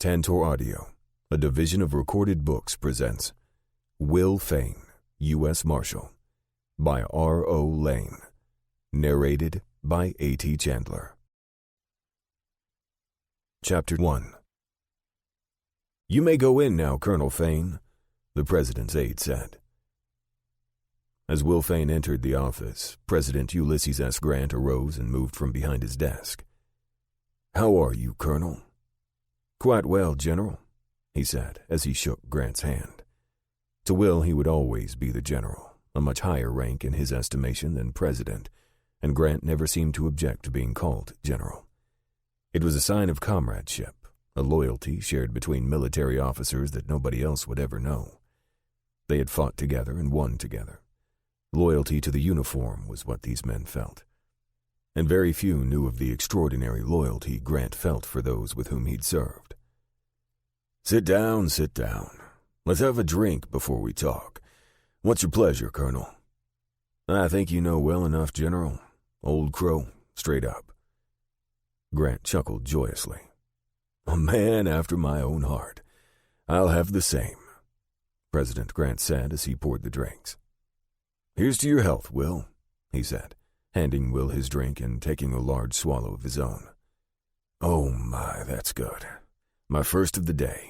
Tantor Audio, a division of Recorded Books, presents Will Fain, U.S. Marshal, by R.O. Lane. Narrated by A.T. Chandler. Chapter 1. "You may go in now, Colonel Fain," the president's aide said. As Will Fain entered the office, President Ulysses S. Grant arose and moved from behind his desk. "How are you, Colonel?" "Quite well, General," he said as he shook Grant's hand. To Will, he would always be the general, a much higher rank in his estimation than president, and Grant never seemed to object to being called general. It was a sign of comradeship, a loyalty shared between military officers that nobody else would ever know. They had fought together and won together. Loyalty to the uniform was what these men felt. And very few knew of the extraordinary loyalty Grant felt for those with whom he'd served. Sit down. Let's have a drink before we talk. What's your pleasure, Colonel?" "I think you know well enough, General. Old Crow, straight up." Grant chuckled joyously. "A man after my own heart. I'll have the same," President Grant said as he poured the drinks. "Here's to your health, Will," he said, handing Will his drink and taking a large swallow of his own. "Oh my, that's good. My first of the day."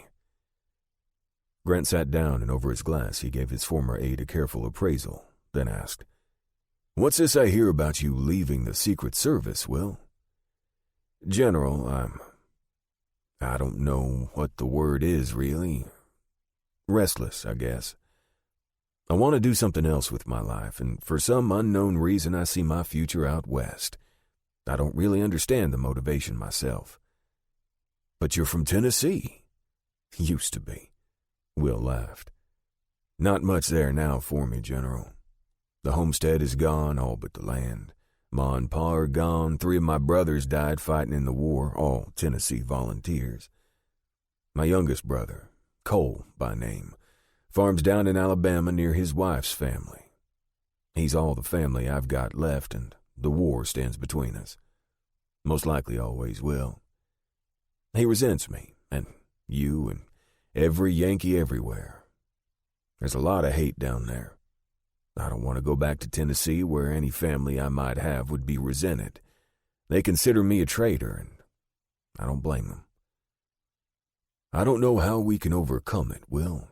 Grant sat down and over his glass he gave his former aide a careful appraisal, then asked, "What's this I hear about you leaving the Secret Service, Will?" "General, I don't know what the word is, really. Restless, I guess. I want to do something else with my life, and for some unknown reason I see my future out west. I don't really understand the motivation myself." "But you're from Tennessee." "Used to be," Will laughed. "Not much there now for me, General. The homestead is gone, all but the land. Ma and Pa are gone. 3 of my brothers died fighting in the war, all Tennessee volunteers. My youngest brother, Cole by name, farms down in Alabama near his wife's family. He's all the family I've got left, and the war stands between us. Most likely always will. He resents me, and you, and every Yankee everywhere. There's a lot of hate down there. I don't want to go back to Tennessee where any family I might have would be resented. They consider me a traitor, and I don't blame them. I don't know how we can overcome it, Will.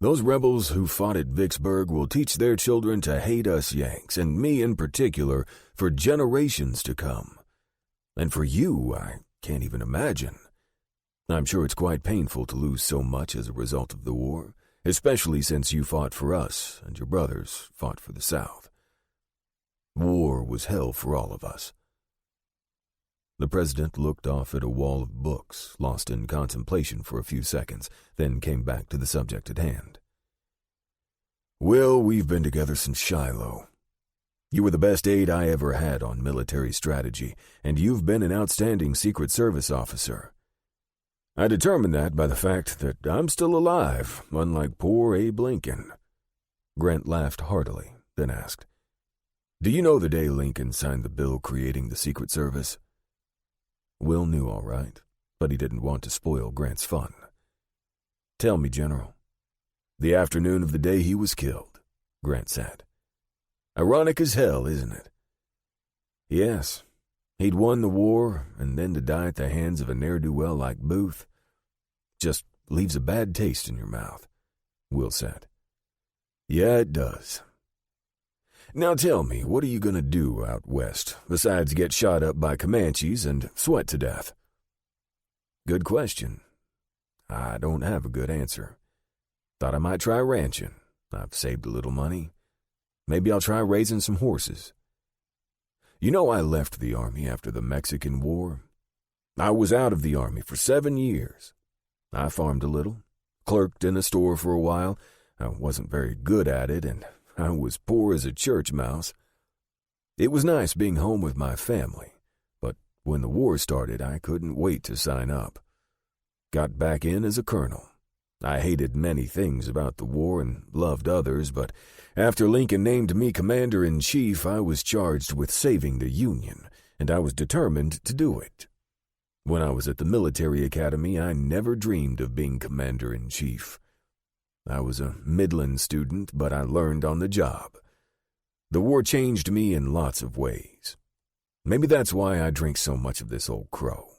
Those rebels who fought at Vicksburg will teach their children to hate us Yanks, and me in particular, for generations to come. And for you, I can't even imagine. I'm sure it's quite painful to lose so much as a result of the war, especially since you fought for us and your brothers fought for the South. War was hell for all of us." The president looked off at a wall of books, lost in contemplation for a few seconds, then came back to the subject at hand. "Will, we've been together since Shiloh. You were the best aide I ever had on military strategy, and you've been an outstanding Secret Service officer. I determined that by the fact that I'm still alive, unlike poor Abe Lincoln." Grant laughed heartily, then asked, "Do you know the day Lincoln signed the bill creating the Secret Service?" Will knew all right, but he didn't want to spoil Grant's fun. "Tell me, General." "The afternoon of the day he was killed," Grant said. "Ironic as hell, isn't it?" "Yes. He'd won the war, and then to die at the hands of a ne'er-do-well like Booth just leaves a bad taste in your mouth," Will said. "Yeah, it does. Now tell me, what are you going to do out west, besides get shot up by Comanches and sweat to death?" "Good question. I don't have a good answer. Thought I might try ranching. I've saved a little money. Maybe I'll try raising some horses. You know, I left the Army after the Mexican War. I was out of the Army for 7 years. I farmed a little, clerked in a store for a while. I wasn't very good at it, and I was poor as a church mouse. It was nice being home with my family, but when the war started, I couldn't wait to sign up. Got back in as a colonel. I hated many things about the war and loved others, but after Lincoln named me commander-in-chief, I was charged with saving the Union, and I was determined to do it. When I was at the military academy, I never dreamed of being commander-in-chief. I was a Midland student, but I learned on the job. The war changed me in lots of ways. Maybe that's why I drink so much of this old crow,"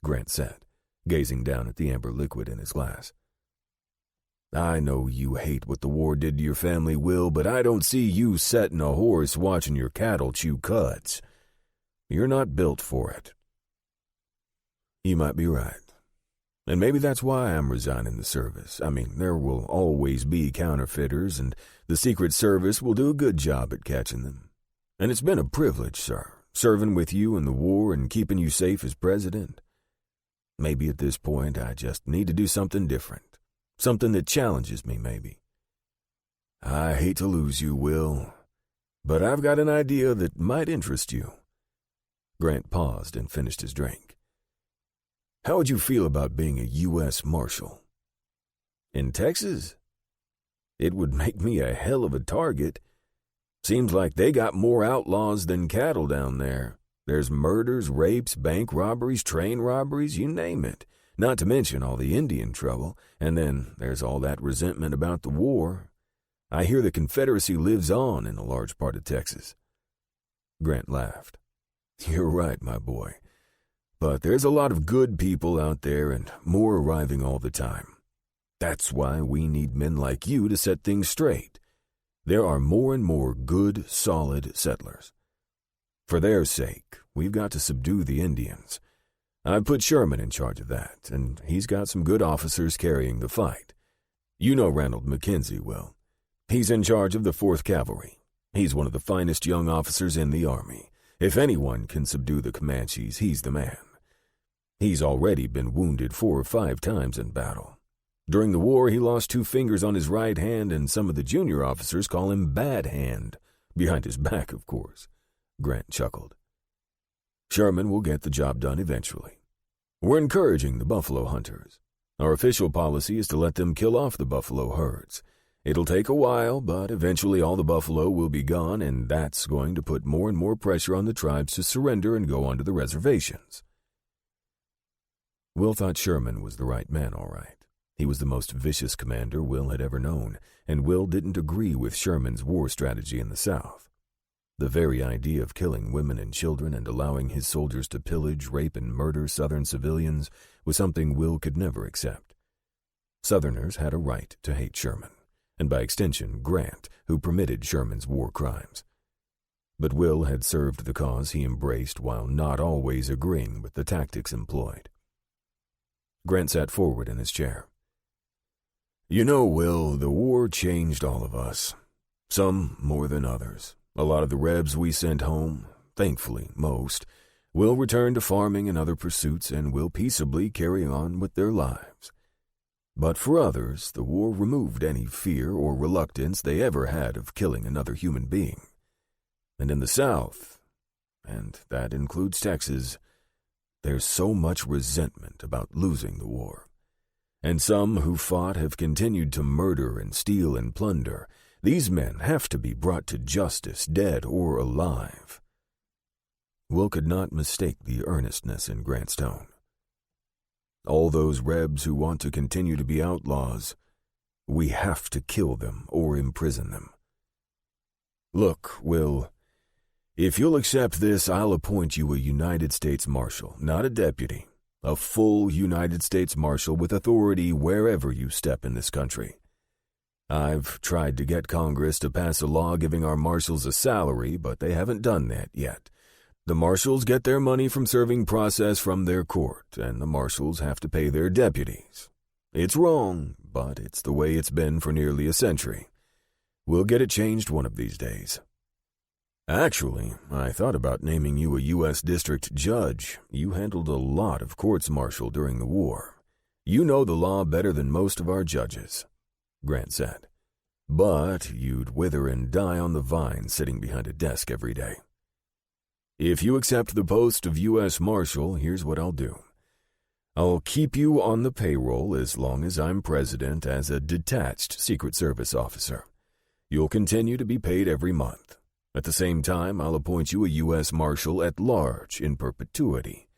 Grant said, gazing down at the amber liquid in his glass. "I know you hate what the war did to your family, Will, but I don't see you setting a horse watching your cattle chew cuds. You're not built for it." "You might be right. And maybe that's why I'm resigning the service. I mean, there will always be counterfeiters, and the Secret Service will do a good job at catching them. And it's been a privilege, sir, serving with you in the war and keeping you safe as president. Maybe at this point I just need to do something different, something that challenges me, maybe. I hate to lose you, Will, but I've got an idea that might interest you." Grant paused and finished his drink. "How would you feel about being a U.S. Marshal? In Texas? It would make me a hell of a target. Seems like they got more outlaws than cattle down there. There's murders, rapes, bank robberies, train robberies, you name it. Not to mention all the Indian trouble. And then there's all that resentment about the war. I hear the Confederacy lives on in a large part of Texas." Grant laughed. "You're right, my boy. But there's a lot of good people out there and more arriving all the time. That's why we need men like you to set things straight. There are more and more good, solid settlers. For their sake, we've got to subdue the Indians. I've put Sherman in charge of that, and he's got some good officers carrying the fight. You know Ranald McKenzie well. He's in charge of the 4th Cavalry. He's one of the finest young officers in the Army. If anyone can subdue the Comanches, he's the man. He's already been wounded 4 or 5 times in battle. During the war, he lost 2 fingers on his right hand, and some of the junior officers call him Bad Hand. Behind his back, of course," Grant chuckled. "Sherman will get the job done eventually. We're encouraging the buffalo hunters. Our official policy is to let them kill off the buffalo herds. It'll take a while, but eventually all the buffalo will be gone, and that's going to put more and more pressure on the tribes to surrender and go onto the reservations." Will thought Sherman was the right man, all right. He was the most vicious commander Will had ever known, and Will didn't agree with Sherman's war strategy in the South. The very idea of killing women and children and allowing his soldiers to pillage, rape, and murder Southern civilians was something Will could never accept. Southerners had a right to hate Sherman, and by extension Grant, who permitted Sherman's war crimes. But Will had served the cause he embraced while not always agreeing with the tactics employed. Grant sat forward in his chair. "You know, Will, the war changed all of us. Some more than others. A lot of the Rebs we sent home, thankfully most, will return to farming and other pursuits and will peaceably carry on with their lives. But for others, the war removed any fear or reluctance they ever had of killing another human being. And in the South, and that includes Texas, there's so much resentment about losing the war. And some who fought have continued to murder and steal and plunder. These men have to be brought to justice, dead or alive." Will could not mistake the earnestness in Grant's tone. "All those Rebs who want to continue to be outlaws, we have to kill them or imprison them. Look, Will, if you'll accept this, I'll appoint you a United States Marshal, not a deputy. A full United States Marshal with authority wherever you step in this country. I've tried to get Congress to pass a law giving our marshals a salary, but they haven't done that yet. The marshals get their money from serving process from their court, and the marshals have to pay their deputies. It's wrong, but it's the way it's been for nearly a century. We'll get it changed one of these days. Actually, I thought about naming you a U.S. District Judge. You handled a lot of courts-martial during the war. You know the law better than most of our judges," Grant said. "But you'd wither and die on the vine sitting behind a desk every day. If you accept the post of U.S. Marshal, here's what I'll do. I'll keep you on the payroll as long as I'm president as a detached Secret Service officer. You'll continue to be paid every month. At the same time, I'll appoint you a U.S. Marshal at large in perpetuity.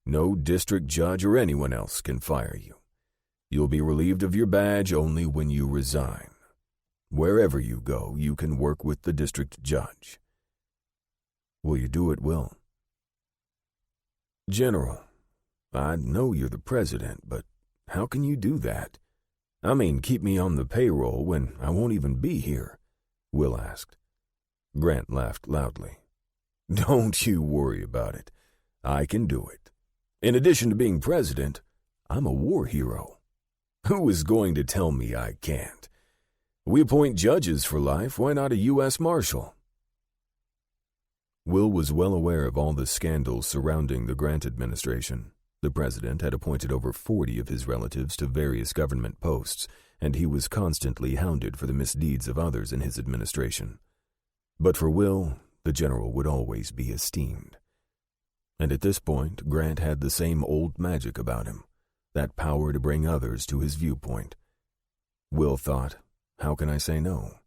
No district judge or anyone else can fire you. You'll be relieved of your badge only when you resign. Wherever you go, you can work with the district judge." "Will you do it, Will?" "General, I know you're the president, but how can you do that? I mean, keep me on the payroll when I won't even be here?" Will asked. Grant laughed loudly. "Don't you worry about it. I can do it. In addition to being president, I'm a war hero. Who is going to tell me I can't? We appoint judges for life. Why not a U.S. Marshal?" Will was well aware of all the scandals surrounding the Grant administration. The president had appointed over 40 of his relatives to various government posts, and he was constantly hounded for the misdeeds of others in his administration. But for Will, the general would always be esteemed. And at this point, Grant had the same old magic about him, that power to bring others to his viewpoint. Will thought, how can I say no?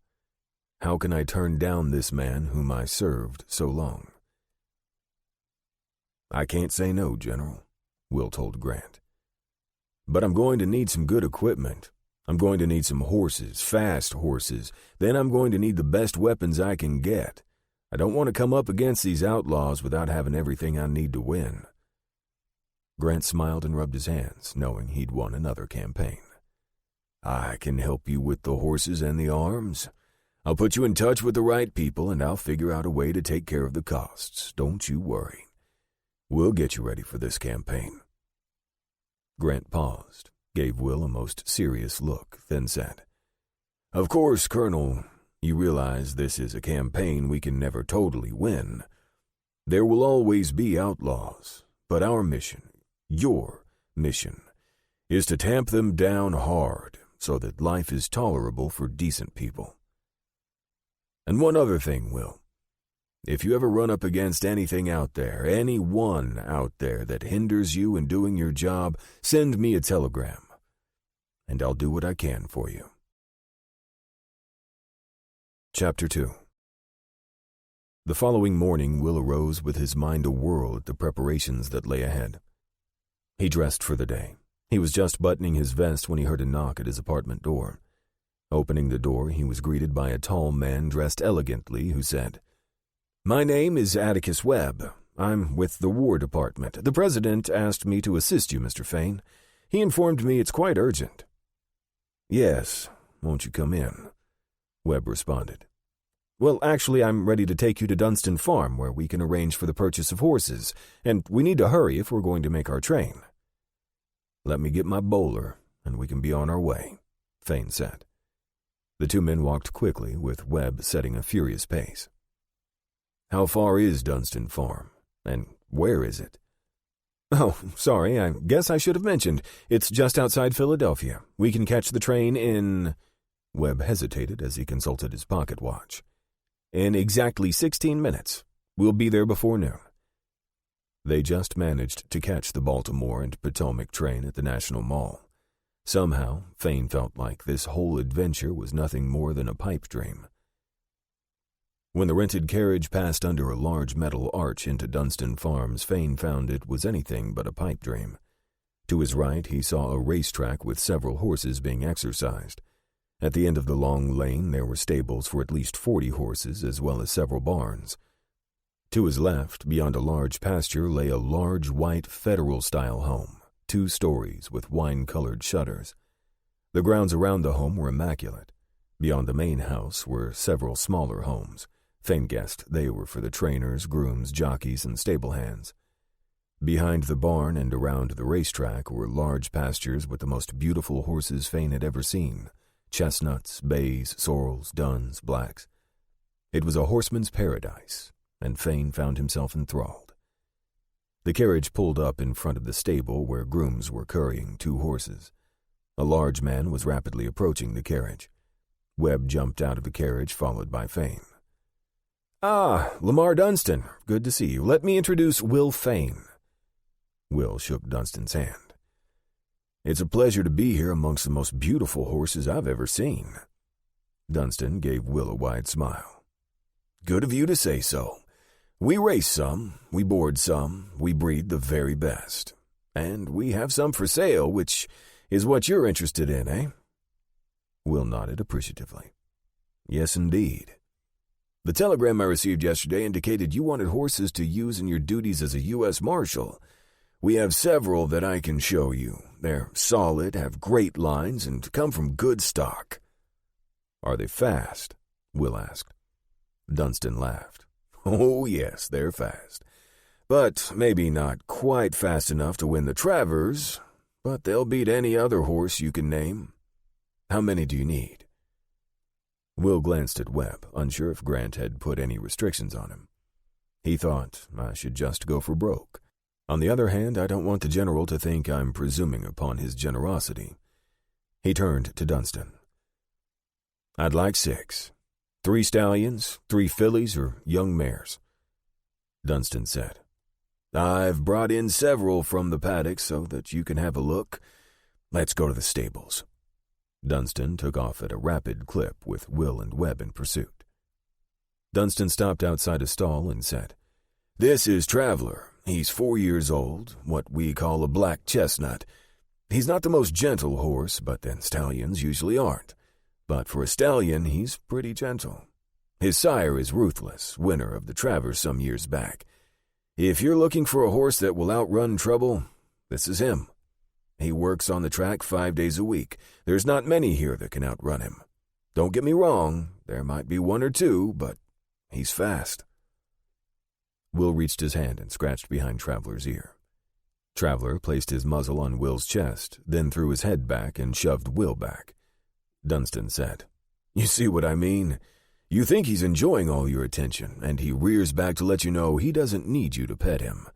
How can I turn down this man whom I served so long? "I can't say no, General," Will told Grant. "But I'm going to need some good equipment. I'm going to need some horses, fast horses. Then I'm going to need the best weapons I can get. I don't want to come up against these outlaws without having everything I need to win." Grant smiled and rubbed his hands, knowing he'd won another campaign. "I can help you with the horses and the arms. I'll put you in touch with the right people, and I'll figure out a way to take care of the costs. Don't you worry. We'll get you ready for this campaign." Grant paused, gave Will a most serious look, then said, "Of course, Colonel, you realize this is a campaign we can never totally win. There will always be outlaws, but our mission, your mission, is to tamp them down hard so that life is tolerable for decent people. And one other thing, Will. If you ever run up against anything out there, anyone out there that hinders you in doing your job, send me a telegram, and I'll do what I can for you." Chapter 2. The following morning, Will arose with his mind awhirl at the preparations that lay ahead. He dressed for the day. He was just buttoning his vest when he heard a knock at his apartment door. Opening the door, he was greeted by a tall man dressed elegantly who said, "My name is Atticus Webb. I'm with the War Department. The President asked me to assist you, Mr. Fain. He informed me it's quite urgent." "Yes, won't you come in?" Webb responded. "Well, actually, I'm ready to take you to Dunstan Farm, where we can arrange for the purchase of horses, and we need to hurry if we're going to make our train." "Let me get my bowler, and we can be on our way," Fain said. The two men walked quickly, with Webb setting a furious pace. "How far is Dunstan Farm, and where is it?" "Oh, sorry, I guess I should have mentioned. It's just outside Philadelphia. We can catch the train in—" Webb hesitated as he consulted his pocket watch. "In exactly 16 minutes. We'll be there before noon." They just managed to catch the Baltimore and Potomac train at the National Mall. Somehow, Fain felt like this whole adventure was nothing more than a pipe dream. When the rented carriage passed under a large metal arch into Dunstan Farms, Fain found it was anything but a pipe dream. To his right, he saw a racetrack with several horses being exercised. At the end of the long lane, there were stables for at least 40 horses, as well as several barns. To his left, beyond a large pasture, lay a large white Federal-style home, 2 stories with wine-colored shutters. The grounds around the home were immaculate. Beyond the main house were several smaller homes. Fain guessed they were for the trainers, grooms, jockeys, and stable hands. Behind the barn and around the racetrack were large pastures with the most beautiful horses Fain had ever seen: chestnuts, bays, sorrels, duns, blacks. It was a horseman's paradise, and Fain found himself enthralled. The carriage pulled up in front of the stable where grooms were currying 2 horses. A large man was rapidly approaching the carriage. Webb jumped out of the carriage, followed by Fain. "Ah, Lamar Dunstan, good to see you. Let me introduce Will Fain." Will shook Dunstan's hand. "It's a pleasure to be here amongst the most beautiful horses I've ever seen." Dunstan gave Will a wide smile. "Good of you to say so. We race some, we board some, we breed the very best. And we have some for sale, which is what you're interested in, eh?" Will nodded appreciatively. "Yes, indeed. The telegram I received yesterday indicated you wanted horses to use in your duties as a U.S. Marshal. We have several that I can show you. They're solid, have great lines, and come from good stock." "Are they fast?" Will asked. Dunstan laughed. "Oh, yes, they're fast. But maybe not quite fast enough to win the Travers, but they'll beat any other horse you can name. How many do you need?" Will glanced at Webb, unsure if Grant had put any restrictions on him. He thought, "I should just go for broke. On the other hand, I don't want the general to think I'm presuming upon his generosity." He turned to Dunstan. "I'd like 6. 3 stallions, 3 fillies, or young mares." Dunstan said, "I've brought in several from the paddock so that you can have a look. Let's go to the stables." Dunstan took off at a rapid clip with Will and Webb in pursuit. Dunstan stopped outside a stall and said, "This is Traveler. He's 4 years old, what we call a black chestnut. He's not the most gentle horse, but then stallions usually aren't. But for a stallion, he's pretty gentle. His sire is Ruthless, winner of the Travers some years back. If you're looking for a horse that will outrun trouble, this is him. He works on the track 5 days a week. There's not many here that can outrun him. Don't get me wrong, there might be 1 or 2, but he's fast." Will reached his hand and scratched behind Traveler's ear. Traveler placed his muzzle on Will's chest, then threw his head back and shoved Will back. Dunstan said, "You see what I mean? You think he's enjoying all your attention, and he rears back to let you know he doesn't need you to pet him.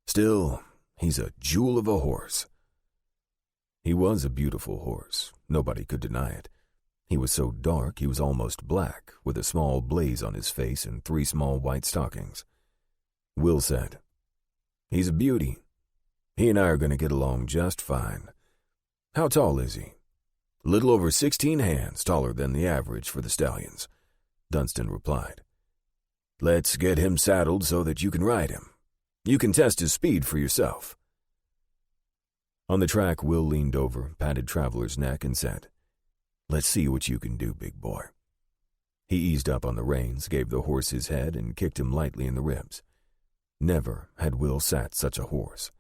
Still, he's a jewel of a horse." He was a beautiful horse. Nobody could deny it. He was so dark he was almost black, with a small blaze on his face and 3 small white stockings. Will said, "He's a beauty. He and I are going to get along just fine. How tall is he?" "Little over 16 hands, taller than the average for the stallions," Dunstan replied. "Let's get him saddled so that you can ride him. You can test his speed for yourself." On the track, Will leaned over, patted Traveler's neck, and said, "Let's see what you can do, big boy." He eased up on the reins, gave the horse his head, and kicked him lightly in the ribs. Never had Will sat such a horse.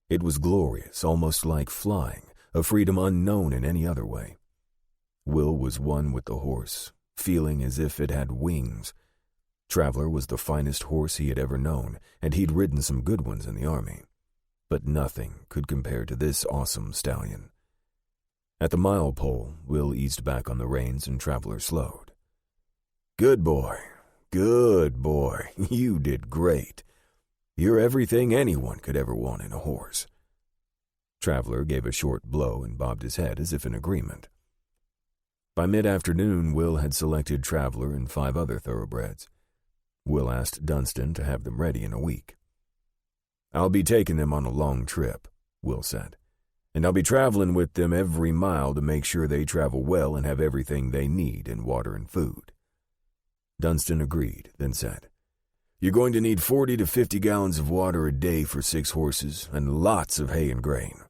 It was glorious, almost like flying, a freedom unknown in any other way. Will was one with the horse, feeling as if it had wings. Traveler was the finest horse he had ever known, and he'd ridden some good ones in the army. But nothing could compare to this awesome stallion. At the mile pole, Will eased back on the reins and Traveler slowed. Good boy, you did great. You're everything anyone could ever want in a horse." Traveler gave a short blow and bobbed his head as if in agreement. By mid-afternoon, Will had selected Traveler and 5 other thoroughbreds. Will asked Dunstan to have them ready in a week. "I'll be taking them on a long trip," Will said, "and I'll be traveling with them every mile to make sure they travel well and have everything they need in water and food." Dunstan agreed, then said, "You're going to need 40 to 50 gallons of water a day for 6 horses and lots of hay and grain.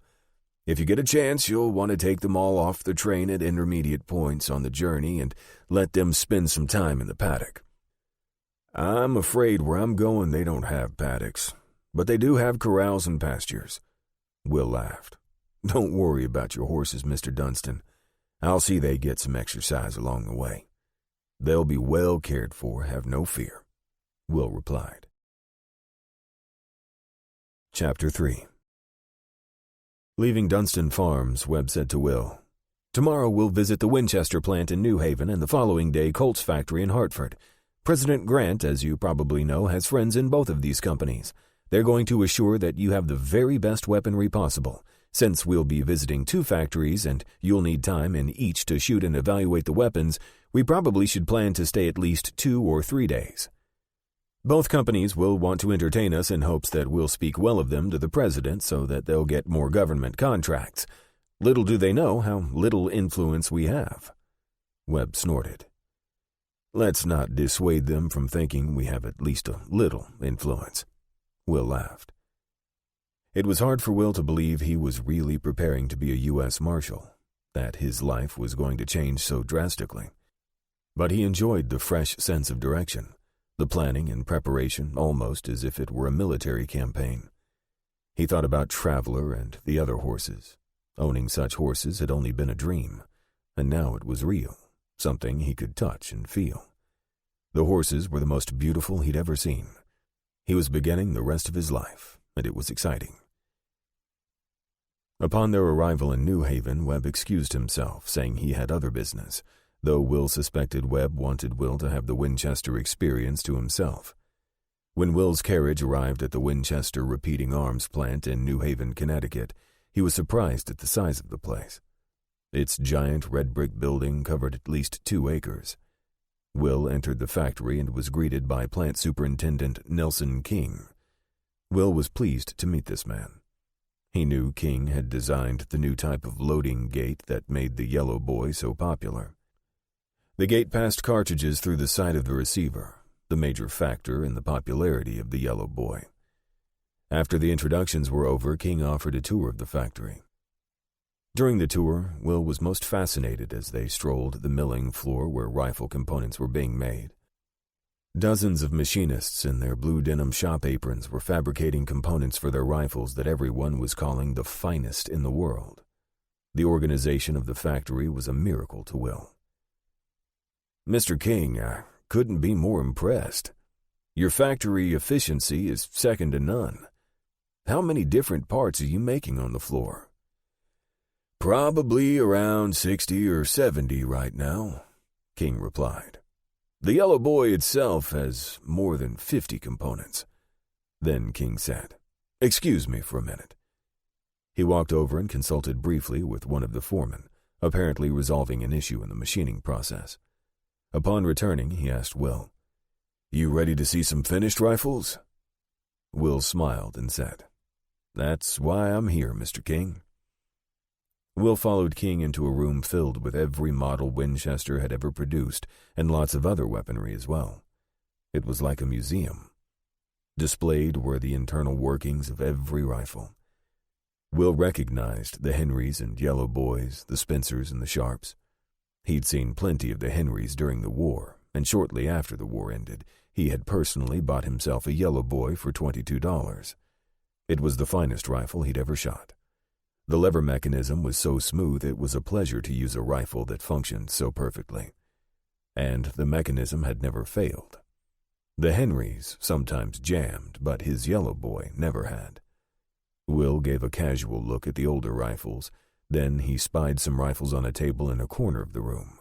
If you get a chance, you'll want to take them all off the train at intermediate points on the journey and let them spend some time in the paddock." "I'm afraid where I'm going they don't have paddocks, but they do have corrals and pastures." Will laughed. "Don't worry about your horses, Mr. Dunstan. I'll see they get some exercise along the way. They'll be well cared for, have no fear," Will replied. Chapter 3. Leaving Dunstan Farms, Webb said to Will, "Tomorrow we'll visit the Winchester plant in New Haven and the following day Colt's factory in Hartford. President Grant, as you probably know, has friends in both of these companies. They're going to assure that you have the very best weaponry possible. Since we'll be visiting 2 factories and you'll need time in each to shoot and evaluate the weapons, we probably should plan to stay at least 2 or 3 days. Both companies will want to entertain us in hopes that we'll speak well of them to the president so that they'll get more government contracts. Little do they know how little influence we have." Webb snorted. Let's not dissuade them from thinking we have at least a little influence." Will laughed. It was hard for Will to believe he was really preparing to be a U.S. Marshal, that his life was going to change so drastically. But he enjoyed the fresh sense of direction, the planning and preparation almost as if it were a military campaign. He thought about Traveler and the other horses. Owning such horses had only been a dream, and now it was real, something he could touch and feel. The horses were the most beautiful he'd ever seen. He was beginning the rest of his life, and it was exciting. Upon their arrival in New Haven, Webb excused himself, saying he had other business, though Will suspected Webb wanted Will to have the Winchester experience to himself. When Will's carriage arrived at the Winchester Repeating Arms plant in New Haven, Connecticut, he was surprised at the size of the place. Its giant red brick building covered at least 2 acres. Will entered the factory and was greeted by Plant Superintendent Nelson King. Will was pleased to meet this man. He knew King had designed the new type of loading gate that made the Yellow Boy so popular. The gate passed cartridges through the side of the receiver, the major factor in the popularity of the Yellow Boy. After the introductions were over, King offered a tour of the factory. During the tour, Will was most fascinated as they strolled the milling floor where rifle components were being made. Dozens of machinists in their blue denim shop aprons were fabricating components for their rifles that everyone was calling the finest in the world. The organization of the factory was a miracle to Will. "Mr. King, I couldn't be more impressed. Your factory efficiency is second to none. How many different parts are you making on the floor?" "Probably around 60 or 70 right now," King replied. "The Yellow Boy itself has more than 50 components." Then King said, "Excuse me for a minute." He walked over and consulted briefly with one of the foremen, apparently resolving an issue in the machining process. Upon returning, he asked Will, "You ready to see some finished rifles?" Will smiled and said, "That's why I'm here, Mr. King." Will followed King into a room filled with every model Winchester had ever produced and lots of other weaponry as well. It was like a museum. Displayed were the internal workings of every rifle. Will recognized the Henrys and Yellow Boys, the Spencers and the Sharps. He'd seen plenty of the Henrys during the war, and shortly after the war ended, he had personally bought himself a Yellow Boy for $22. It was the finest rifle he'd ever shot. The lever mechanism was so smooth it was a pleasure to use a rifle that functioned so perfectly. And the mechanism had never failed. The Henrys sometimes jammed, but his Yellow Boy never had. Will gave a casual look at the older rifles, then he spied some rifles on a table in a corner of the room.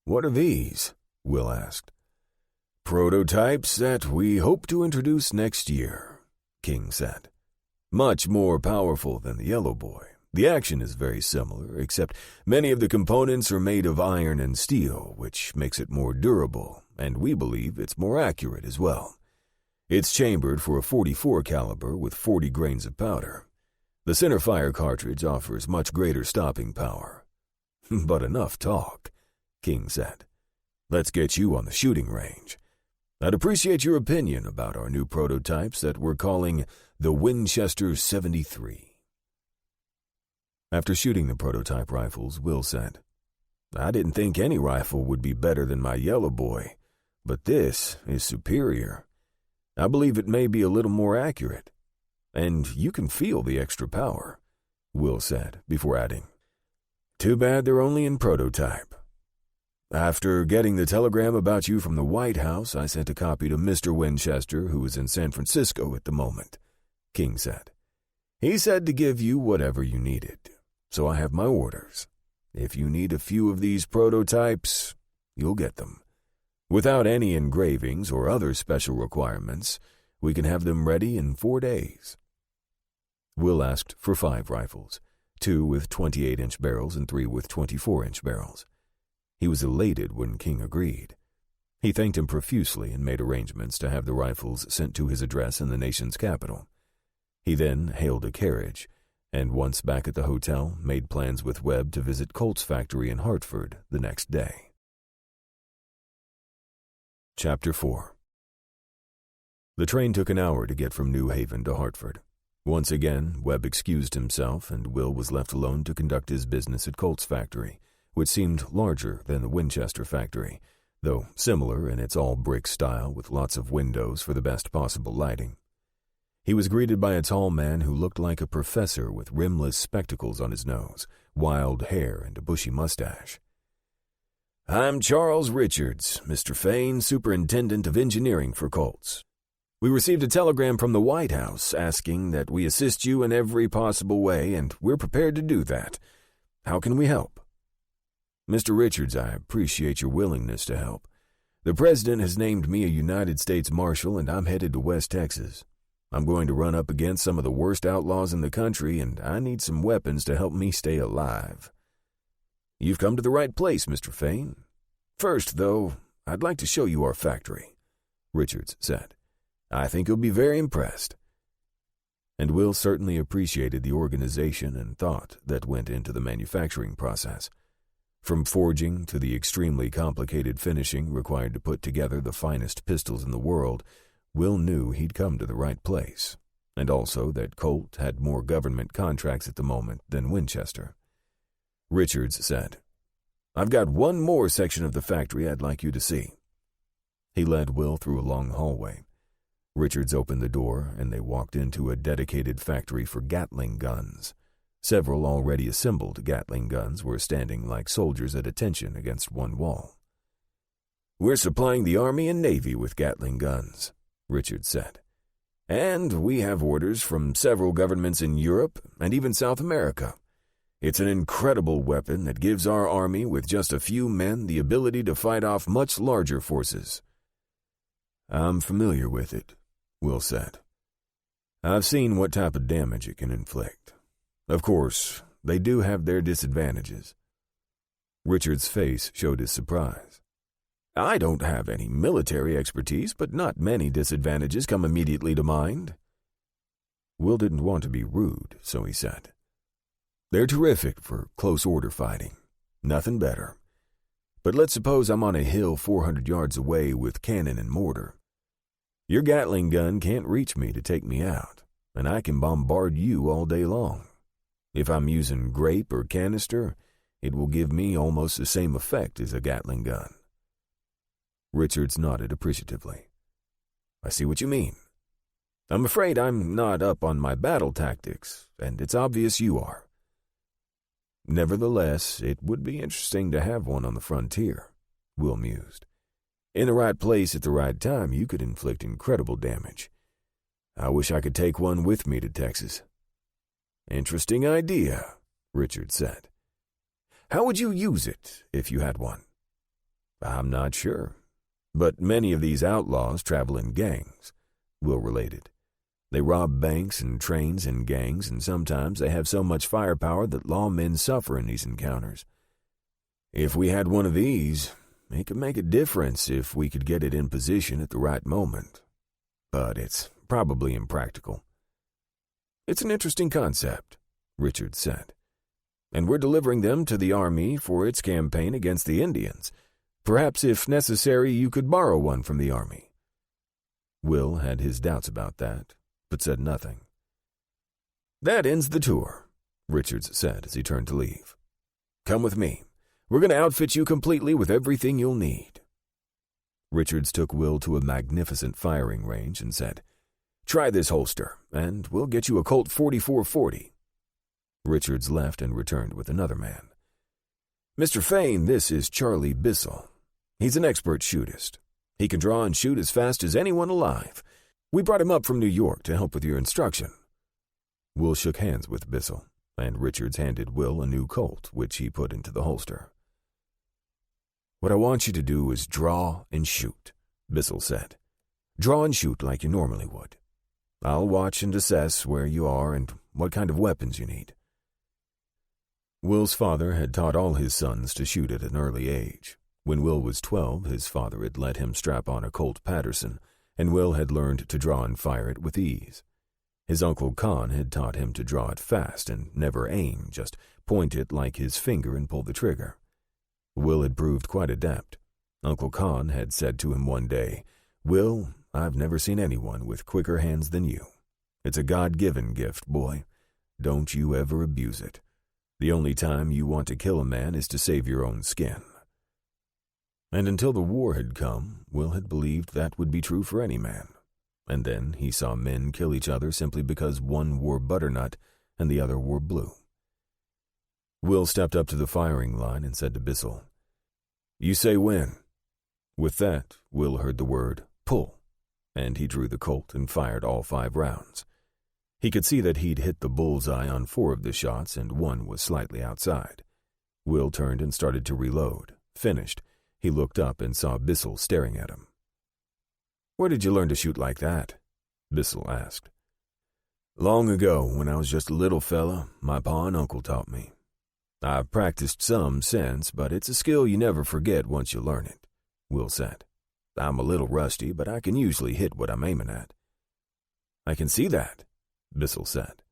"What are these?" Will asked. "Prototypes that we hope to introduce next year," King said. "Much more powerful than the Yellow Boy. The action is very similar, except many of the components are made of iron and steel, which makes it more durable, and we believe it's more accurate as well. It's chambered for a .44 caliber with 40 grains of powder. The centerfire cartridge offers much greater stopping power." "But enough talk," King said. "Let's get you on the shooting range. I'd appreciate your opinion about our new prototypes that we're calling the Winchester 73. After shooting the prototype rifles, Will said, "I didn't think any rifle would be better than my Yellow Boy, but this is superior. I believe it may be a little more accurate. And you can feel the extra power," Will said, before adding, "Too bad they're only in prototype. After getting the telegram about you from the White House, I sent a copy to Mr. Winchester, who is in San Francisco at the moment," King said. "He said to give you whatever you needed, so I have my orders. If you need a few of these prototypes, you'll get them. Without any engravings or other special requirements, we can have them ready in 4 days." Will asked for 5 rifles, 2 with 28-inch barrels and 3 with 24-inch barrels. He was elated when King agreed. He thanked him profusely and made arrangements to have the rifles sent to his address in the nation's capital. He then hailed a carriage, and once back at the hotel, made plans with Webb to visit Colt's factory in Hartford the next day. Chapter 4. The train took an hour to get from New Haven to Hartford. Once again, Webb excused himself, and Will was left alone to conduct his business at Colt's factory, which seemed larger than the Winchester factory, though similar in its all-brick style with lots of windows for the best possible lighting. He was greeted by a tall man who looked like a professor with rimless spectacles on his nose, wild hair, and a bushy mustache. "I'm Charles Richards, Mr. Fain, Superintendent of Engineering for Colt's. We received a telegram from the White House asking that we assist you in every possible way, and we're prepared to do that. How can we help?" "Mr. Richards, I appreciate your willingness to help. The President has named me a United States Marshal, and I'm headed to West Texas. I'm going to run up against some of the worst outlaws in the country, and I need some weapons to help me stay alive." "You've come to the right place, Mr. Fain. First, though, I'd like to show you our factory," Richards said. "I think you'll be very impressed." And Will certainly appreciated the organization and thought that went into the manufacturing process. From forging to the extremely complicated finishing required to put together the finest pistols in the world, Will knew he'd come to the right place, and also that Colt had more government contracts at the moment than Winchester. Richards said, "I've got one more section of the factory I'd like you to see." He led Will through a long hallway. Richards opened the door, and they walked into a dedicated factory for Gatling guns. Several already assembled Gatling guns were standing like soldiers at attention against one wall. "We're supplying the Army and Navy with Gatling guns," Richards said. "And we have orders from several governments in Europe and even South America. It's an incredible weapon that gives our Army with just a few men the ability to fight off much larger forces." "I'm familiar with it," Will said. "I've seen what type of damage it can inflict. Of course, they do have their disadvantages." Richard's face showed his surprise. "I don't have any military expertise, but not many disadvantages come immediately to mind." Will didn't want to be rude, so he said, "They're terrific for close order fighting. Nothing better. But let's suppose I'm on a hill 400 yards away with cannon and mortar. Your Gatling gun can't reach me to take me out, and I can bombard you all day long. If I'm using grape or canister, it will give me almost the same effect as a Gatling gun." Richards nodded appreciatively. "I see what you mean. I'm afraid I'm not up on my battle tactics, and it's obvious you are. Nevertheless, it would be interesting to have one on the frontier," Will mused. "In the right place at the right time, you could inflict incredible damage. I wish I could take one with me to Texas." "Interesting idea," Richard said. "How would you use it if you had one?" "I'm not sure. But many of these outlaws travel in gangs," Will related. "They rob banks and trains in gangs, and sometimes they have so much firepower that lawmen suffer in these encounters. If we had one of these, it could make a difference if we could get it in position at the right moment. But it's probably impractical." "It's an interesting concept," Richard said. "And we're delivering them to the Army for its campaign against the Indians. Perhaps, if necessary, you could borrow one from the Army." Will had his doubts about that, but said nothing. "That ends the tour," Richards said as he turned to leave. "Come with me. We're going to outfit you completely with everything you'll need." Richards took Will to a magnificent firing range and said, "Try this holster, and we'll get you a Colt 4440. Richards left and returned with another man. "Mr. Fain, this is Charlie Bissell. He's an expert shootist. He can draw and shoot as fast as anyone alive. We brought him up from New York to help with your instruction." Will shook hands with Bissell, and Richards handed Will a new Colt, which he put into the holster. "What I want you to do is draw and shoot," Bissell said. "Draw and shoot like you normally would. I'll watch and assess where you are and what kind of weapons you need." Will's father had taught all his sons to shoot at an early age. When Will was 12, his father had let him strap on a Colt Patterson, and Will had learned to draw and fire it with ease. His Uncle Con had taught him to draw it fast and never aim, just point it like his finger and pull the trigger. Will had proved quite adept. Uncle Con had said to him one day, "Will, I've never seen anyone with quicker hands than you. It's a God-given gift, boy. Don't you ever abuse it. The only time you want to kill a man is to save your own skin." And until the war had come, Will had believed that would be true for any man. And then he saw men kill each other simply because one wore butternut and the other wore blue. Will stepped up to the firing line and said to Bissell, "You say when." With that, Will heard the word pull, and he drew the Colt and fired all 5 rounds. He could see that he'd hit the bullseye on 4 of the shots and 1 was slightly outside. Will turned and started to reload. Finished, he looked up and saw Bissell staring at him. "Where did you learn to shoot like that?" Bissell asked. "Long ago, when I was just a little fella, my pa and uncle taught me. I've practiced some since, but it's a skill you never forget once you learn it," Will said. "I'm a little rusty, but I can usually hit what I'm aiming at." "I can see that," Bissell said.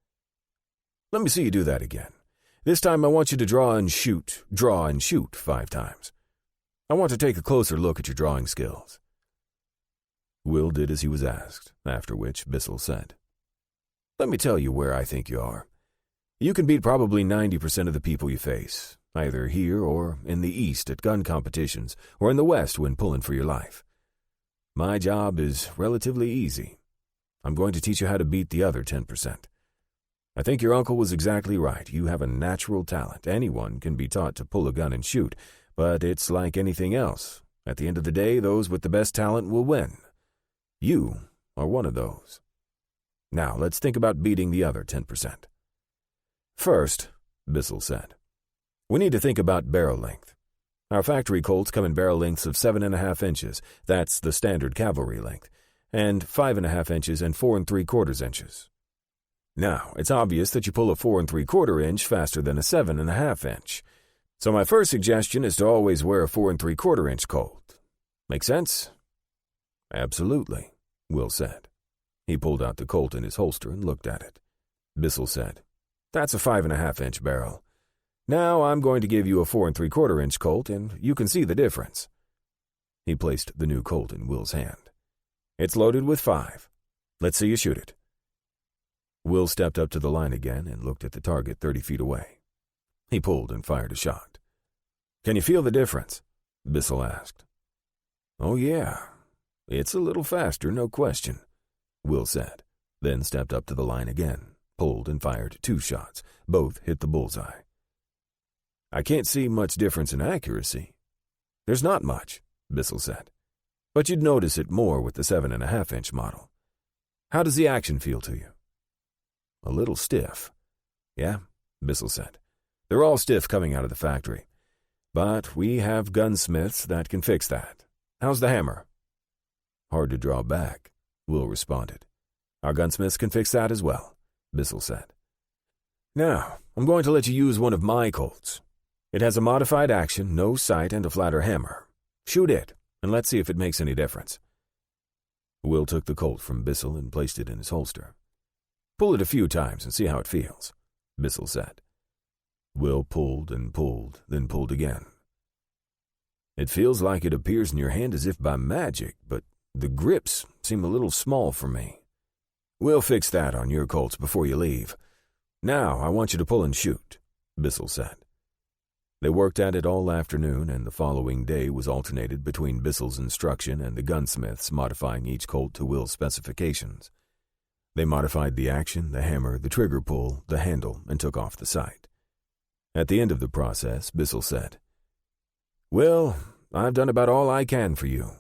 "Let me see you do that again. This time I want you to draw and shoot 5 times. I want to take a closer look at your drawing skills." Will did as he was asked, after which Bissell said, "Let me tell you where I think you are. You can beat probably 90% of the people you face, either here or in the East at gun competitions, or in the West when pulling for your life. My job is relatively easy. I'm going to teach you how to beat the other 10%. I think your uncle was exactly right. You have a natural talent. Anyone can be taught to pull a gun and shoot, but it's like anything else. At the end of the day, those with the best talent will win. You are one of those. Now, let's think about beating the other 10%. First," Bissell said, "we need to think about barrel length. Our factory Colts come in barrel lengths of 7.5 inches. That's the standard cavalry length. And 5.5 inches and 4 3/4 inches. Now, it's obvious that you pull a 4 3/4 inch faster than a 7.5 inch. So my first suggestion is to always wear a 4 3/4 inch Colt. Make sense?" "Absolutely," Will said. He pulled out the Colt in his holster and looked at it. Bissell said, "That's a 5.5 inch barrel. Now I'm going to give you a 4 3/4 inch Colt, and you can see the difference." He placed the new Colt in Will's hand. "It's loaded with 5. Let's see you shoot it." Will stepped up to the line again and looked at the target 30 feet away. He pulled and fired a shot. "Can you feel the difference?" Bissell asked. "Oh, yeah. It's a little faster, no question," Will said, then stepped up to the line again, pulled and fired 2 shots. Both hit the bullseye. "I can't see much difference in accuracy." "There's not much," Bissell said, "but you'd notice it more with the 7.5 inch model. How does the action feel to you?" "A little stiff." "Yeah," Bissell said. "They're all stiff coming out of the factory. But we have gunsmiths that can fix that. How's the hammer?" "Hard to draw back," Will responded. "Our gunsmiths can fix that as well," Bissell said. "Now, I'm going to let you use one of my Colts. It has a modified action, no sight, and a flatter hammer. Shoot it, and let's see if it makes any difference." Will took the Colt from Bissell and placed it in his holster. "Pull it a few times and see how it feels," Bissell said. Will pulled and pulled, then pulled again. "It feels like it appears in your hand as if by magic, but the grips seem a little small for me. We'll fix that on your Colts before you leave. Now I want you to pull and shoot," Bissell said. They worked at it all afternoon, and the following day was alternated between Bissell's instruction and the gunsmiths modifying each Colt to Will's specifications. They modified the action, the hammer, the trigger pull, the handle, and took off the sight. At the end of the process, Bissell said, "Well, I've done about all I can for you.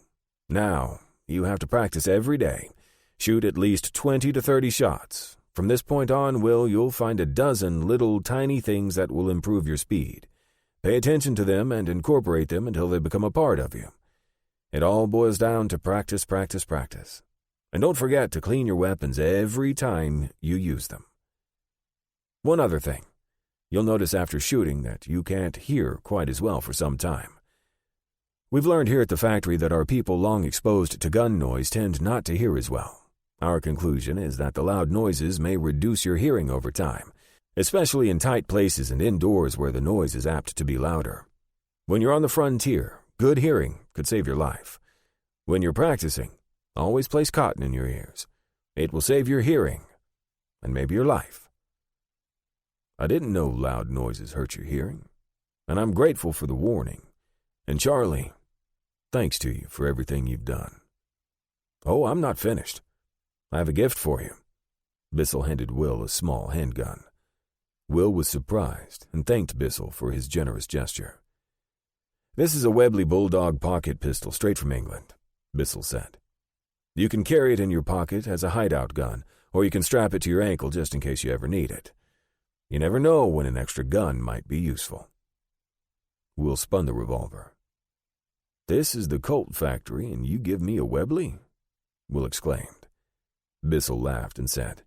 Now, you have to practice every day. Shoot at least 20 to 30 shots. From this point on, Will, you'll find a dozen little tiny things that will improve your speed. Pay attention to them and incorporate them until they become a part of you. It all boils down to practice, practice, practice. And don't forget to clean your weapons every time you use them. One other thing. You'll notice after shooting that you can't hear quite as well for some time. We've learned here at the factory that our people long exposed to gun noise tend not to hear as well. Our conclusion is that the loud noises may reduce your hearing over time, especially in tight places and indoors where the noise is apt to be louder. When you're on the frontier, Good hearing could save your life. When you're practicing, always place cotton in your ears. It will save your hearing, and maybe your life. I didn't know loud noises hurt your hearing, and I'm grateful for the warning. And Charlie, thanks to you for everything you've done. Oh, I'm not finished. I have a gift for you. Bissell handed Will a small handgun. Will was surprised and thanked Bissell for his generous gesture. This is a Webley Bulldog pocket pistol straight from England, Bissell said. You can carry it in your pocket as a hideout gun, or you can strap it to your ankle just in case you ever need it. You never know when an extra gun might be useful. Will spun the revolver. This is the Colt factory, and you give me a Webley? Will exclaimed. Bissell laughed and said,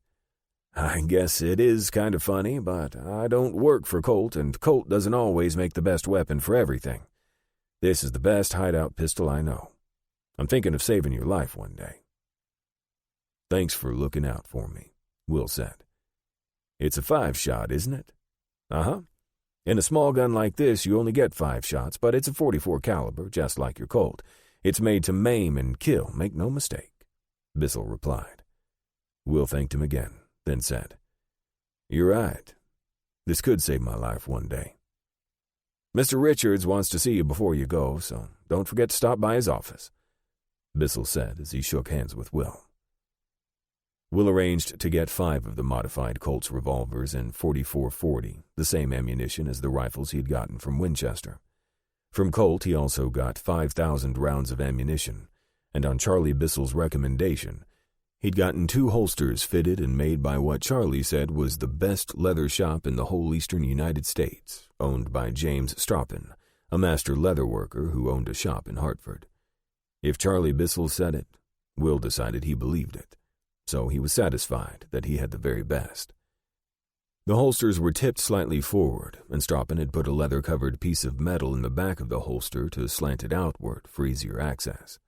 I guess it is kind of funny, but I don't work for Colt, and Colt doesn't always make the best weapon for everything. This is the best hideout pistol I know. I'm thinking of saving your life one day. Thanks for looking out for me, Will said. It's a 5-shot, isn't it? Uh-huh. In a small gun like this, you only get 5 shots, but it's a .44 caliber, just like your Colt. It's made to maim and kill, make no mistake, Bissell replied. Will thanked him again, then said, You're right. This could save my life one day. Mr. Richards wants to see you before you go, so don't forget to stop by his office, Bissell said as he shook hands with Will. Will arranged to get 5 of the modified Colt's revolvers and .44-40, the same ammunition as the rifles he'd gotten from Winchester. From Colt, he also got 5,000 rounds of ammunition, and on Charlie Bissell's recommendation, he'd gotten 2 holsters fitted and made by what Charlie said was the best leather shop in the whole eastern United States, owned by James Stropin, a master leather worker who owned a shop in Hartford. If Charlie Bissell said it, Will decided he believed it, so he was satisfied that he had the very best. The holsters were tipped slightly forward, and Stropin had put a leather-covered piece of metal in the back of the holster to slant it outward for easier access.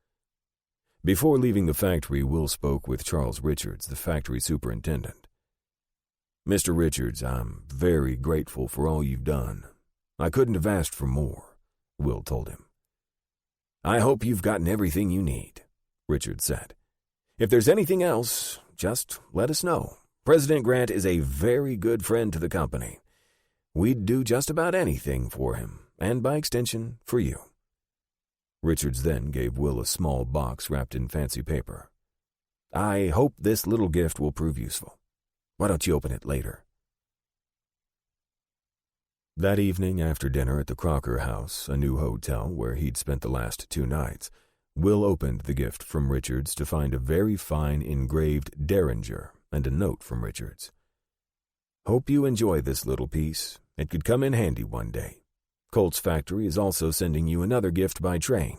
Before leaving the factory, Will spoke with Charles Richards, the factory superintendent. Mr. Richards, I'm very grateful for all you've done. I couldn't have asked for more, Will told him. I hope you've gotten everything you need, Richards said. If there's anything else, just let us know. President Grant is a very good friend to the company. We'd do just about anything for him, and by extension, for you. Richards then gave Will a small box wrapped in fancy paper. I hope this little gift will prove useful. Why don't you open it later? That evening after dinner at the Crocker House, a new hotel where he'd spent the last 2 nights, Will opened the gift from Richards to find a very fine engraved derringer and a note from Richards. Hope you enjoy this little piece. It could come in handy one day. Colt's factory is also sending you another gift by train.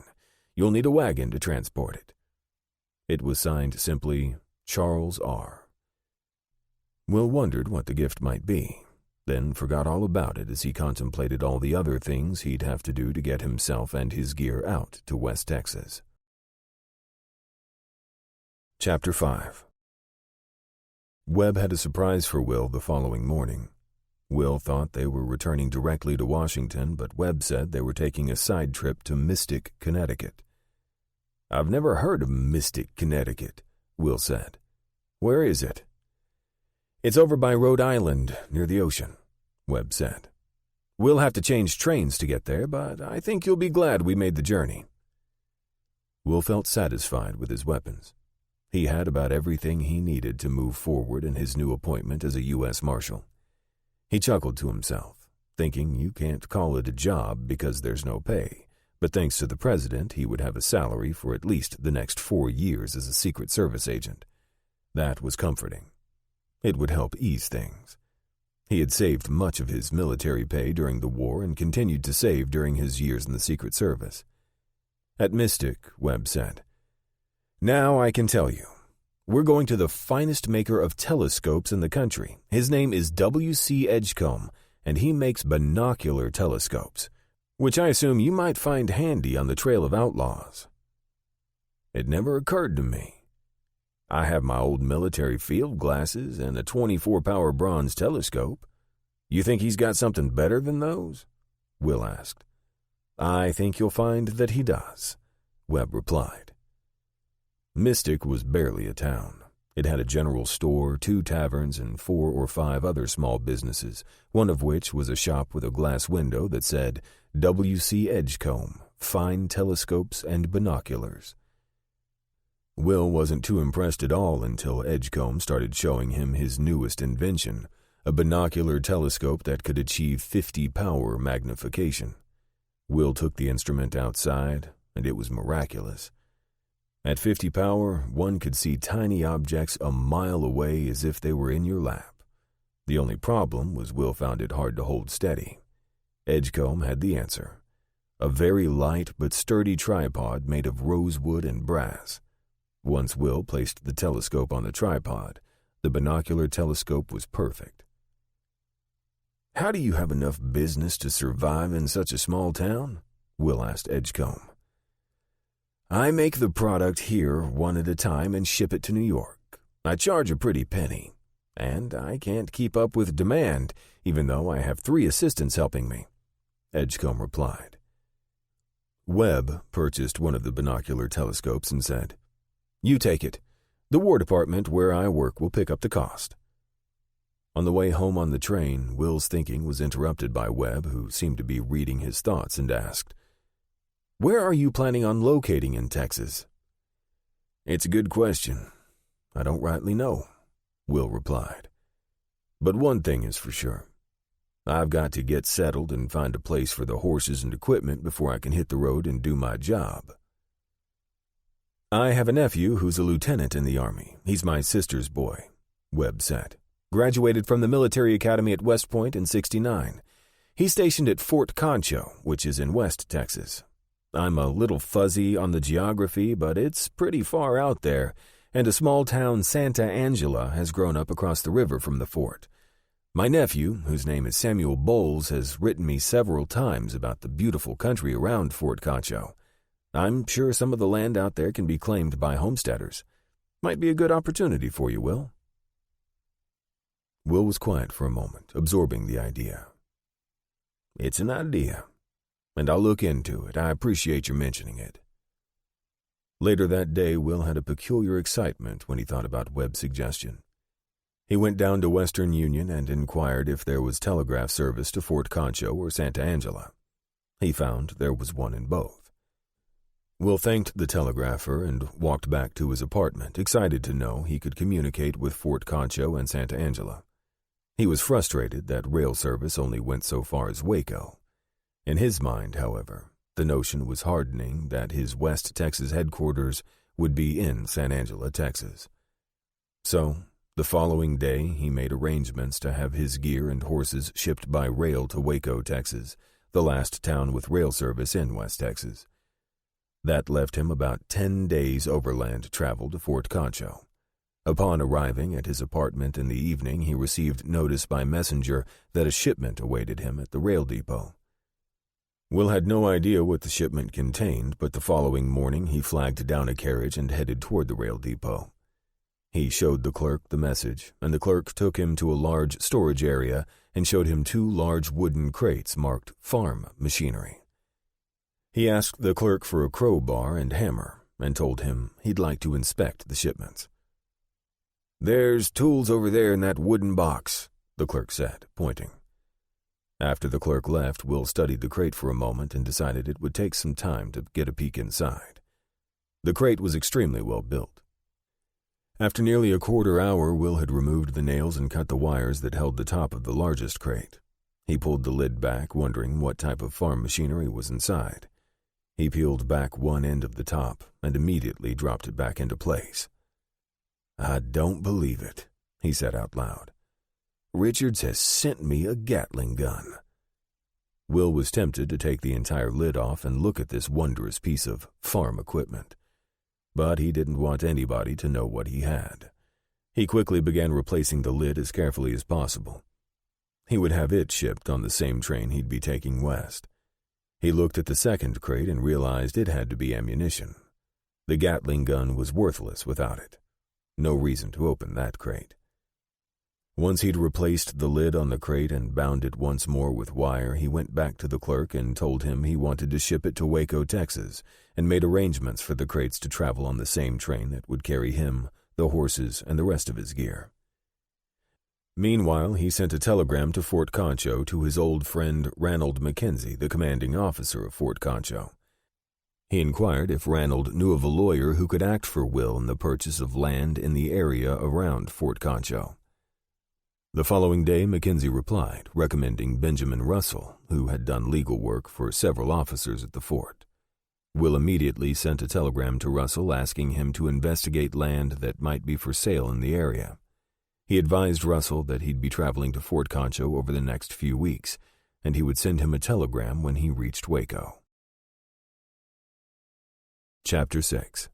You'll need a wagon to transport it. It was signed simply, Charles R. Will wondered what the gift might be, then forgot all about it as he contemplated all the other things he'd have to do to get himself and his gear out to West Texas. Chapter 5. Webb had a surprise for Will the following morning. Will thought they were returning directly to Washington, but Webb said they were taking a side trip to Mystic, Connecticut. I've never heard of Mystic, Connecticut, Will said. Where is it? It's over by Rhode Island, near the ocean, Webb said. We'll have to change trains to get there, but I think you'll be glad we made the journey. Will felt satisfied with his weapons. He had about everything he needed to move forward in his new appointment as a U.S. Marshal. He chuckled to himself, thinking you can't call it a job because there's no pay, but thanks to the president, he would have a salary for at least the next 4 years as a Secret Service agent. That was comforting. It would help ease things. He had saved much of his military pay during the war and continued to save during his years in the Secret Service. At Mystic, Webb said, Now I can tell you. We're going to the finest maker of telescopes in the country. His name is W.C. Edgecombe, and he makes binocular telescopes, which I assume you might find handy on the trail of outlaws. It never occurred to me. I have my old military field glasses and a 24-power bronze telescope. You think he's got something better than those? Will asked. "I think you'll find that he does," Webb replied. Mystic was barely a town. It had a general store, 2 taverns, and 4 or 5 other small businesses, one of which was a shop with a glass window that said W.C. Edgecombe, Fine Telescopes and Binoculars. Will wasn't too impressed at all until Edgecombe started showing him his newest invention, a binocular telescope that could achieve 50-power magnification. Will took the instrument outside, and it was miraculous. At 50 power, one could see tiny objects a mile away as if they were in your lap. The only problem was Will found it hard to hold steady. Edgecombe had the answer. A very light but sturdy tripod made of rosewood and brass. Once Will placed the telescope on the tripod, the binocular telescope was perfect. "How do you have enough business to survive in such a small town?" Will asked Edgecombe. "I make the product here one at a time and ship it to New York. I charge a pretty penny, and I can't keep up with demand, even though I have 3 assistants helping me," Edgecombe replied. Webb purchased one of the binocular telescopes and said, "You take it. The War Department where I work will pick up the cost." On the way home on the train, Will's thinking was interrupted by Webb, who seemed to be reading his thoughts, and asked, "Where are you planning on locating in Texas?" "It's a good question. I don't rightly know," Will replied. "But one thing is for sure. I've got to get settled and find a place for the horses and equipment before I can hit the road and do my job." "I have a nephew who's a lieutenant in the Army. He's my sister's boy," Webb said. "Graduated from the military academy at West Point in '69. He's stationed at Fort Concho, which is in West Texas. I'm a little fuzzy on the geography, but it's pretty far out there, and a small town, Santa Angela, has grown up across the river from the fort. My nephew, whose name is Samuel Bowles, has written me several times about the beautiful country around Fort Concho. I'm sure some of the land out there can be claimed by homesteaders. Might be a good opportunity for you, Will." Will was quiet for a moment, absorbing the idea. "It's an idea, and I'll look into it. I appreciate your mentioning it." Later that day, Will had a peculiar excitement when he thought about Webb's suggestion. He went down to Western Union and inquired if there was telegraph service to Fort Concho or Santa Angela. He found there was one in both. Will thanked the telegrapher and walked back to his apartment, excited to know he could communicate with Fort Concho and Santa Angela. He was frustrated that rail service only went so far as Waco. In his mind, however, the notion was hardening that his West Texas headquarters would be in San Angelo, Texas. So, the following day, he made arrangements to have his gear and horses shipped by rail to Waco, Texas, the last town with rail service in West Texas. That left him about 10 days overland travel to Fort Concho. Upon arriving at his apartment in the evening, he received notice by messenger that a shipment awaited him at the rail depot. Will had no idea what the shipment contained, but the following morning he flagged down a carriage and headed toward the rail depot. He showed the clerk the message, and the clerk took him to a large storage area and showed him 2 large wooden crates marked farm machinery. He asked the clerk for a crowbar and hammer and told him he'd like to inspect the shipments. "There's tools over there in that wooden box," the clerk said, pointing. After the clerk left, Will studied the crate for a moment and decided it would take some time to get a peek inside. The crate was extremely well built. After nearly a quarter hour, Will had removed the nails and cut the wires that held the top of the largest crate. He pulled the lid back, wondering what type of farm machinery was inside. He peeled back one end of the top and immediately dropped it back into place. "I don't believe it," he said out loud. "Richards has sent me a Gatling gun." Will was tempted to take the entire lid off and look at this wondrous piece of farm equipment. But he didn't want anybody to know what he had. He quickly began replacing the lid as carefully as possible. He would have it shipped on the same train he'd be taking west. He looked at the second crate and realized it had to be ammunition. The Gatling gun was worthless without it. No reason to open that crate. Once he'd replaced the lid on the crate and bound it once more with wire, he went back to the clerk and told him he wanted to ship it to Waco, Texas, and made arrangements for the crates to travel on the same train that would carry him, the horses, and the rest of his gear. Meanwhile, he sent a telegram to Fort Concho to his old friend Ranald Mackenzie, the commanding officer of Fort Concho. He inquired if Ranald knew of a lawyer who could act for Will in the purchase of land in the area around Fort Concho. The following day, Mackenzie replied, recommending Benjamin Russell, who had done legal work for several officers at the fort. Will immediately sent a telegram to Russell asking him to investigate land that might be for sale in the area. He advised Russell that he'd be traveling to Fort Concho over the next few weeks, and he would send him a telegram when he reached Waco. Chapter 6.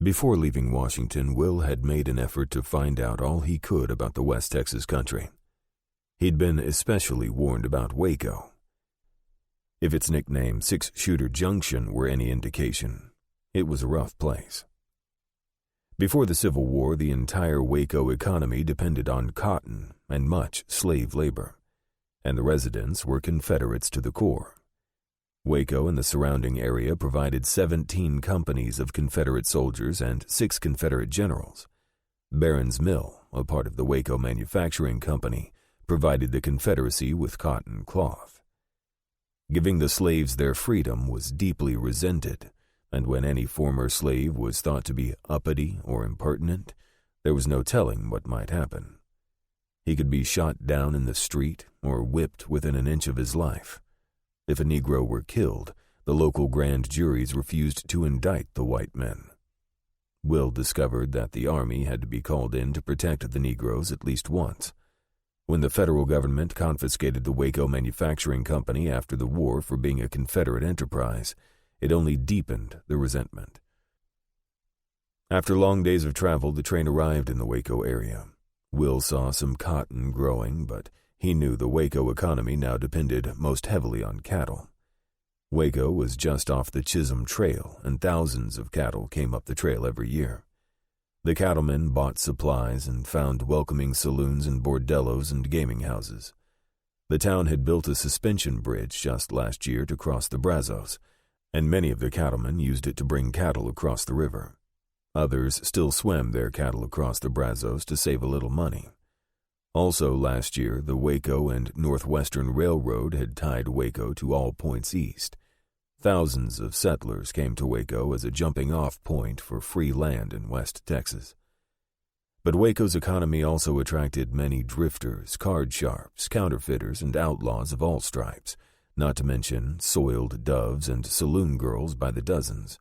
Before leaving Washington, Will had made an effort to find out all he could about the West Texas country. He'd been especially warned about Waco. If its nickname Six-Shooter Junction were any indication, it was a rough place. Before the Civil War, the entire Waco economy depended on cotton and much slave labor, and the residents were Confederates to the core. Waco and the surrounding area provided 17 companies of Confederate soldiers and 6 Confederate generals. Barron's Mill, a part of the Waco Manufacturing Company, provided the Confederacy with cotton cloth. Giving the slaves their freedom was deeply resented, and when any former slave was thought to be uppity or impertinent, there was no telling what might happen. He could be shot down in the street or whipped within an inch of his life. If a Negro were killed, the local grand juries refused to indict the white men. Will discovered that the army had to be called in to protect the Negroes at least once. When the federal government confiscated the Waco Manufacturing Company after the war for being a Confederate enterprise, it only deepened the resentment. After long days of travel, the train arrived in the Waco area. Will saw some cotton growing, but he knew the Waco economy now depended most heavily on cattle. Waco was just off the Chisholm Trail, and thousands of cattle came up the trail every year. The cattlemen bought supplies and found welcoming saloons and bordellos and gaming houses. The town had built a suspension bridge just last year to cross the Brazos, and many of the cattlemen used it to bring cattle across the river. Others still swam their cattle across the Brazos to save a little money. Also last year, the Waco and Northwestern Railroad had tied Waco to all points east. Thousands of settlers came to Waco as a jumping-off point for free land in West Texas. But Waco's economy also attracted many drifters, card sharps, counterfeiters, and outlaws of all stripes, not to mention soiled doves and saloon girls by the dozens.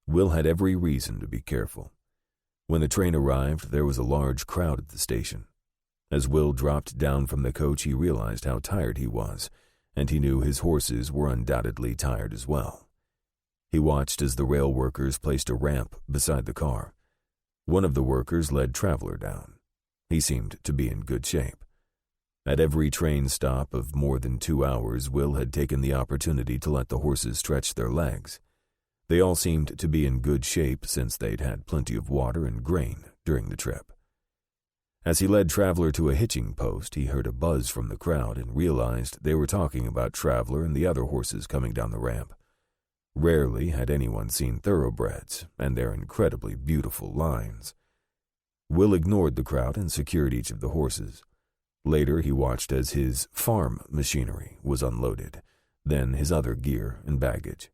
Will had every reason to be careful. When the train arrived, there was a large crowd at the station. As Will dropped down from the coach, he realized how tired he was, and he knew his horses were undoubtedly tired as well. He watched as the rail workers placed a ramp beside the car. One of the workers led Traveler down. He seemed to be in good shape. At every train stop of more than 2 hours, Will had taken the opportunity to let the horses stretch their legs. They all seemed to be in good shape since they'd had plenty of water and grain during the trip. As he led Traveler to a hitching post, he heard a buzz from the crowd and realized they were talking about Traveler and the other horses coming down the ramp. Rarely had anyone seen thoroughbreds and their incredibly beautiful lines. Will ignored the crowd and secured each of the horses. Later, he watched as his farm machinery was unloaded, then his other gear and baggage.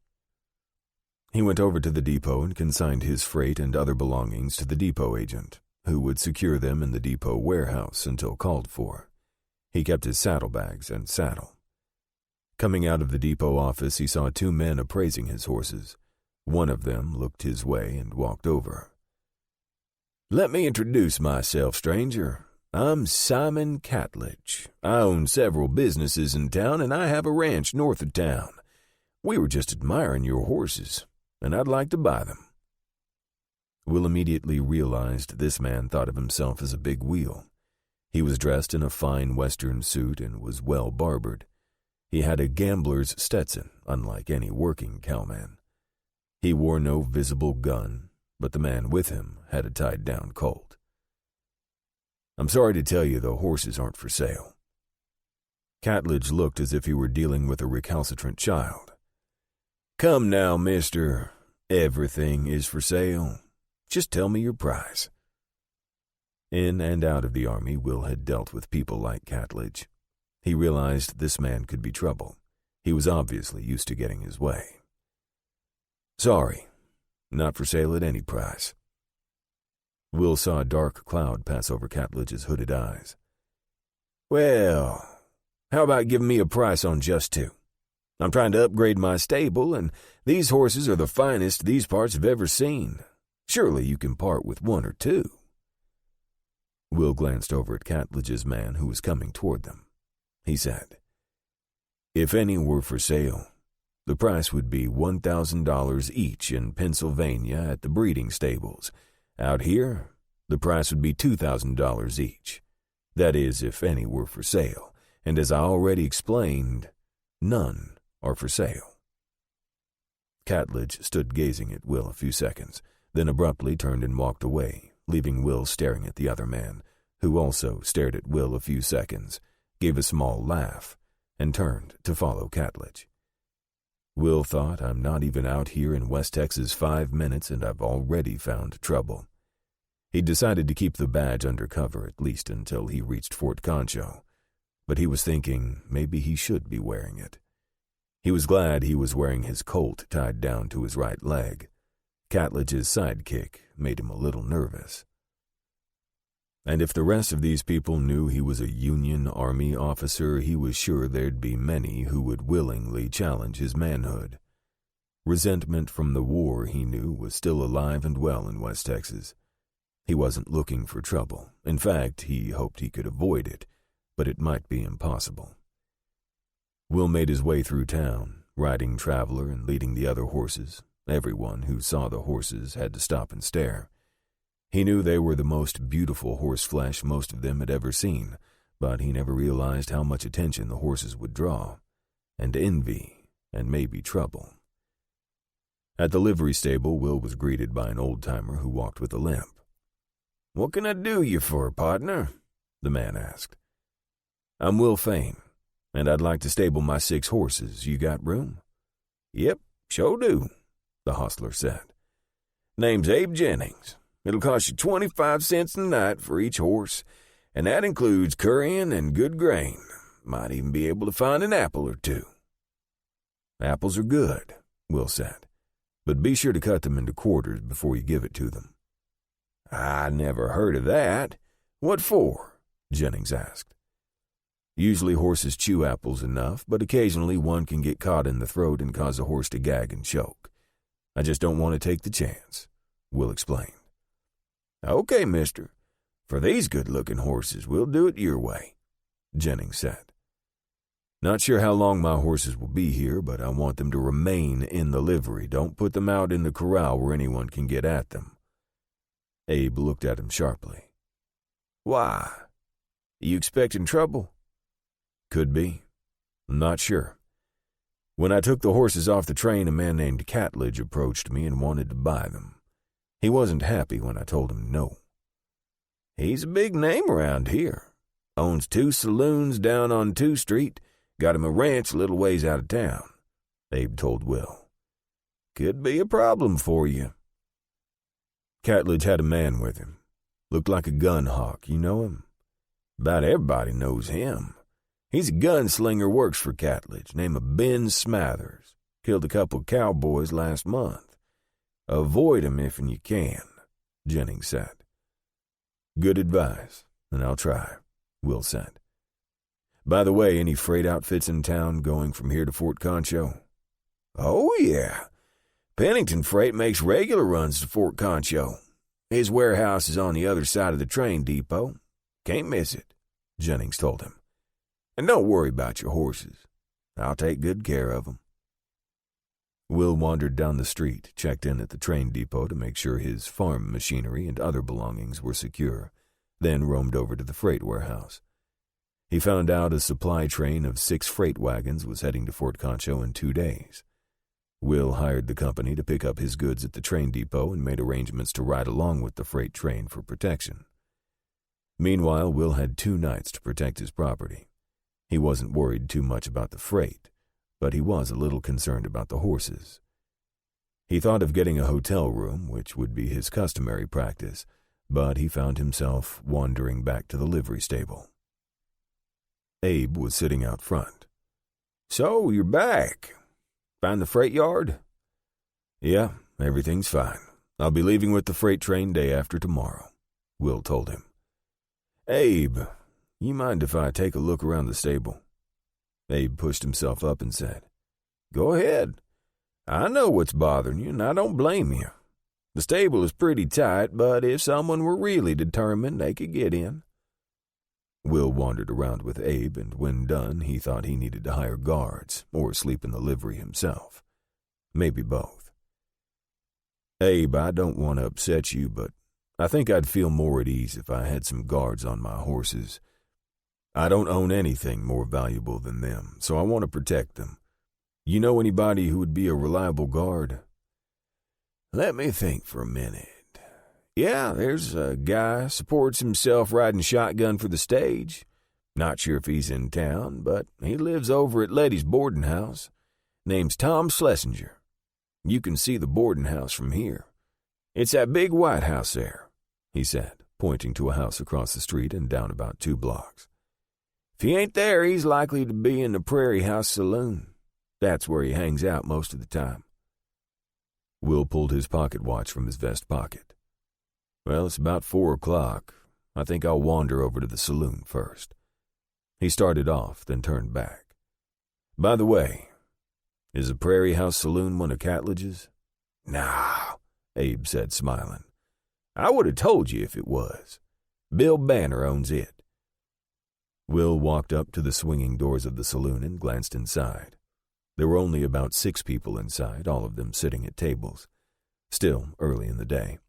He went over to the depot and consigned his freight and other belongings to the depot agent, who would secure them in the depot warehouse until called for. He kept his saddlebags and saddle. Coming out of the depot office, he saw 2 men appraising his horses. One of them looked his way and walked over. "Let me introduce myself, stranger. I'm Simon Catledge. I own several businesses in town, and I have a ranch north of town. We were just admiring your horses, and I'd like to buy them." Will immediately realized this man thought of himself as a big wheel. He was dressed in a fine Western suit and was well barbered. He had a gambler's Stetson, unlike any working cowman. He wore no visible gun, but the man with him had a tied-down Colt. I'm sorry to tell you the horses aren't for sale." Catledge looked as if he were dealing with a recalcitrant child. "Come now, mister. Everything is for sale. Just tell me your price." In and out of the army, Will had dealt with people like Catledge. He realized this man could be trouble. He was obviously used to getting his way. "Sorry, not for sale at any price." Will saw a dark cloud pass over Catledge's hooded eyes. "Well, how about giving me a price on just two? I'm trying to upgrade my stable, and these horses are the finest these parts have ever seen. Surely you can part with one or two." Will glanced over at Catledge's man who was coming toward them. He said, "If any were for sale, the price would be $1,000 each in Pennsylvania at the breeding stables. Out here, the price would be $2,000 each. That is, if any were for sale, and as I already explained, none are for sale." Catledge stood gazing at Will a few seconds, then abruptly turned and walked away, leaving Will staring at the other man, who also stared at Will a few seconds, gave a small laugh, and turned to follow Catledge. Will thought, "I'm not even out here in West Texas 5 minutes and I've already found trouble." He decided to keep the badge under cover at least until he reached Fort Concho, but he was thinking maybe he should be wearing it. He was glad he was wearing his colt tied down to his right leg. Catledge's sidekick made him a little nervous. And if the rest of these people knew he was a Union Army officer, he was sure there'd be many who would willingly challenge his manhood. Resentment from the war, he knew, was still alive and well in West Texas. He wasn't looking for trouble. In fact, he hoped he could avoid it, but it might be impossible. Will made his way through town, riding Traveler and leading the other horses. Everyone who saw the horses had to stop and stare. He knew they were the most beautiful horse flesh most of them had ever seen, but he never realized how much attention the horses would draw, and envy, and maybe trouble. At the livery stable, Will was greeted by an old-timer who walked with a limp. "What can I do you for, partner?" the man asked. "I'm Will Fain, and I'd like to stable my 6 horses. You got room?" "Yep, sure do," the hostler said. "Name's Abe Jennings. It'll cost you 25 cents a night for each horse, and that includes currying and good grain. Might even be able to find an apple or two." "Apples are good," Will said, "but be sure to cut them into quarters before you give it to them." "I never heard of that. What for?" Jennings asked. "Usually horses chew apples enough, but occasionally one can get caught in the throat and cause a horse to gag and choke. I just don't want to take the chance," Will explained. "Okay, mister. For these good-looking horses, we'll do it your way," Jennings said. "Not sure how long my horses will be here, but I want them to remain in the livery. Don't put them out in the corral where anyone can get at them." Abe looked at him sharply. "Why? You expecting trouble?" "Could be. I'm not sure. When I took the horses off the train, a man named Catledge approached me and wanted to buy them. He wasn't happy when I told him no." "He's a big name around here. Owns 2 saloons down on 2 Street. Got him a ranch a little ways out of town," Abe told Will. "Could be a problem for you." Catledge had a man with him. Looked like a gun hawk. You know him? About everybody knows him. He's a gunslinger, works for Catledge, name of Ben Smathers. Killed a couple cowboys last month. "Avoid him if you can," Jennings said. "Good advice, and I'll try," Will said. "By the way, any freight outfits in town going from here to Fort Concho?" "Oh, yeah. Pennington Freight makes regular runs to Fort Concho. His warehouse is on the other side of the train depot. Can't miss it," Jennings told him. "And don't worry about your horses. I'll take good care of them." Will wandered down the street, checked in at the train depot to make sure his farm machinery and other belongings were secure, then roamed over to the freight warehouse. He found out a supply train of 6 freight wagons was heading to Fort Concho in 2 days. Will hired the company to pick up his goods at the train depot and made arrangements to ride along with the freight train for protection. Meanwhile, Will had 2 nights to protect his property. He wasn't worried too much about the freight, but he was a little concerned about the horses. He thought of getting a hotel room, which would be his customary practice, but he found himself wandering back to the livery stable. Abe was sitting out front. "So, you're back. Find the freight yard?" "Yeah, everything's fine. I'll be leaving with the freight train day after tomorrow," Will told him. "Abe, you mind if I take a look around the stable?" Abe pushed himself up and said, "Go ahead. I know what's bothering you, and I don't blame you. The stable is pretty tight, but if someone were really determined, they could get in." Will wandered around with Abe, and when done, he thought he needed to hire guards or sleep in the livery himself. Maybe both. "Abe, I don't want to upset you, but I think I'd feel more at ease if I had some guards on my horses. I don't own anything more valuable than them, so I want to protect them. You know anybody who would be a reliable guard?" Let me think for a minute. "Yeah, there's a guy, supports himself riding shotgun for the stage. Not sure if he's in town, but he lives over at Letty's boarding house. Name's Tom Schlesinger. You can see the boarding house from here. It's that big white house there," he said, pointing to a house across the street and down about 2 blocks. "If he ain't there, he's likely to be in the Prairie House Saloon. That's where he hangs out most of the time." Will pulled his pocket watch from his vest pocket. "Well, it's about 4 o'clock. I think I'll wander over to the saloon first." He started off, then turned back. "By the way, is the Prairie House Saloon one of Catledge's?" "No," Abe said, smiling. "I would have told you if it was. Bill Banner owns it." Will walked up to the swinging doors of the saloon and glanced inside. There were only about 6 people inside, all of them sitting at tables. Still early in the day.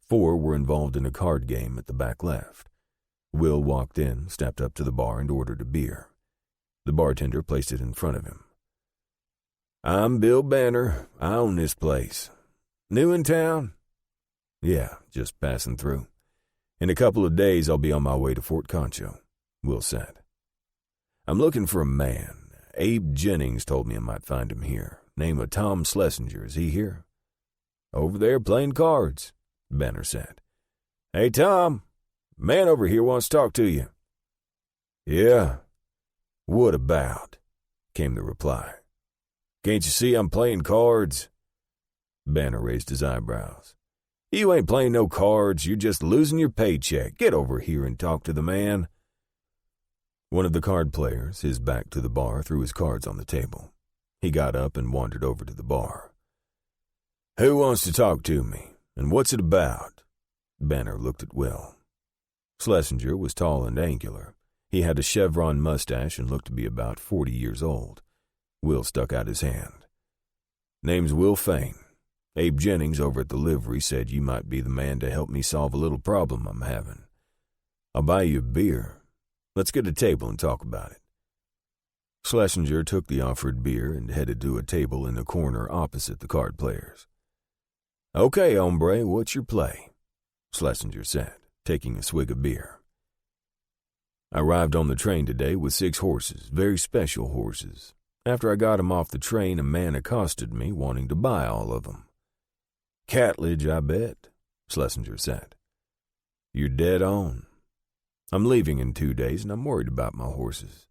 4 were involved in a card game at the back left. Will walked in, stepped up to the bar, and ordered a beer. The bartender placed it in front of him. "I'm Bill Banner. I own this place. New in town?" "Yeah, just passing through. In a couple of days I'll be on my way to Fort Concho," Will said. "I'm looking for a man. Abe Jennings told me I might find him here. Name of Tom Schlesinger. Is he here?" "Over there playing cards," Banner said. "Hey, Tom, man over here wants to talk to you." "Yeah? What about?" came the reply. "Can't you see I'm playing cards?" Banner raised his eyebrows. "You ain't playing no cards. You're just losing your paycheck. Get over here and talk to the man." One of the card players, his back to the bar, threw his cards on the table. He got up and wandered over to the bar. "Who wants to talk to me, and what's it about?" Banner looked at Will. Schlesinger was tall and angular. He had a chevron mustache and looked to be about 40 years old. Will stuck out his hand. "Name's Will Fain. Abe Jennings over at the livery said you might be the man to help me solve a little problem I'm having. I'll buy you a beer. Let's get a table and talk about it." Schlesinger took the offered beer and headed to a table in the corner opposite the card players. "Okay, hombre, what's your play?" Schlesinger said, taking a swig of beer. "I arrived on the train today with 6 horses, very special horses. After I got 'em off the train, a man accosted me wanting to buy all of 'em. Catledge, I bet," Schlesinger said. "You're dead on. I'm leaving in 2 days, and I'm worried about my horses.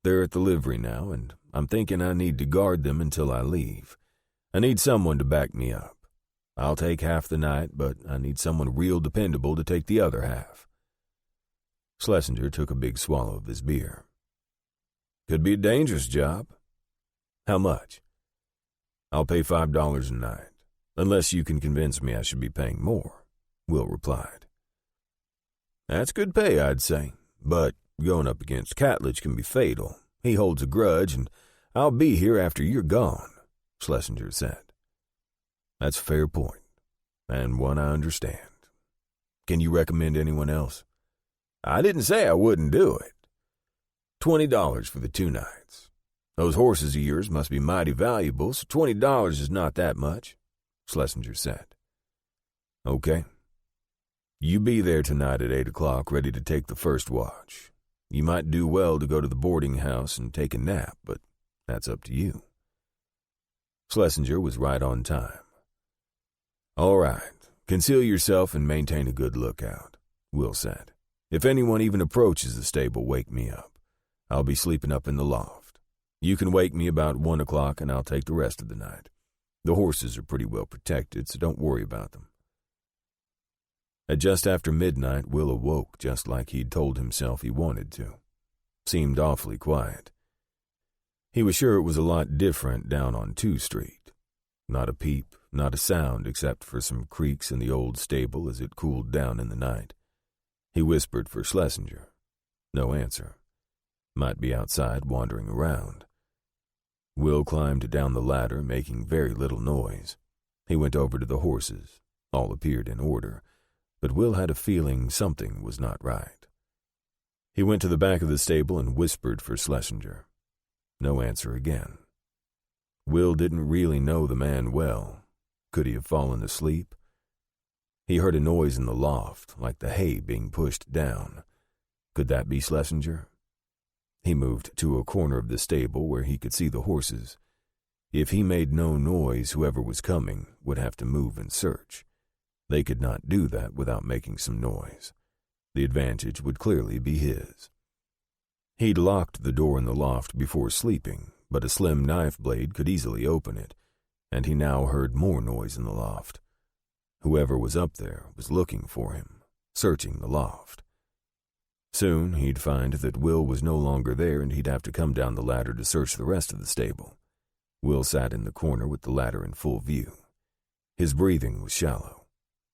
They're at the livery now, and I'm thinking I need to guard them until I leave. I need someone to back me up. I'll take half the night, but I need someone real dependable to take the other half." Schlesinger took a big swallow of his beer. "Could be a dangerous job." "How much?" "I'll pay $5 a night, unless you can convince me I should be paying more," Will replied. "That's good pay, I'd say, but going up against Catledge can be fatal. He holds a grudge, and I'll be here after you're gone," Schlesinger said. "That's a fair point, and one I understand. Can you recommend anyone else?" "I didn't say I wouldn't do it. $20 for the 2 nights. Those horses of yours must be mighty valuable, so $20 is not that much," Schlesinger said. "Okay. You be there tonight at 8 o'clock, ready to take the first watch. You might do well to go to the boarding house and take a nap, but that's up to you." Schlesinger was right on time. "All right, conceal yourself and maintain a good lookout," Will said. "If anyone even approaches the stable, wake me up. I'll be sleeping up in the loft. You can wake me about 1 o'clock and I'll take the rest of the night. The horses are pretty well protected, so don't worry about them." At just after midnight, Will awoke just like he'd told himself he wanted to. Seemed awfully quiet. He was sure it was a lot different down on 2 Street. Not a peep, not a sound except for some creaks in the old stable as it cooled down in the night. He whispered for Schlesinger. No answer. Might be outside wandering around. Will climbed down the ladder, making very little noise. He went over to the horses. All appeared in order, but Will had a feeling something was not right. He went to the back of the stable and whispered for Schlesinger. No answer again. Will didn't really know the man well. Could he have fallen asleep? He heard a noise in the loft, like the hay being pushed down. Could that be Schlesinger? He moved to a corner of the stable where he could see the horses. If he made no noise, whoever was coming would have to move and search. They could not do that without making some noise. The advantage would clearly be his. He'd locked the door in the loft before sleeping, but a slim knife blade could easily open it, and he now heard more noise in the loft. Whoever was up there was looking for him, searching the loft. Soon he'd find that Will was no longer there and he'd have to come down the ladder to search the rest of the stable. Will sat in the corner with the ladder in full view. His breathing was shallow.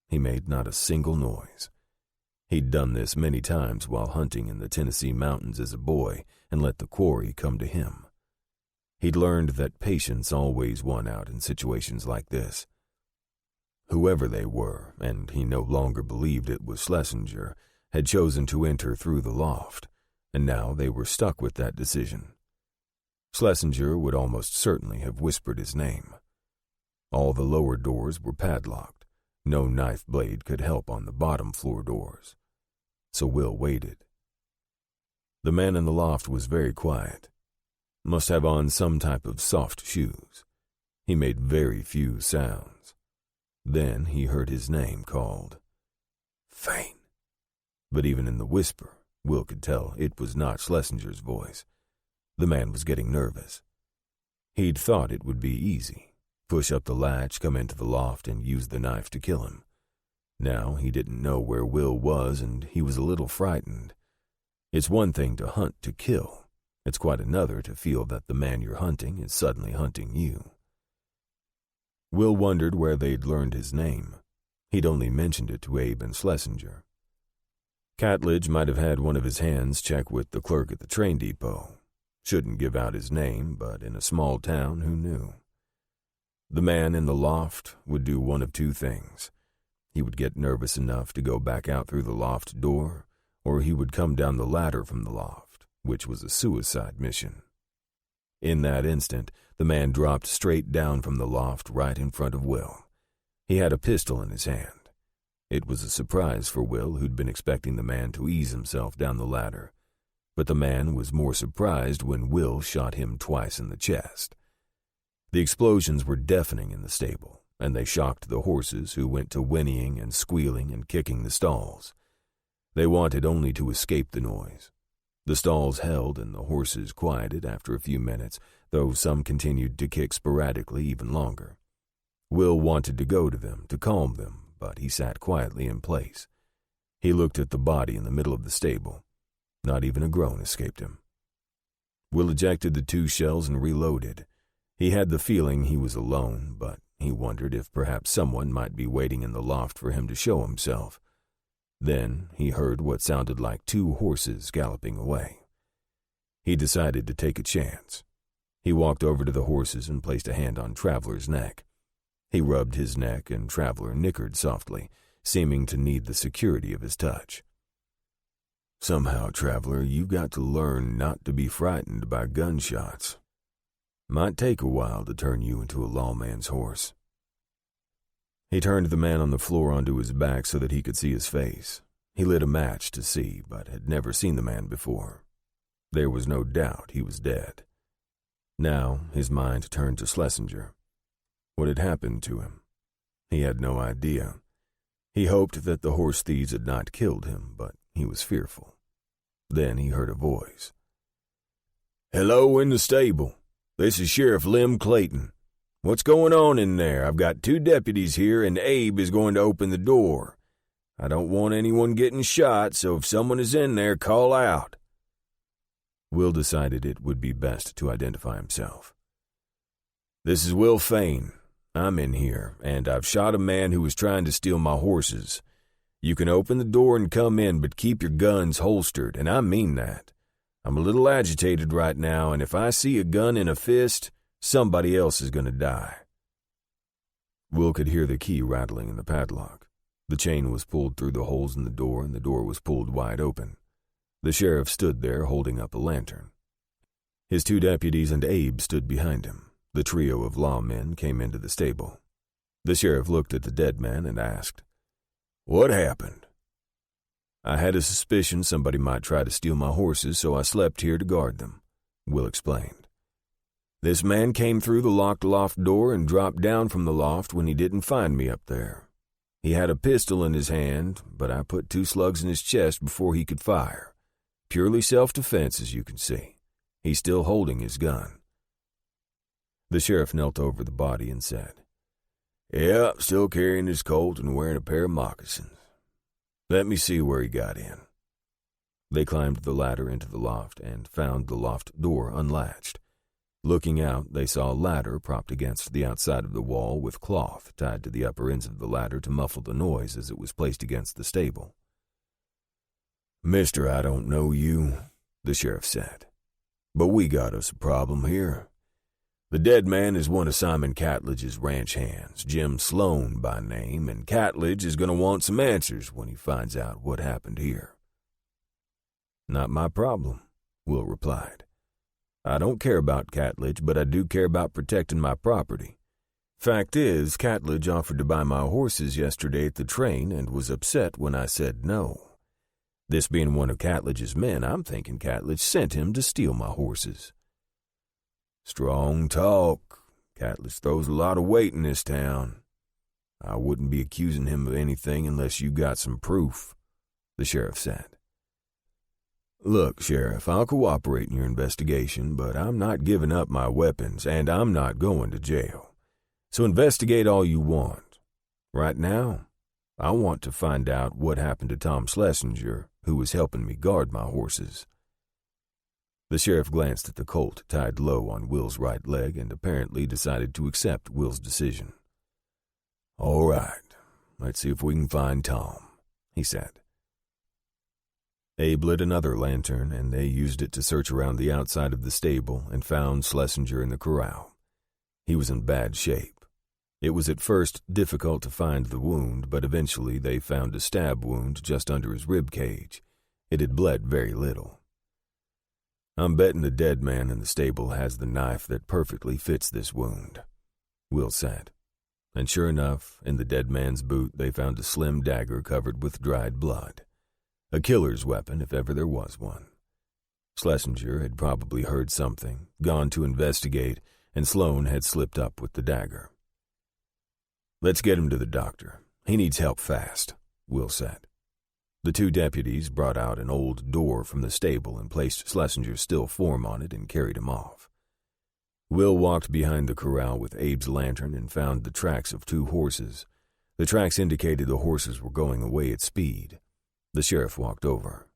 He made not a single noise. He'd done this many times while hunting in the Tennessee mountains as a boy and let the quarry come to him. He'd learned that patience always won out in situations like this. Whoever they were, and he no longer believed it was Schlesinger, had chosen to enter through the loft, and now they were stuck with that decision. Schlesinger would almost certainly have whispered his name. All the lower doors were padlocked. No knife blade could help on the bottom floor doors. So Will waited. The man in the loft was very quiet. Must have on some type of soft shoes. He made very few sounds. Then he heard his name called. Fain. But even in the whisper, Will could tell it was not Schlesinger's voice. The man was getting nervous. He'd thought it would be easy. Push up the latch, come into the loft, and use the knife to kill him. Now he didn't know where Will was, and he was a little frightened. It's one thing to hunt to kill. It's quite another to feel that the man you're hunting is suddenly hunting you. Will wondered where they'd learned his name. He'd only mentioned it to Abe and Schlesinger. Catledge might have had one of his hands check with the clerk at the train depot. Shouldn't give out his name, but in a small town, who knew? The man in the loft would do one of two things. He would get nervous enough to go back out through the loft door, or he would come down the ladder from the loft, which was a suicide mission. In that instant, the man dropped straight down from the loft right in front of Will. He had a pistol in his hand. It was a surprise for Will, who'd been expecting the man to ease himself down the ladder. But the man was more surprised when Will shot him twice in the chest. The explosions were deafening in the stable, and they shocked the horses, who went to whinnying and squealing and kicking the stalls. They wanted only to escape the noise. The stalls held and the horses quieted after a few minutes, though some continued to kick sporadically even longer. Will wanted to go to them, to calm them, but he sat quietly in place. He looked at the body in the middle of the stable. Not even a groan escaped him. Will ejected the 2 shells and reloaded. He had the feeling he was alone, but he wondered if perhaps someone might be waiting in the loft for him to show himself. Then he heard what sounded like 2 horses galloping away. He decided to take a chance. He walked over to the horses and placed a hand on Traveler's neck. He rubbed his neck, and Traveler nickered softly, seeming to need the security of his touch. Somehow, Traveler, you've got to learn not to be frightened by gunshots. Might take a while to turn you into a lawman's horse. He turned the man on the floor onto his back so that he could see his face. He lit a match to see, but had never seen the man before. There was no doubt he was dead. Now his mind turned to Schlesinger. What had happened to him? He had no idea. He hoped that the horse thieves had not killed him, but he was fearful. Then he heard a voice. "Hello in the stable. This is Sheriff Lem Clayton. What's going on in there? I've got 2 deputies here, and Abe is going to open the door. I don't want anyone getting shot, so if someone is in there, call out." Will decided it would be best to identify himself. "This is Will Fain. I'm in here, and I've shot a man who was trying to steal my horses. You can open the door and come in, but keep your guns holstered, and I mean that. I'm a little agitated right now, and if I see a gun in a fist, somebody else is going to die." Will could hear the key rattling in the padlock. The chain was pulled through the holes in the door, and the door was pulled wide open. The sheriff stood there holding up a lantern. His 2 deputies and Abe stood behind him. The trio of lawmen came into the stable. The sheriff looked at the dead man and asked, "What happened?" "I had a suspicion somebody might try to steal my horses, so I slept here to guard them," Will explained. "This man came through the locked loft door and dropped down from the loft when he didn't find me up there. He had a pistol in his hand, but I put 2 slugs in his chest before he could fire. Purely self-defense, as you can see. He's still holding his gun." The sheriff knelt over the body and said, "Yeah, still carrying his Colt and wearing a pair of moccasins. Let me see where he got in." They climbed the ladder into the loft and found the loft door unlatched. Looking out, they saw a ladder propped against the outside of the wall with cloth tied to the upper ends of the ladder to muffle the noise as it was placed against the stable. "Mister, I don't know you," the sheriff said, "but we got us a problem here. The dead man is one of Simon Catledge's ranch hands, Jim Sloan by name, and Catledge is going to want some answers when he finds out what happened here." "Not my problem," Will replied. "I don't care about Catledge, but I do care about protecting my property. Fact is, Catledge offered to buy my horses yesterday at the train and was upset when I said no. This being one of Catledge's men, I'm thinking Catledge sent him to steal my horses." "Strong talk. Catledge throws a lot of weight in this town. I wouldn't be accusing him of anything unless you got some proof," the sheriff said. "Look, Sheriff, I'll cooperate in your investigation, but I'm not giving up my weapons, and I'm not going to jail. So investigate all you want. Right now, I want to find out what happened to Tom Schlesinger, who was helping me guard my horses." The sheriff glanced at the Colt tied low on Will's right leg and apparently decided to accept Will's decision. "All right, let's see if we can find Tom," he said. Abe lit another lantern, and they used it to search around the outside of the stable and found Schlesinger in the corral. He was in bad shape. It was at first difficult to find the wound, but eventually they found a stab wound just under his rib cage. It had bled very little. "I'm betting the dead man in the stable has the knife that perfectly fits this wound," Will said. And sure enough, in the dead man's boot they found a slim dagger covered with dried blood. A killer's weapon, if ever there was one. Schlesinger had probably heard something, gone to investigate, and Sloan had slipped up with the dagger. "Let's get him to the doctor. He needs help fast," Will said. The 2 deputies brought out an old door from the stable and placed Schlesinger's still form on it and carried him off. Will walked behind the corral with Abe's lantern and found the tracks of 2 horses. The tracks indicated the horses were going away at speed. The sheriff walked over.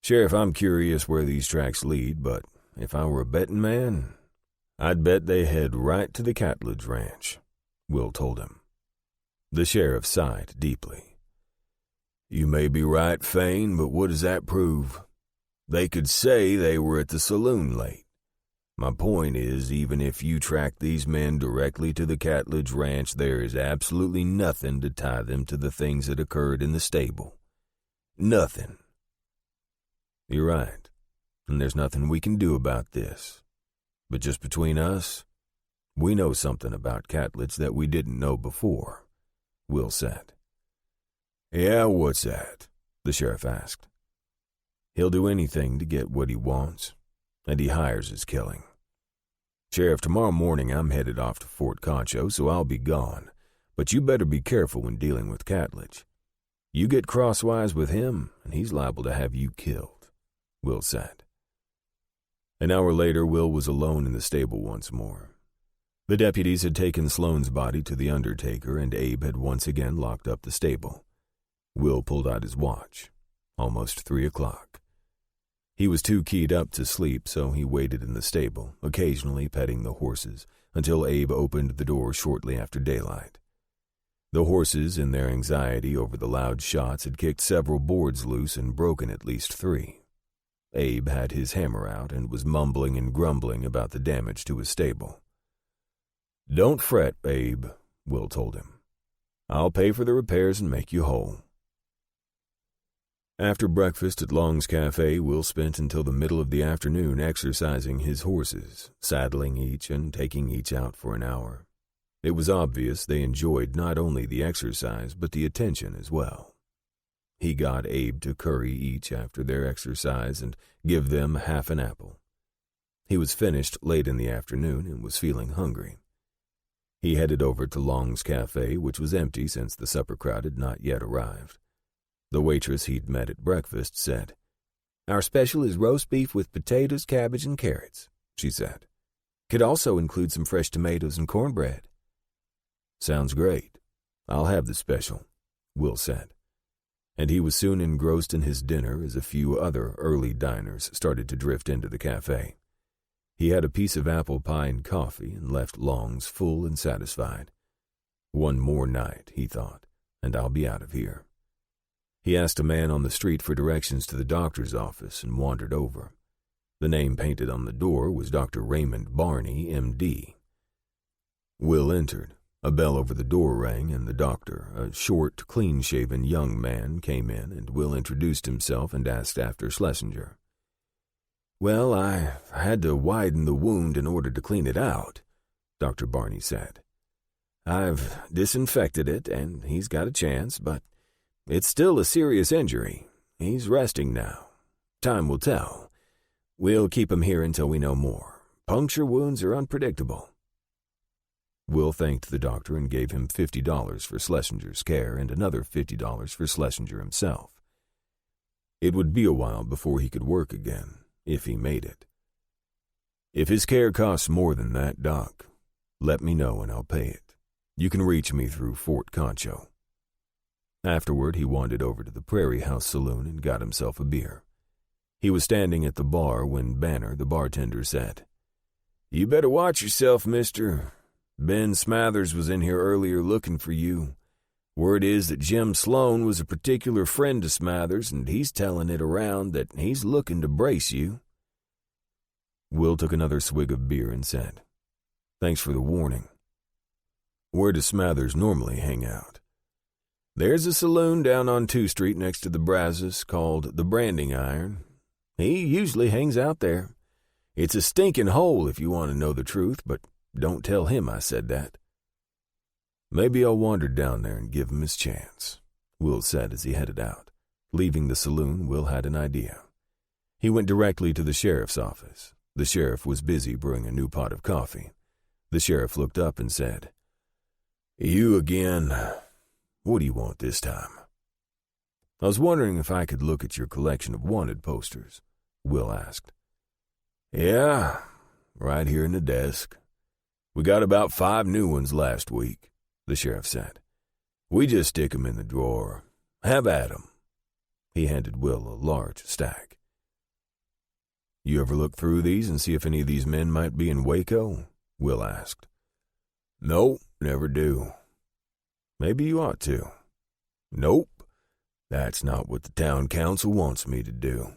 "Sheriff, I'm curious where these tracks lead, but if I were a betting man, I'd bet they head right to the Catledge ranch," Will told him. The sheriff sighed deeply. "You may be right, Fain, but what does that prove? They could say they were at the saloon late. My point is, even if you track these men directly to the Catledge ranch, there is absolutely nothing to tie them to the things that occurred in the stable. Nothing." "You're right, and there's nothing we can do about this. But just between us, we know something about Catledge that we didn't know before. Will said. Yeah, what's that? The sheriff asked. He'll do anything to get what he wants, and he hires his killing. Sheriff, tomorrow morning I'm headed off to Fort Concho, so I'll be gone, but you better be careful when dealing with Catledge. You get crosswise with him, and he's liable to have you killed, Will said. An hour later, Will was alone in the stable once more. The deputies had taken Sloane's body to the undertaker, and Abe had once again locked up the stable. Will pulled out his watch. Almost 3 o'clock. He was too keyed up to sleep, so he waited in the stable, occasionally petting the horses, until Abe opened the door shortly after daylight. The horses, in their anxiety over the loud shots, had kicked several boards loose and broken at least 3. Abe had his hammer out and was mumbling and grumbling about the damage to his stable. "Don't fret, Abe," Will told him. "I'll pay for the repairs and make you whole." After breakfast at Long's Cafe, Will spent until the middle of the afternoon exercising his horses, saddling each and taking each out for an hour. It was obvious they enjoyed not only the exercise but the attention as well. He got Abe to curry each after their exercise and give them half an apple. He was finished late in the afternoon and was feeling hungry. He headed over to Long's Cafe, which was empty since the supper crowd had not yet arrived. The waitress he'd met at breakfast said, "Our special is roast beef with potatoes, cabbage, and carrots," she said. "Could also include some fresh tomatoes and cornbread." "Sounds great. I'll have the special," Will said. And he was soon engrossed in his dinner as a few other early diners started to drift into the cafe. He had a piece of apple pie and coffee and left Long's full and satisfied. One more night, he thought, and I'll be out of here. He asked a man on the street for directions to the doctor's office and wandered over. The name painted on the door was Dr. Raymond Barney, M.D. Will entered. A bell over the door rang, and the doctor, a short, clean-shaven young man, came in, and Will introduced himself and asked after Schlesinger. "Well, I had to widen the wound in order to clean it out," Dr. Barney said. "I've disinfected it, and he's got a chance, but it's still a serious injury. He's resting now. Time will tell. We'll keep him here until we know more. Puncture wounds are unpredictable." Will thanked the doctor and gave him $50 for Schlesinger's care and another $50 for Schlesinger himself. It would be a while before he could work again, if he made it. "If his care costs more than that, Doc, let me know and I'll pay it. You can reach me through Fort Concho." Afterward, he wandered over to the Prairie House Saloon and got himself a beer. He was standing at the bar when Banner, the bartender, said, "You better watch yourself, mister. Ben Smathers was in here earlier looking for you. Word is that Jim Sloan was a particular friend to Smathers, and he's telling it around that he's looking to brace you." Will took another swig of beer and said, "Thanks for the warning. Where does Smathers normally hang out?" "There's a saloon down on 2th Street next to the Brazos called the Branding Iron. He usually hangs out there. It's a stinking hole if you want to know the truth, but don't tell him I said that." "Maybe I'll wander down there and give him his chance," Will said as he headed out. Leaving the saloon, Will had an idea. He went directly to the sheriff's office. The sheriff was busy brewing a new pot of coffee. The sheriff looked up and said, "You again? What do you want this time?" "I was wondering if I could look at your collection of wanted posters," Will asked. "Yeah, right here in the desk. We got about 5 new ones last week," the sheriff said. "We just stick 'em in the drawer. Have at 'em." He handed Will a large stack. "You ever look through these and see if any of these men might be in Waco?" Will asked. "Nope, never do." "Maybe you ought to." "Nope, that's not what the town council wants me to do."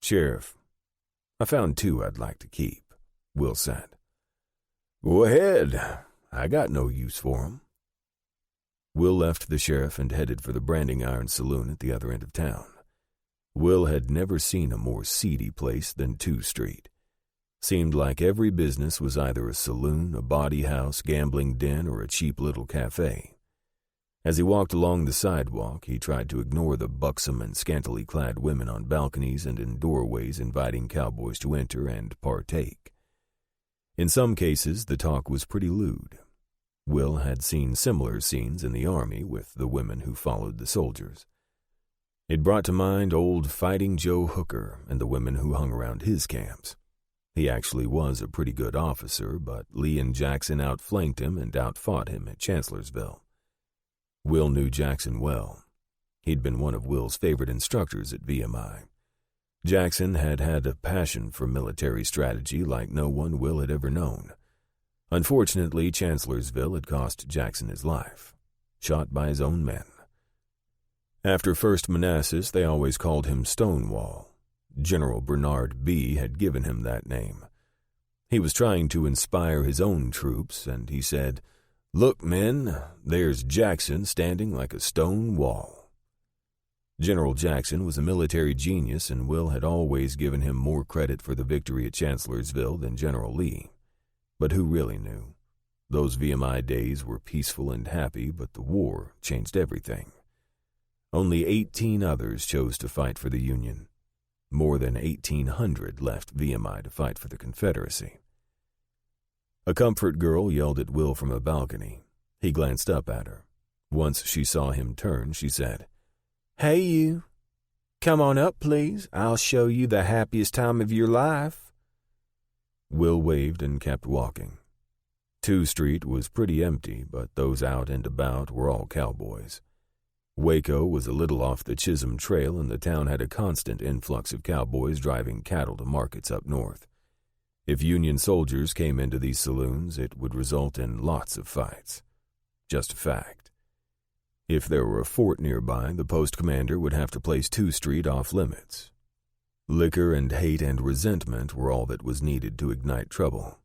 "Sheriff, I found 2 I'd like to keep," Will said. "Go ahead. I got no use for 'em." Will left the sheriff and headed for the Branding Iron Saloon at the other end of town. Will had never seen a more seedy place than 2th Street. Seemed like every business was either a saloon, a bawdy house, gambling den, or a cheap little cafe. As he walked along the sidewalk, he tried to ignore the buxom and scantily clad women on balconies and in doorways inviting cowboys to enter and partake. In some cases, the talk was pretty lewd. Will had seen similar scenes in the army with the women who followed the soldiers. It brought to mind old Fighting Joe Hooker and the women who hung around his camps. He actually was a pretty good officer, but Lee and Jackson outflanked him and outfought him at Chancellorsville. Will knew Jackson well. He'd been one of Will's favorite instructors at VMI. Jackson had had a passion for military strategy like no one Will had ever known. Unfortunately, Chancellorsville had cost Jackson his life, shot by his own men. After First Manassas, they always called him Stonewall. General Bernard B. had given him that name. He was trying to inspire his own troops, and he said, "Look, men, there's Jackson standing like a stone wall." General Jackson was a military genius, and Will had always given him more credit for the victory at Chancellorsville than General Lee. But who really knew? Those VMI days were peaceful and happy, but the war changed everything. Only 18 others chose to fight for the Union. More than 1,800 left VMI to fight for the Confederacy. A comfort girl yelled at Will from a balcony. He glanced up at her. Once she saw him turn, she said, "Hey, you. Come on up, please. I'll show you the happiest time of your life." Will waved and kept walking. 2 Street was pretty empty, but those out and about were all cowboys. Waco was a little off the Chisholm Trail, and the town had a constant influx of cowboys driving cattle to markets up north. If Union soldiers came into these saloons, it would result in lots of fights. Just a fact. If there were a fort nearby, the post commander would have to place 2 Street off limits. Liquor and hate and resentment were all that was needed to ignite trouble.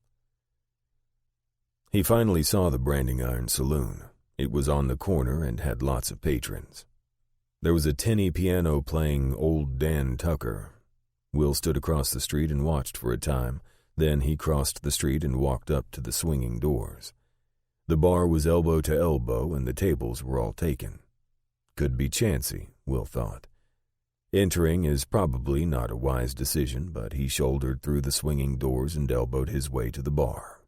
He finally saw the Branding Iron Saloon. It was on the corner and had lots of patrons. There was a tinny piano playing Old Dan Tucker. Will stood across the street and watched for a time. Then he crossed the street and walked up to the swinging doors. The bar was elbow to elbow, and the tables were all taken. Could be chancy, Will thought. Entering is probably not a wise decision, but he shouldered through the swinging doors and elbowed his way to the bar.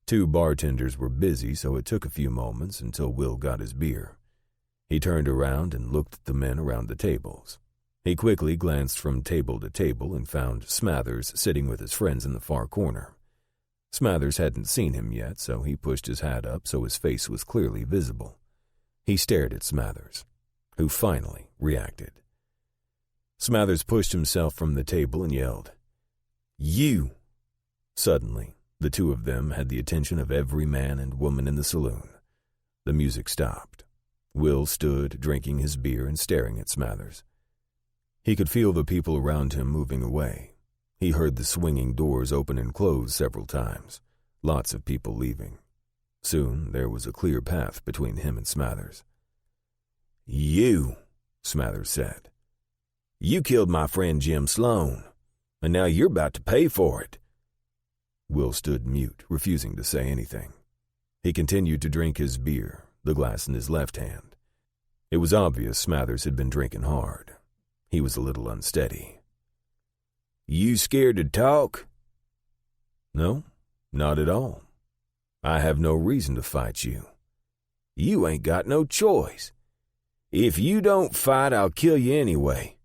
2 bartenders were busy, so it took a few moments until Will got his beer. He turned around and looked at the men around the tables. He quickly glanced from table to table and found Smathers sitting with his friends in the far corner. Smathers hadn't seen him yet, so he pushed his hat up so his face was clearly visible. He stared at Smathers, who finally reacted. Smathers pushed himself from the table and yelled, "You!" Suddenly, the 2 of them had the attention of every man and woman in the saloon. The music stopped. Will stood drinking his beer and staring at Smathers. He could feel the people around him moving away. He heard the swinging doors open and close several times. Lots of people leaving. Soon there was a clear path between him and Smathers. "You," Smathers said. "You killed my friend Jim Sloan, and now you're about to pay for it." Will stood mute, refusing to say anything. He continued to drink his beer, the glass in his left hand. It was obvious Smathers had been drinking hard. He was a little unsteady. "You scared to talk?" "No, not at all. I have no reason to fight you." "You ain't got no choice. If you don't fight, I'll kill you anyway."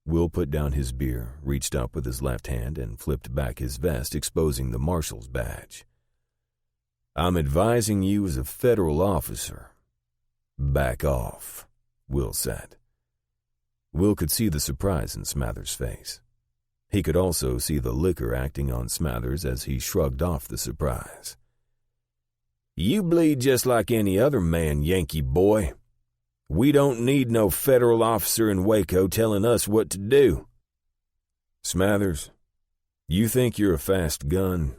Will put down his beer, reached up with his left hand, and flipped back his vest, exposing the marshal's badge. "I'm advising you as a federal officer. Back off," Will said. Will could see the surprise in Smathers' face. He could also see the liquor acting on Smathers as he shrugged off the surprise. "You bleed just like any other man, Yankee boy. We don't need no federal officer in Waco telling us what to do." "Smathers, you think you're a fast gun?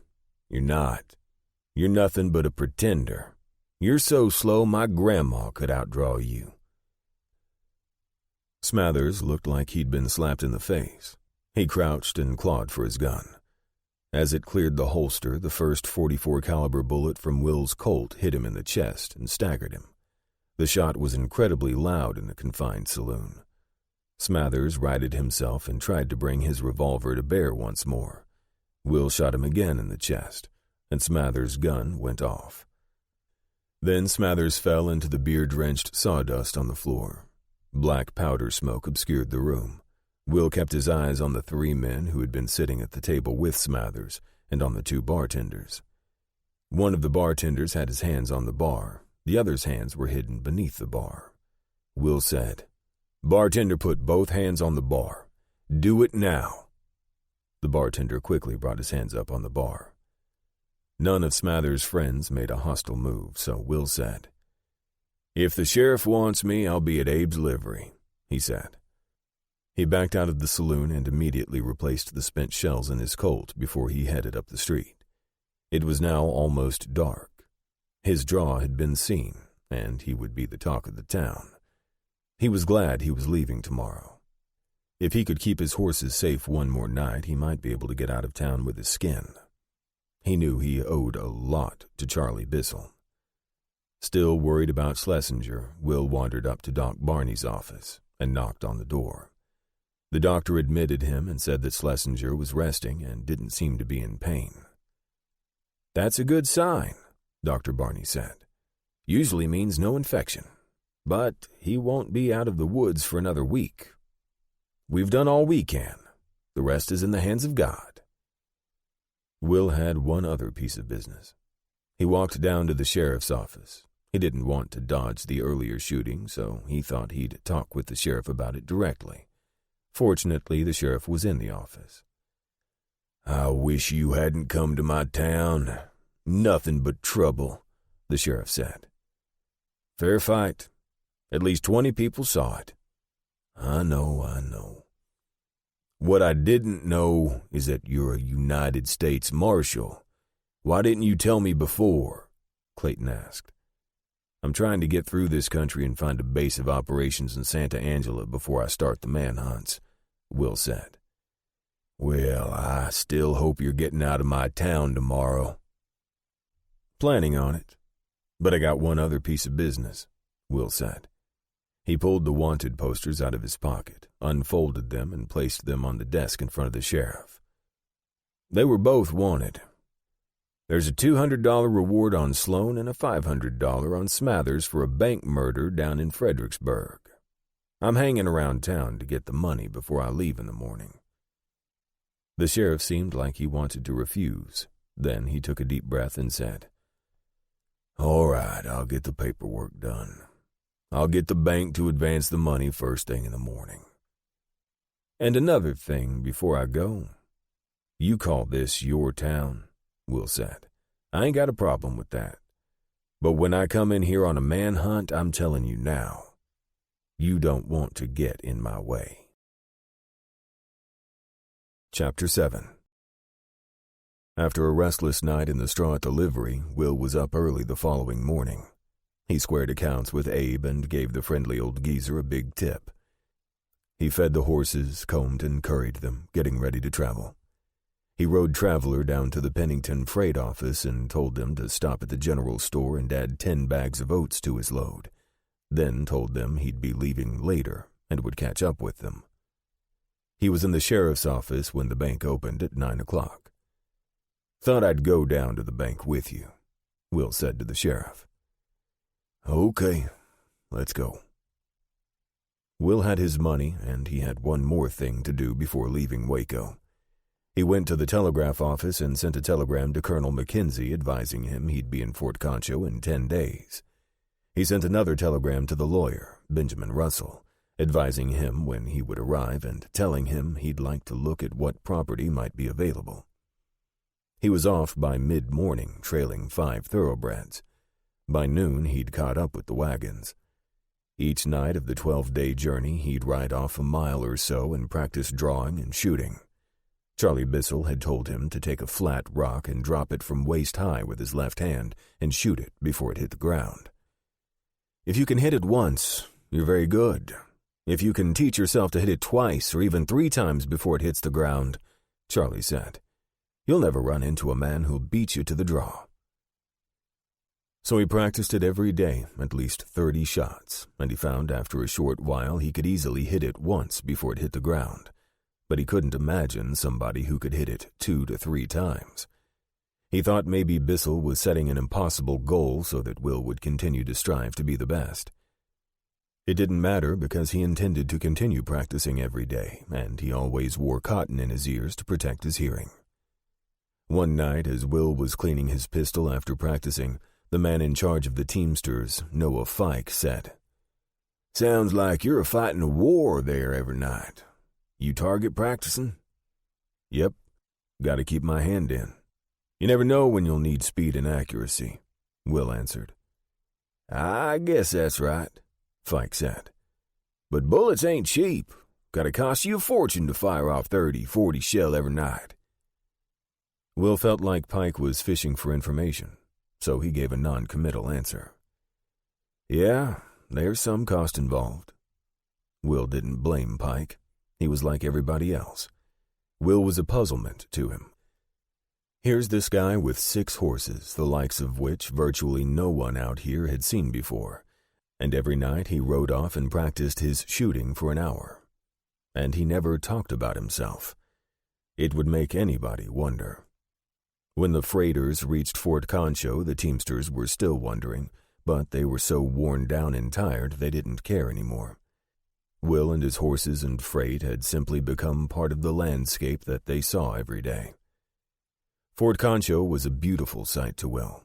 You're not. You're nothing but a pretender. You're so slow my grandma could outdraw you." Smathers looked like he'd been slapped in the face. He crouched and clawed for his gun. As it cleared the holster, the first .44 caliber bullet from Will's Colt hit him in the chest and staggered him. The shot was incredibly loud in the confined saloon. Smathers righted himself and tried to bring his revolver to bear once more. Will shot him again in the chest, and Smathers' gun went off. Then Smathers fell into the beer-drenched sawdust on the floor. Black powder smoke obscured the room. Will kept his eyes on the 3 men who had been sitting at the table with Smathers and on the 2 bartenders. One of the bartenders had his hands on the bar. The other's hands were hidden beneath the bar. Will said, "Bartender, put both hands on the bar. Do it now." The bartender quickly brought his hands up on the bar. None of Smathers' friends made a hostile move, so Will said, "If the sheriff wants me, I'll be at Abe's livery," he said. He backed out of the saloon and immediately replaced the spent shells in his Colt before he headed up the street. It was now almost dark. His draw had been seen, and he would be the talk of the town. He was glad he was leaving tomorrow. If he could keep his horses safe one more night, he might be able to get out of town with his skin. He knew he owed a lot to Charlie Bissell. Still worried about Schlesinger, Will wandered up to Doc Barney's office and knocked on the door. The doctor admitted him and said that Schlesinger was resting and didn't seem to be in pain. "That's a good sign," Dr. Barney said. "Usually means no infection. But he won't be out of the woods for another week. We've done all we can. The rest is in the hands of God." Will had one other piece of business. He walked down to the sheriff's office. He didn't want to dodge the earlier shooting, so he thought he'd talk with the sheriff about it directly. Fortunately, the sheriff was in the office. "I wish you hadn't come to my town. Nothing but trouble," the sheriff said. "Fair fight. At least 20 people saw it." I know. What I didn't know is that you're a United States Marshal. Why didn't you tell me before?" Clayton asked. "I'm trying to get through this country and find a base of operations in Santa Angela before I start the manhunts," Will said. "Well, I still hope you're getting out of my town tomorrow." "Planning on it. But I got one other piece of business," Will said. He pulled the wanted posters out of his pocket, unfolded them, and placed them on the desk in front of the sheriff. They were both wanted. There's a $200 reward on Sloan and a $500 on Smathers for a bank murder down in Fredericksburg. I'm hanging around town to get the money before I leave in the morning." The sheriff seemed like he wanted to refuse. Then he took a deep breath and said, "All right, I'll get the paperwork done. I'll get the bank to advance the money first thing in the morning. And another thing before I go. You call this your town," Will said. "I ain't got a problem with that. But when I come in here on a manhunt, I'm telling you now, you don't want to get in my way." Chapter 7. After a restless night in the straw at the livery, Will was up early the following morning. He squared accounts with Abe and gave the friendly old geezer a big tip. He fed the horses, combed and curried them, getting ready to travel. He rode Traveler down to the Pennington freight office and told them to stop at the general store and add 10 bags of oats to his load, then told them he'd be leaving later and would catch up with them. He was in the sheriff's office when the bank opened at 9 o'clock. "Thought I'd go down to the bank with you," Will said to the sheriff. "Okay, let's go." Will had his money, and he had one more thing to do before leaving Waco. He went to the telegraph office and sent a telegram to Colonel McKenzie advising him he'd be in Fort Concho in 10 days. He sent another telegram to the lawyer, Benjamin Russell, advising him when he would arrive and telling him he'd like to look at what property might be available. He was off by mid-morning, trailing 5 thoroughbreds. By noon, he'd caught up with the wagons. Each night of the 12-day journey, he'd ride off a mile or so and practice drawing and shooting. Charlie Bissell had told him to take a flat rock and drop it from waist high with his left hand and shoot it before it hit the ground. "If you can hit it once, you're very good. If you can teach yourself to hit it twice or even 3 times before it hits the ground," Charlie said, You'll never run into a man who'll beat you to the draw. So he practiced it every day, at least 30 shots, and he found after a short while he could easily hit it once before it hit the ground. But he couldn't imagine somebody who could hit it 2 to 3 times. He thought maybe Bissell was setting an impossible goal so that Will would continue to strive to be the best. It didn't matter because he intended to continue practicing every day, and he always wore cotton in his ears to protect his hearing. One night, as Will was cleaning his pistol after practicing, the man in charge of the Teamsters, Noah Fike, said, "Sounds like you're fighting a war there every night. You target practicing?" "Yep. Gotta keep my hand in. You never know when you'll need speed and accuracy," Will answered. "I guess that's right," Fike said. "But bullets ain't cheap. Gotta cost you a fortune to fire off 30, 40 shell every night." Will felt like Pike was fishing for information, so he gave a non-committal answer. "Yeah, there's some cost involved." Will didn't blame Pike. He was like everybody else. Will was a puzzlement to him. Here's this guy with 6 horses, the likes of which virtually no one out here had seen before, and every night he rode off and practiced his shooting for an hour. And he never talked about himself. It would make anybody wonder. When the freighters reached Fort Concho, the Teamsters were still wondering, but they were so worn down and tired they didn't care anymore. Will and his horses and freight had simply become part of the landscape that they saw every day. Fort Concho was a beautiful sight to Will.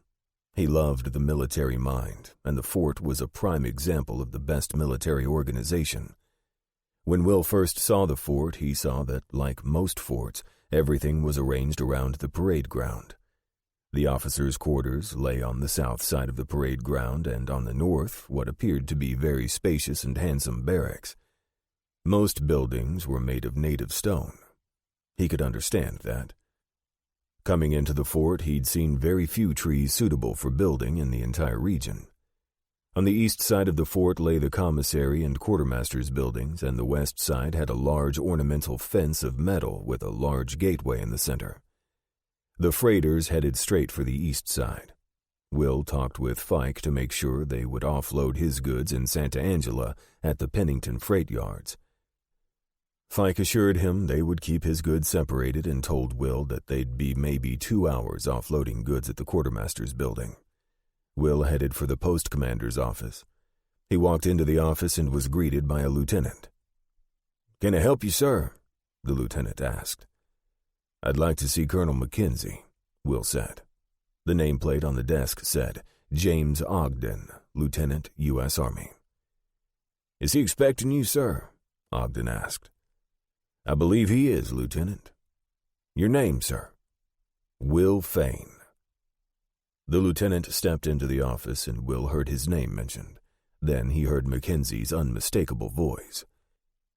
He loved the military mind, and the fort was a prime example of the best military organization. When Will first saw the fort, he saw that, like most forts, everything was arranged around the parade ground. The officers' quarters lay on the south side of the parade ground, and on the north, what appeared to be very spacious and handsome barracks. Most buildings were made of native stone. He could understand that. Coming into the fort, he'd seen very few trees suitable for building in the entire region. On the east side of the fort lay the commissary and quartermaster's buildings, and the west side had a large ornamental fence of metal with a large gateway in the center. The freighters headed straight for the east side. Will talked with Fike to make sure they would offload his goods in Santa Angela at the Pennington freight yards. Fike assured him they would keep his goods separated and told Will that they'd be maybe 2 hours offloading goods at the quartermaster's building. Will headed for the post commander's office. He walked into the office and was greeted by a lieutenant. "Can I help you, sir?" the lieutenant asked. "I'd like to see Colonel McKenzie," Will said. The nameplate on the desk said, "James Ogden, Lieutenant, U.S. Army." "Is he expecting you, sir?" Ogden asked. "I believe he is, Lieutenant." "Your name, sir?" "Will Fain." The lieutenant stepped into the office and Will heard his name mentioned. Then he heard Mackenzie's unmistakable voice.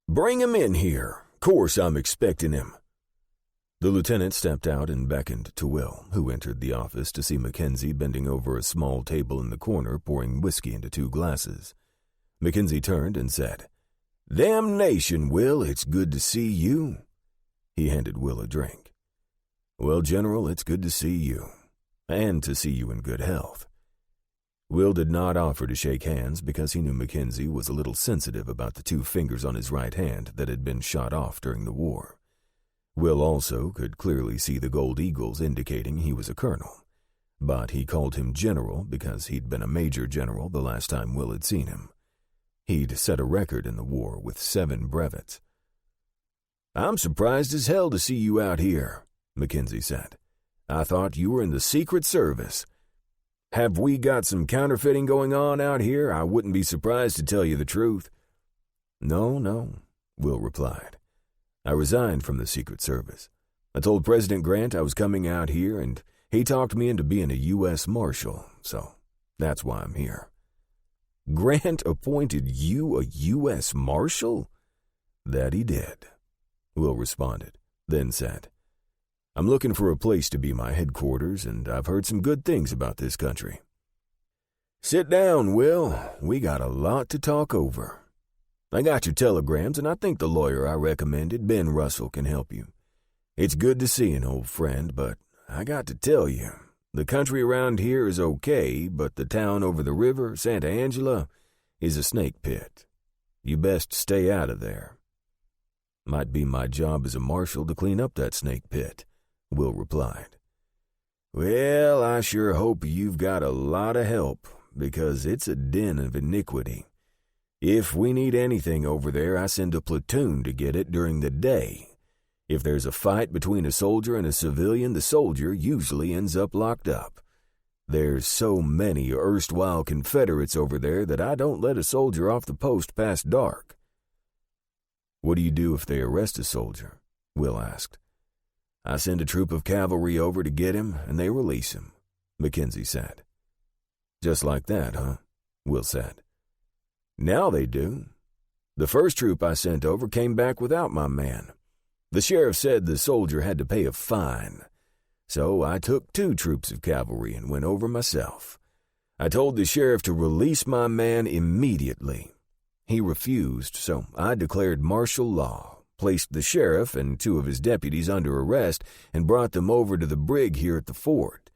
"Bring him in here. Course I'm expecting him." The lieutenant stepped out and beckoned to Will, who entered the office to see Mackenzie bending over a small table in the corner pouring whiskey into 2 glasses. Mackenzie turned and said, "Damnation, Will, it's good to see you." He handed Will a drink. "Well, General, it's good to see you, and to see you in good health." Will did not offer to shake hands because he knew Mackenzie was a little sensitive about the 2 fingers on his right hand that had been shot off during the war. Will also could clearly see the gold eagles indicating he was a colonel, but he called him General because he'd been a major general the last time Will had seen him. He'd set a record in the war with 7 brevets. "I'm surprised as hell to see you out here," Mackenzie said. "I thought you were in the Secret Service. Have we got some counterfeiting going on out here? I wouldn't be surprised to tell you the truth." No, Will replied. "I resigned from the Secret Service. I told President Grant I was coming out here, and he talked me into being a U.S. Marshal, so that's why I'm here." "Grant appointed you a U.S. Marshal?" "That he did," Will responded, then said, "I'm looking for a place to be my headquarters, and I've heard some good things about this country." "Sit down, Will. We got a lot to talk over. I got your telegrams, and I think the lawyer I recommended, Ben Russell, can help you. It's good to see an old friend, but I got to tell you, the country around here is okay, but the town over the river, Santa Angela, is a snake pit. You best stay out of there." "Might be my job as a marshal to clean up that snake pit," Will replied. "Well, I sure hope you've got a lot of help, because it's a den of iniquity. If we need anything over there, I send a platoon to get it during the day. If there's a fight between a soldier and a civilian, the soldier usually ends up locked up. There's so many erstwhile Confederates over there that I don't let a soldier off the post past dark." "What do you do if they arrest a soldier?" Will asked. "I send a troop of cavalry over to get him, and they release him," Mackenzie said. "Just like that, huh?" Will said. "Now they do. The first troop I sent over came back without my man. The sheriff said the soldier had to pay a fine. So I took 2 troops of cavalry and went over myself. I told the sheriff to release my man immediately. He refused, so I declared martial law, placed the sheriff and 2 of his deputies under arrest, and brought them over to the brig here at the fort.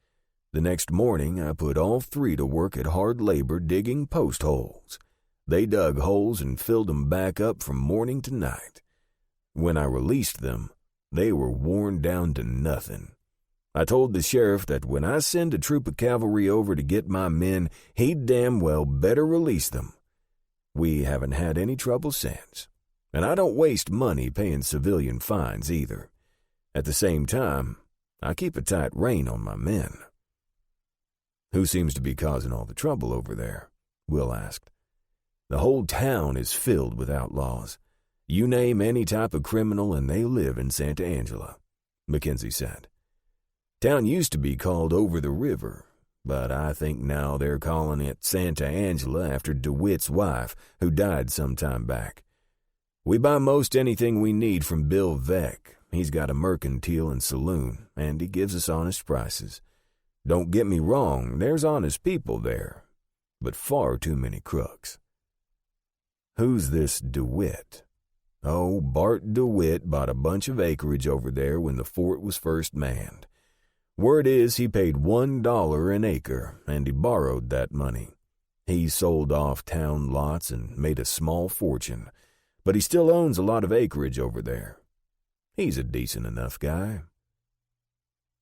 The next morning, I put all 3 to work at hard labor digging post holes. They dug holes and filled them back up from morning to night. When I released them, they were worn down to nothing. I told the sheriff that when I send a troop of cavalry over to get my men, he'd damn well better release them. We haven't had any trouble since, and I don't waste money paying civilian fines either. At the same time, I keep a tight rein on my men." "Who seems to be causing all the trouble over there?" Will asked. "The whole town is filled with outlaws. You name any type of criminal and they live in Santa Angela," Mackenzie said. "Town used to be called Over the River, but I think now they're calling it Santa Angela after DeWitt's wife, who died some time back. We buy most anything we need from Bill Veck. He's got a mercantile and saloon, and he gives us honest prices. Don't get me wrong, there's honest people there, but far too many crooks." "Who's this DeWitt?" "Oh, Bart DeWitt bought a bunch of acreage over there when the fort was first manned. Word is he paid $1 an acre, and he borrowed that money. He sold off town lots and made a small fortune, but he still owns a lot of acreage over there. He's a decent enough guy."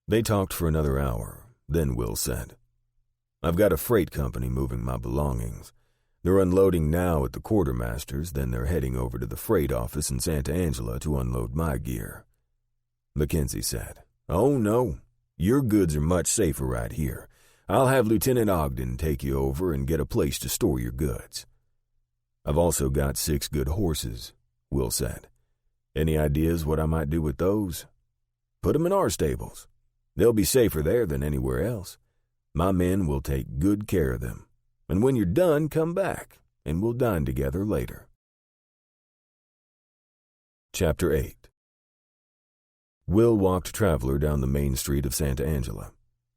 They talked for another hour. Then Will said, "I've got a freight company moving my belongings. They're unloading now at the quartermaster's, then they're heading over to the freight office in Santa Angela to unload my gear." Mackenzie said, "Oh, no. Your goods are much safer right here. I'll have Lieutenant Ogden take you over and get a place to store your goods." "I've also got 6 good horses," Will said. "Any ideas what I might do with those?" "Put them in our stables. They'll be safer there than anywhere else. My men will take good care of them. And when you're done, come back, and we'll dine together later." Chapter 8. Will walked Traveler down the main street of Santa Angela.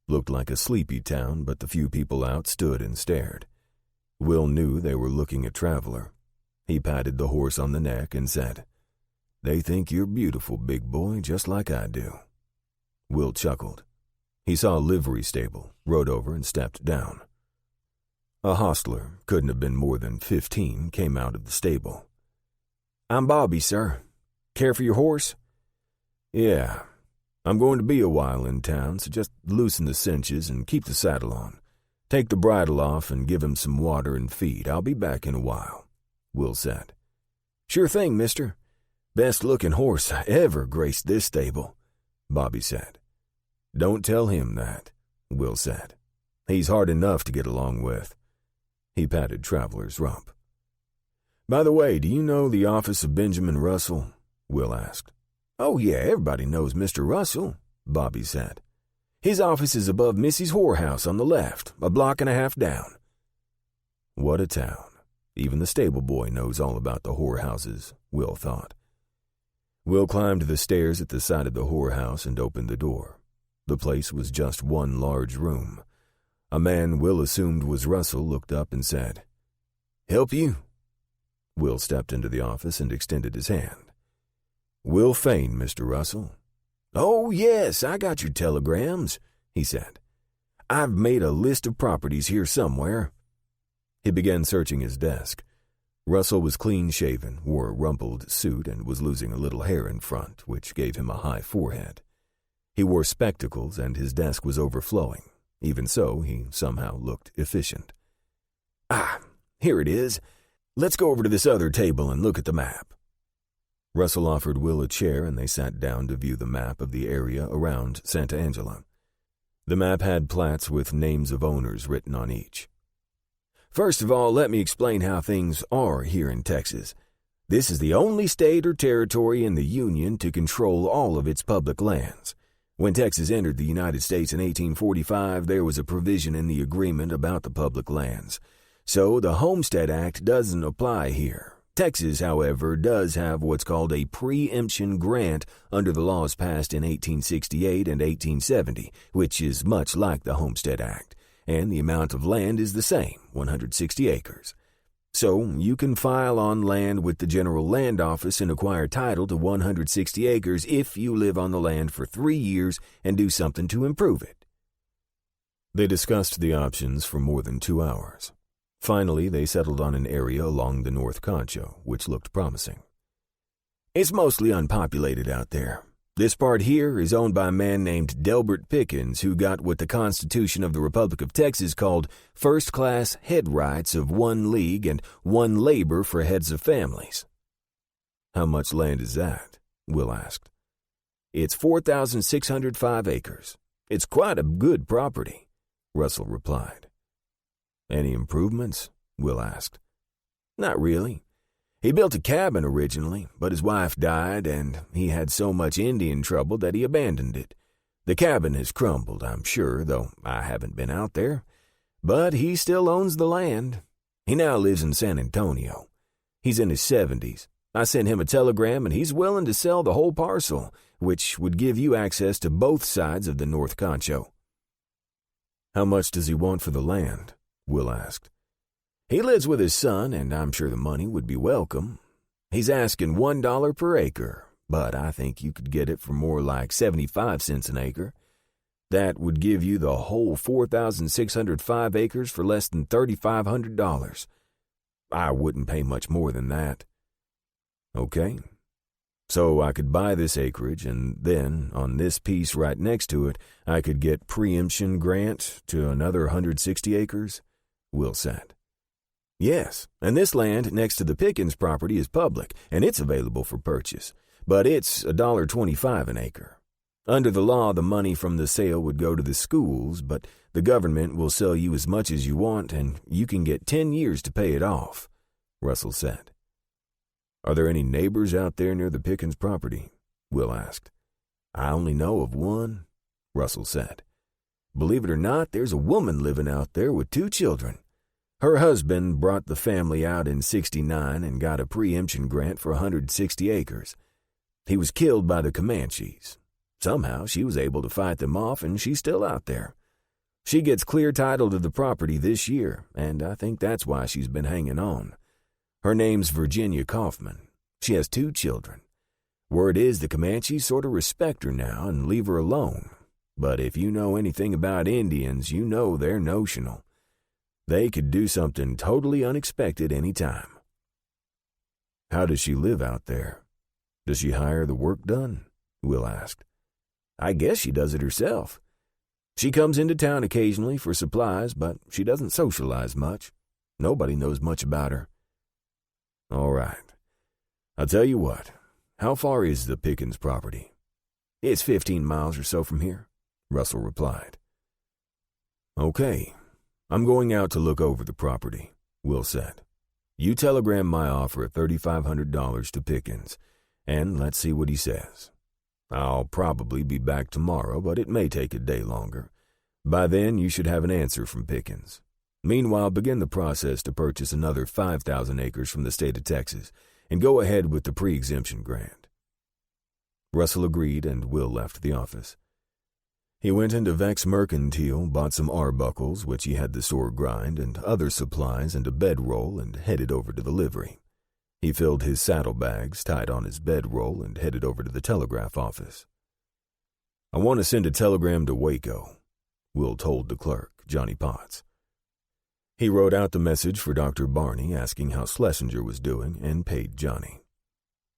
Looked like a sleepy town, but the few people out stood and stared. Will knew they were looking at Traveler. He patted the horse on the neck and said, "They think you're beautiful, big boy, just like I do." Will chuckled. He saw a livery stable, rode over and stepped down. A hostler, couldn't have been more than 15, came out of the stable. "I'm Bobby, sir. Care for your horse?" "Yeah. I'm going to be a while in town, so just loosen the cinches and keep the saddle on. Take the bridle off and give him some water and feed. I'll be back in a while," Will said. "Sure thing, mister. Best-looking horse I ever graced this stable," Bobby said. "Don't tell him that," Will said. "He's hard enough to get along with." He patted Traveler's rump. "By the way, do you know the office of Benjamin Russell?" Will asked. "Oh, yeah, everybody knows Mr. Russell," Bobby said. "His office is above Missy's whorehouse on the left, a block and a half down." What a town. Even the stable boy knows all about the whorehouses, Will thought. Will climbed the stairs at the side of the whorehouse and opened the door. The place was just one large room. A man Will assumed was Russell looked up and said, "Help you?" Will stepped into the office and extended his hand. "Will Fain, Mr. Russell." "Oh, yes, I got your telegrams," he said. "I've made a list of properties here somewhere." He began searching his desk. Russell was clean-shaven, wore a rumpled suit, and was losing a little hair in front, which gave him a high forehead. He wore spectacles, and his desk was overflowing. Even so, he somehow looked efficient. Here it is. Let's go over to this other table and look at the map." Russell offered Will a chair, and they sat down to view the map of the area around Santa Angela. The map had plats with names of owners written on each. "First of all, let me explain how things are here in Texas. This is the only state or territory in the Union to control all of its public lands. When Texas entered the United States in 1845, there was a provision in the agreement about the public lands. So the Homestead Act doesn't apply here. Texas, however, does have what's called a preemption grant under the laws passed in 1868 and 1870, which is much like the Homestead Act, and the amount of land is the same, 160 acres. So you can file on land with the General Land Office and acquire title to 160 acres if you live on the land for 3 years and do something to improve it." They discussed the options for more than 2 hours. Finally, they settled on an area along the North Concho, which looked promising. "It's mostly unpopulated out there. This part here is owned by a man named Delbert Pickens, who got what the Constitution of the Republic of Texas called first-class head rights of 1 league and 1 labor for heads of families." "How much land is that?" Will asked. "It's 4,605 acres. It's quite a good property," Russell replied. "Any improvements?" Will asked. "Not really. He built a cabin originally, but his wife died, and he had so much Indian trouble that he abandoned it. The cabin has crumbled, I'm sure, though I haven't been out there. But he still owns the land. He now lives in San Antonio. He's in his 70s. I sent him a telegram, and he's willing to sell the whole parcel, which would give you access to both sides of the North Concho." "How much does he want for the land?" Will asked. "He lives with his son, and I'm sure the money would be welcome. He's asking $1 per acre, but I think you could get it for more like 75 cents an acre. That would give you the whole 4,605 acres for less than $3,500. I wouldn't pay much more than that." "Okay. So I could buy this acreage, and then, on this piece right next to it, I could get preemption grant to another 160 acres? Will said. "Yes, and this land next to the Pickens property is public, and it's available for purchase, but it's $1.25 an acre. Under the law, the money from the sale would go to the schools, but the government will sell you as much as you want, and you can get 10 years to pay it off," Russell said. "Are there any neighbors out there near the Pickens property?" Will asked. "I only know of one," Russell said. "Believe it or not, there's a woman living out there with 2 children. Her husband brought the family out in '69 and got a preemption grant for 160 acres. He was killed by the Comanches. Somehow she was able to fight them off, and she's still out there. She gets clear title to the property this year, and I think that's why she's been hanging on. Her name's Virginia Kaufman. She has 2 children. Word is the Comanches sort of respect her now and leave her alone. But if you know anything about Indians, you know they're notional. They could do something totally unexpected any time." "How does she live out there? Does she hire the work done?" Will asked. "I guess she does it herself. She comes into town occasionally for supplies, but she doesn't socialize much. Nobody knows much about her." "All right. I'll tell you what. How far is the Pickens property?" "It's 15 miles or so from here," Russell replied. "Okay. I'm going out to look over the property," Will said. "You telegram my offer of $3,500 to Pickens, and let's see what he says. I'll probably be back tomorrow, but it may take a day longer. By then, you should have an answer from Pickens. Meanwhile, begin the process to purchase another 5,000 acres from the state of Texas, and go ahead with the pre-exemption grant." Russell agreed, and Will left the office. He went into Vex Mercantile, bought some arbuckles, which he had the store grind, and other supplies and a bedroll, and headed over to the livery. He filled his saddlebags, tied on his bedroll, and headed over to the telegraph office. I want to send a telegram to Waco, Will told the clerk, Johnny Potts. He wrote out the message for Dr. Barney asking how Schlesinger was doing and paid Johnny.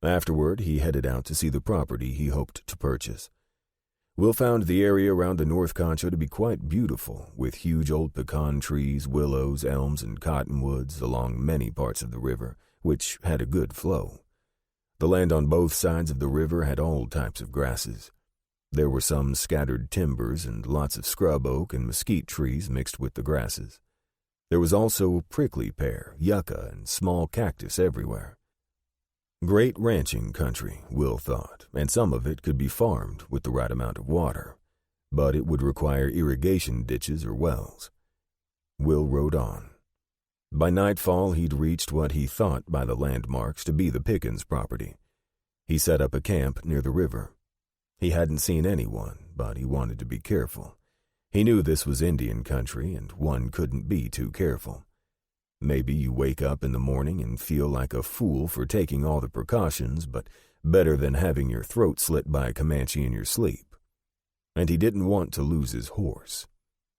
Afterward, he headed out to see the property he hoped to purchase. Will found the area around the North Concho to be quite beautiful, with huge old pecan trees, willows, elms, and cottonwoods along many parts of the river, which had a good flow. The land on both sides of the river had all types of grasses. There were some scattered timbers and lots of scrub oak and mesquite trees mixed with the grasses. There was also prickly pear, yucca, and small cactus everywhere. Great ranching country, Will thought, and some of it could be farmed with the right amount of water, but it would require irrigation ditches or wells. Will rode on. By nightfall, he'd reached what he thought by the landmarks to be the Pickens property. He set up a camp near the river. He hadn't seen anyone, but he wanted to be careful. He knew this was Indian country, and one couldn't be too careful. Maybe you wake up in the morning and feel like a fool for taking all the precautions, but better than having your throat slit by a Comanche in your sleep. And he didn't want to lose his horse.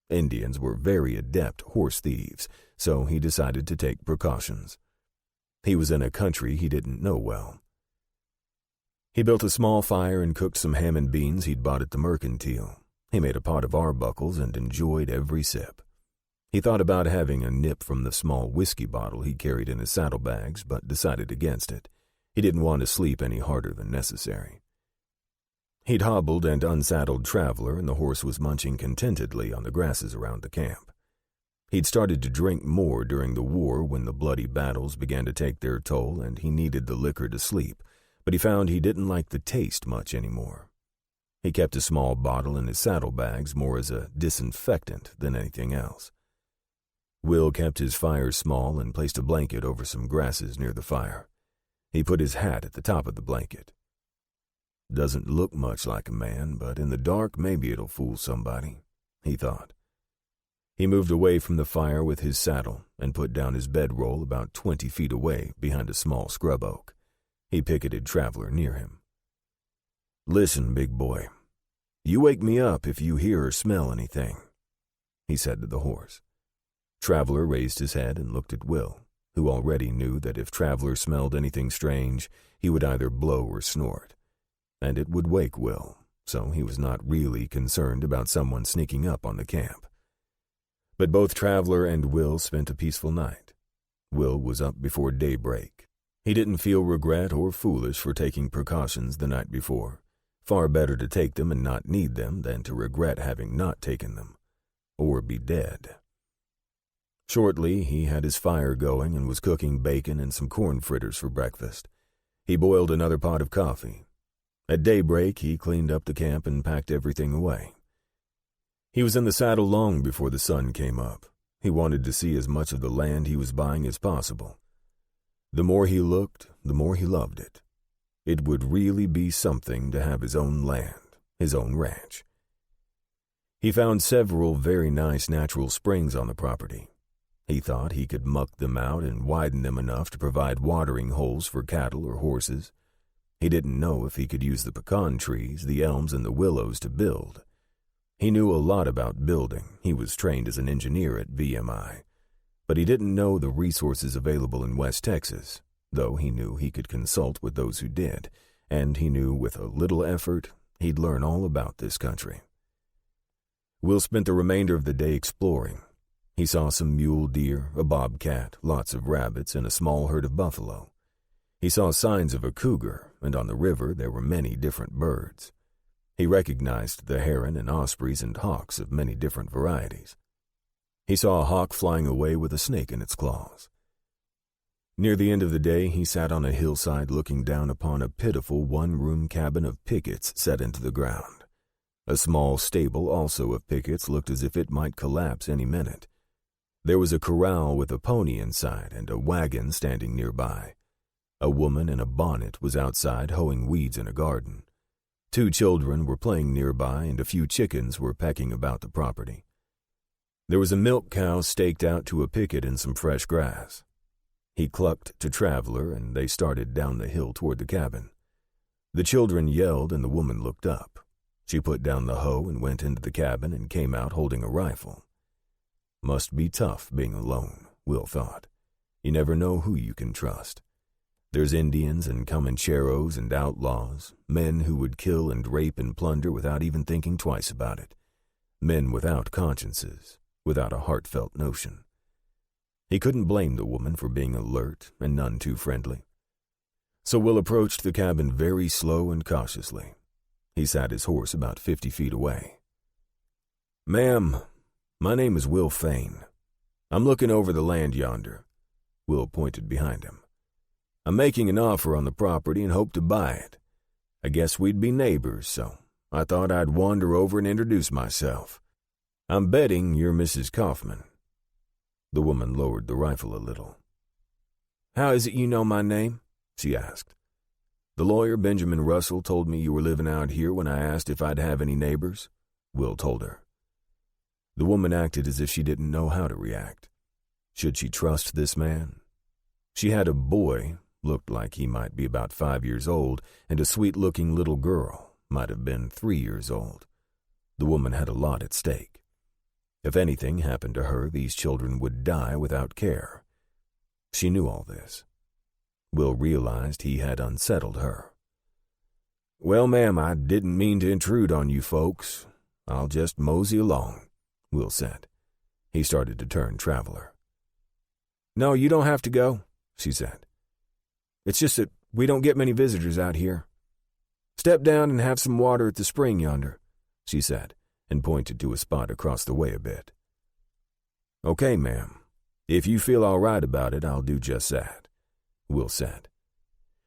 Indians were very adept horse thieves, so he decided to take precautions. He was in a country he didn't know well. He built a small fire and cooked some ham and beans he'd bought at the mercantile. He made a pot of arbuckles and enjoyed every sip. He thought about having a nip from the small whiskey bottle he carried in his saddlebags, but decided against it. He didn't want to sleep any harder than necessary. He'd hobbled and unsaddled Traveler, and the horse was munching contentedly on the grasses around the camp. He'd started to drink more during the war when the bloody battles began to take their toll, and he needed the liquor to sleep, but he found he didn't like the taste much anymore. He kept a small bottle in his saddlebags more as a disinfectant than anything else. Will kept his fire small and placed a blanket over some grasses near the fire. He put his hat at the top of the blanket. Doesn't look much like a man, but in the dark maybe it'll fool somebody, he thought. He moved away from the fire with his saddle and put down his bedroll about 20 feet away behind a small scrub oak. He picketed Traveler near him. Listen, big boy, you wake me up if you hear or smell anything, he said to the horse. Traveler raised his head and looked at Will, who already knew that if Traveler smelled anything strange, he would either blow or snort, and it would wake Will, so he was not really concerned about someone sneaking up on the camp. But both Traveler and Will spent a peaceful night. Will was up before daybreak. He didn't feel regret or foolish for taking precautions the night before. Far better to take them and not need them than to regret having not taken them, or be dead. Shortly, he had his fire going and was cooking bacon and some corn fritters for breakfast. He boiled another pot of coffee. At daybreak, he cleaned up the camp and packed everything away. He was in the saddle long before the sun came up. He wanted to see as much of the land he was buying as possible. The more he looked, the more he loved it. It would really be something to have his own land, his own ranch. He found several very nice natural springs on the property. He thought he could muck them out and widen them enough to provide watering holes for cattle or horses. He didn't know if he could use the pecan trees, the elms, and the willows to build. He knew a lot about building. He was trained as an engineer at VMI. But he didn't know the resources available in West Texas, though he knew he could consult with those who did, and he knew with a little effort he'd learn all about this country. Will spent the remainder of the day exploring. He saw some mule deer, a bobcat, lots of rabbits, and a small herd of buffalo. He saw signs of a cougar, and on the river there were many different birds. He recognized the heron and ospreys and hawks of many different varieties. He saw a hawk flying away with a snake in its claws. Near the end of the day, he sat on a hillside looking down upon a pitiful one-room cabin of pickets set into the ground. A small stable also of pickets looked as if it might collapse any minute. There was a corral with a pony inside and a wagon standing nearby. A woman in a bonnet was outside hoeing weeds in a garden. 2 children were playing nearby, and a few chickens were pecking about the property. There was a milk cow staked out to a picket in some fresh grass. He clucked to Traveler, and they started down the hill toward the cabin. The children yelled, and the woman looked up. She put down the hoe and went into the cabin and came out holding a rifle. Must be tough being alone, Will thought. You never know who you can trust. There's Indians and Comancheros and outlaws, men who would kill and rape and plunder without even thinking twice about it. Men without consciences, without a heartfelt notion. He couldn't blame the woman for being alert and none too friendly. So Will approached the cabin very slow and cautiously. He sat his horse about 50 feet away. "Ma'am, my name is Will Fain. I'm looking over the land yonder." Will pointed behind him. "I'm making an offer on the property and hope to buy it. I guess we'd be neighbors, so I thought I'd wander over and introduce myself. I'm betting you're Mrs. Kaufman." The woman lowered the rifle a little. "How is it you know my name?" she asked. "The lawyer, Benjamin Russell, told me you were living out here when I asked if I'd have any neighbors," Will told her. The woman acted as if she didn't know how to react. Should she trust this man? She had a boy, looked like he might be about 5 years old, and a sweet-looking little girl, might have been 3 years old. The woman had a lot at stake. If anything happened to her, these children would die without care. She knew all this. Will realized he had unsettled her. "Well, ma'am, I didn't mean to intrude on you folks. I'll just mosey along," Will said. He started to turn traveler. "No, you don't have to go," she said. "It's just that we don't get many visitors out here. Step down and have some water at the spring yonder," she said, and pointed to a spot across the way a bit. "Okay, ma'am. If you feel all right about it, I'll do just that," Will said.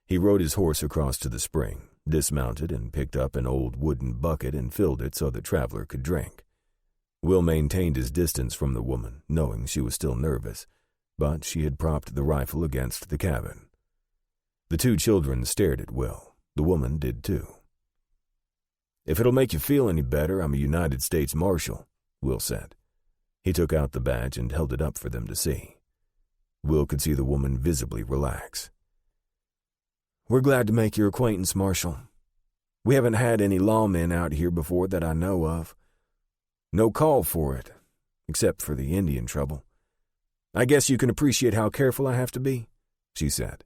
He rode his horse across to the spring, dismounted, and picked up an old wooden bucket and filled it so the traveler could drink. Will maintained his distance from the woman, knowing she was still nervous, but she had propped the rifle against the cabin. The 2 children stared at Will. The woman did too. "If it'll make you feel any better, I'm a United States Marshal," Will said. He took out the badge and held it up for them to see. Will could see the woman visibly relax. "We're glad to make your acquaintance, Marshal. We haven't had any lawmen out here before that I know of. No call for it, except for the Indian trouble. I guess you can appreciate how careful I have to be," she said.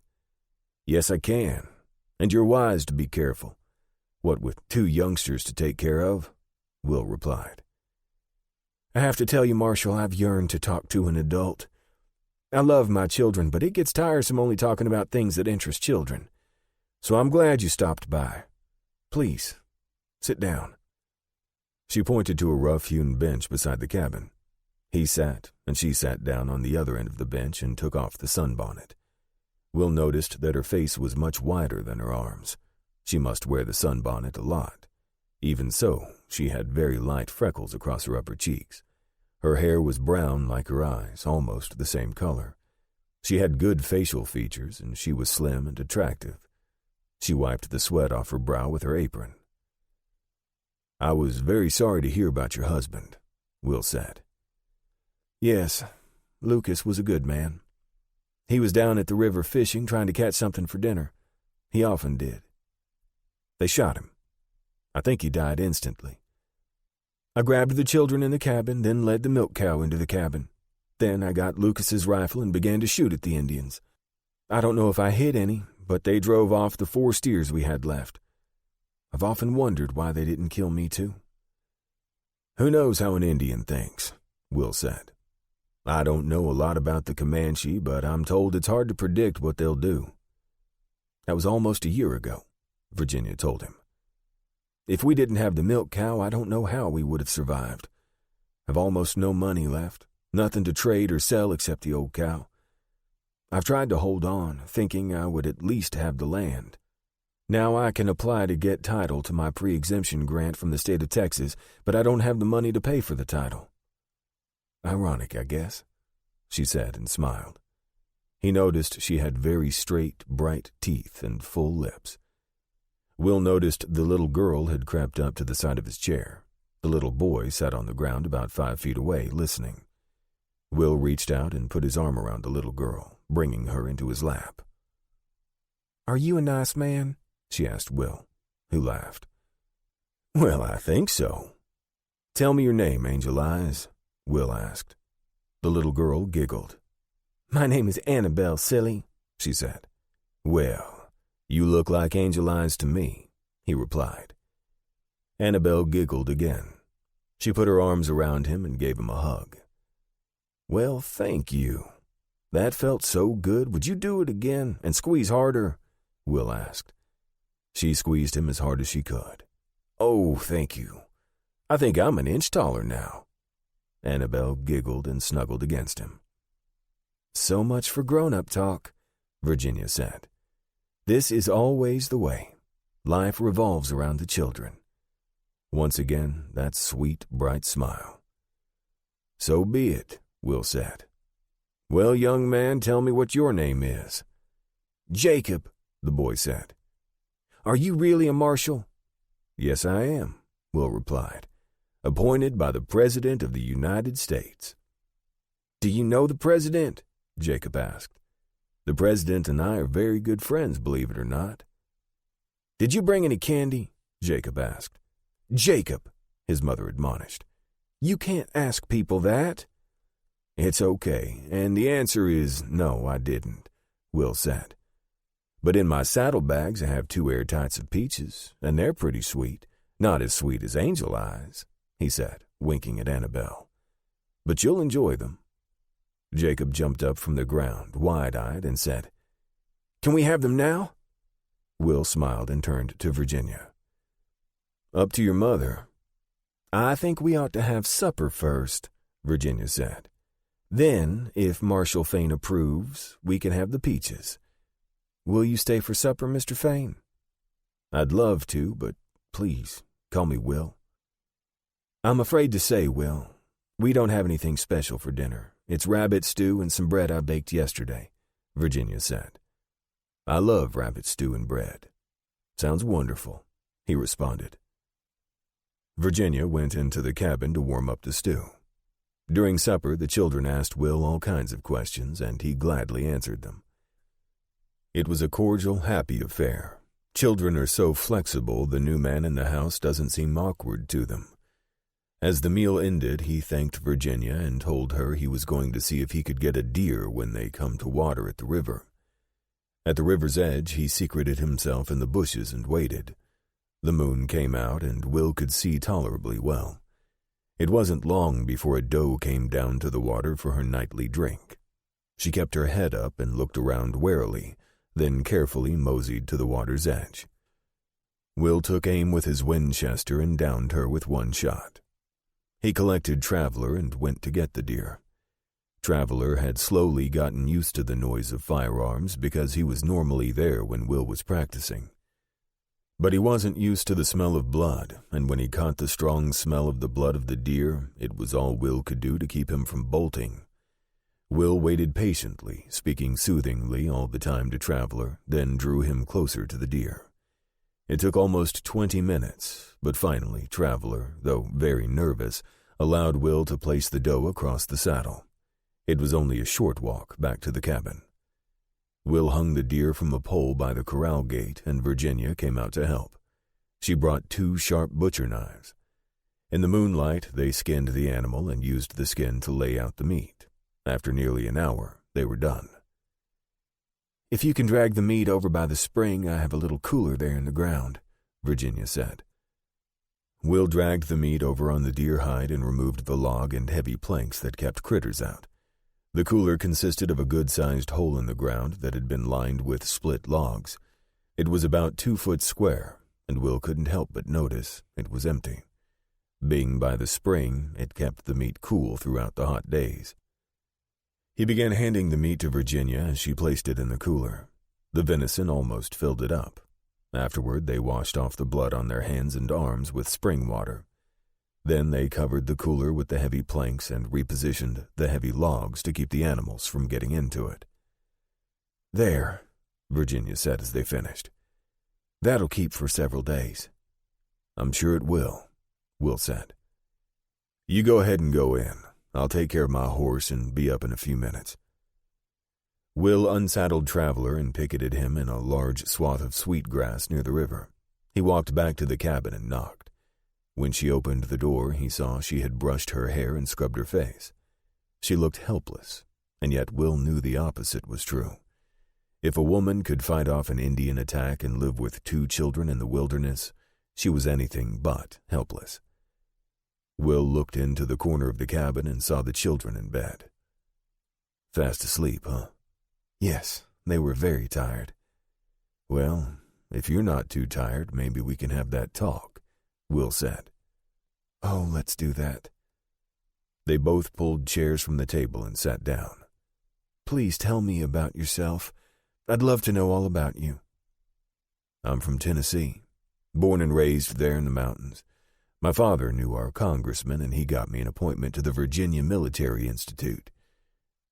"Yes, I can. And you're wise to be careful. What with 2 youngsters to take care of," Will replied. "I have to tell you, Marshal, I've yearned to talk to an adult. I love my children, but it gets tiresome only talking about things that interest children. So I'm glad you stopped by. Please, sit down." She pointed to a rough-hewn bench beside the cabin. He sat, and she sat down on the other end of the bench and took off the sunbonnet. Will noticed that her face was much wider than her arms. She must wear the sunbonnet a lot. Even so, she had very light freckles across her upper cheeks. Her hair was brown like her eyes, almost the same color. She had good facial features, and she was slim and attractive. She wiped the sweat off her brow with her apron. "I was very sorry to hear about your husband," Will said. "Yes, Lucas was a good man. He was down at the river fishing, trying to catch something for dinner. He often did. They shot him. I think he died instantly. I grabbed the children in the cabin, then led the milk cow into the cabin. Then I got Lucas's rifle and began to shoot at the Indians. I don't know if I hit any, but they drove off the 4 steers we had left. I've often wondered why they didn't kill me too." "Who knows how an Indian thinks," Will said. "I don't know a lot about the Comanche, but I'm told it's hard to predict what they'll do." "That was almost a year ago," Virginia told him. "If we didn't have the milk cow, I don't know how we would have survived. I've almost no money left, nothing to trade or sell except the old cow. I've tried to hold on, thinking I would at least have the land. Now I can apply to get title to my pre-exemption grant from the state of Texas, but I don't have the money to pay for the title." "Ironic, I guess," she said and smiled. He noticed she had very straight, bright teeth and full lips. Will noticed the little girl had crept up to the side of his chair. The little boy sat on the ground about 5 feet away, listening. Will reached out and put his arm around the little girl, bringing her into his lap. "Are you a nice man?" she asked Will, who laughed. Well, I think so. Tell me your name, Angel Eyes, Will asked. The little girl giggled. My name is Annabelle, silly, she said. Well, you look like Angel Eyes to me, he replied. Annabelle giggled again. She put her arms around him and gave him a hug. Well, thank you. That felt so good. Would you do it again and squeeze harder? Will asked. She squeezed him as hard as she could. Oh, thank you. I think I'm an inch taller now. Annabelle giggled and snuggled against him. So much for grown-up talk, Virginia said. This is always the way. Life revolves around the children. Once again, that sweet, bright smile. So be it, Will said. Well, young man, tell me what your name is. Jacob, the boy said. Are you really a marshal? Yes, I am, Will replied. Appointed by the President of the United States. Do you know the President? Jacob asked. The President and I are very good friends, believe it or not. Did you bring any candy? Jacob asked. Jacob, his mother admonished. You can't ask people that. It's okay, and the answer is no, I didn't, Will said. But in my saddlebags I have 2 airtights of peaches, and they're pretty sweet. Not as sweet as Angel Eyes, he said, winking at Annabelle. But you'll enjoy them. Jacob jumped up from the ground, wide-eyed, and said, Can we have them now? Will smiled and turned to Virginia. Up to your mother. I think we ought to have supper first, Virginia said. Then, if Marshal Fain approves, we can have the peaches. Will you stay for supper, Mr. Fain? I'd love to, but please, call me Will. I'm afraid to say, Will, we don't have anything special for dinner. It's rabbit stew and some bread I baked yesterday, Virginia said. I love rabbit stew and bread. Sounds wonderful, he responded. Virginia went into the cabin to warm up the stew. During supper, the children asked Will all kinds of questions, and he gladly answered them. It was a cordial, happy affair. Children are so flexible, the new man in the house doesn't seem awkward to them. As the meal ended, he thanked Virginia and told her he was going to see if he could get a deer when they come to water at the river. At the river's edge, he secreted himself in the bushes and waited. The moon came out, and Will could see tolerably well. It wasn't long before a doe came down to the water for her nightly drink. She kept her head up and looked around warily, then carefully moseyed to the water's edge. Will took aim with his Winchester and downed her with one shot. He collected Traveler and went to get the deer. Traveler had slowly gotten used to the noise of firearms because he was normally there when Will was practicing. But he wasn't used to the smell of blood, and when he caught the strong smell of the blood of the deer, it was all Will could do to keep him from bolting. Will waited patiently, speaking soothingly all the time to Traveler, then drew him closer to the deer. It took almost 20 minutes, but finally Traveler, though very nervous, allowed Will to place the doe across the saddle. It was only a short walk back to the cabin. Will hung the deer from a pole by the corral gate, and Virginia came out to help. She brought 2 sharp butcher knives. In the moonlight, they skinned the animal and used the skin to lay out the meat. After nearly an hour, they were done. If you can drag the meat over by the spring, I have a little cooler there in the ground, Virginia said. Will dragged the meat over on the deer hide and removed the log and heavy planks that kept critters out. The cooler consisted of a good-sized hole in the ground that had been lined with split logs. It was about 2 foot square, and Will couldn't help but notice it was empty. Being by the spring, it kept the meat cool throughout the hot days. He began handing the meat to Virginia as she placed it in the cooler. The venison almost filled it up. Afterward, they washed off the blood on their hands and arms with spring water. Then they covered the cooler with the heavy planks and repositioned the heavy logs to keep the animals from getting into it. There, Virginia said as they finished. That'll keep for several days. I'm sure it will, Will said. You go ahead and go in. I'll take care of my horse and be up in a few minutes. Will unsaddled Traveler and picketed him in a large swath of sweet grass near the river. He walked back to the cabin and knocked. When she opened the door, he saw she had brushed her hair and scrubbed her face. She looked helpless, and yet Will knew the opposite was true. If a woman could fight off an Indian attack and live with 2 children in the wilderness, she was anything but helpless. Will looked into the corner of the cabin and saw the children in bed. Fast asleep, huh? Yes, they were very tired. Well, if you're not too tired, maybe we can have that talk, Will said. Oh, let's do that. They both pulled chairs from the table and sat down. Please tell me about yourself. I'd love to know all about you. I'm from Tennessee, born and raised there in the mountains. My father knew our congressman, and he got me an appointment to the Virginia Military Institute.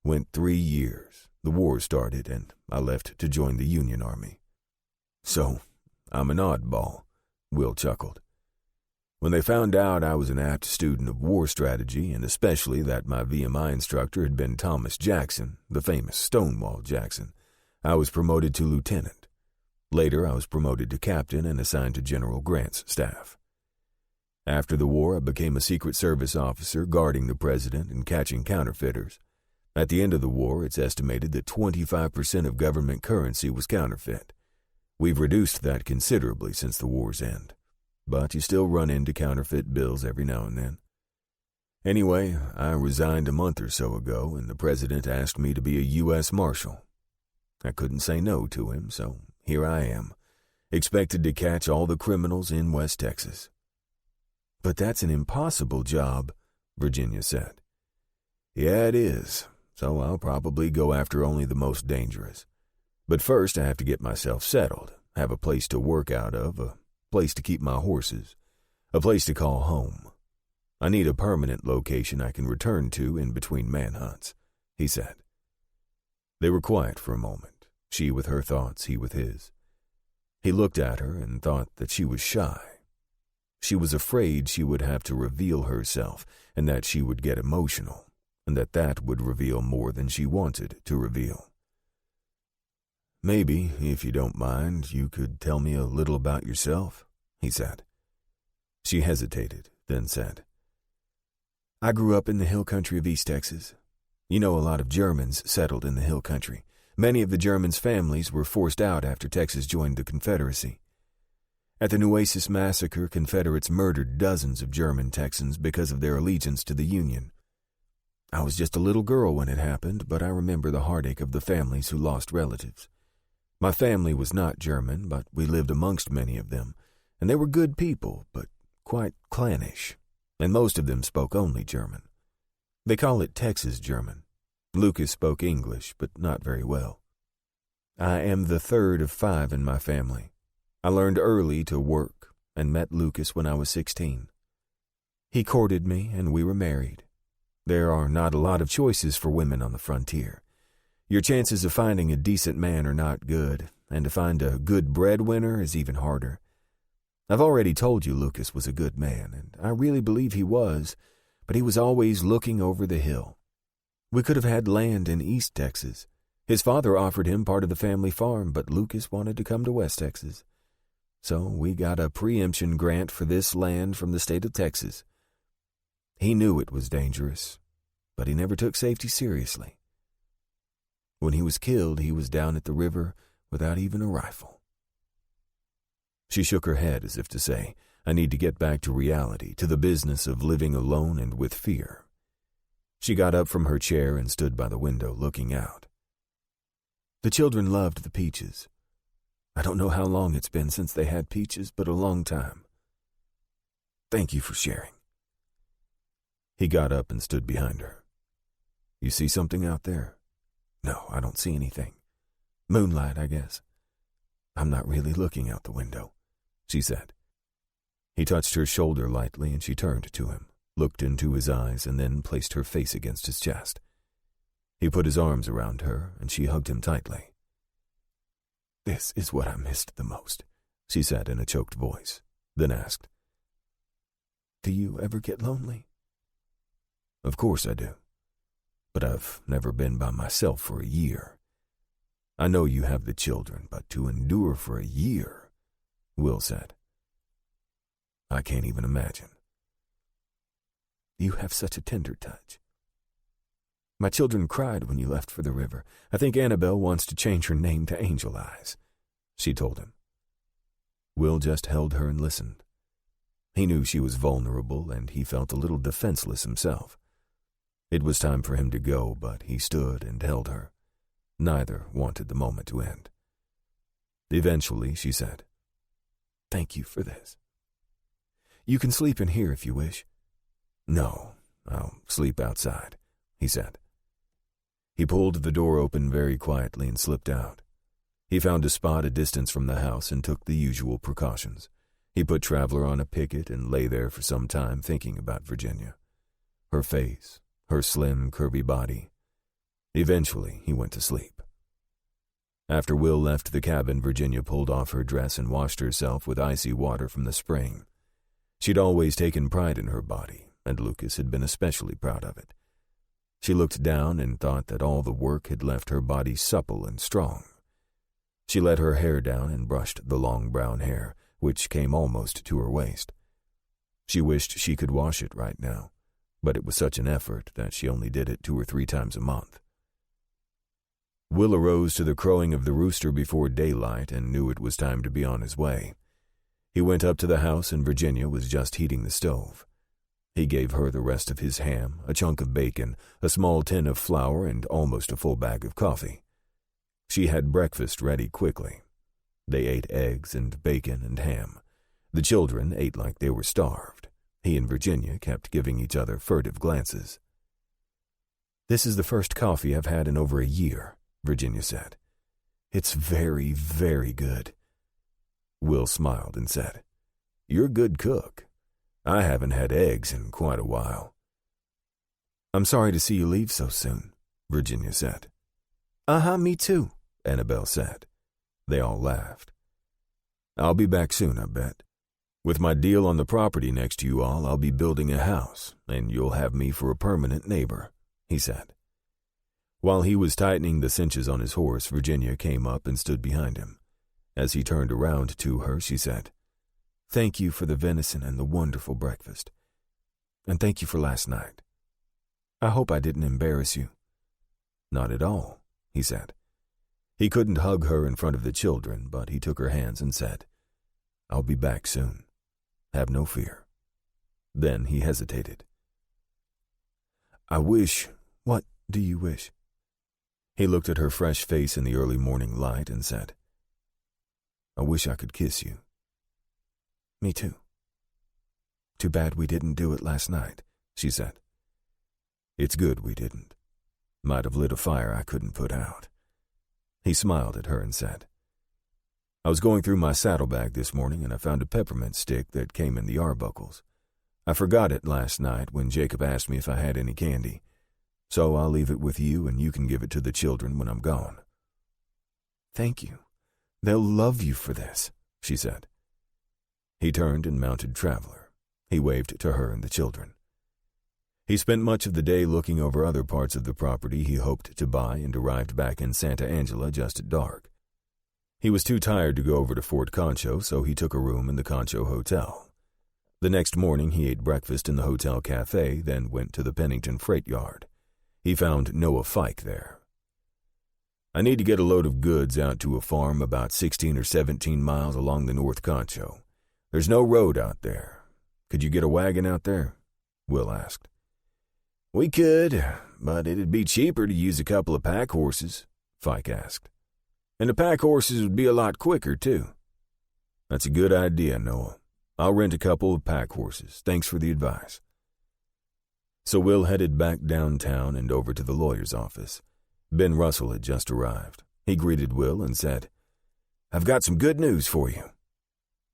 Went 3 years. The war started, and I left to join the Union Army. So, I'm an oddball, Will chuckled. When they found out I was an apt student of war strategy, and especially that my VMI instructor had been Thomas Jackson, the famous Stonewall Jackson, I was promoted to lieutenant. Later, I was promoted to captain and assigned to General Grant's staff. After the war, I became a Secret Service officer guarding the president and catching counterfeiters. At the end of the war, it's estimated that 25% of government currency was counterfeit. We've reduced that considerably since the war's end, but you still run into counterfeit bills every now and then. Anyway, I resigned a month or so ago, and the president asked me to be a U.S. Marshal. I couldn't say no to him, so here I am, expected to catch all the criminals in West Texas. But that's an impossible job, Virginia said. Yeah, it is, so I'll probably go after only the most dangerous. But first I have to get myself settled, have a place to work out of, a place to keep my horses, a place to call home. I need a permanent location I can return to in between manhunts, he said. They were quiet for a moment, she with her thoughts, he with his. He looked at her and thought that she was shy. She was afraid she would have to reveal herself and that she would get emotional, and that would reveal more than she wanted to reveal. Maybe, if you don't mind, you could tell me a little about yourself, he said. She hesitated, then said, I grew up in the hill country of East Texas. You know, a lot of Germans settled in the hill country. Many of the Germans' families were forced out after Texas joined the Confederacy. At the Nueces Massacre, Confederates murdered dozens of German Texans because of their allegiance to the Union. I was just a little girl when it happened, but I remember the heartache of the families who lost relatives. My family was not German, but we lived amongst many of them, and they were good people, but quite clannish, and most of them spoke only German. They call it Texas German. Lucas spoke English, but not very well. I am the third of 5 in my family. I learned early to work and met Lucas when I was 16. He courted me and we were married. There are not a lot of choices for women on the frontier. Your chances of finding a decent man are not good, and to find a good breadwinner is even harder. I've already told you Lucas was a good man, and I really believe he was, but he was always looking over the hill. We could have had land in East Texas. His father offered him part of the family farm, but Lucas wanted to come to West Texas. So we got a preemption grant for this land from the state of Texas. He knew it was dangerous, but he never took safety seriously. When he was killed, he was down at the river without even a rifle. She shook her head as if to say, I need to get back to reality, to the business of living alone and with fear. She got up from her chair and stood by the window looking out. The children loved the peaches. I don't know how long it's been since they had peaches, but a long time. Thank you for sharing. He got up and stood behind her. You see something out there? No, I don't see anything. Moonlight, I guess. I'm not really looking out the window, she said. He touched her shoulder lightly and she turned to him, looked into his eyes, and then placed her face against his chest. He put his arms around her and she hugged him tightly. This is what I missed the most, she said in a choked voice, then asked, Do you ever get lonely? Of course I do, but I've never been by myself for a year. I know you have the children, but to endure for a year, Will said. I can't even imagine. You have such a tender touch. My children cried when you left for the river. I think Annabelle wants to change her name to Angel Eyes, she told him. Will just held her and listened. He knew she was vulnerable, and he felt a little defenseless himself. It was time for him to go, but he stood and held her. Neither wanted the moment to end. Eventually, she said, "Thank you for this. You can sleep in here if you wish." "No, I'll sleep outside," he said. He pulled the door open very quietly and slipped out. He found a spot a distance from the house and took the usual precautions. He put Traveler on a picket and lay there for some time thinking about Virginia. Her face, her slim, curvy body. Eventually, he went to sleep. After Will left the cabin, Virginia pulled off her dress and washed herself with icy water from the spring. She'd always taken pride in her body, and Lucas had been especially proud of it. She looked down and thought that all the work had left her body supple and strong. She let her hair down and brushed the long brown hair, which came almost to her waist. She wished she could wash it right now, but it was such an effort that she only did it 2 or 3 times a month. Will arose to the crowing of the rooster before daylight and knew it was time to be on his way. He went up to the house and Virginia was just heating the stove. He gave her the rest of his ham, a chunk of bacon, a small tin of flour, and almost a full bag of coffee. She had breakfast ready quickly. They ate eggs and bacon and ham. The children ate like they were starved. He and Virginia kept giving each other furtive glances. "This is the first coffee I've had in over a year," Virginia said. "It's very, very good." Will smiled and said, "You're a good cook. I haven't had eggs in quite a while." "I'm sorry to see you leave so soon," Virginia said. Me too," Annabelle said. They all laughed. "I'll be back soon, I bet. With my deal on the property next to you all, I'll be building a house, and you'll have me for a permanent neighbor," he said. While he was tightening the cinches on his horse, Virginia came up and stood behind him. As he turned around to her, she said, "Thank you for the venison and the wonderful breakfast. And thank you for last night. I hope I didn't embarrass you." "Not at all," he said. He couldn't hug her in front of the children, but he took her hands and said, "I'll be back soon. Have no fear." Then he hesitated. "I wish—" "What do you wish?" He looked at her fresh face in the early morning light and said, "I wish I could kiss you." "Me too." "Too bad we didn't do it last night," she said. "It's good we didn't. Might have lit a fire I couldn't put out." He smiled at her and said, "I was going through my saddlebag this morning and I found a peppermint stick that came in the arbuckles. I forgot it last night when Jacob asked me if I had any candy. So I'll leave it with you and you can give it to the children when I'm gone." "Thank you. They'll love you for this," she said. He turned and mounted Traveler. He waved to her and the children. He spent much of the day looking over other parts of the property he hoped to buy and arrived back in Santa Angela just at dark. He was too tired to go over to Fort Concho, so he took a room in the Concho Hotel. The next morning he ate breakfast in the hotel cafe, then went to the Pennington Freight Yard. He found Noah Fike there. "I need to get a load of goods out to a farm about 16 or 17 miles along the North Concho. There's no road out there. Could you get a wagon out there?" Will asked. "We could, but it'd be cheaper to use a couple of pack horses," Fike asked. "And the pack horses would be a lot quicker, too." "That's a good idea, Noah. I'll rent a couple of pack horses. Thanks for the advice." So Will headed back downtown and over to the lawyer's office. Ben Russell had just arrived. He greeted Will and said, "I've got some good news for you.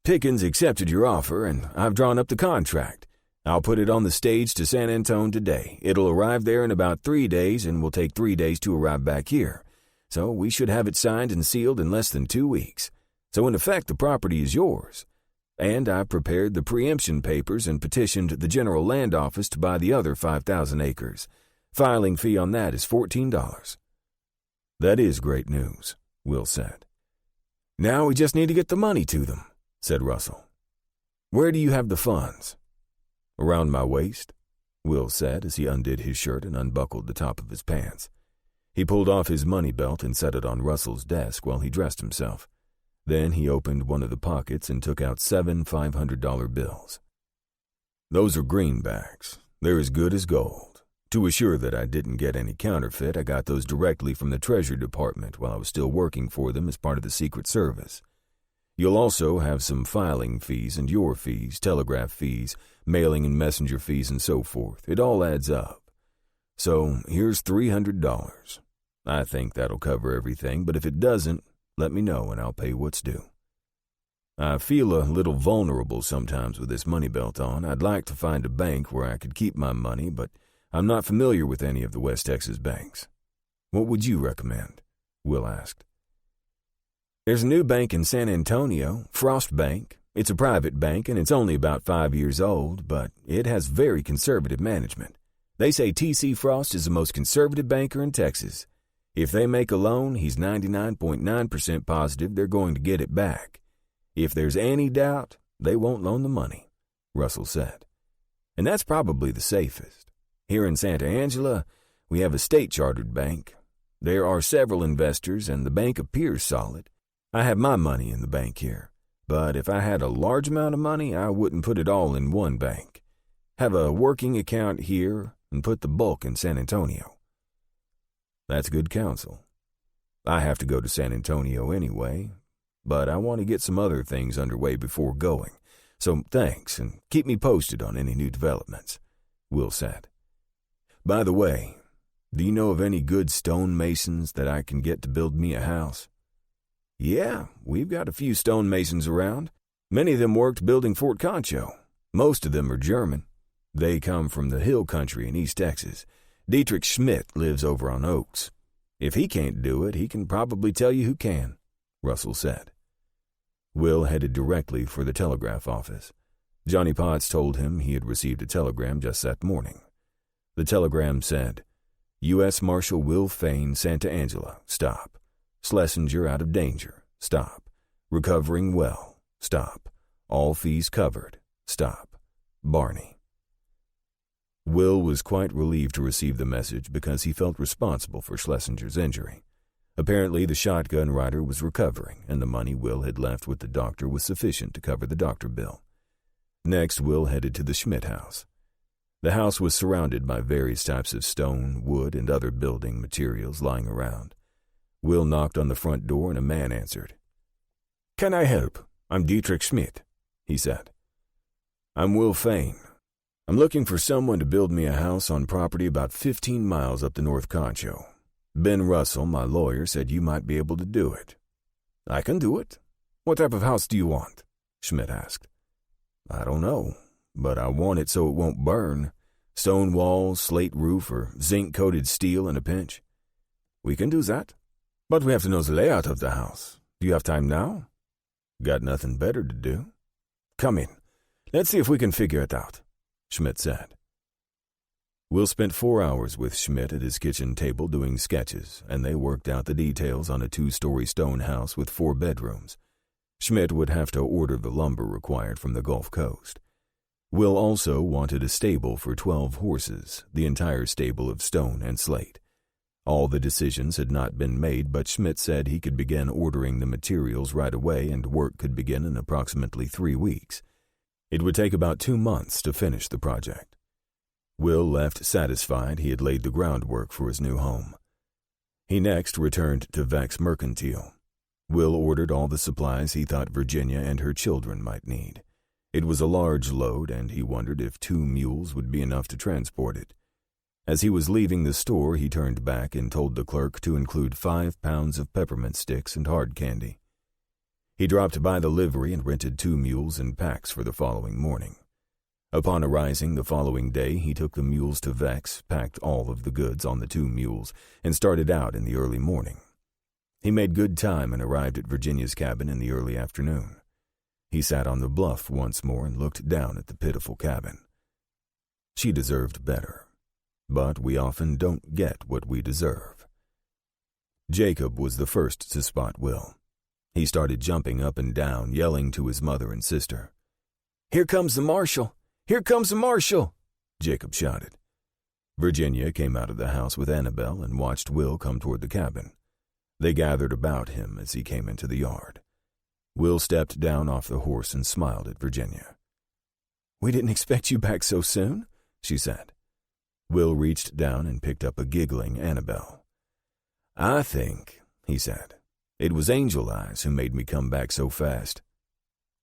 Pickens accepted your offer, and I've drawn up the contract. I'll put it on the stage to San Antone today. It'll arrive there in about 3 days and will take 3 days to arrive back here. So we should have it signed and sealed in less than 2 weeks. So in effect, the property is yours. And I prepared the preemption papers and petitioned the General Land Office to buy the other 5,000 acres. Filing fee on that is $14. "That is great news," Will said. "Now we just need to get the money to them," said Russell. Where do you have the funds?" "Around my waist," Will said as he undid his shirt and unbuckled the top of his pants. He pulled off his money belt and set it on Russell's desk while he dressed himself. Then he opened one of the pockets and took out 7 $500 bills. "Those are greenbacks. They're as good as gold. To assure that I didn't get any counterfeit, I got those directly from the Treasury Department while I was still working for them as part of the Secret Service. You'll also have some filing fees and your fees, telegraph fees, mailing and messenger fees, and so forth. It all adds up. So here's $300. I think that'll cover everything, but if it doesn't, let me know and I'll pay what's due. I feel a little vulnerable sometimes with this money belt on. I'd like to find a bank where I could keep my money, but I'm not familiar with any of the West Texas banks. What would you recommend?" Will asked. "There's a new bank in San Antonio, Frost Bank. It's a private bank and it's only about 5 years old, but it has very conservative management. They say T.C. Frost is the most conservative banker in Texas. If they make a loan, he's 99.9% positive they're going to get it back. If there's any doubt, they won't loan the money," Russell said. "And that's probably the safest. Here in Santa Angela, we have a state-chartered bank. There are several investors and the bank appears solid. I have my money in the bank here, but if I had a large amount of money, I wouldn't put it all in one bank. Have a working account here and put the bulk in San Antonio." "That's good counsel. I have to go to San Antonio anyway, but I want to get some other things underway before going. So thanks, and keep me posted on any new developments," Will said. "By the way, do you know of any good stonemasons that I can get to build me a house?" "Yeah, we've got a few stonemasons around. Many of them worked building Fort Concho. Most of them are German. They come from the hill country in East Texas. Dietrich Schmidt lives over on Oaks. If he can't do it, he can probably tell you who can," Russell said. Will headed directly for the telegraph office. Johnny Potts told him he had received a telegram just that morning. The telegram said, "U.S. Marshal Will Fain, Santa Angela, stop. Schlesinger out of danger, stop. Recovering well, stop. All fees covered, stop. Barney." Will was quite relieved to receive the message because he felt responsible for Schlesinger's injury. Apparently, the shotgun rider was recovering, and the money Will had left with the doctor was sufficient to cover the doctor bill. Next, Will headed to the Schmidt house. The house was surrounded by various types of stone, wood, and other building materials lying around. Will knocked on the front door and a man answered. "Can I help? I'm Dietrich Schmidt," he said. "I'm Will Fain. I'm looking for someone to build me a house on property about 15 miles up the North Concho. Ben Russell, my lawyer, said you might be able to do it." "I can do it. What type of house do you want?" Schmidt asked. "I don't know, but I want it so it won't burn. Stone walls, slate roof, or zinc-coated steel in a pinch." "We can do that, but we have to know the layout of the house. Do you have time now?" "Got nothing better to do." "Come in. Let's see if we can figure it out," Schmidt said. Will spent 4 hours with Schmidt at his kitchen table doing sketches, and they worked out the details on a 2-story stone house with 4 bedrooms. Schmidt would have to order the lumber required from the Gulf Coast. Will also wanted a stable for 12 horses, the entire stable of stone and slate. All the decisions had not been made, but Schmidt said he could begin ordering the materials right away and work could begin in approximately 3 weeks. It would take about 2 months to finish the project. Will left satisfied he had laid the groundwork for his new home. He next returned to Vex Mercantile. Will ordered all the supplies he thought Virginia and her children might need. It was a large load, and he wondered if 2 mules would be enough to transport it. As he was leaving the store, he turned back and told the clerk to include 5 pounds of peppermint sticks and hard candy. He dropped by the livery and rented 2 mules and packs for the following morning. Upon arising the following day, he took the mules to Vex, packed all of the goods on the 2 mules, and started out in the early morning. He made good time and arrived at Virginia's cabin in the early afternoon. He sat on the bluff once more and looked down at the pitiful cabin. She deserved better, but we often don't get what we deserve. Jacob was the first to spot Will. He started jumping up and down, yelling to his mother and sister. "Here comes the Marshal! Here comes the Marshal!" Jacob shouted. Virginia came out of the house with Annabelle and watched Will come toward the cabin. They gathered about him as he came into the yard. Will stepped down off the horse and smiled at Virginia. "We didn't expect you back so soon," she said. Will reached down and picked up a giggling Annabelle. "I think," he said, "it was Angel Eyes who made me come back so fast."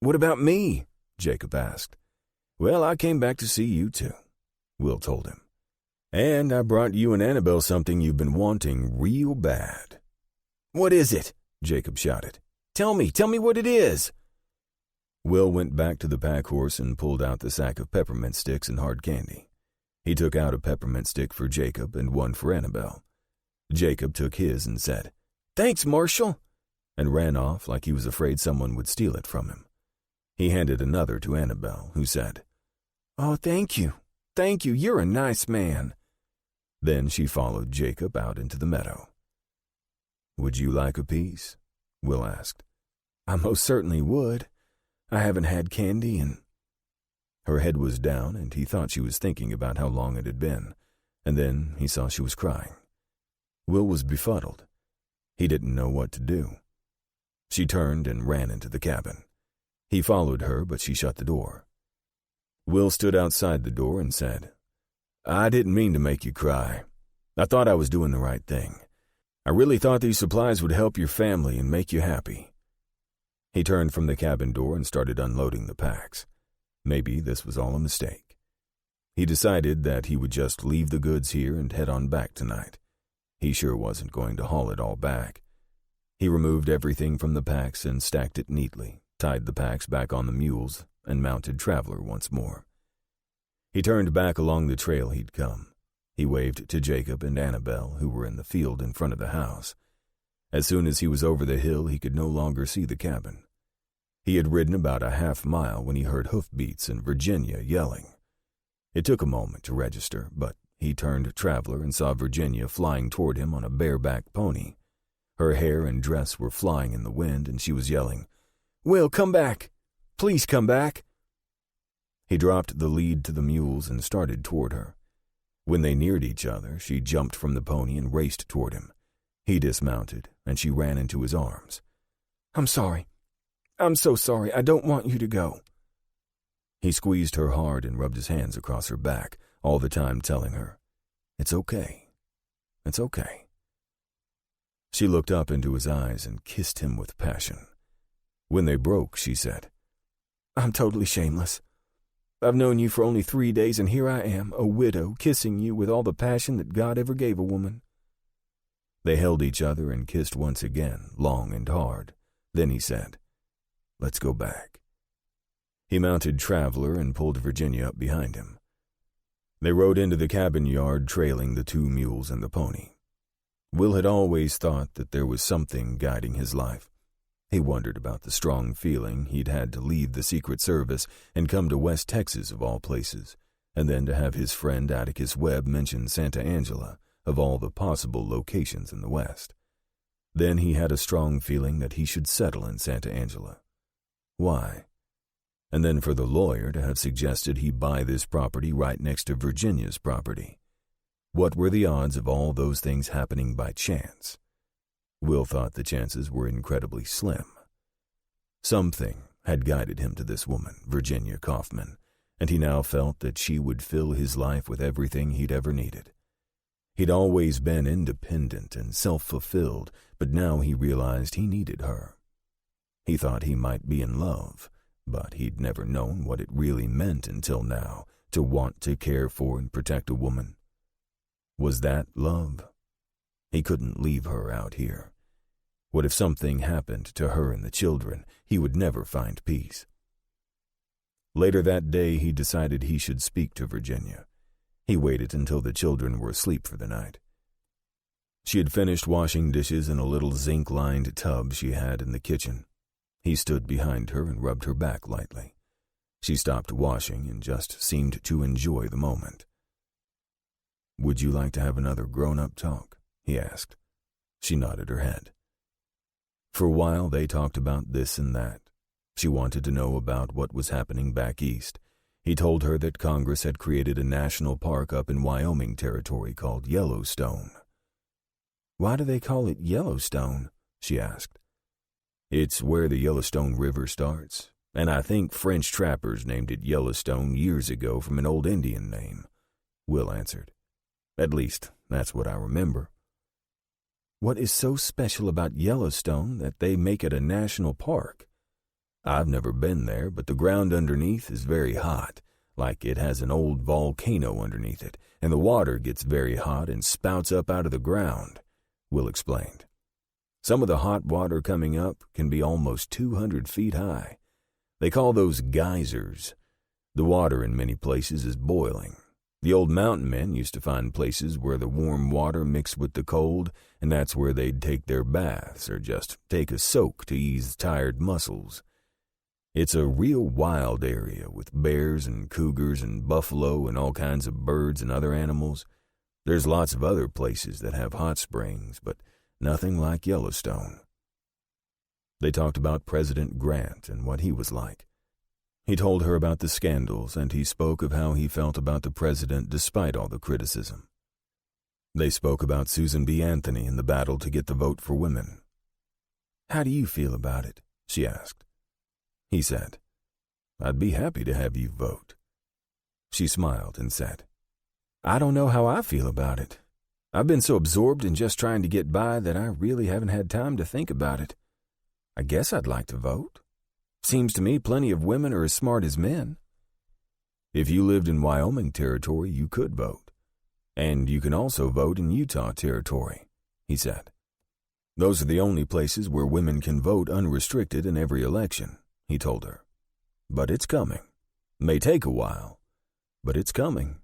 "What about me?" Jacob asked. "Well, I came back to see you too," Will told him. "And I brought you and Annabelle something you've been wanting real bad." "What is it?" Jacob shouted. Tell me what it is." Will went back to the pack horse and pulled out the sack of peppermint sticks and hard candy. He took out a peppermint stick for Jacob and one for Annabelle. Jacob took his and said, "Thanks, Marshal," and ran off like he was afraid someone would steal it from him. He handed another to Annabelle, who said, "Oh, thank you, you're a nice man." Then she followed Jacob out into the meadow. "Would you like a piece?" Will asked. "I most certainly would. I haven't had candy and—" Her head was down, and he thought she was thinking about how long it had been, and then he saw she was crying. Will was befuddled. He didn't know what to do. She turned and ran into the cabin. He followed her, but she shut the door. Will stood outside the door and said, "I didn't mean to make you cry. I thought I was doing the right thing. I really thought these supplies would help your family and make you happy." He turned from the cabin door and started unloading the packs. Maybe this was all a mistake. He decided that he would just leave the goods here and head on back tonight. He sure wasn't going to haul it all back. He removed everything from the packs and stacked it neatly, tied the packs back on the mules, and mounted Traveler once more. He turned back along the trail he'd come. He waved to Jacob and Annabelle, who were in the field in front of the house. As soon as he was over the hill, he could no longer see the cabin. He had ridden about a half-mile when he heard hoofbeats and Virginia yelling. It took a moment to register, but he turned Traveler and saw Virginia flying toward him on a bareback pony. Her hair and dress were flying in the wind, and she was yelling, "Will, come back! Please come back!" He dropped the lead to the mules and started toward her. When they neared each other, she jumped from the pony and raced toward him. He dismounted, and she ran into his arms. "I'm sorry. I'm so sorry. I don't want you to go." He squeezed her hard and rubbed his hands across her back, all the time telling her, "It's okay. It's okay." She looked up into his eyes and kissed him with passion. When they broke, she said, "I'm totally shameless. I've known you for only 3 days, and here I am, a widow, kissing you with all the passion that God ever gave a woman." They held each other and kissed once again, long and hard. Then he said, "Let's go back." He mounted Traveler and pulled Virginia up behind him. They rode into the cabin yard, trailing the 2 mules and the pony. Will had always thought that there was something guiding his life. He wondered about the strong feeling he'd had to leave the Secret Service and come to West Texas of all places, and then to have his friend Atticus Webb mention Santa Angela of all the possible locations in the West. Then he had a strong feeling that he should settle in Santa Angela. Why? And then for the lawyer to have suggested he buy this property right next to Virginia's property. What were the odds of all those things happening by chance? Will thought the chances were incredibly slim. Something had guided him to this woman, Virginia Kaufman, and he now felt that she would fill his life with everything he'd ever needed. He'd always been independent and self-fulfilled, but now he realized he needed her. He thought he might be in love, but he'd never known what it really meant until now, to want to care for and protect a woman. Was that love? He couldn't leave her out here. What if something happened to her and the children? He would never find peace. Later that day, he decided he should speak to Virginia. He waited until the children were asleep for the night. She had finished washing dishes in a little zinc-lined tub she had in the kitchen. He stood behind her and rubbed her back lightly. She stopped washing and just seemed to enjoy the moment. "Would you like to have another grown-up talk?" he asked. She nodded her head. For a while they talked about this and that. She wanted to know about what was happening back east. He told her that Congress had created a national park up in Wyoming territory called Yellowstone. "Why do they call it Yellowstone?" she asked. "It's where the Yellowstone River starts, and I think French trappers named it Yellowstone years ago from an old Indian name," Will answered. "At least, that's what I remember." "What is so special about Yellowstone that they make it a national park?" "I've never been there, but the ground underneath is very hot, like it has an old volcano underneath it, and the water gets very hot and spouts up out of the ground," Will explained. "Some of the hot water coming up can be almost 200 feet high. They call those geysers. The water in many places is boiling. The old mountain men used to find places where the warm water mixed with the cold, and that's where they'd take their baths or just take a soak to ease tired muscles. It's a real wild area with bears and cougars and buffalo and all kinds of birds and other animals. There's lots of other places that have hot springs, but nothing like Yellowstone." They talked about President Grant and what he was like. He told her about the scandals, and he spoke of how he felt about the president despite all the criticism. They spoke about Susan B. Anthony and the battle to get the vote for women. "How do you feel about it?" she asked. He said, "I'd be happy to have you vote." She smiled and said, "I don't know how I feel about it. I've been so absorbed in just trying to get by that I really haven't had time to think about it. I guess I'd like to vote. Seems to me plenty of women are as smart as men." "If you lived in Wyoming territory, you could vote. And you can also vote in Utah territory," he said. "Those are the only places where women can vote unrestricted in every election," he told her. "But it's coming. May take a while, but it's coming."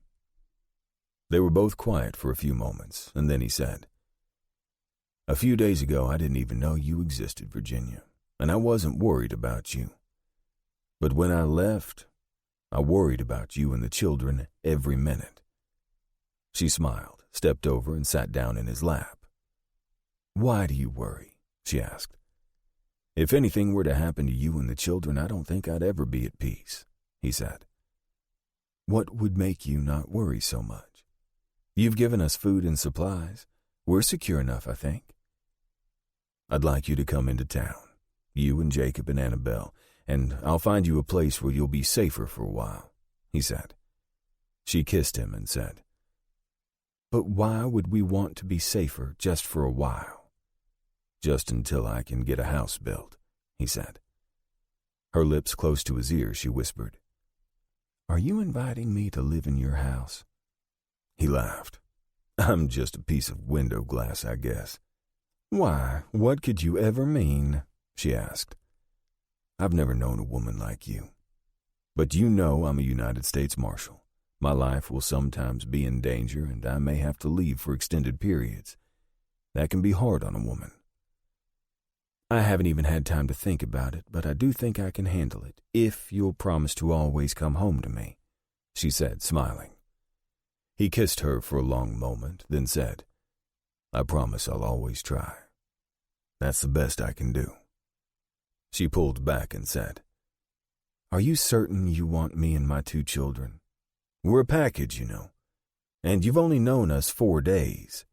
They were both quiet for a few moments, and then he said, "A few days ago, I didn't even know you existed, Virginia, and I wasn't worried about you. But when I left, I worried about you and the children every minute." She smiled, stepped over, and sat down in his lap. "Why do you worry?" she asked. "If anything were to happen to you and the children, I don't think I'd ever be at peace," he said. "What would make you not worry so much? You've given us food and supplies. We're secure enough, I think." "I'd like you to come into town, you and Jacob and Annabelle, and I'll find you a place where you'll be safer for a while," he said. She kissed him and said, "But why would we want to be safer just for a while?" "Just until I can get a house built," he said. Her lips close to his ear, she whispered, "Are you inviting me to live in your house?" He laughed. "I'm just a piece of window glass, I guess." "Why, what could you ever mean?" she asked. "I've never known a woman like you. But you know I'm a United States Marshal. My life will sometimes be in danger, and I may have to leave for extended periods. That can be hard on a woman." "I haven't even had time to think about it, but I do think I can handle it, if you'll promise to always come home to me," she said, smiling. He kissed her for a long moment, then said, "I promise I'll always try. That's the best I can do." She pulled back and said, "Are you certain you want me and my 2 children? We're a package, you know, and you've only known us 4 days."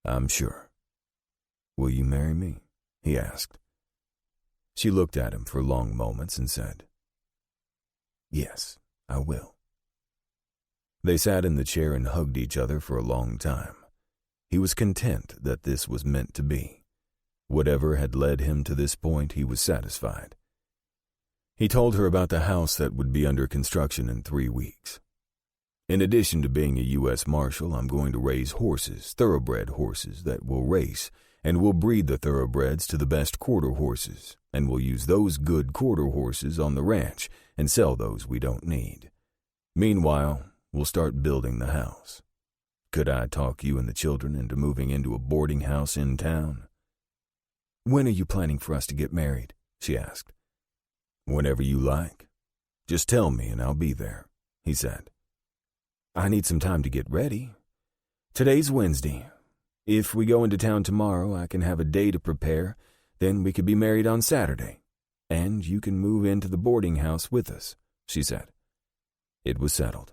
"I'm sure." "Will you marry me?" he asked. She looked at him for long moments and said, "Yes, I will." They sat in the chair and hugged each other for a long time. He was content that this was meant to be. Whatever had led him to this point, he was satisfied. He told her about the house that would be under construction in 3 weeks. "In addition to being a U.S. Marshal, I'm going to raise horses, thoroughbred horses that will race, and we'll breed the thoroughbreds to the best quarter horses, and we'll use those good quarter horses on the ranch and sell those we don't need. Meanwhile, we'll start building the house. Could I talk you and the children into moving into a boarding house in town?" "When are you planning for us to get married?" she asked. "Whenever you like. Just tell me and I'll be there," he said. "I need some time to get ready. Today's Wednesday. If we go into town tomorrow, I can have a day to prepare. Then we could be married on Saturday. and you can move into the boarding house with us," she said. It was settled.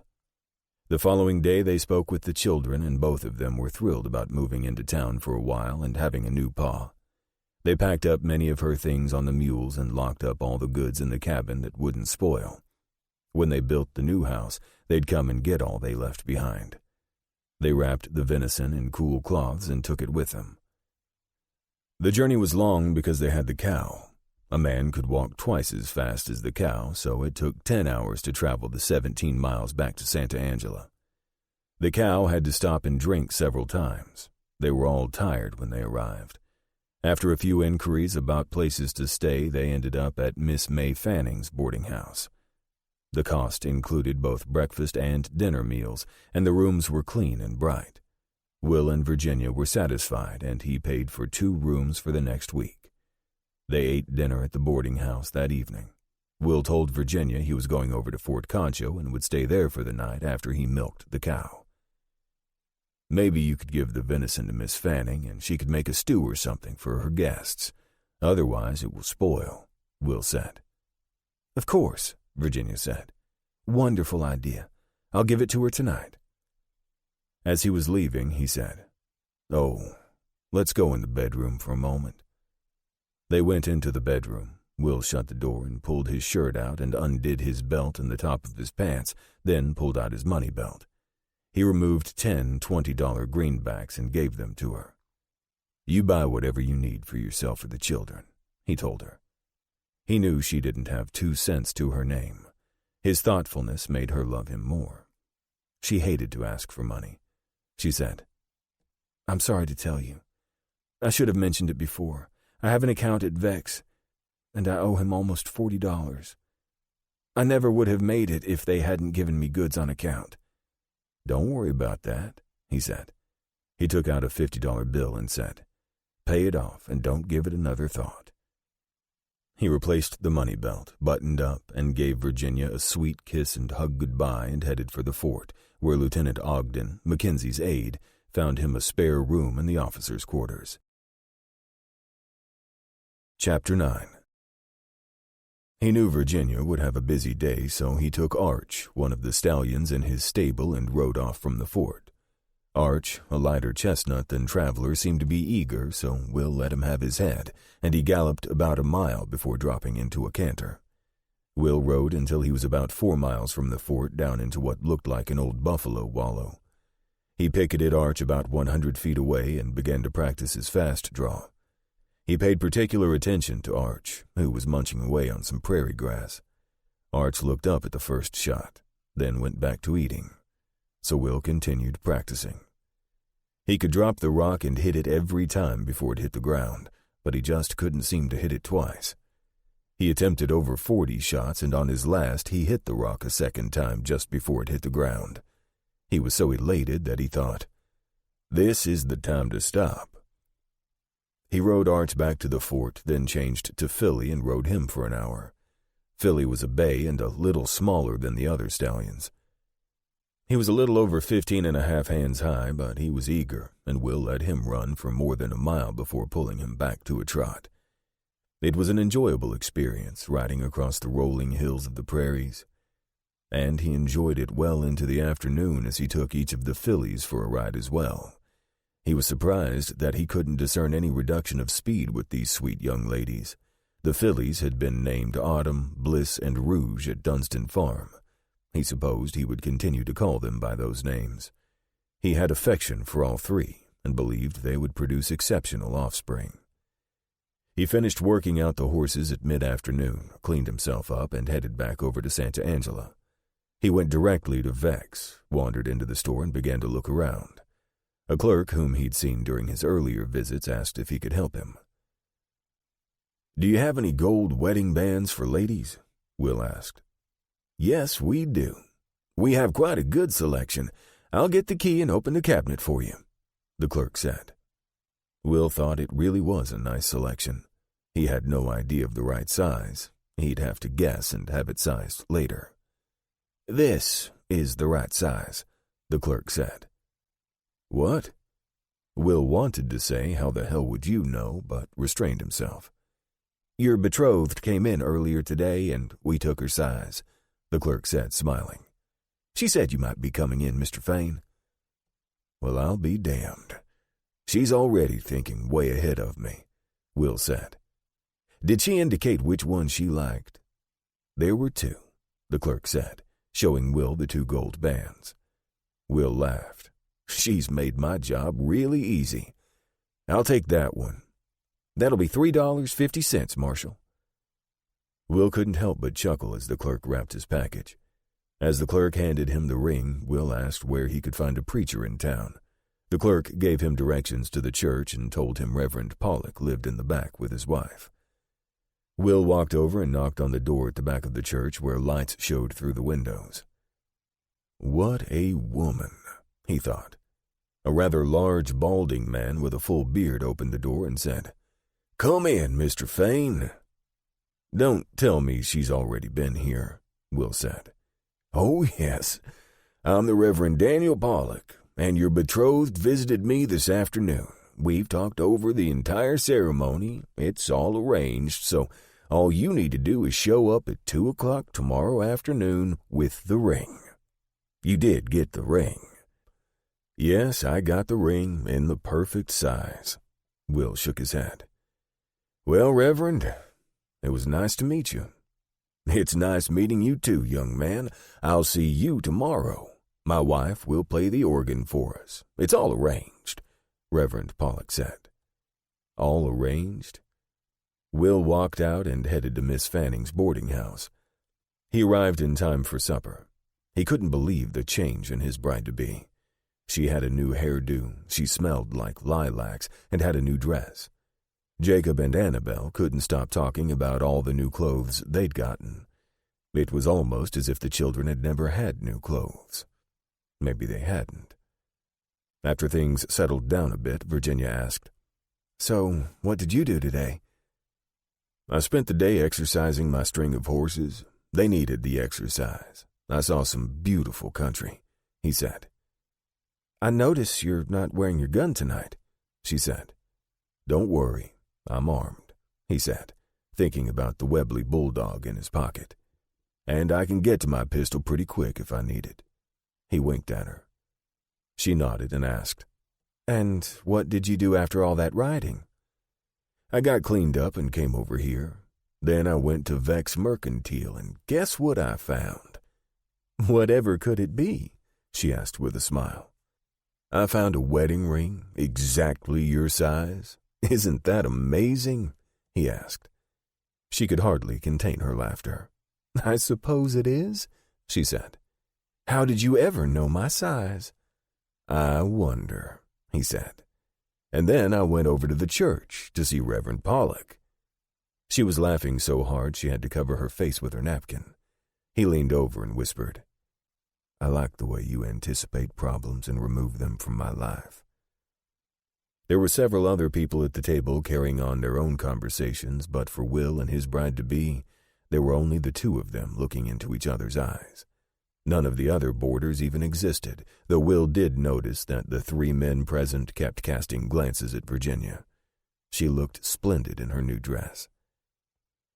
The following day they spoke with the children, and both of them were thrilled about moving into town for a while and having a new pa. They packed up many of her things on the mules and locked up all the goods in the cabin that wouldn't spoil. When they built the new house, they'd come and get all they left behind. They wrapped the venison in cool cloths and took it with them. The journey was long because they had the cow. A man could walk twice as fast as the cow, so it took 10 hours to travel the 17 miles back to Santa Angela. The cow had to stop and drink several times. They were all tired when they arrived. After a few inquiries about places to stay, they ended up at Miss May Fanning's boarding house. The cost included both breakfast and dinner meals, and the rooms were clean and bright. Will and Virginia were satisfied, and he paid for 2 rooms for the next week. They ate dinner at the boarding house that evening. Will told Virginia he was going over to Fort Concho and would stay there for the night after he milked the cow. "Maybe you could give the venison to Miss Fanning, and she could make a stew or something for her guests. Otherwise it will spoil," Will said. "Of course," Virginia said. "Wonderful idea. I'll give it to her tonight." As he was leaving, he said, "Oh, let's go in the bedroom for a moment." They went into the bedroom. Will shut the door and pulled his shirt out and undid his belt and the top of his pants, then pulled out his money belt. He removed 10 $20 greenbacks and gave them to her. "You buy whatever you need for yourself or the children," he told her. He knew she didn't have 2 cents to her name. His thoughtfulness made her love him more. She hated to ask for money. She said, "I'm sorry to tell you. I should have mentioned it before. I have an account at Vex, and I owe him almost $40. I never would have made it if they hadn't given me goods on account." "Don't worry about that," he said. He took out a $50 bill and said, "Pay it off and don't give it another thought." He replaced the money belt, buttoned up, and gave Virginia a sweet kiss and hug goodbye and headed for the fort, where Lieutenant Ogden, Mackenzie's aide, found him a spare room in the officers' quarters. Chapter 9. He knew Virginia would have a busy day, so he took Arch, one of the stallions, in his stable and rode off from the fort. Arch, a lighter chestnut than Traveler, seemed to be eager, so Will let him have his head, and he galloped about a mile before dropping into a canter. Will rode until he was about 4 miles from the fort down into what looked like an old buffalo wallow. He picketed Arch about 100 feet away and began to practice his fast draw. He paid particular attention to Arch, who was munching away on some prairie grass. Arch looked up at the first shot, then went back to eating. So Will continued practicing. He could drop the rock and hit it every time before it hit the ground, but he just couldn't seem to hit it twice. He attempted over 40 shots, and on his last he hit the rock a second time just before it hit the ground. He was so elated that he thought, "This is the time to stop." He rode Arch back to the fort, then changed to Philly and rode him for an hour. Philly was a bay and a little smaller than the other stallions. He was a little over 15.5 hands high, but he was eager, and Will let him run for more than a mile before pulling him back to a trot. It was an enjoyable experience, riding across the rolling hills of the prairies, and he enjoyed it well into the afternoon as he took each of the fillies for a ride as well. He was surprised that he couldn't discern any reduction of speed with these sweet young ladies. The fillies had been named Autumn, Bliss, and Rouge at Dunstan Farm. He supposed he would continue to call them by those names. He had affection for all 3 and believed they would produce exceptional offspring. He finished working out the horses at mid-afternoon, cleaned himself up, and headed back over to Santa Angela. He went directly to Vex, wandered into the store, and began to look around. A clerk whom he'd seen during his earlier visits asked if he could help him. "Do you have any gold wedding bands for ladies?" Will asked. "Yes, we do. We have quite a good selection. I'll get the key and open the cabinet for you," the clerk said. Will thought it really was a nice selection. He had no idea of the right size. He'd have to guess and have it sized later. "This is the right size," the clerk said. "What?" Will wanted to say, "How the hell would you know?" but restrained himself. Your betrothed came in earlier today, and we took her size, the clerk said, smiling. She said you might be coming in, Mr. Fain. Well, I'll be damned. She's already thinking way ahead of me, Will said. Did she indicate which one she liked? There were two, the clerk said, showing Will the 2 gold bands. Will laughed. She's made my job really easy. I'll take that one. That'll be $3.50, Marshal. Will couldn't help but chuckle as the clerk wrapped his package. As the clerk handed him the ring, Will asked where he could find a preacher in town. The clerk gave him directions to the church and told him Reverend Pollock lived in the back with his wife. Will walked over and knocked on the door at the back of the church where lights showed through the windows. What a woman, he thought. A rather large, balding man with a full beard opened the door and said, Come in, Mr. Fain. Don't tell me she's already been here, Will said. Oh, yes. I'm the Reverend Daniel Pollock, and your betrothed visited me this afternoon. We've talked over the entire ceremony. It's all arranged, so all you need to do is show up at 2 o'clock tomorrow afternoon with the ring. You did get the ring. Yes, I got the ring in the perfect size. Will shook his head. Well, Reverend, it was nice to meet you. It's nice meeting you too, young man. I'll see you tomorrow. My wife will play the organ for us. It's all arranged, Reverend Pollock said. All arranged? Will walked out and headed to Miss Fanning's boarding house. He arrived in time for supper. He couldn't believe the change in his bride-to-be. She had a new hairdo, she smelled like lilacs, and had a new dress. Jacob and Annabelle couldn't stop talking about all the new clothes they'd gotten. It was almost as if the children had never had new clothes. Maybe they hadn't. After things settled down a bit, Virginia asked, So, what did you do today? I spent the day exercising my string of horses. They needed the exercise. I saw some beautiful country, he said. I notice you're not wearing your gun tonight, she said. Don't worry, I'm armed, he said, thinking about the Webley bulldog in his pocket. And I can get to my pistol pretty quick if I need it. He winked at her. She nodded and asked, And what did you do after all that riding? I got cleaned up and came over here. Then I went to Vex Mercantile, and guess what I found? Whatever could it be? She asked with a smile. I found a wedding ring, exactly your size. Isn't that amazing? He asked. She could hardly contain her laughter. I suppose it is, she said. How did you ever know my size? I wonder, he said. And then I went over to the church to see Reverend Pollock. She was laughing so hard she had to cover her face with her napkin. He leaned over and whispered, I like the way you anticipate problems and remove them from my life. There were several other people at the table carrying on their own conversations, but for Will and his bride-to-be, there were only the 2 of them looking into each other's eyes. None of the other boarders even existed, though Will did notice that the 3 men present kept casting glances at Virginia. She looked splendid in her new dress.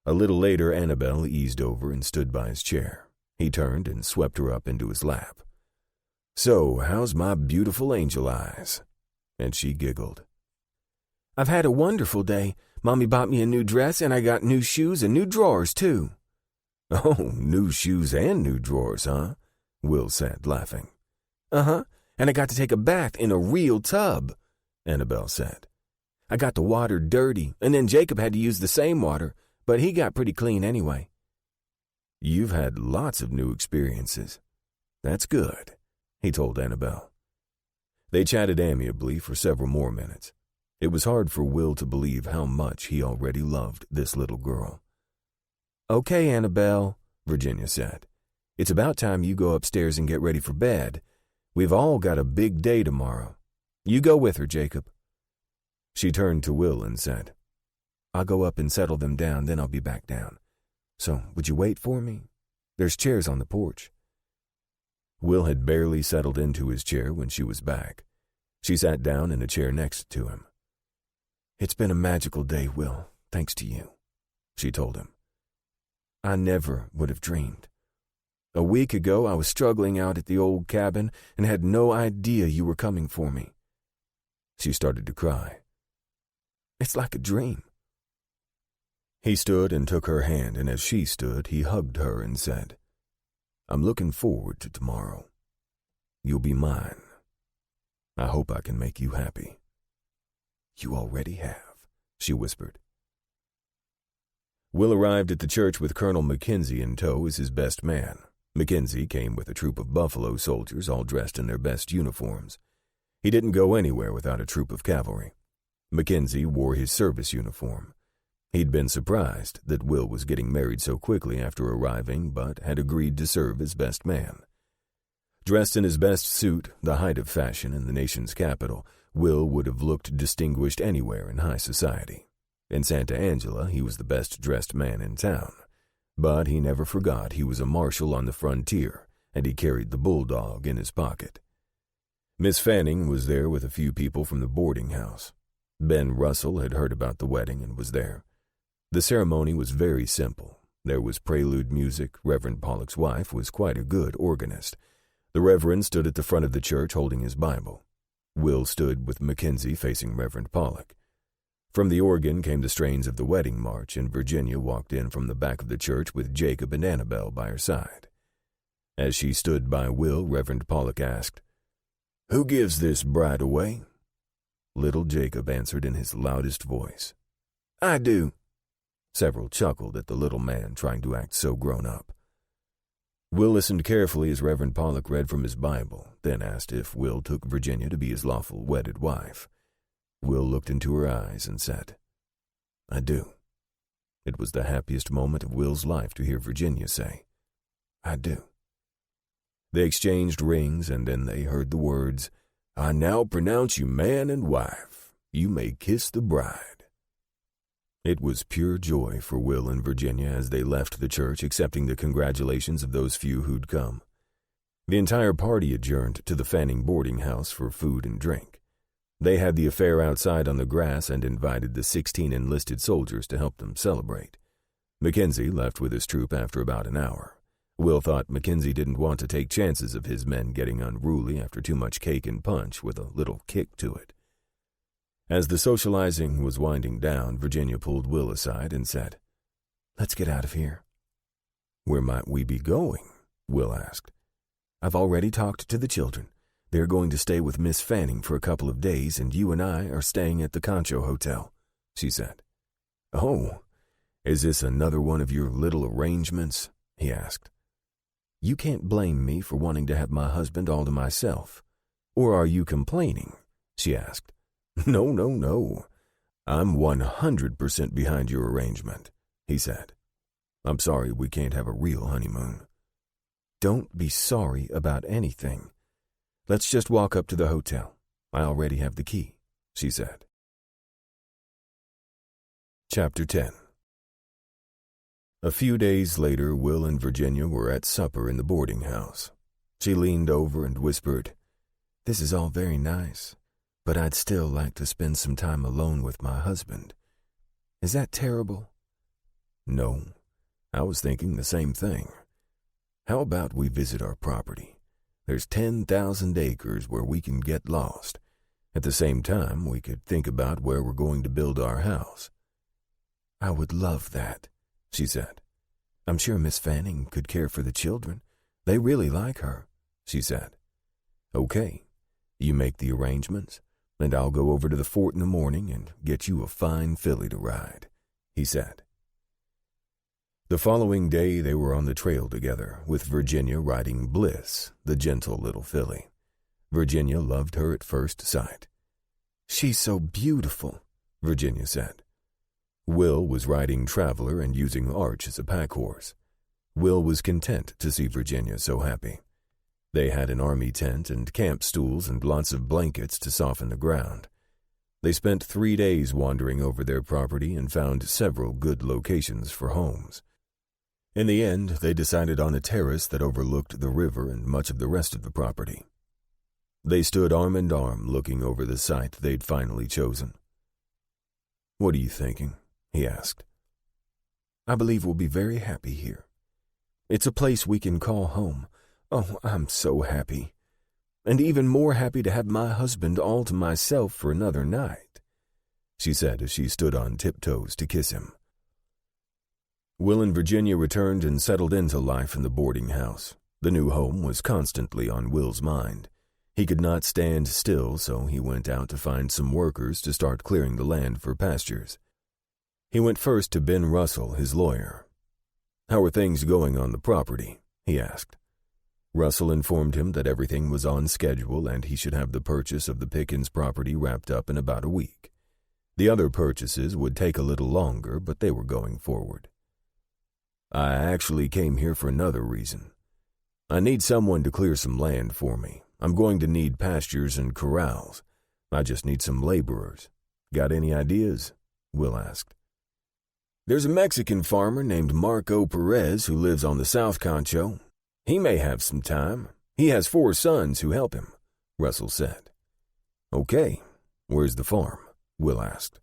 A little later, Annabelle eased over and stood by his chair. He turned and swept her up into his lap. So, how's my beautiful angel eyes? And she giggled. I've had a wonderful day. Mommy bought me a new dress, and I got new shoes and new drawers, too. Oh, new shoes and new drawers, huh? Will said, laughing. Uh-huh, and I got to take a bath in a real tub, Annabelle said. I got the water dirty, and then Jacob had to use the same water, but he got pretty clean anyway. You've had lots of new experiences. That's good, he told Annabelle. They chatted amiably for several more minutes. It was hard for Will to believe how much he already loved this little girl. Okay, Annabelle, Virginia said. It's about time you go upstairs and get ready for bed. We've all got a big day tomorrow. You go with her, Jacob. She turned to Will and said, I'll go up and settle them down, then I'll be back down. So, would you wait for me? There's chairs on the porch. Will had barely settled into his chair when she was back. She sat down in a chair next to him. It's been a magical day, Will, thanks to you. she told him. I never would have dreamed. A week ago, I was struggling out at the old cabin and had no idea you were coming for me. She started to cry. It's like a dream. He stood and took her hand, and as she stood, he hugged her and said, I'm looking forward to tomorrow. You'll be mine. I hope I can make you happy. You already have, she whispered. Will arrived at the church with Colonel Mackenzie in tow as his best man. Mackenzie came with a troop of buffalo soldiers all dressed in their best uniforms. He didn't go anywhere without a troop of cavalry. Mackenzie wore his service uniform. He'd been surprised that Will was getting married so quickly after arriving, but had agreed to serve as best man. Dressed in his best suit, the height of fashion in the nation's capital, Will would have looked distinguished anywhere in high society. In Santa Angela, he was the best-dressed man in town. But he never forgot he was a marshal on the frontier, and he carried the bulldog in his pocket. Miss Fanning was there with a few people from the boarding house. Ben Russell had heard about the wedding and was there. The ceremony was very simple. There was prelude music. Reverend Pollock's wife was quite a good organist. The Reverend stood at the front of the church holding his Bible. Will stood with Mackenzie facing Reverend Pollock. From the organ came the strains of the wedding march, and Virginia walked in from the back of the church with Jacob and Annabelle by her side. As she stood by Will, Reverend Pollock asked, Who gives this bride away? Little Jacob answered in his loudest voice, I do. Several chuckled at the little man trying to act so grown up. Will listened carefully as Reverend Pollock read from his Bible, then asked if Will took Virginia to be his lawful wedded wife. Will looked into her eyes and said, I do. It was the happiest moment of Will's life to hear Virginia say, I do. They exchanged rings, and then they heard the words, I now pronounce you man and wife. You may kiss the bride. It was pure joy for Will and Virginia as they left the church, accepting the congratulations of those few who'd come. The entire party adjourned to the Fanning boarding house for food and drink. They had the affair outside on the grass and invited the 16 enlisted soldiers to help them celebrate. Mackenzie left with his troop after about an hour. Will thought Mackenzie didn't want to take chances of his men getting unruly after too much cake and punch with a little kick to it. As the socializing was winding down, Virginia pulled Will aside and said, Let's get out of here. Where might we be going? Will asked. I've already talked to the children. They're going to stay with Miss Fanning for a couple of days, and you and I are staying at the Concho Hotel, she said. Oh, is this another one of your little arrangements? He asked. You can't blame me for wanting to have my husband all to myself. Or are you complaining? She asked. No. I'm 100% behind your arrangement, he said. I'm sorry we can't have a real honeymoon. Don't be sorry about anything. Let's just walk up to the hotel. I already have the key, she said. Chapter 10. A few days later, Will and Virginia were at supper in the boarding house. She leaned over and whispered, This is all very nice, but I'd still like to spend some time alone with my husband. Is that terrible? No, I was thinking the same thing. How about we visit our property? There's 10,000 acres where we can get lost. At the same time, we could think about where we're going to build our house. I would love that, she said. I'm sure Miss Fanning could care for the children. They really like her, she said. Okay, you make the arrangements, and I'll go over to the fort in the morning and get you a fine filly to ride, he said. The following day they were on the trail together, with Virginia riding Bliss, the gentle little filly. Virginia loved her at first sight. She's so beautiful, Virginia said. Will was riding Traveler and using Arch as a pack horse. Will was content to see Virginia so happy. They had an army tent and camp stools and lots of blankets to soften the ground. They spent 3 days wandering over their property and found several good locations for homes. In the end, they decided on a terrace that overlooked the river and much of the rest of the property. They stood arm in arm looking over the site they'd finally chosen. What are you thinking? He asked. I believe we'll be very happy here. It's a place we can call home. Oh, I'm so happy. And even more happy to have my husband all to myself for another night," she said as she stood on tiptoes to kiss him. Will and Virginia returned and settled into life in the boarding house. The new home was constantly on Will's mind. He could not stand still, so he went out to find some workers to start clearing the land for pastures. He went first to Ben Russell, his lawyer. "How are things going on the property?" he asked. Russell informed him that everything was on schedule and he should have the purchase of the Pickens property wrapped up in about a week. The other purchases would take a little longer, but they were going forward. "I actually came here for another reason. I need someone to clear some land for me. I'm going to need pastures and corrals. I just need some laborers. Got any ideas?" Will asked. "There's a Mexican farmer named Marco Perez who lives on the South Concho. He may have some time. He has 4 sons who help him," Russell said. "Okay, where's the farm?" Will asked.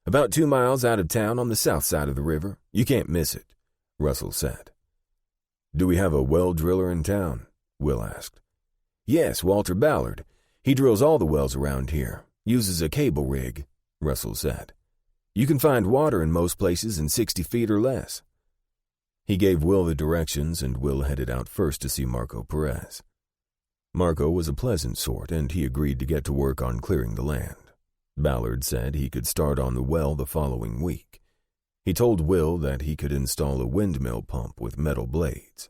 "About 2 miles out of town on the south side of the river. You can't miss it," Russell said. "Do we have a well driller in town?" Will asked. "Yes, Walter Ballard. He drills all the wells around here. Uses a cable rig," Russell said. "You can find water in most places in 60 feet or less." He gave Will the directions, and Will headed out first to see Marco Perez. Marco was a pleasant sort, and he agreed to get to work on clearing the land. Ballard said he could start on the well the following week. He told Will that he could install a windmill pump with metal blades.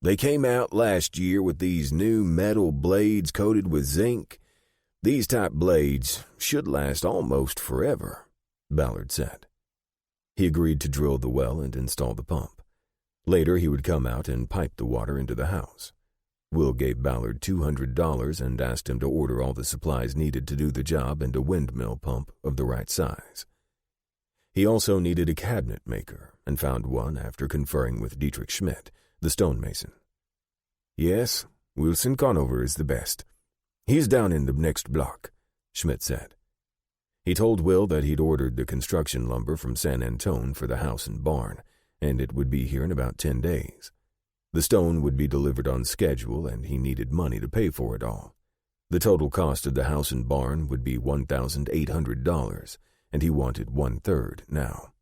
"They came out last year with these new metal blades coated with zinc. These type blades should last almost forever," Ballard said. He agreed to drill the well and install the pump. Later he would come out and pipe the water into the house. Will gave Ballard $200 and asked him to order all the supplies needed to do the job and a windmill pump of the right size. He also needed a cabinet maker and found one after conferring with Dietrich Schmidt, the stonemason. "Yes, Wilson Conover is the best. He's down in the next block," Schmidt said. He told Will that he'd ordered the construction lumber from San Antone for the house and barn, and it would be here in about 10 days. The stone would be delivered on schedule, and he needed money to pay for it all. The total cost of the house and barn would be $1,800, and he wanted 1/3 now.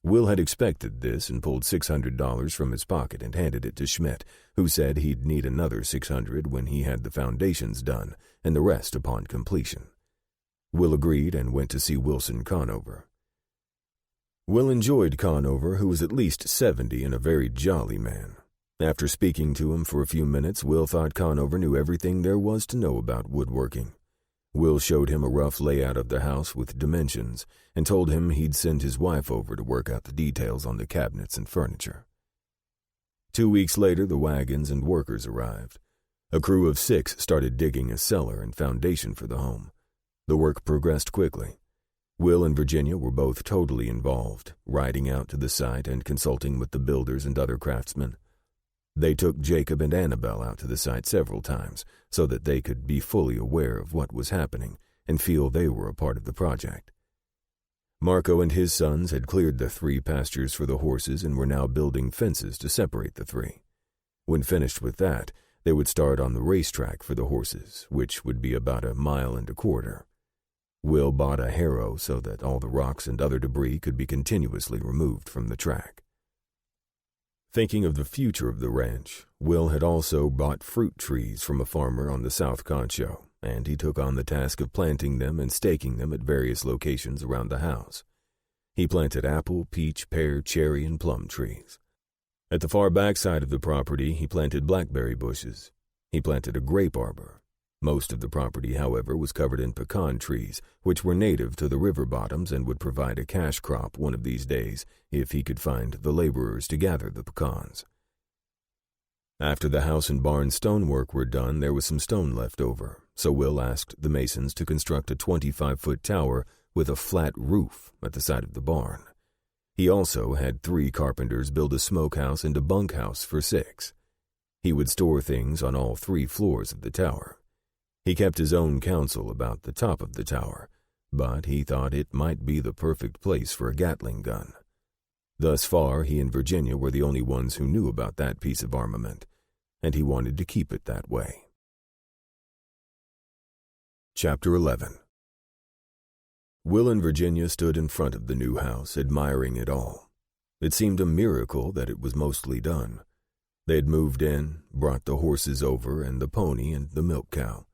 Will had expected this and pulled $600 from his pocket and handed it to Schmidt, who said he'd need another $600 when he had the foundations done and the rest upon completion. Will agreed and went to see Wilson Conover. Will enjoyed Conover, who was at least 70 and a very jolly man. After speaking to him for a few minutes, Will thought Conover knew everything there was to know about woodworking. Will showed him a rough layout of the house with dimensions and told him he'd send his wife over to work out the details on the cabinets and furniture. 2 weeks later, the wagons and workers arrived. A crew of 6 started digging a cellar and foundation for the home. The work progressed quickly. Will and Virginia were both totally involved, riding out to the site and consulting with the builders and other craftsmen. They took Jacob and Annabelle out to the site several times so that they could be fully aware of what was happening and feel they were a part of the project. Marco and his sons had cleared the 3 pastures for the horses and were now building fences to separate the 3. When finished with that, they would start on the racetrack for the horses, which would be about 1.25 miles. Will bought a harrow so that all the rocks and other debris could be continuously removed from the track. Thinking of the future of the ranch, Will had also bought fruit trees from a farmer on the South Concho, and he took on the task of planting them and staking them at various locations around the house. He planted apple, peach, pear, cherry, and plum trees. At the far back side of the property, he planted blackberry bushes. He planted a grape arbor. Most of the property, however, was covered in pecan trees, which were native to the river bottoms and would provide a cash crop one of these days if he could find the laborers to gather the pecans. After the house and barn stonework were done, there was some stone left over, so Will asked the masons to construct a 25-foot tower with a flat roof at the side of the barn. He also had 3 carpenters build a smokehouse and a bunkhouse for 6. He would store things on all 3 floors of the tower. He kept his own counsel about the top of the tower, but he thought it might be the perfect place for a Gatling gun. Thus far, he and Virginia were the only ones who knew about that piece of armament, and he wanted to keep it that way. Chapter 11. Will and Virginia stood in front of the new house, admiring it all. It seemed a miracle that it was mostly done. They had moved in, brought the horses over, and the pony and the milk cow.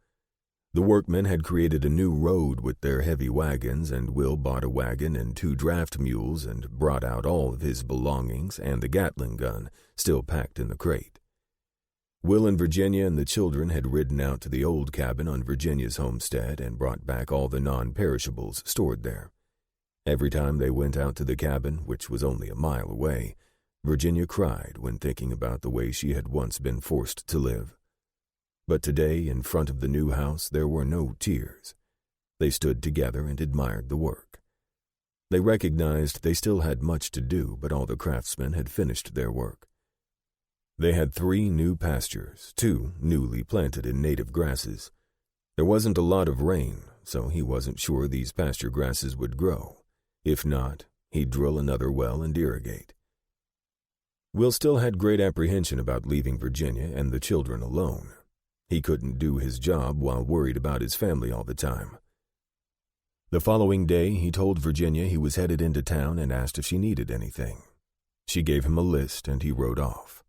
The workmen had created a new road with their heavy wagons, and Will bought a wagon and 2 draft mules and brought out all of his belongings and the Gatling gun, still packed in the crate. Will and Virginia and the children had ridden out to the old cabin on Virginia's homestead and brought back all the non-perishables stored there. Every time they went out to the cabin, which was only a mile away, Virginia cried when thinking about the way she had once been forced to live. But today, in front of the new house, there were no tears. They stood together and admired the work. They recognized they still had much to do, but all the craftsmen had finished their work. They had 3 new pastures, 2 newly planted in native grasses. There wasn't a lot of rain, so he wasn't sure these pasture grasses would grow. If not, he'd drill another well and irrigate. Will still had great apprehension about leaving Virginia and the children alone. He couldn't do his job while worried about his family all the time. The following day, he told Virginia he was headed into town and asked if she needed anything. She gave him a list, and he rode off.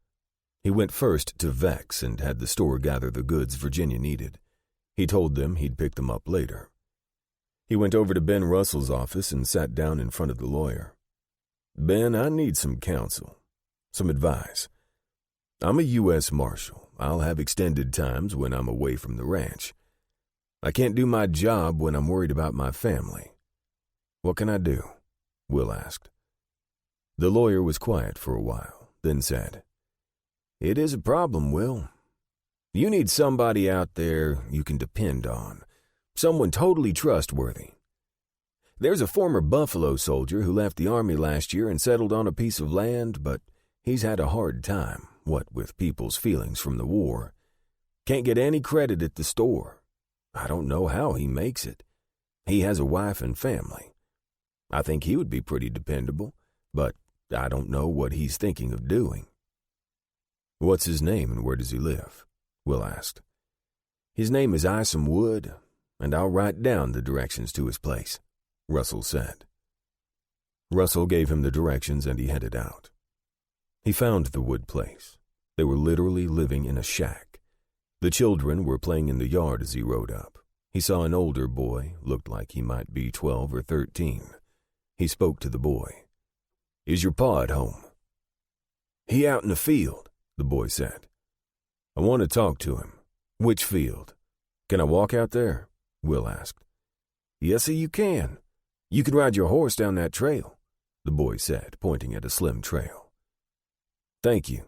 He went first to Vex and had the store gather the goods Virginia needed. He told them he'd pick them up later. He went over to Ben Russell's office and sat down in front of the lawyer. "Ben, I need some counsel, some advice. I'm a U.S. Marshal. I'll have extended times when I'm away from the ranch. I can't do my job when I'm worried about my family. What can I do?" Will asked. The lawyer was quiet for a while, then said, "It is a problem, Will. You need somebody out there you can depend on, someone totally trustworthy. There's a former Buffalo soldier who left the Army last year and settled on a piece of land, but he's had a hard time, what with people's feelings from the war. Can't get any credit at the store. I don't know how he makes it. He has a wife and family. I think he would be pretty dependable, but I don't know what he's thinking of doing." "What's his name and where does he live?" Will asked. "His name is Isom Wood, and I'll write down the directions to his place," Russell said. Russell gave him the directions and he headed out. He found the Wood place. They were literally living in a shack. The children were playing in the yard as he rode up. He saw an older boy, looked like he might be 12 or 13. He spoke to the boy. "Is your pa at home?" "He out in the field," the boy said. "I want to talk to him." "Which field? Can I walk out there?" Will asked. "Yes, sir, you can. You can ride your horse down that trail," the boy said, pointing at a slim trail. "Thank you."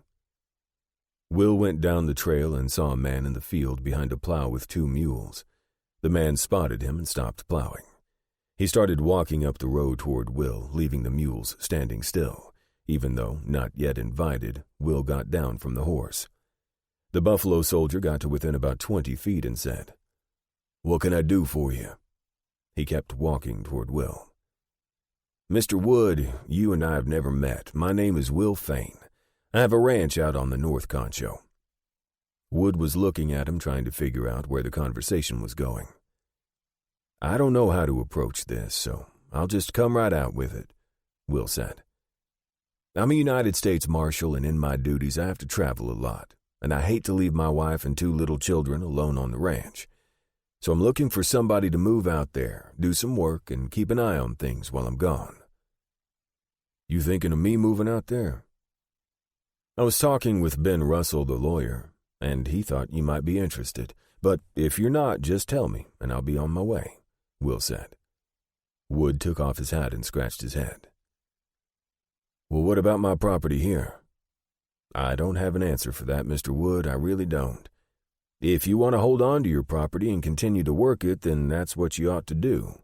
Will went down the trail and saw a man in the field behind a plow with 2 mules. The man spotted him and stopped plowing. He started walking up the road toward Will, leaving the mules standing still. Even though not yet invited, Will got down from the horse. The Buffalo soldier got to within about 20 feet and said, "What can I do for you?" He kept walking toward Will. "Mr. Wood, you and I have never met. My name is Will Fain. I have a ranch out on the North Concho." Wood was looking at him, trying to figure out where the conversation was going. "I don't know how to approach this, so I'll just come right out with it," Will said. "I'm a United States Marshal, and in my duties I have to travel a lot, and I hate to leave my wife and 2 little children alone on the ranch. So I'm looking for somebody to move out there, do some work, and keep an eye on things while I'm gone." "You thinking of me moving out there?" "I was talking with Ben Russell, the lawyer, and he thought you might be interested. But if you're not, just tell me, and I'll be on my way," Will said. Wood took off his hat and scratched his head. "Well, what about my property here?" "I don't have an answer for that, Mr. Wood, I really don't. If you want to hold on to your property and continue to work it, then that's what you ought to do.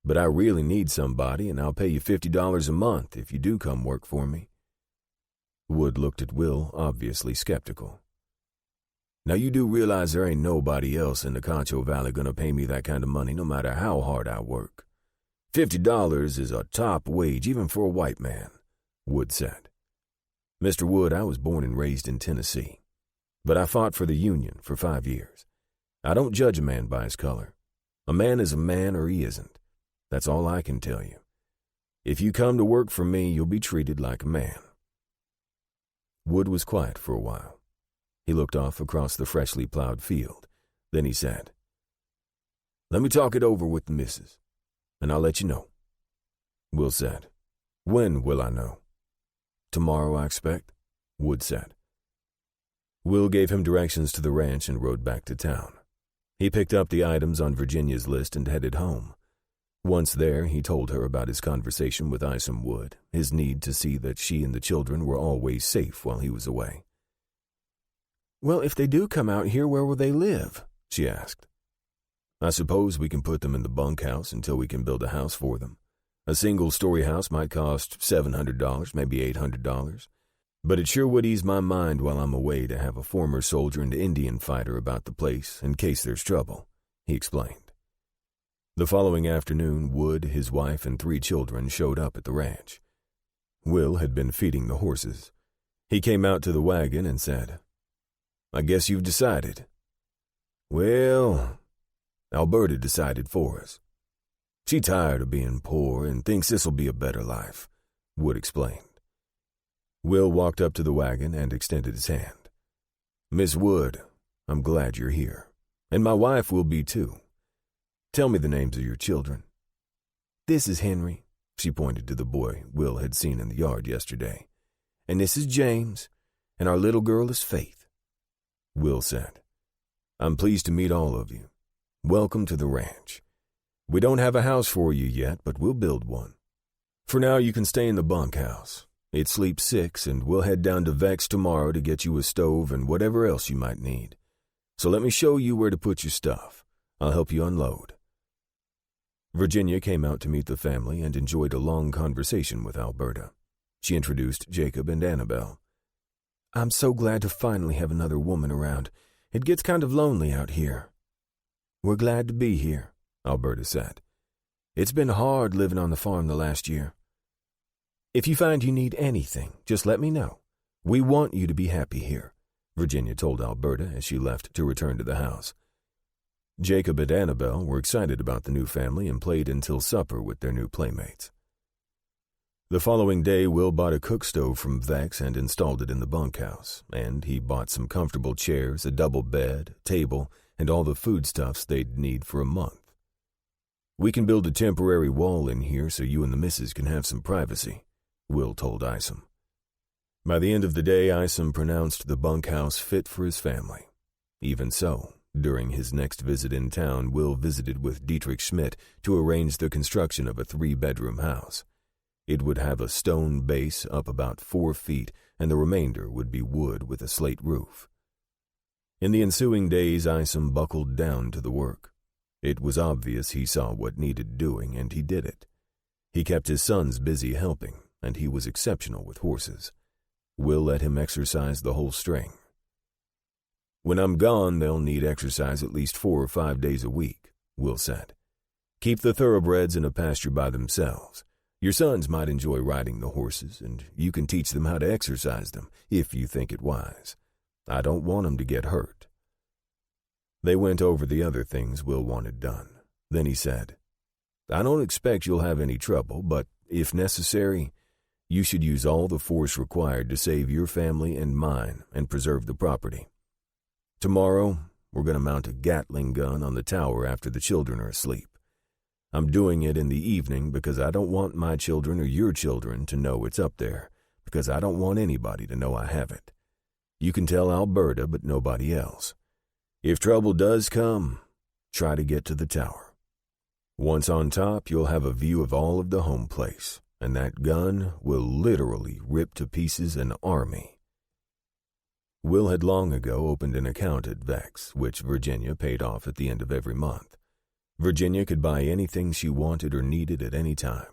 But I really need somebody, and I'll pay you $50 a month if you do come work for me." Wood looked at Will, obviously skeptical. "Now you do realize there ain't nobody else in the Concho Valley gonna pay me that kind of money no matter how hard I work. $50 is a top wage even for a white man. Wood said. Mr. Wood, I was born and raised in Tennessee, but I fought for the Union for 5 years. I don't judge a man by his color. A man is a man or he isn't. That's all I can tell you. If you come to work for me, you'll be treated like a man. Wood was quiet for a while. He looked off across the freshly plowed field. Then he said, "Let me talk it over with the missus, and I'll let you know." Will said, "When will I know?" "Tomorrow, I expect," Wood said. Will gave him directions to the ranch and rode back to town. He picked up the items on Virginia's list and headed home. Once there, he told her about his conversation with Isom Wood, his need to see that she and the children were always safe while he was away. "Well, if they do come out here, where will they live?" she asked. "I suppose we can put them in the bunkhouse until we can build a house for them. A single-story house might cost $700, maybe $800. But it sure would ease my mind while I'm away to have a former soldier and Indian fighter about the place in case there's trouble," he explained. The following afternoon, Wood, his wife, and 3 children showed up at the ranch. Will had been feeding the horses. He came out to the wagon and said, "I guess you've decided." "Well, Alberta decided for us. She tired of being poor and thinks this'll be a better life," Wood explained. Will walked up to the wagon and extended his hand. "Miss Wood, I'm glad you're here, and my wife will be too. Tell me the names of your children." "This is Henry," she pointed to the boy Will had seen in the yard yesterday. "And this is James, and our little girl is Faith." Will said, "I'm pleased to meet all of you. Welcome to the ranch. We don't have a house for you yet, but we'll build one. For now, you can stay in the bunkhouse. It sleeps 6, and we'll head down to Vex tomorrow to get you a stove and whatever else you might need. So let me show you where to put your stuff. I'll help you unload." Virginia came out to meet the family and enjoyed a long conversation with Alberta. She introduced Jacob and Annabelle. "I'm so glad to finally have another woman around. It gets kind of lonely out here." "We're glad to be here," Alberta said. "It's been hard living on the farm the last year. If you find you need anything, just let me know. We want you to be happy here," Virginia told Alberta as she left to return to the house. Jacob and Annabelle were excited about the new family and played until supper with their new playmates. The following day, Will bought a cook stove from Vex and installed it in the bunkhouse, and he bought some comfortable chairs, a double bed, table, and all the foodstuffs they'd need for a month. "We can build a temporary wall in here so you and the missus can have some privacy," Will told Isom. By the end of the day, Isom pronounced the bunkhouse fit for his family. Even so, during his next visit in town, Will visited with Dietrich Schmidt to arrange the construction of a 3-bedroom house. It would have a stone base up about 4 feet, and the remainder would be wood with a slate roof. In the ensuing days, Isom buckled down to the work. It was obvious he saw what needed doing, and he did it. He kept his sons busy helping, and he was exceptional with horses. Will let him exercise the whole string. "When I'm gone, they'll need exercise at least 4 or 5 days a week," Will said. "Keep the thoroughbreds in a pasture by themselves. Your sons might enjoy riding the horses, and you can teach them how to exercise them, if you think it wise. I don't want them to get hurt." They went over the other things Will wanted done. Then he said, "I don't expect you'll have any trouble, but if necessary, you should use all the force required to save your family and mine and preserve the property. Tomorrow, we're going to mount a Gatling gun on the tower after the children are asleep. I'm doing it in the evening because I don't want my children or your children to know it's up there, because I don't want anybody to know I have it. You can tell Alberta, but nobody else. If trouble does come, try to get to the tower. Once on top, you'll have a view of all of the home place, and that gun will literally rip to pieces an army." Will had long ago opened an account at Vex, which Virginia paid off at the end of every month. Virginia could buy anything she wanted or needed at any time.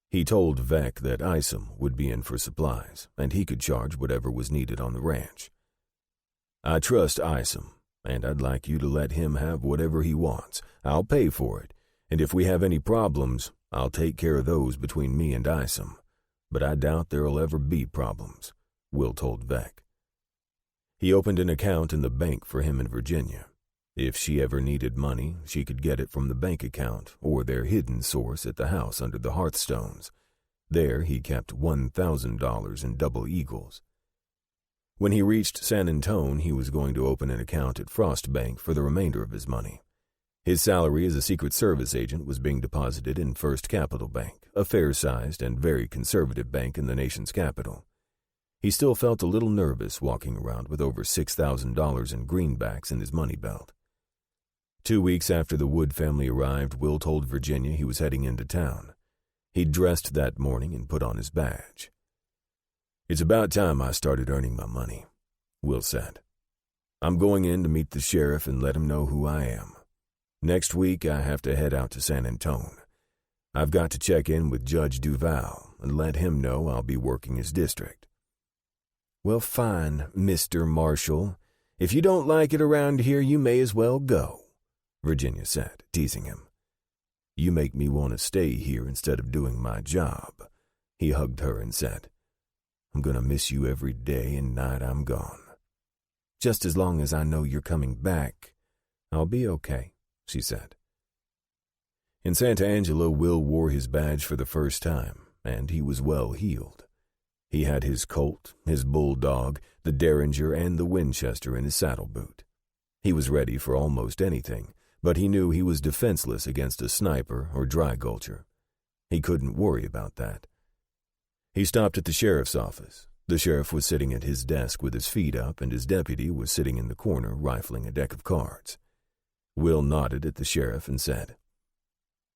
He told Vex that Isom would be in for supplies, and he could charge whatever was needed on the ranch. "I trust Isom, and I'd like you to let him have whatever he wants. I'll pay for it, and if we have any problems, I'll take care of those between me and Isom," but I doubt there'll ever be problems, Will told Vec. He opened an account in the bank for him in Virginia. If she ever needed money, she could get it from the bank account or their hidden source at the house under the hearthstones. There he kept $1,000 in double eagles. When he reached San Antone, he was going to open an account at Frost Bank for the remainder of his money. His salary as a Secret Service agent was being deposited in First Capital Bank, a fair-sized and very conservative bank in the nation's capital. He still felt a little nervous walking around with over $6,000 in greenbacks in his money belt. 2 weeks after the Wood family arrived, Will told Virginia he was heading into town. He'd dressed that morning and put on his badge. "It's about time I started earning my money," Will said. "I'm going in to meet the sheriff and let him know who I am. Next week I have to head out to San Antone. I've got to check in with Judge Duval and let him know I'll be working his district." "Well, fine, Mr. Marshal. If you don't like it around here, you may as well go," Virginia said, teasing him. "You make me want to stay here instead of doing my job," he hugged her and said. "I'm going to miss you every day and night I'm gone." "Just as long as I know you're coming back, I'll be okay," she said. In Santa Angela, Will wore his badge for the first time, and he was well heeled. He had his Colt, his Bulldog, the Derringer, and the Winchester in his saddle boot. He was ready for almost anything, but he knew he was defenseless against a sniper or dry gulcher. He couldn't worry about that. He stopped at the sheriff's office. The sheriff was sitting at his desk with his feet up, and his deputy was sitting in the corner rifling a deck of cards. Will nodded at the sheriff and said,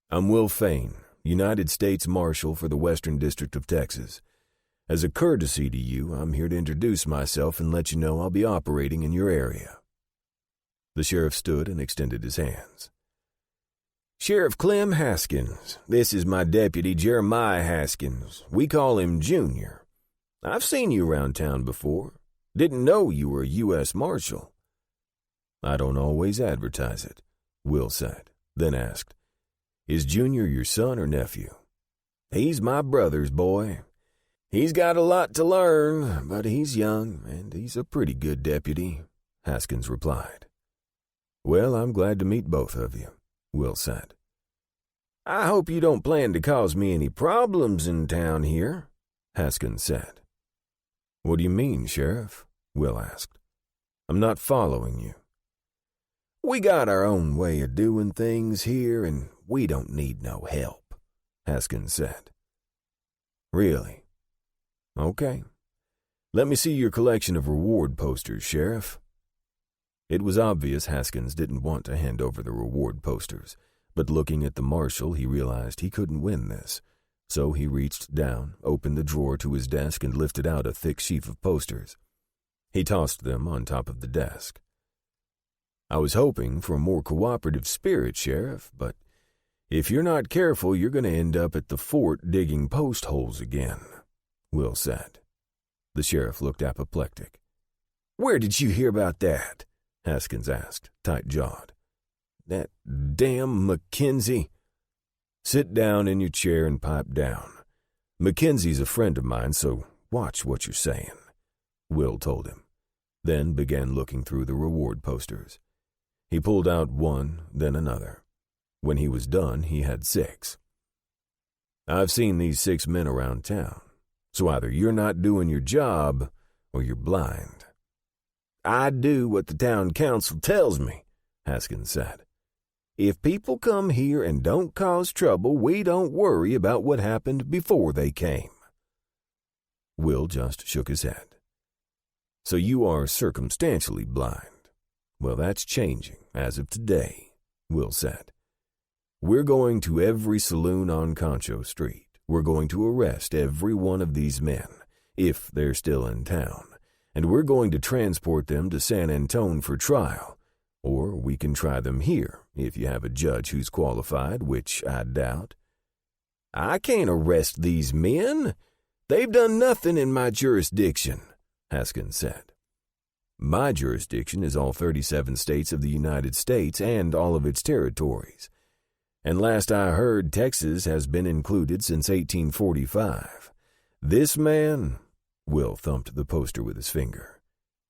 "I'm Will Fain, United States Marshal for the Western District of Texas. As a courtesy to you, I'm here to introduce myself and let you know I'll be operating in your area." The sheriff stood and extended his hands. "Sheriff Clem Haskins, this is my deputy Jeremiah Haskins. We call him Junior. I've seen you around town before. Didn't know you were a U.S. Marshal." "I don't always advertise it," Will said, then asked, "Is Junior your son or nephew?" "He's my brother's boy. He's got a lot to learn, but he's young, and he's a pretty good deputy," Haskins replied. "Well, I'm glad to meet both of you," Will said. "I hope you don't plan to cause me any problems in town here," Haskins said. "What do you mean, Sheriff?" Will asked. "I'm not following you." "We got our own way of doing things here, and we don't need no help," Haskins said. "Really? Okay. Let me see your collection of reward posters, Sheriff." It was obvious Haskins didn't want to hand over the reward posters, but looking at the marshal, he realized he couldn't win this. So he reached down, opened the drawer to his desk, and lifted out a thick sheaf of posters. He tossed them on top of the desk. "I was hoping for a more cooperative spirit, Sheriff, but if you're not careful, you're going to end up at the fort digging post holes again," Will said. The sheriff looked apoplectic. "Where did you hear about that?" Haskins asked, tight-jawed. "That damn Mackenzie." "Sit down in your chair and pipe down. Mackenzie's a friend of mine, so watch what you're saying," Will told him, then began looking through the reward posters. He pulled out one, then another. When he was done, he had 6. "I've seen these 6 men around town, so either you're not doing your job or you're blind." "I do what the town council tells me," Haskins said. "If people come here and don't cause trouble, we don't worry about what happened before they came." Will just shook his head. "So you are circumstantially blind. Well, that's changing as of today," Will said. "We're going to every saloon on Concho Street. We're going to arrest every one of these men, if they're still in town, and we're going to transport them to San Antone for trial. Or we can try them here, if you have a judge who's qualified, which I doubt." "I can't arrest these men. They've done nothing in my jurisdiction," Haskins said. "My jurisdiction is all 37 states of the United States and all of its territories. And last I heard, Texas has been included since 1845. This man, Will thumped the poster with his finger,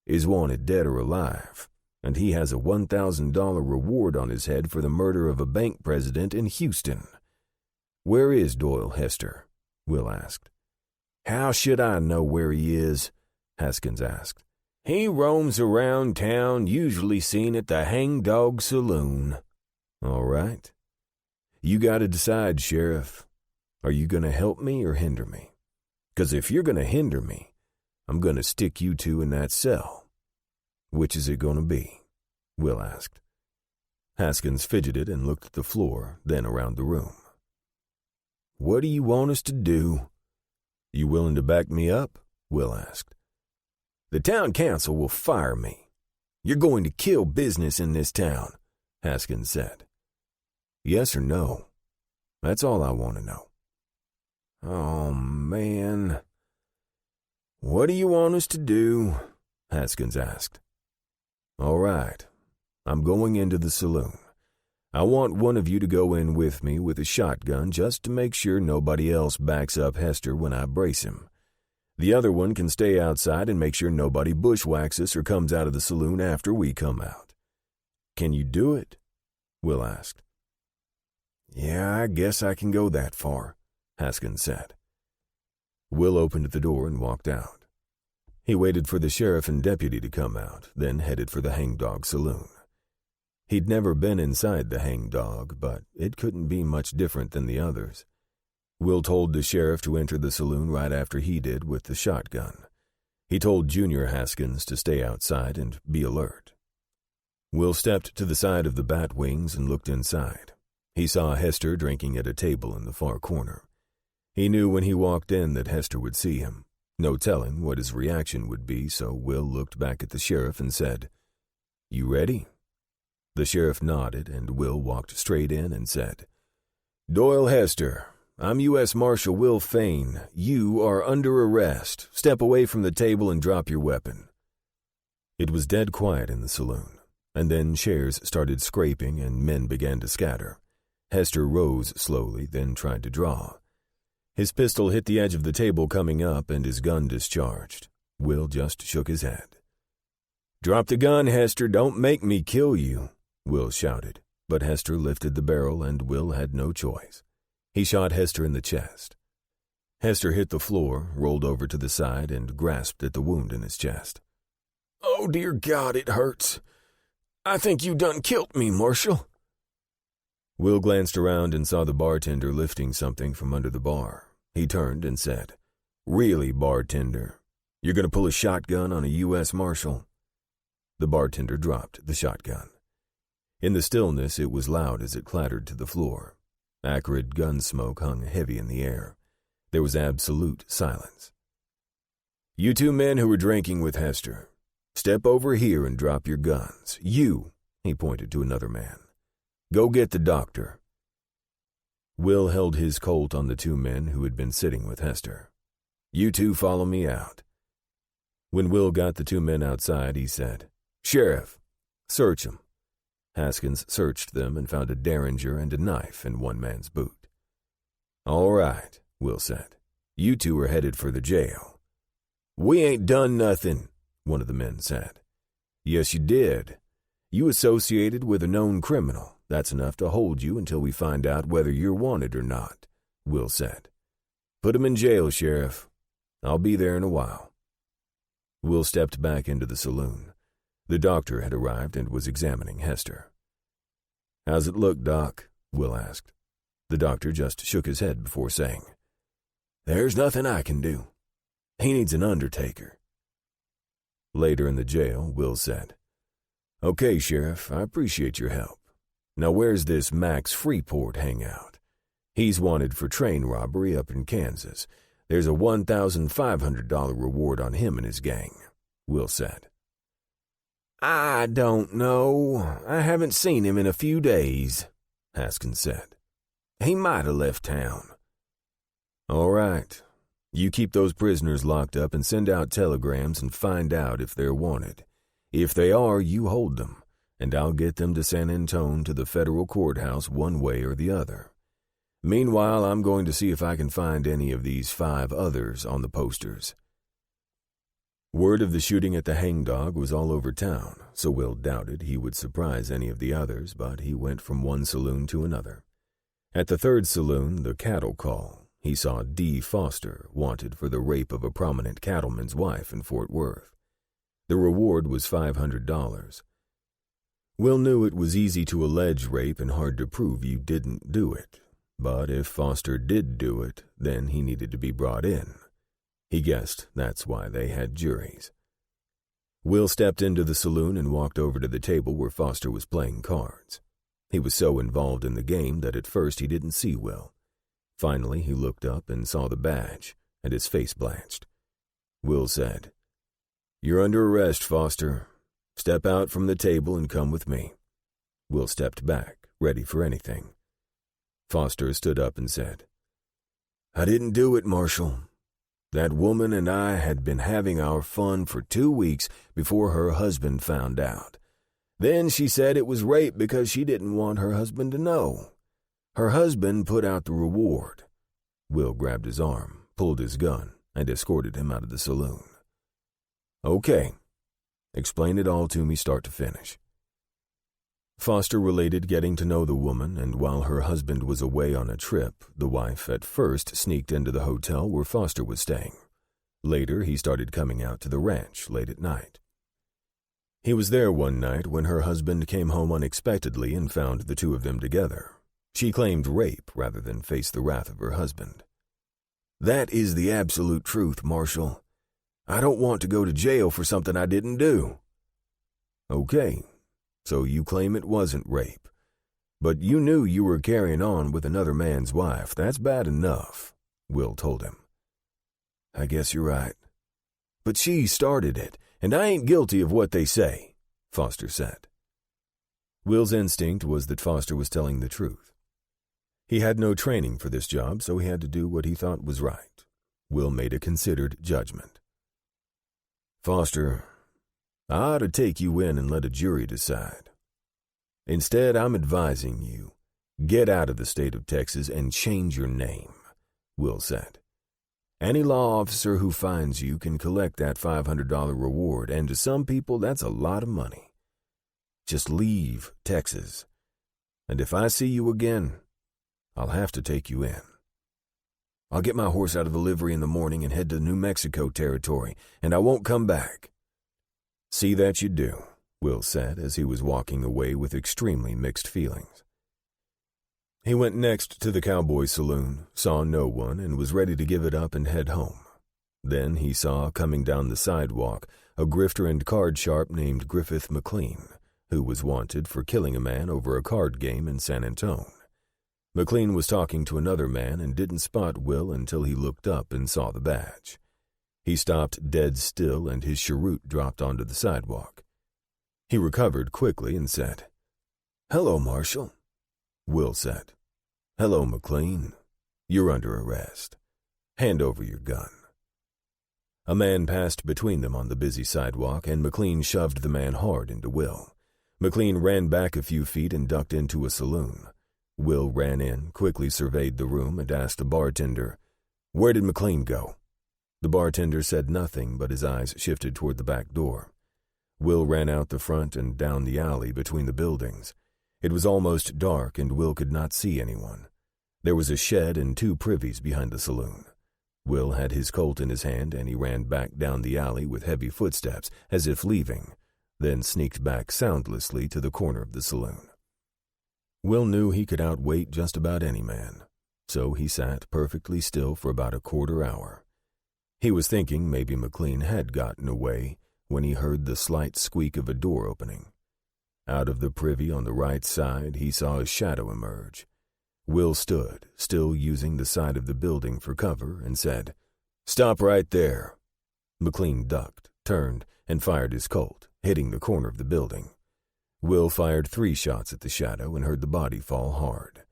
is wanted dead or alive, and he has a $1,000 reward on his head for the murder of a bank president in Houston. Where is Doyle Hester? Will asked. How should I know where he is? Haskins asked. He roams around town, usually seen at the Hang Dog Saloon. All right. You got to decide, Sheriff. Are you going to help me or hinder me? 'Cause if you're going to hinder me, I'm going to stick you two in that cell. Which is it going to be? Will asked. Haskins fidgeted and looked at the floor, then around the room. What do you want us to do? You willing to back me up? Will asked. The town council will fire me. You're going to kill business in this town, Haskins said. Yes or no? That's all I want to know. Oh, man. What do you want us to do? Haskins asked. All right. I'm going into the saloon. I want one of you to go in with me with a shotgun just to make sure nobody else backs up Hester when I brace him. The other one can stay outside and make sure nobody bushwhacks us or comes out of the saloon after we come out. Can you do it? Will asked. Yeah, I guess I can go that far, Haskins said. Will opened the door and walked out. He waited for the sheriff and deputy to come out, then headed for the Hang Dog Saloon. He'd never been inside the Hang Dog, but it couldn't be much different than the others. Will told the sheriff to enter the saloon right after he did with the shotgun. He told Junior Haskins to stay outside and be alert. Will stepped to the side of the bat wings and looked inside. He saw Hester drinking at a table in the far corner. He knew when he walked in that Hester would see him. No telling what his reaction would be, so Will looked back at the sheriff and said, You ready? The sheriff nodded, and Will walked straight in and said, Doyle Hester, I'm U.S. Marshal Will Fain. You are under arrest. Step away from the table and drop your weapon. It was dead quiet in the saloon, and then chairs started scraping and men began to scatter. Hester rose slowly, then tried to draw. His pistol hit the edge of the table coming up, and his gun discharged. Will just shook his head. Drop the gun, Hester. Don't make me kill you, Will shouted, but Hester lifted the barrel, and Will had no choice. He shot Hester in the chest. Hester hit the floor, rolled over to the side, and grasped at the wound in his chest. Oh, dear God, it hurts. I think you done killed me, Marshal. Will glanced around and saw the bartender lifting something from under the bar. He turned and said, Really, bartender? You're going to pull a shotgun on a U.S. Marshal? The bartender dropped the shotgun. In the stillness, it was loud as it clattered to the floor. Acrid gun smoke hung heavy in the air. There was absolute silence. You two men who were drinking with Hester, step over here and drop your guns. You, he pointed to another man. Go get the doctor. Will held his Colt on the two men who had been sitting with Hester. You two follow me out. When Will got the two men outside, he said, Sheriff, search them. Haskins searched them and found a derringer and a knife in one man's boot. All right, Will said. You two are headed for the jail. We ain't done nothing, one of the men said. Yes, you did. You associated with a known criminal. That's enough to hold you until we find out whether you're wanted or not, Will said. Put him in jail, Sheriff. I'll be there in a while. Will stepped back into the saloon. The doctor had arrived and was examining Hester. How's it look, Doc? Will asked. The doctor just shook his head before saying, There's nothing I can do. He needs an undertaker. Later in the jail, Will said, Okay, Sheriff, I appreciate your help. Now where's this Max Freeport hangout? He's wanted for train robbery up in Kansas. There's a $1,500 reward on him and his gang, Will said. I don't know. I haven't seen him in a few days, Haskins said. He might have left town. All right. You keep those prisoners locked up and send out telegrams and find out if they're wanted. If they are, you hold them, and I'll get them to San Antone to the federal courthouse one way or the other. Meanwhile, I'm going to see if I can find any of these 5 others on the posters." Word of the shooting at the Hangdog was all over town, so Will doubted he would surprise any of the others, but he went from one saloon to another. At the 3rd saloon, the Cattle Call, he saw D. Foster wanted for the rape of a prominent cattleman's wife in Fort Worth. The reward was $500. Will knew it was easy to allege rape and hard to prove you didn't do it. But if Foster did do it, then he needed to be brought in. He guessed that's why they had juries. Will stepped into the saloon and walked over to the table where Foster was playing cards. He was so involved in the game that at first he didn't see Will. Finally, he looked up and saw the badge, and his face blanched. Will said, "You're under arrest, Foster. Step out from the table and come with me." Will stepped back, ready for anything. Foster stood up and said, "I didn't do it, Marshal. That woman and I had been having our fun for 2 weeks before her husband found out. Then she said it was rape because she didn't want her husband to know. Her husband put out the reward." Will grabbed his arm, pulled his gun, and escorted him out of the saloon. "Okay. Explain it all to me start to finish." Foster related getting to know the woman, and while her husband was away on a trip, the wife at first sneaked into the hotel where Foster was staying. Later, he started coming out to the ranch late at night. He was there one night when her husband came home unexpectedly and found the 2 of them together. She claimed rape rather than face the wrath of her husband. "That is the absolute truth, Marshal. I don't want to go to jail for something I didn't do." "Okay. So you claim it wasn't rape. But you knew you were carrying on with another man's wife. That's bad enough," Will told him. "I guess you're right. But she started it, and I ain't guilty of what they say," Foster said. Will's instinct was that Foster was telling the truth. He had no training for this job, so he had to do what he thought was right. Will made a considered judgment. "Foster, I ought to take you in and let a jury decide. Instead, I'm advising you, get out of the state of Texas and change your name," Will said. "Any law officer who finds you can collect that $500 reward, and to some people, that's a lot of money. Just leave Texas. And if I see you again, I'll have to take you in. I'll get my horse out of the livery in the morning and head to New Mexico territory, and I won't come back." "See that you do," Will said as he was walking away with extremely mixed feelings. He went next to the Cowboy saloon, saw no one, and was ready to give it up and head home. Then he saw, coming down the sidewalk, a grifter and card sharp named Griffith McLean, who was wanted for killing a man over a card game in San Antone. McLean was talking to another man and didn't spot Will until he looked up and saw the badge. He stopped dead still and his cheroot dropped onto the sidewalk. He recovered quickly and said, "Hello, Marshal." Will said, "Hello, McLean. You're under arrest. Hand over your gun." A man passed between them on the busy sidewalk, and McLean shoved the man hard into Will. McLean ran back a few feet and ducked into a saloon. Will ran in, quickly surveyed the room, and asked the bartender, "Where did McLean go?" The bartender said nothing, but his eyes shifted toward the back door. Will ran out the front and down the alley between the buildings. It was almost dark, and Will could not see anyone. There was a shed and 2 privies behind the saloon. Will had his Colt in his hand, and he ran back down the alley with heavy footsteps, as if leaving, then sneaked back soundlessly to the corner of the saloon. Will knew he could outwait just about any man, so he sat perfectly still for about a quarter hour. He was thinking maybe McLean had gotten away when he heard the slight squeak of a door opening. Out of the privy on the right side, he saw a shadow emerge. Will stood, still using the side of the building for cover, and said, "Stop right there." McLean ducked, turned, and fired his Colt, hitting the corner of the building. Will fired 3 shots at the shadow and heard the body fall hard.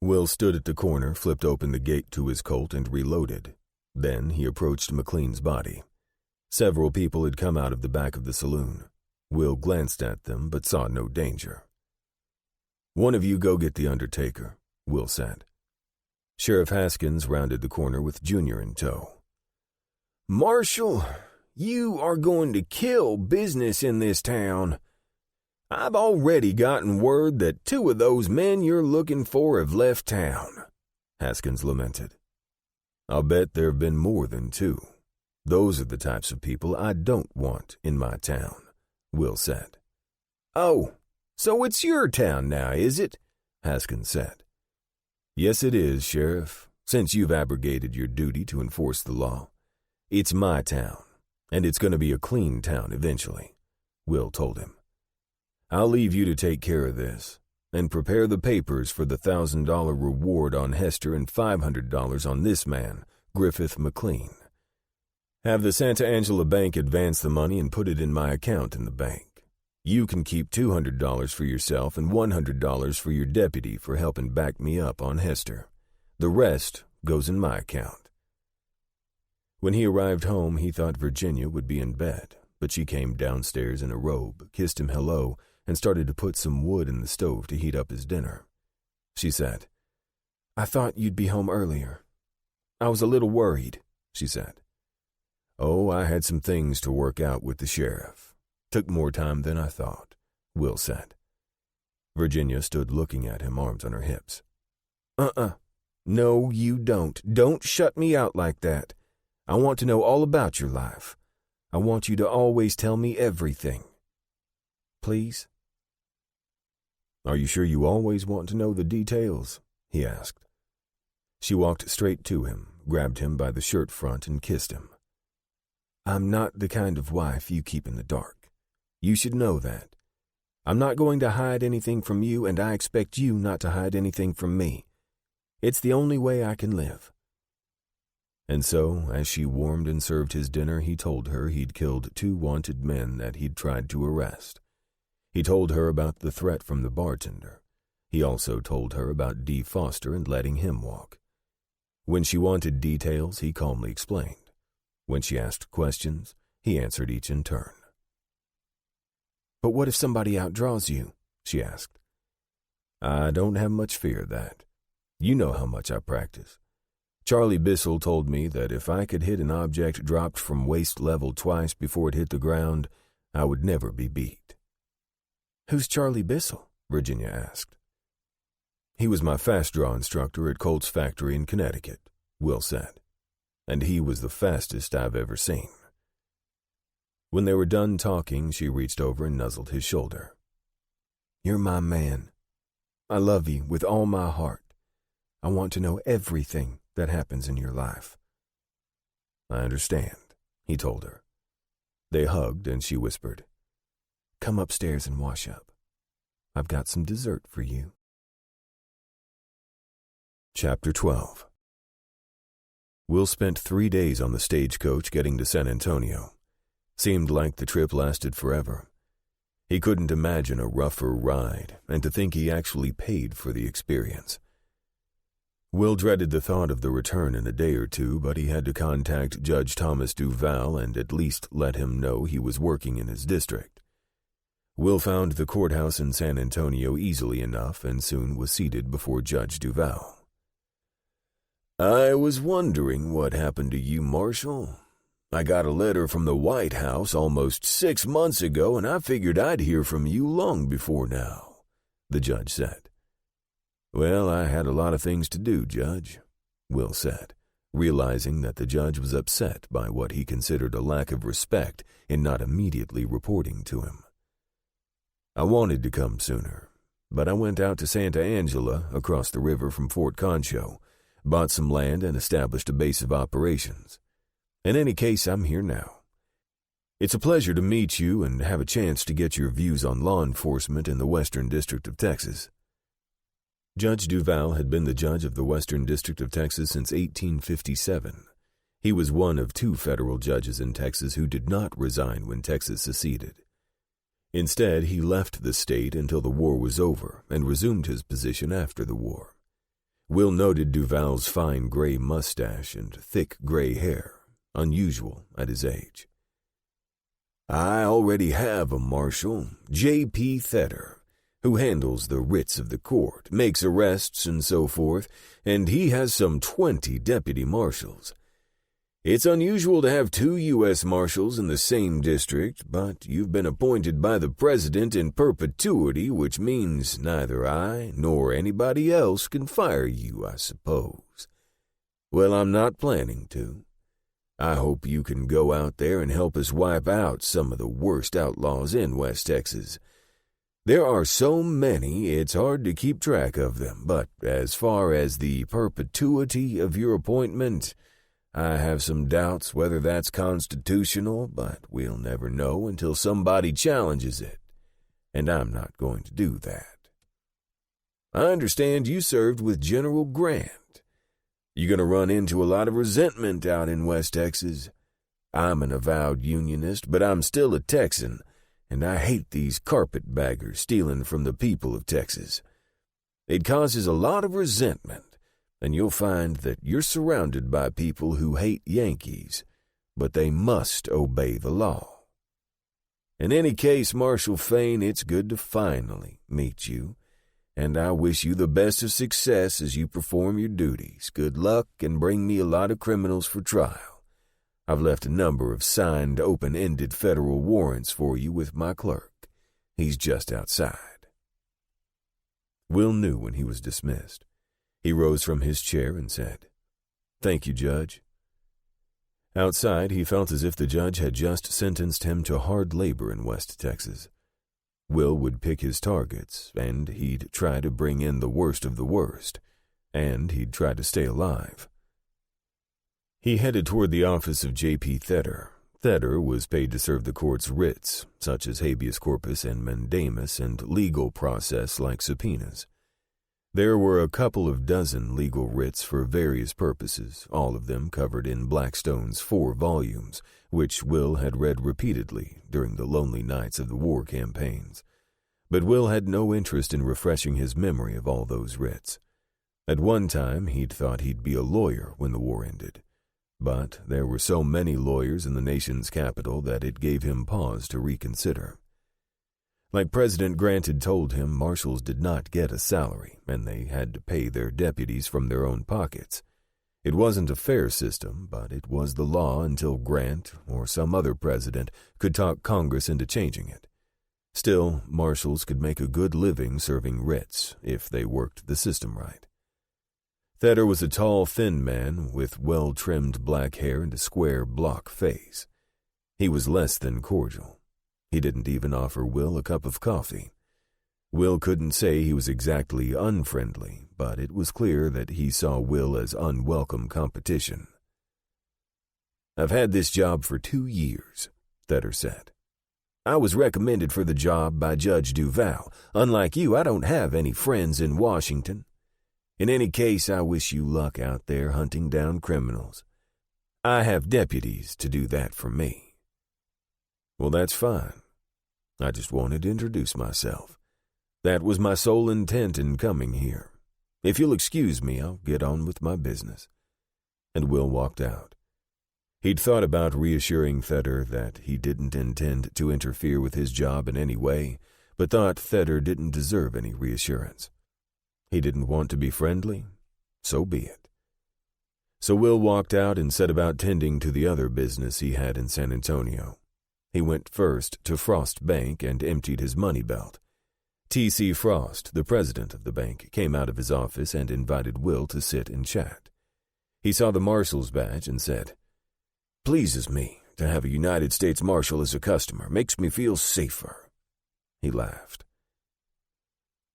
Will stood at the corner, flipped open the gate to his Colt, and reloaded. Then he approached McLean's body. Several people had come out of the back of the saloon. Will glanced at them, but saw no danger. "One of you go get the undertaker," Will said. Sheriff Haskins rounded the corner with Junior in tow. Marshal, you are going to kill business in this town. I've already gotten word that 2 of those men you're looking for have left town, Haskins lamented. I'll bet there have been more than 2. Those are the types of people I don't want in my town, Will said. Oh, so it's your town now, is it? Haskins said. Yes, it is, Sheriff, since you've abrogated your duty to enforce the law. It's my town, and it's going to be a clean town eventually, Will told him. I'll leave you to take care of this, and prepare the papers for the $1,000 reward on Hester and $500 on this man, Griffith McLean. Have the Santa Angela Bank advance the money and put it in my account in the bank. You can keep $200 for yourself and $100 for your deputy for helping back me up on Hester. The rest goes in my account. When he arrived home, he thought Virginia would be in bed, but she came downstairs in a robe, kissed him hello, and started to put some wood in the stove to heat up his dinner. She said, "I thought you'd be home earlier. I was a little worried," she said. "Oh, I had some things to work out with the sheriff. Took more time than I thought," Will said. Virginia stood looking at him, arms on her hips. No, you don't. Don't shut me out like that. I want to know all about your life. I want you to always tell me everything. Please?" "Are you sure you always want to know the details?" he asked. She walked straight to him, grabbed him by the shirt front, and kissed him. "I'm not the kind of wife you keep in the dark. You should know that. I'm not going to hide anything from you, and I expect you not to hide anything from me. It's the only way I can live." And so, as she warmed and served his dinner, he told her he'd killed 2 wanted men that he'd tried to arrest. He told her about the threat from the bartender. He also told her about Dee Foster and letting him walk. When she wanted details, he calmly explained. When she asked questions, he answered each in turn. "But what if somebody outdraws you?" she asked. "I don't have much fear of that. You know how much I practice. Charlie Bissell told me that if I could hit an object dropped from waist level twice before it hit the ground, I would never be beat." "Who's Charlie Bissell?" Virginia asked. "He was my fast draw instructor at Colt's factory in Connecticut," Will said. "And he was the fastest I've ever seen." When they were done talking, she reached over and nuzzled his shoulder. "You're my man. I love you with all my heart. I want to know everything that happens in your life." "I understand," he told her. They hugged, and she whispered, "Come upstairs and wash up. I've got some dessert for you." Chapter 12. Will spent 3 days on the stagecoach getting to San Antonio. Seemed like the trip lasted forever. He couldn't imagine a rougher ride, and to think he actually paid for the experience. Will dreaded the thought of the return in a day or 2, but he had to contact Judge Thomas Duval and at least let him know he was working in his district. Will found the courthouse in San Antonio easily enough and soon was seated before Judge Duval. "I was wondering what happened to you, Marshal. I got a letter from the White House almost 6 months ago, and I figured I'd hear from you long before now," the judge said. "Well, I had a lot of things to do, Judge," Will said, realizing that the judge was upset by what he considered a lack of respect in not immediately reporting to him. "I wanted to come sooner, but I went out to Santa Angela across the river from Fort Concho, bought some land and established a base of operations. In any case, I'm here now. It's a pleasure to meet you and have a chance to get your views on law enforcement in the Western District of Texas." Judge Duval had been the judge of the Western District of Texas since 1857. He was one of 2 federal judges in Texas who did not resign when Texas seceded. Instead, he left the state until the war was over and resumed his position after the war. Will noted Duval's fine gray mustache and thick gray hair, unusual at his age. "I already have a marshal, J.P. Theder, who handles the writs of the court, makes arrests and so forth, and he has some 20 deputy marshals. It's unusual to have 2 U.S. Marshals in the same district, but you've been appointed by the President in perpetuity, which means neither I nor anybody else can fire you, I suppose. Well, I'm not planning to. I hope you can go out there and help us wipe out some of the worst outlaws in West Texas. There are so many, it's hard to keep track of them, but as far as the perpetuity of your appointment, I have some doubts whether that's constitutional, but we'll never know until somebody challenges it, and I'm not going to do that. I understand you served with General Grant. You're going to run into a lot of resentment out in West Texas. I'm an avowed Unionist, but I'm still a Texan, and I hate these carpetbaggers stealing from the people of Texas. It causes a lot of resentment, and you'll find that you're surrounded by people who hate Yankees, but they must obey the law. In any case, Marshal Fain, it's good to finally meet you, and I wish you the best of success as you perform your duties. Good luck, and bring me a lot of criminals for trial. I've left a number of signed, open-ended federal warrants for you with my clerk. He's just outside. Will knew when he was dismissed. He rose from his chair and said, "Thank you, Judge." Outside, he felt as if the judge had just sentenced him to hard labor in West Texas. Will would pick his targets, and he'd try to bring in the worst of the worst, and he'd try to stay alive. He headed toward the office of J.P. Theder. Theder was paid to serve the court's writs, such as habeas corpus and mandamus, and legal process like subpoenas. There were a couple of dozen legal writs for various purposes, all of them covered in Blackstone's 4 volumes, which Will had read repeatedly during the lonely nights of the war campaigns. But Will had no interest in refreshing his memory of all those writs. At one time, he'd thought he'd be a lawyer when the war ended. But there were so many lawyers in the nation's capital that it gave him pause to reconsider. Like President Grant had told him, marshals did not get a salary, and they had to pay their deputies from their own pockets. It wasn't a fair system, but it was the law until Grant or some other president could talk Congress into changing it. Still, marshals could make a good living serving writs if they worked the system right. Theder was a tall, thin man with well-trimmed black hair and a square, block face. He was less than cordial. He didn't even offer Will a cup of coffee. Will couldn't say he was exactly unfriendly, but it was clear that he saw Will as unwelcome competition. "I've had this job for 2 years," Theder said. "I was recommended for the job by Judge Duval. Unlike you, I don't have any friends in Washington. In any case, I wish you luck out there hunting down criminals. I have deputies to do that for me." "Well, that's fine. I just wanted to introduce myself. That was my sole intent in coming here. If you'll excuse me, I'll get on with my business." And Will walked out. He'd thought about reassuring Theder that he didn't intend to interfere with his job in any way, but thought Theder didn't deserve any reassurance. He didn't want to be friendly? So be it. So Will walked out and set about tending to the other business he had in San Antonio. He went first to Frost Bank and emptied his money belt. T.C. Frost, the president of the bank, came out of his office and invited Will to sit and chat. He saw the marshal's badge and said, "Pleases me to have a United States Marshal as a customer. Makes me feel safer." He laughed.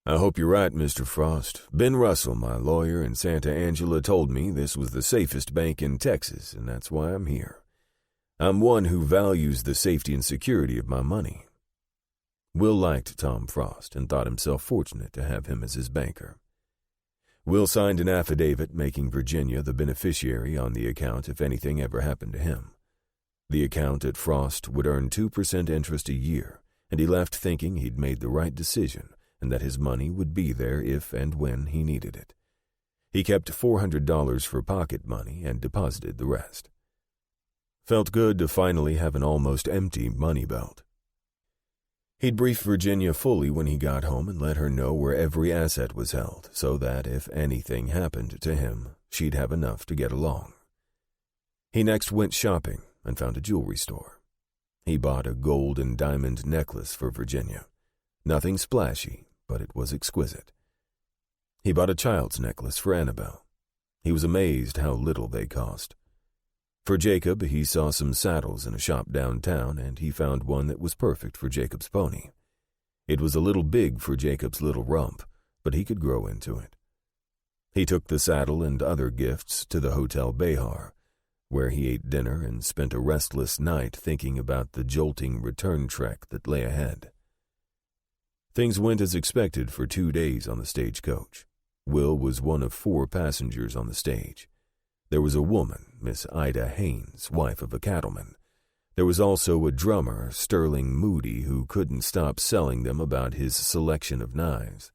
"I hope you're right, Mr. Frost. Ben Russell, my lawyer in Santa Angela, told me this was the safest bank in Texas, and that's why I'm here. I'm one who values the safety and security of my money." Will liked Tom Frost and thought himself fortunate to have him as his banker. Will signed an affidavit making Virginia the beneficiary on the account if anything ever happened to him. The account at Frost would earn 2% interest a year, and he left thinking he'd made the right decision and that his money would be there if and when he needed it. He kept $400 for pocket money and deposited the rest. Felt good to finally have an almost empty money belt. He'd brief Virginia fully when he got home and let her know where every asset was held, so that if anything happened to him, she'd have enough to get along. He next went shopping and found a jewelry store. He bought a gold and diamond necklace for Virginia. Nothing splashy, but it was exquisite. He bought a child's necklace for Annabelle. He was amazed how little they cost. For Jacob, he saw some saddles in a shop downtown, and he found one that was perfect for Jacob's pony. It was a little big for Jacob's little rump, but he could grow into it. He took the saddle and other gifts to the Hotel Behar, where he ate dinner and spent a restless night thinking about the jolting return trek that lay ahead. Things went as expected for 2 days on the stagecoach. Will was one of 4 passengers on the stage. There was a woman, Miss Ida Haynes, wife of a cattleman. There was also a drummer, Sterling Moody, who couldn't stop selling them about his selection of knives.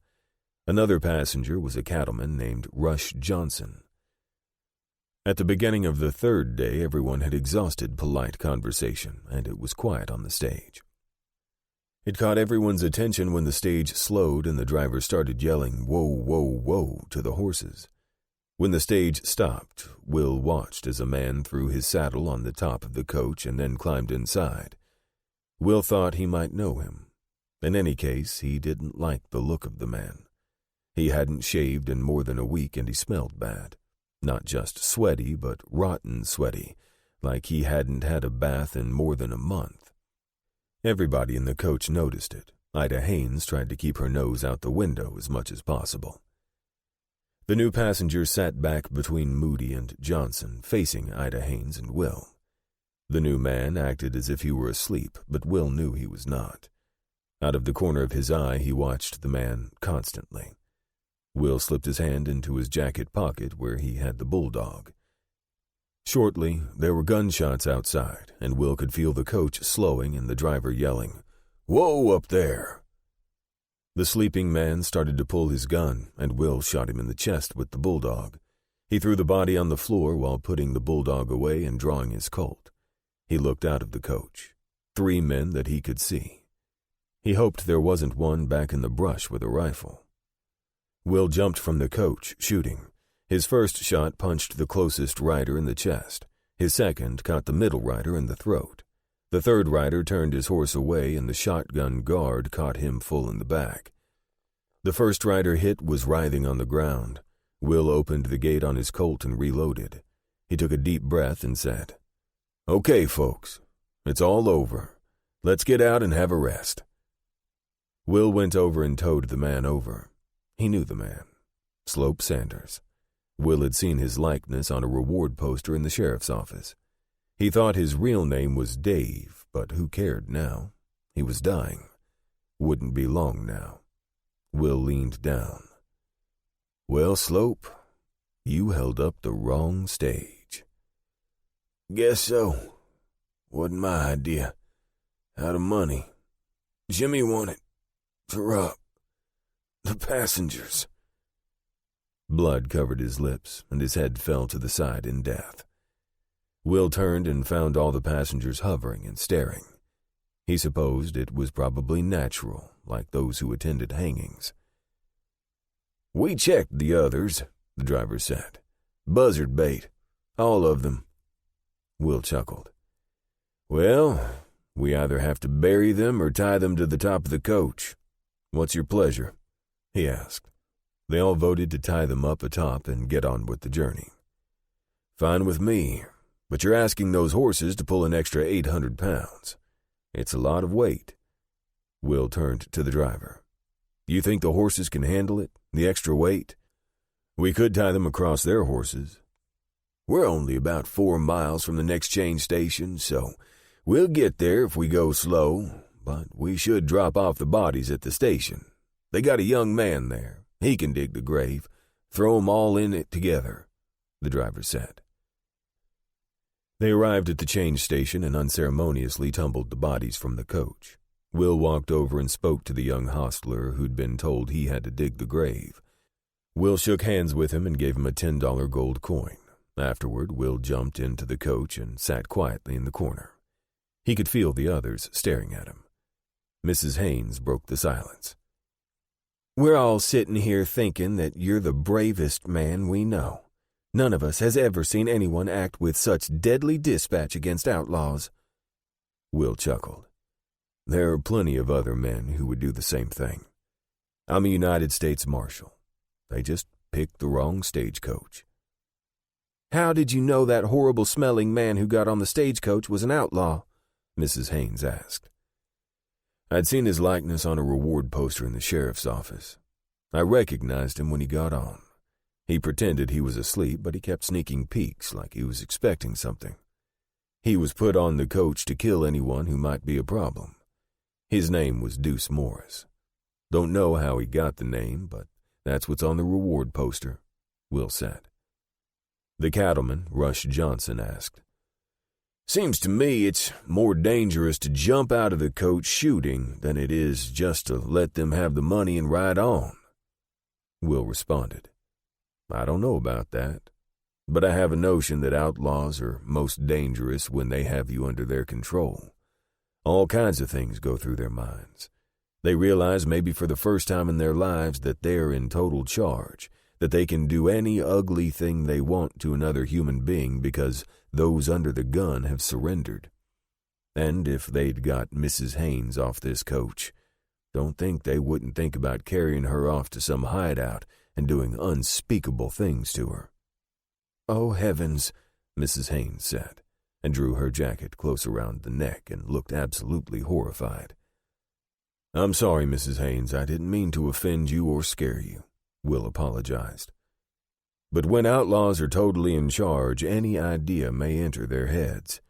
Another passenger was a cattleman named Rush Johnson. At the beginning of the 3rd day, everyone had exhausted polite conversation, and it was quiet on the stage. It caught everyone's attention when the stage slowed and the driver started yelling, "Whoa, whoa, whoa," to the horses. When the stage stopped, Will watched as a man threw his saddle on the top of the coach and then climbed inside. Will thought he might know him. In any case, he didn't like the look of the man. He hadn't shaved in more than a week and he smelled bad. Not just sweaty, but rotten sweaty, like he hadn't had a bath in more than a month. Everybody in the coach noticed it. Ida Haynes tried to keep her nose out the window as much as possible. The new passenger sat back between Moody and Johnson, facing Ida Haynes and Will. The new man acted as if he were asleep, but Will knew he was not. Out of the corner of his eye, he watched the man constantly. Will slipped his hand into his jacket pocket where he had the bulldog. Shortly, there were gunshots outside, and Will could feel the coach slowing and the driver yelling, "Whoa up there!" The sleeping man started to pull his gun, and Will shot him in the chest with the bulldog. He threw the body on the floor while putting the bulldog away and drawing his Colt. He looked out of the coach. 3 men that he could see. He hoped there wasn't one back in the brush with a rifle. Will jumped from the coach, shooting. His first shot punched the closest rider in the chest. His second caught the middle rider in the throat. The third rider turned his horse away, and the shotgun guard caught him full in the back. The first rider hit was writhing on the ground. Will opened the gate on his Colt and reloaded. He took a deep breath and said, "Okay, folks, it's all over. Let's get out and have a rest." Will went over and towed the man over. He knew the man. Slope Sanders. Will had seen his likeness on a reward poster in the sheriff's office. He thought his real name was Dave, but who cared now? He was dying. Wouldn't be long now. Will leaned down. "Well, Slope, you held up the wrong stage." Guess so. Wasn't my idea. Out of money. Jimmy wanted to rob the passengers. Blood covered his lips, and his head fell to the side in death. Will turned and found all the passengers hovering and staring. He supposed it was probably natural, like those who attended hangings. "We checked the others," the driver said. "Buzzard bait. All of them." Will chuckled. "Well, we either have to bury them or tie them to the top of the coach. What's your pleasure?" he asked. They all voted to tie them up atop and get on with the journey. "Fine with me, but you're asking those horses to pull an extra 800 pounds. It's a lot of weight." Will turned to the driver. "You think the horses can handle it, the extra weight?" "We could tie them across their horses." "We're only about 4 miles from the next change station, so we'll get there if we go slow, but we should drop off the bodies at the station. They got a young man there. He can dig the grave. Throw 'em all in it together," the driver said. They arrived at the change station and unceremoniously tumbled the bodies from the coach. Will walked over and spoke to the young hostler who'd been told he had to dig the grave. Will shook hands with him and gave him a $10 gold coin. Afterward, Will jumped into the coach and sat quietly in the corner. He could feel the others staring at him. Mrs. Haynes broke the silence. "We're all sitting here thinking that you're the bravest man we know. None of us has ever seen anyone act with such deadly dispatch against outlaws." Will chuckled. "There are plenty of other men who would do the same thing. I'm a United States Marshal. They just picked the wrong stagecoach." "How did you know that horrible-smelling man who got on the stagecoach was an outlaw?" Mrs. Haynes asked. "I'd seen his likeness on a reward poster in the sheriff's office. I recognized him when he got on. He pretended he was asleep, but he kept sneaking peeks like he was expecting something. He was put on the coach to kill anyone who might be a problem. His name was Deuce Morris. Don't know how he got the name, but that's what's on the reward poster," Will said. The cattleman, Rush Johnson, asked, "Seems to me it's more dangerous to jump out of the coach shooting than it is just to let them have the money and ride on." Will responded, "I don't know about that, but I have a notion that outlaws are most dangerous when they have you under their control. All kinds of things go through their minds. They realize maybe for the first time in their lives that they're in total charge, that they can do any ugly thing they want to another human being because those under the gun have surrendered. And if they'd got Mrs. Haynes off this coach, don't think they wouldn't think about carrying her off to some hideout and doing unspeakable things to her." "Oh, heavens," Mrs. Haynes said, and drew her jacket close around the neck and looked absolutely horrified. "I'm sorry, Mrs. Haynes, I didn't mean to offend you or scare you," Will apologized. "But when outlaws are totally in charge, any idea may enter their heads.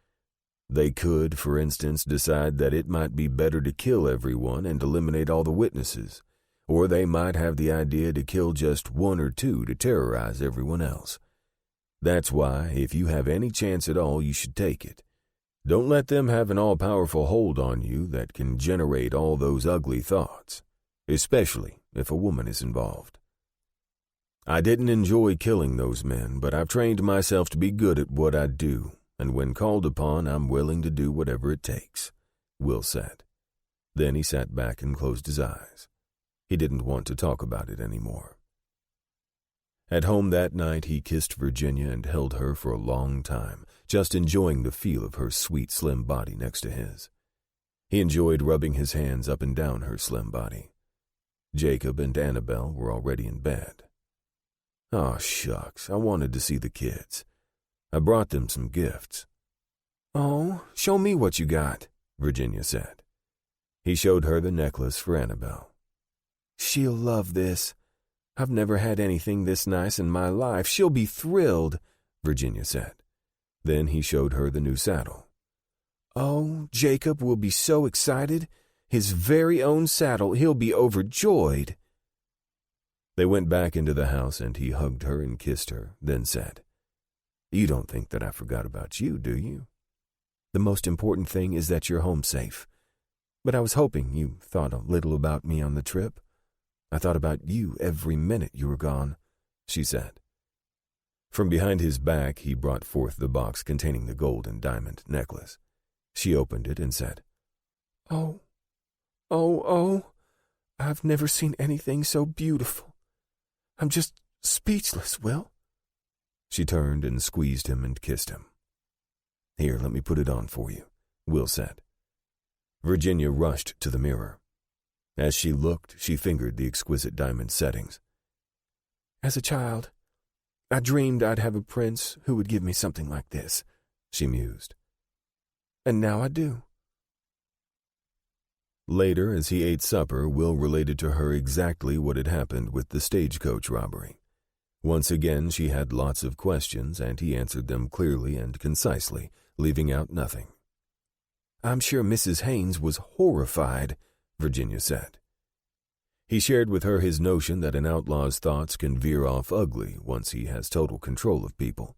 They could, for instance, decide that it might be better to kill everyone and eliminate all the witnesses, or they might have the idea to kill just one or two to terrorize everyone else. That's why, if you have any chance at all, you should take it. Don't let them have an all-powerful hold on you that can generate all those ugly thoughts, especially if a woman is involved. I didn't enjoy killing those men, but I've trained myself to be good at what I do, and when called upon, I'm willing to do whatever it takes," Will said. Then he sat back and closed his eyes. He didn't want to talk about it anymore. At home that night, he kissed Virginia and held her for a long time, just enjoying the feel of her sweet, slim body next to his. He enjoyed rubbing his hands up and down her slim body. Jacob and Annabelle were already in bed. "Oh, shucks, I wanted to see the kids. I brought them some gifts." "Oh, show me what you got," Virginia said. He showed her the necklace for Annabelle. "She'll love this. I've never had anything this nice in my life. She'll be thrilled," Virginia said. Then he showed her the new saddle. "Oh, Jacob will be so excited. His very own saddle. He'll be overjoyed." They went back into the house and he hugged her and kissed her, then said, "You don't think that I forgot about you, do you? The most important thing is that you're home safe. But I was hoping you thought a little about me on the trip. I thought about you every minute you were gone," she said. From behind his back, he brought forth the box containing the gold and diamond necklace. She opened it and said, "Oh, I've never seen anything so beautiful. I'm just speechless, Will." She turned and squeezed him and kissed him. "Here, let me put it on for you," Will said. Virginia rushed to the mirror. As she looked, she fingered the exquisite diamond settings. "As a child, I dreamed I'd have a prince who would give me something like this," she mused. "And now I do." Later, as he ate supper, Will related to her exactly what had happened with the stagecoach robbery. Once again, she had lots of questions, and he answered them clearly and concisely, leaving out nothing. "I'm sure Mrs. Haynes was horrified," Virginia said. He shared with her his notion that an outlaw's thoughts can veer off ugly once he has total control of people.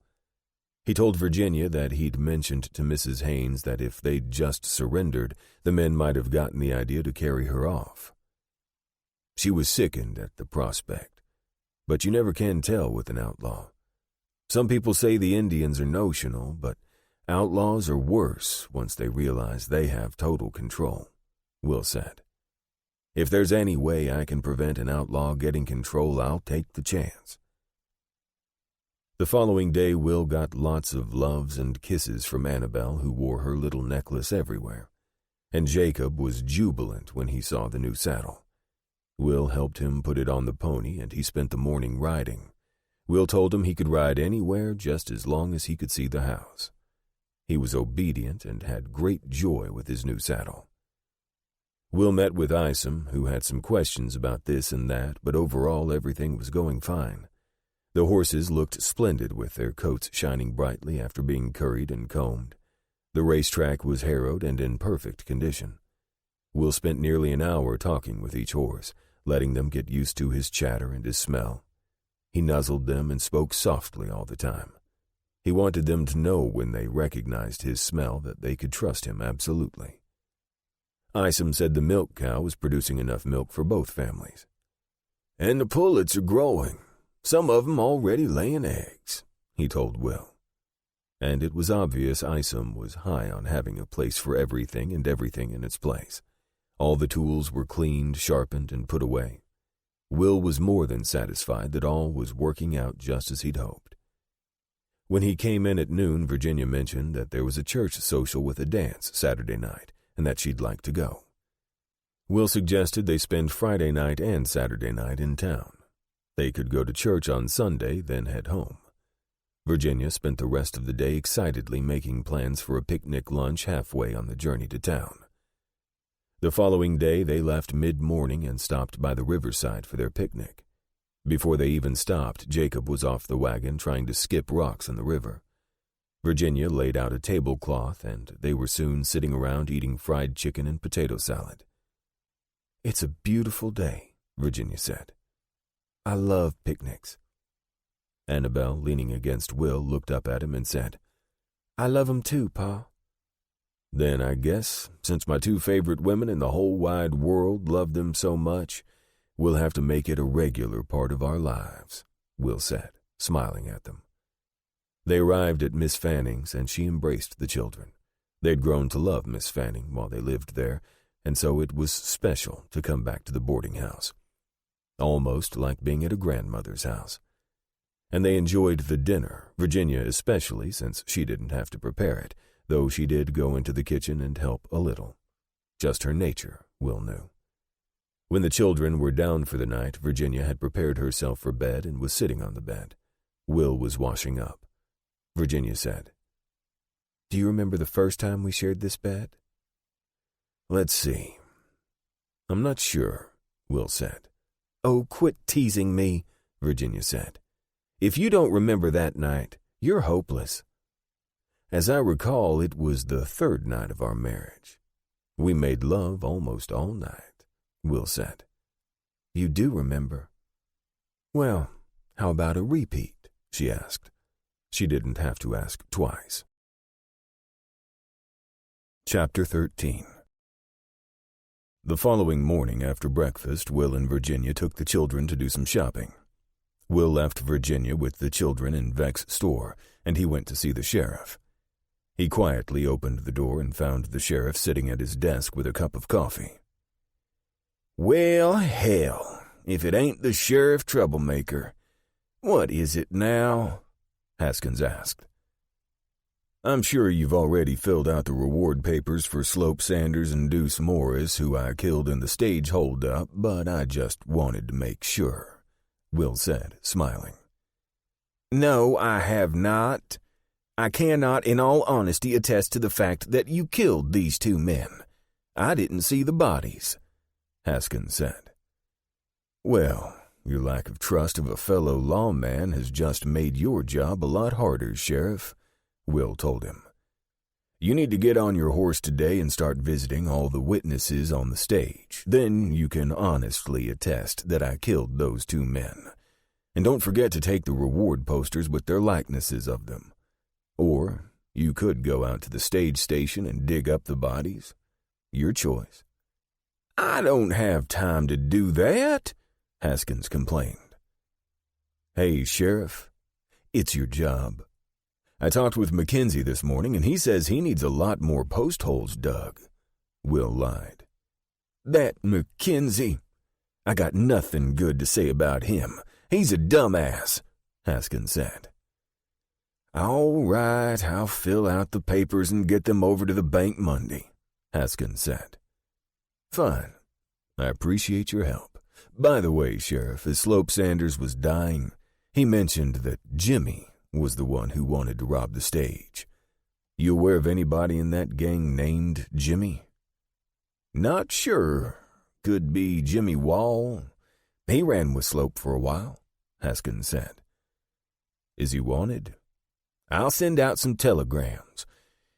He told Virginia that he'd mentioned to Mrs. Haynes that if they'd just surrendered, the men might have gotten the idea to carry her off. She was sickened at the prospect, but you never can tell with an outlaw. Some people say the Indians are notional, but outlaws are worse once they realize they have total control. Will said. If there's any way I can prevent an outlaw getting control, I'll take the chance. The following day, Will got lots of loves and kisses from Annabelle, who wore her little necklace everywhere, and Jacob was jubilant when he saw the new saddle. Will helped him put it on the pony, and he spent the morning riding. Will told him he could ride anywhere just as long as he could see the house. He was obedient and had great joy with his new saddle. Will met with Isom, who had some questions about this and that, but overall everything was going fine. The horses looked splendid with their coats shining brightly after being curried and combed. The racetrack was harrowed and in perfect condition. Will spent nearly an hour talking with each horse, letting them get used to his chatter and his smell. He nuzzled them and spoke softly all the time. He wanted them to know when they recognized his smell that they could trust him absolutely. Isom said the milk cow was producing enough milk for both families. "And the pullets are growing. Some of them already laying eggs," he told Will. And it was obvious Isom was high on having a place for everything and everything in its place. All the tools were cleaned, sharpened, and put away. Will was more than satisfied that all was working out just as he'd hoped. When he came in at noon, Virginia mentioned that there was a church social with a dance Saturday night, and that she'd like to go. Will suggested they spend Friday night and Saturday night in town. They could go to church on Sunday, then head home. Virginia spent the rest of the day excitedly making plans for a picnic lunch halfway on the journey to town. The following day, they left mid-morning and stopped by the riverside for their picnic. Before they even stopped, Jacob was off the wagon trying to skip rocks in the river. Virginia laid out a tablecloth, and they were soon sitting around eating fried chicken and potato salad. "It's a beautiful day," Virginia said. "I love picnics." Annabelle, leaning against Will, looked up at him and said, "I love 'em too, Pa." "Then I guess, since my two favorite women in the whole wide world love them so much, we'll have to make it a regular part of our lives," Will said, smiling at them. They arrived at Miss Fanning's, and she embraced the children. They'd grown to love Miss Fanning while they lived there, and so it was special to come back to the boarding house. Almost like being at a grandmother's house. And they enjoyed the dinner, Virginia especially, since she didn't have to prepare it, though she did go into the kitchen and help a little. Just her nature, Will knew. When the children were down for the night, Virginia had prepared herself for bed and was sitting on the bed. Will was washing up. Virginia said, "Do you remember the first time we shared this bed?" "Let's see. I'm not sure," Will said. "Oh, quit teasing me," Virginia said. "If you don't remember that night, you're hopeless." "As I recall, it was the third night of our marriage. We made love almost all night," Will said. "You do remember?" "Well, how about a repeat?" she asked. She didn't have to ask twice. Chapter 13. The following morning after breakfast, Will and Virginia took the children to do some shopping. Will left Virginia with the children in Veck's store, and he went to see the sheriff. He quietly opened the door and found the sheriff sitting at his desk with a cup of coffee. "Well, hell, if it ain't the sheriff troublemaker. What is it now?" Haskins asked. "I'm sure you've already filled out the reward papers for Slope Sanders and Deuce Morris, who I killed in the stage holdup, but I just wanted to make sure," Will said, smiling. "No, I have not. I cannot in all honesty attest to the fact that you killed these two men. I didn't see the bodies," Haskins said. "Well, your lack of trust of a fellow lawman has just made your job a lot harder, Sheriff," Will told him. "You need to get on your horse today and start visiting all the witnesses on the stage. Then you can honestly attest that I killed those two men. And don't forget to take the reward posters with their likenesses of them. Or you could go out to the stage station and dig up the bodies. Your choice." "I don't have time to do that," Haskins complained. "Hey, Sheriff, it's your job. I talked with Mackenzie this morning, and he says he needs a lot more post holes dug," Will lied. That Mackenzie. I got nothing good to say about him. He's a dumbass, Haskins said. All right, I'll fill out the papers and get them over to the bank Monday, Haskins said. Fine. I appreciate your help. By the way, Sheriff, as Slope Sanders was dying, he mentioned that Jimmy was the one who wanted to rob the stage. You aware of anybody in that gang named Jimmy? Not sure. Could be Jimmy Wall. He ran with Slope for a while, Haskins said. Is he wanted? I'll send out some telegrams.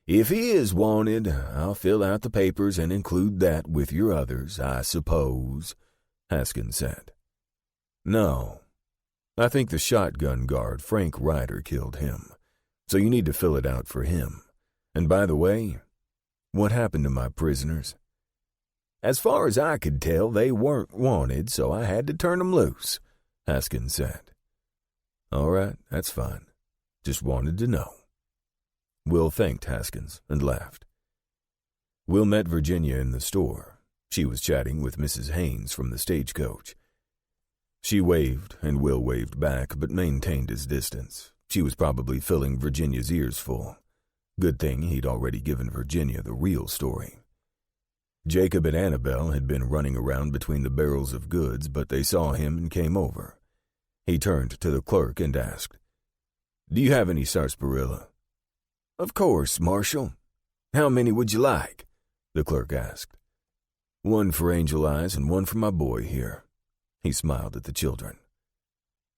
If he is wanted, I'll fill out the papers and include that with your others, I suppose, Haskins said. No. I think the shotgun guard, Frank Ryder, killed him, so you need to fill it out for him. And by the way, what happened to my prisoners? As far as I could tell, they weren't wanted, so I had to turn them loose, Haskins said. All right, that's fine. Just wanted to know. Will thanked Haskins and laughed. Will met Virginia in the store. She was chatting with Mrs. Haynes from the stagecoach. She waved, and Will waved back, but maintained his distance. She was probably filling Virginia's ears full. Good thing he'd already given Virginia the real story. Jacob and Annabelle had been running around between the barrels of goods, but they saw him and came over. He turned to the clerk and asked, Do you have any sarsaparilla? Of course, Marshal. How many would you like? The clerk asked. One for Angel Eyes and one for my boy here. He smiled at the children.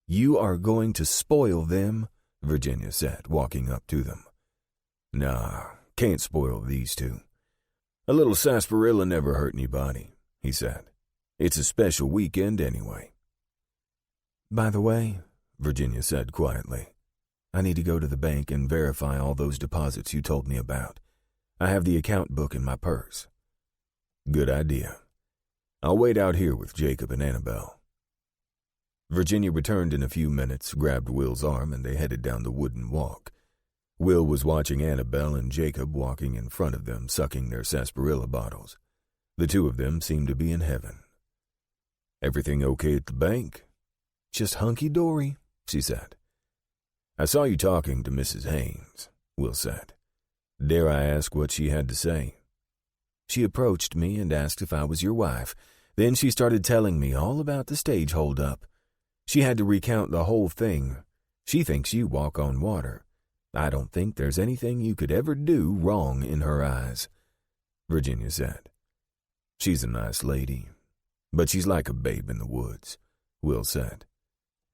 You are going to spoil them, Virginia said, walking up to them. Nah, can't spoil these two. A little sarsaparilla never hurt anybody, he said. It's a special weekend anyway. By the way, Virginia said quietly, I need to go to the bank and verify all those deposits you told me about. I have the account book in my purse. Good idea. I'll wait out here with Jacob and Annabelle. Virginia returned in a few minutes, grabbed Will's arm, and they headed down the wooden walk. Will was watching Annabelle and Jacob walking in front of them, sucking their sarsaparilla bottles. The two of them seemed to be in heaven. Everything okay at the bank? Just hunky-dory, she said. I saw you talking to Mrs. Haynes, Will said. Dare I ask what she had to say? She approached me and asked if I was your wife. Then she started telling me all about the stage hold-up. She had to recount the whole thing. She thinks you walk on water. I don't think there's anything you could ever do wrong in her eyes, Virginia said. She's a nice lady, but she's like a babe in the woods, Will said.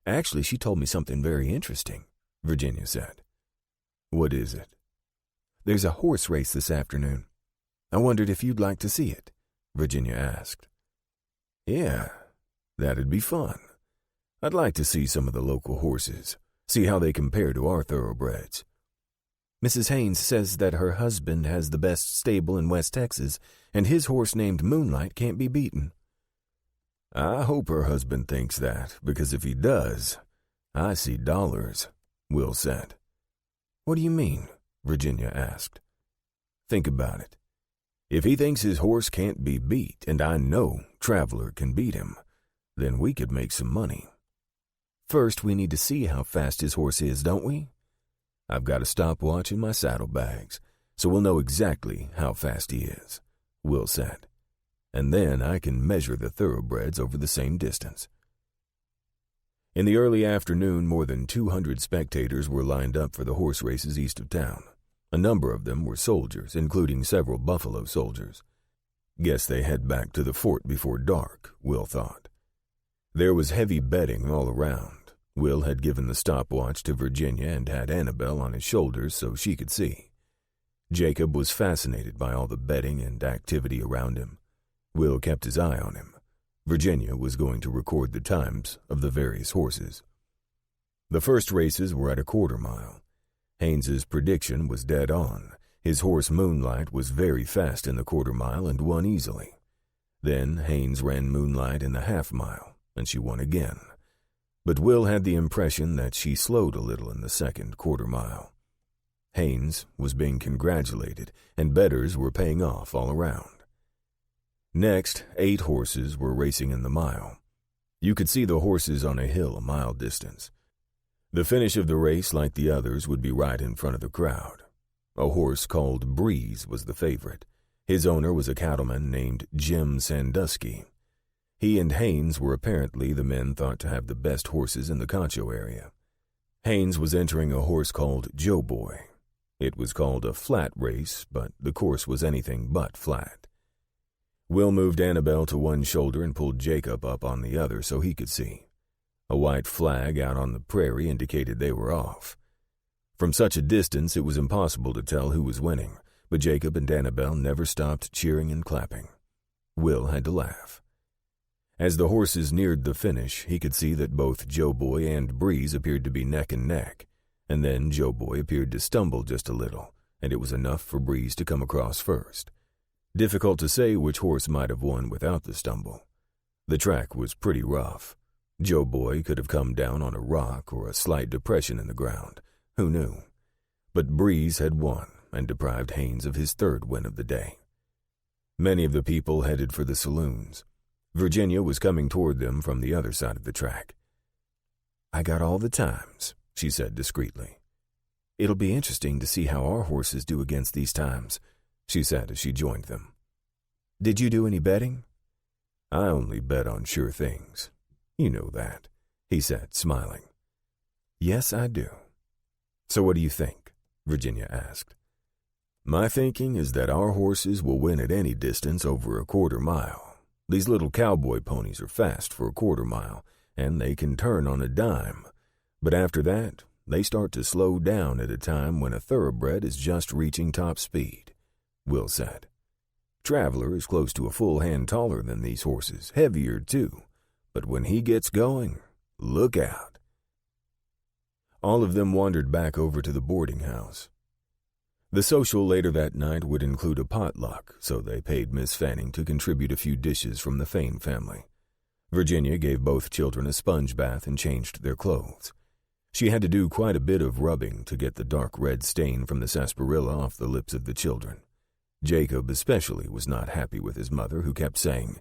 Actually, she told me something very interesting, Virginia said. What is it? There's a horse race this afternoon. I wondered if you'd like to see it, Virginia asked. Yeah, that'd be fun. I'd like to see some of the local horses, see how they compare to our thoroughbreds. Mrs. Haynes says that her husband has the best stable in West Texas, and his horse named Moonlight can't be beaten. I hope her husband thinks that, because if he does, I see dollars, Will said. What do you mean? Virginia asked. Think about it. If he thinks his horse can't be beat, and I know Traveler can beat him, then we could make some money. First, we need to see how fast his horse is, don't we? I've got a stopwatch in my saddlebags, so we'll know exactly how fast he is, Will said. And then I can measure the thoroughbreds over the same distance. In the early afternoon, more than 200 spectators were lined up for the horse races east of town. A number of them were soldiers, including several Buffalo soldiers. Guess they head back to the fort before dark, Will thought. There was heavy betting all around. Will had given the stopwatch to Virginia and had Annabelle on his shoulders so she could see. Jacob was fascinated by all the betting and activity around him. Will kept his eye on him. Virginia was going to record the times of the various horses. The first races were at a quarter-mile. Haynes's prediction was dead on. His horse Moonlight was very fast in the quarter-mile and won easily. Then Haynes ran Moonlight in the half-mile, and she won again. But Will had the impression that she slowed a little in the second quarter-mile. Haynes was being congratulated, and bettors were paying off all around. Next, 8 horses were racing in the mile. You could see the horses on a hill a mile distance. The finish of the race, like the others, would be right in front of the crowd. A horse called Breeze was the favorite. His owner was a cattleman named Jim Sandusky. He and Haynes were apparently the men thought to have the best horses in the Concho area. Haynes was entering a horse called Joe Boy. It was called a flat race, but the course was anything but flat. Will moved Annabelle to one shoulder and pulled Jacob up on the other so he could see. A white flag out on the prairie indicated they were off. From such a distance, it was impossible to tell who was winning, but Jacob and Annabelle never stopped cheering and clapping. Will had to laugh. As the horses neared the finish, he could see that both Joe Boy and Breeze appeared to be neck and neck, and then Joe Boy appeared to stumble just a little, and it was enough for Breeze to come across first. Difficult to say which horse might have won without the stumble. The track was pretty rough. Joe Boy could have come down on a rock or a slight depression in the ground. Who knew? But Breeze had won and deprived Haynes of his 3rd win of the day. Many of the people headed for the saloons. Virginia was coming toward them from the other side of the track. "I got all the times," she said discreetly. "It'll be interesting to see how our horses do against these times," she said as she joined them. "Did you do any betting?" "I only bet on sure things. You know that," he said, smiling. "Yes, I do." "So what do you think?" Virginia asked. "My thinking is that our horses will win at any distance over a quarter mile. These little cowboy ponies are fast for a quarter mile, and they can turn on a dime. But after that, they start to slow down at a time when a thoroughbred is just reaching top speed," Will said. "Traveler is close to a full hand taller than these horses, heavier too. But when he gets going, look out." All of them wandered back over to the boarding house. The social later that night would include a potluck, so they paid Miss Fanning to contribute a few dishes from the Fain family. Virginia gave both children a sponge bath and changed their clothes. She had to do quite a bit of rubbing to get the dark red stain from the sarsaparilla off the lips of the children. Jacob especially was not happy with his mother, who kept saying,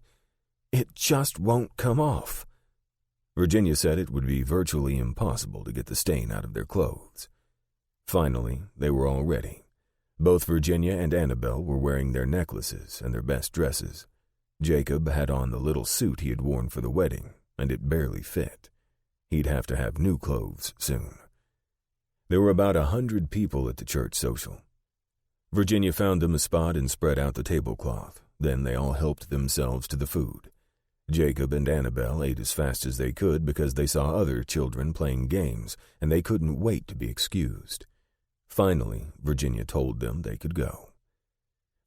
"It just won't come off." Virginia said it would be virtually impossible to get the stain out of their clothes. Finally, they were all ready. Both Virginia and Annabelle were wearing their necklaces and their best dresses. Jacob had on the little suit he had worn for the wedding, and it barely fit. He'd have to have new clothes soon. There were about 100 people at the church social. Virginia found them a spot and spread out the tablecloth. Then they all helped themselves to the food. Jacob and Annabelle ate as fast as they could because they saw other children playing games, and they couldn't wait to be excused. Finally, Virginia told them they could go.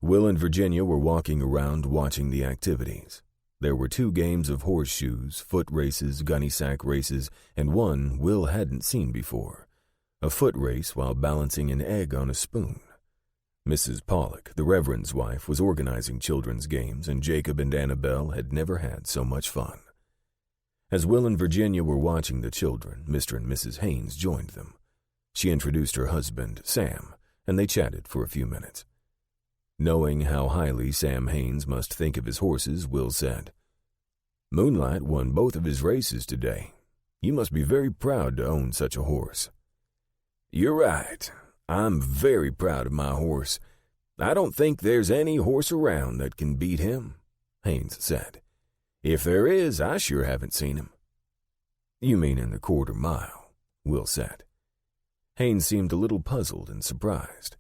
Will and Virginia were walking around watching the activities. There were 2 games of horseshoes, foot races, gunny sack races, and one Will hadn't seen before, a foot race while balancing an egg on a spoon. Mrs. Pollock, the Reverend's wife, was organizing children's games, and Jacob and Annabelle had never had so much fun. As Will and Virginia were watching the children, Mr. and Mrs. Haynes joined them. She introduced her husband, Sam, and they chatted for a few minutes. Knowing how highly Sam Haynes must think of his horses, Will said, "Moonlight won both of his races today. You must be very proud to own such a horse." "You're right. I'm very proud of my horse. I don't think there's any horse around that can beat him," Haynes said. "If there is, I sure haven't seen him." "You mean in the quarter mile," Will said. Haynes seemed a little puzzled and surprised.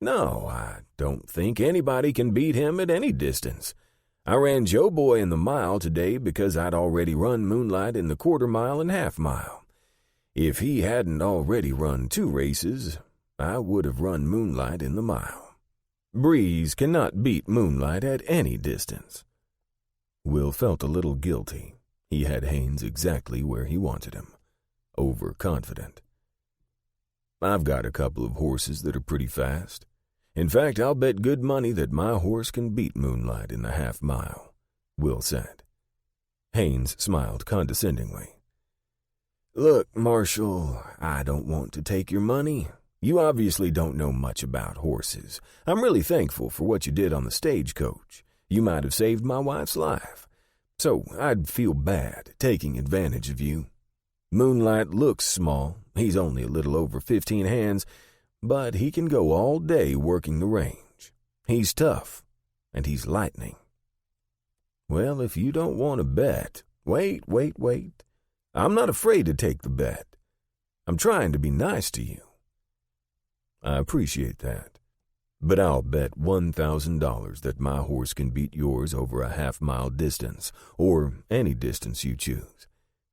"No, I don't think anybody can beat him at any distance. I ran Joe Boy in the mile today because I'd already run Moonlight in the quarter mile and half mile. If he hadn't already run 2 races, I would have run Moonlight in the mile. Breeze cannot beat Moonlight at any distance." Will felt a little guilty. He had Haynes exactly where he wanted him. Overconfident. "I've got a couple of horses that are pretty fast. In fact, I'll bet good money that my horse can beat Moonlight in the half mile," Will said. Haynes smiled condescendingly. "Look, Marshal, I don't want to take your money. You obviously don't know much about horses. I'm really thankful for what you did on the stagecoach. You might have saved my wife's life. So I'd feel bad taking advantage of you. Moonlight looks small. He's only a little over 15 hands, but he can go all day working the range. He's tough, and he's lightning. Well, if you don't want to bet, wait. I'm not afraid to take the bet. I'm trying to be nice to you. I appreciate that, but I'll bet $1,000 that my horse can beat yours over a half-mile distance, or any distance you choose.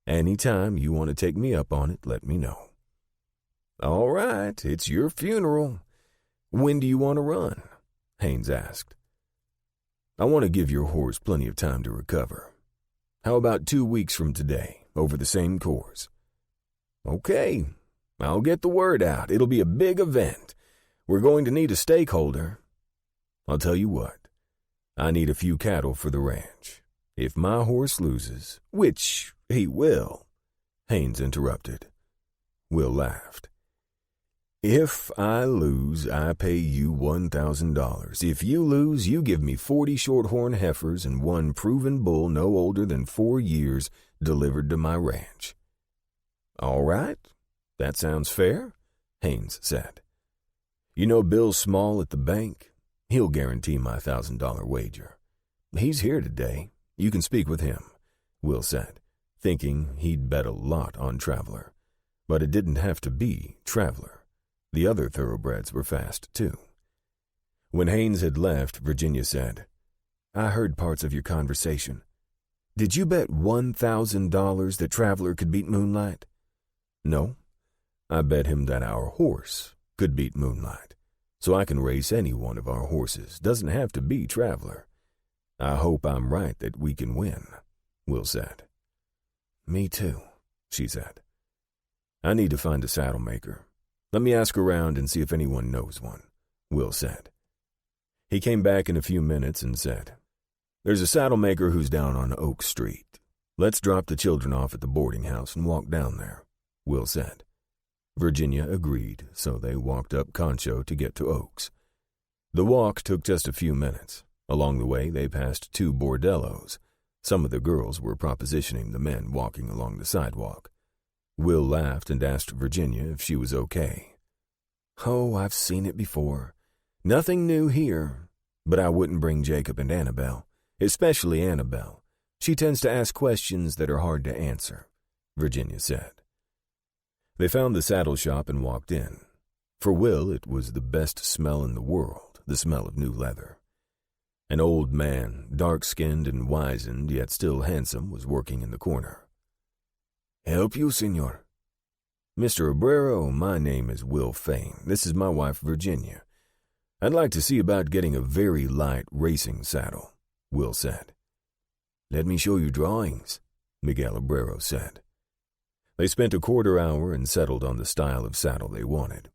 Any time you want to take me up on it, let me know. All right, it's your funeral. When do you want to run? Haynes asked. I want to give your horse plenty of time to recover. How about 2 weeks from today, over the same course? Okay, I'll get the word out. It'll be a big event. We're going to need a stakeholder. I'll tell you what, I need a few cattle for the ranch. If my horse loses, which he will, Haynes interrupted. Will laughed. If I lose, I pay you $1,000. If you lose, you give me 40 shorthorn heifers and one proven bull no older than 4 years delivered to my ranch. All right, that sounds fair, Haynes said. You know Bill Small at the bank? He'll guarantee my $1,000 wager. He's here today. You can speak with him, Will said, thinking he'd bet a lot on Traveler. But it didn't have to be Traveler. The other thoroughbreds were fast, too. When Haynes had left, Virginia said, I heard parts of your conversation. Did you bet $1,000 that Traveler could beat Moonlight? No. I bet him that our horse could beat Moonlight, so I can race any one of our horses. Doesn't have to be Traveler. I hope I'm right that we can win, Will said. Me too, she said. I need to find a saddle maker. Let me ask around and see if anyone knows one, Will said. He came back in a few minutes and said, There's a saddle maker who's down on Oak Street. Let's drop the children off at the boarding house and walk down there, Will said. Virginia agreed, so they walked up Concho to get to Oaks. The walk took just a few minutes. Along the way, they passed 2 bordellos. Some of the girls were propositioning the men walking along the sidewalk. Will laughed and asked Virginia if she was okay. Oh, I've seen it before. Nothing new here, but I wouldn't bring Jacob and Annabelle, especially Annabelle. She tends to ask questions that are hard to answer, Virginia said. They found the saddle shop and walked in. For Will, it was the best smell in the world, the smell of new leather. An old man, dark-skinned and wizened, yet still handsome, was working in the corner. Help you, senor? Mr. Obrero, my name is Will Fain. This is my wife, Virginia. I'd like to see about getting a very light racing saddle, Will said. Let me show you drawings, Miguel Obrero said. They spent a quarter hour and settled on the style of saddle they wanted.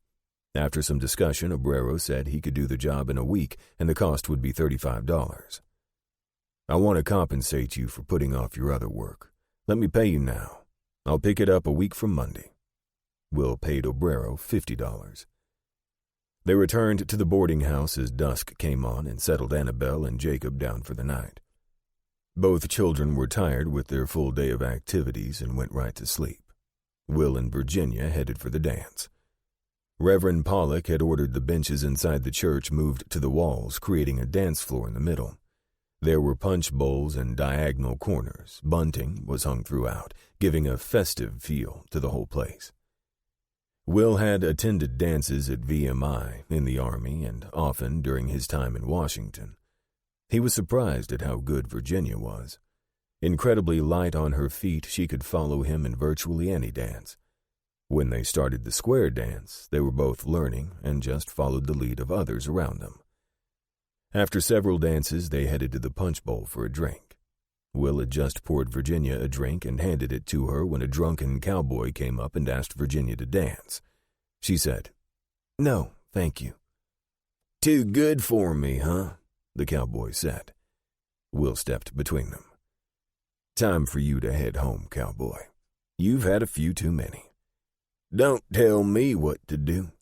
After some discussion, Obrero said he could do the job in a week and the cost would be $35. I want to compensate you for putting off your other work. Let me pay you now. I'll pick it up a week from Monday. Will paid Obrero $50. They returned to the boarding house as dusk came on and settled Annabelle and Jacob down for the night. Both children were tired with their full day of activities and went right to sleep. Will and Virginia headed for the dance. Reverend Pollock had ordered the benches inside the church moved to the walls, creating a dance floor in the middle. There were punch bowls and diagonal corners. Bunting was hung throughout, giving a festive feel to the whole place. Will had attended dances at VMI in the Army and often during his time in Washington. He was surprised at how good Virginia was. Incredibly light on her feet, she could follow him in virtually any dance. When they started the square dance, they were both learning and just followed the lead of others around them. After several dances, they headed to the punch bowl for a drink. Will had just poured Virginia a drink and handed it to her when a drunken cowboy came up and asked Virginia to dance. She said, "No, thank you." "Too good for me, huh?" the cowboy said. Will stepped between them. "Time for you to head home, cowboy. You've had a few too many." "Don't tell me what to do.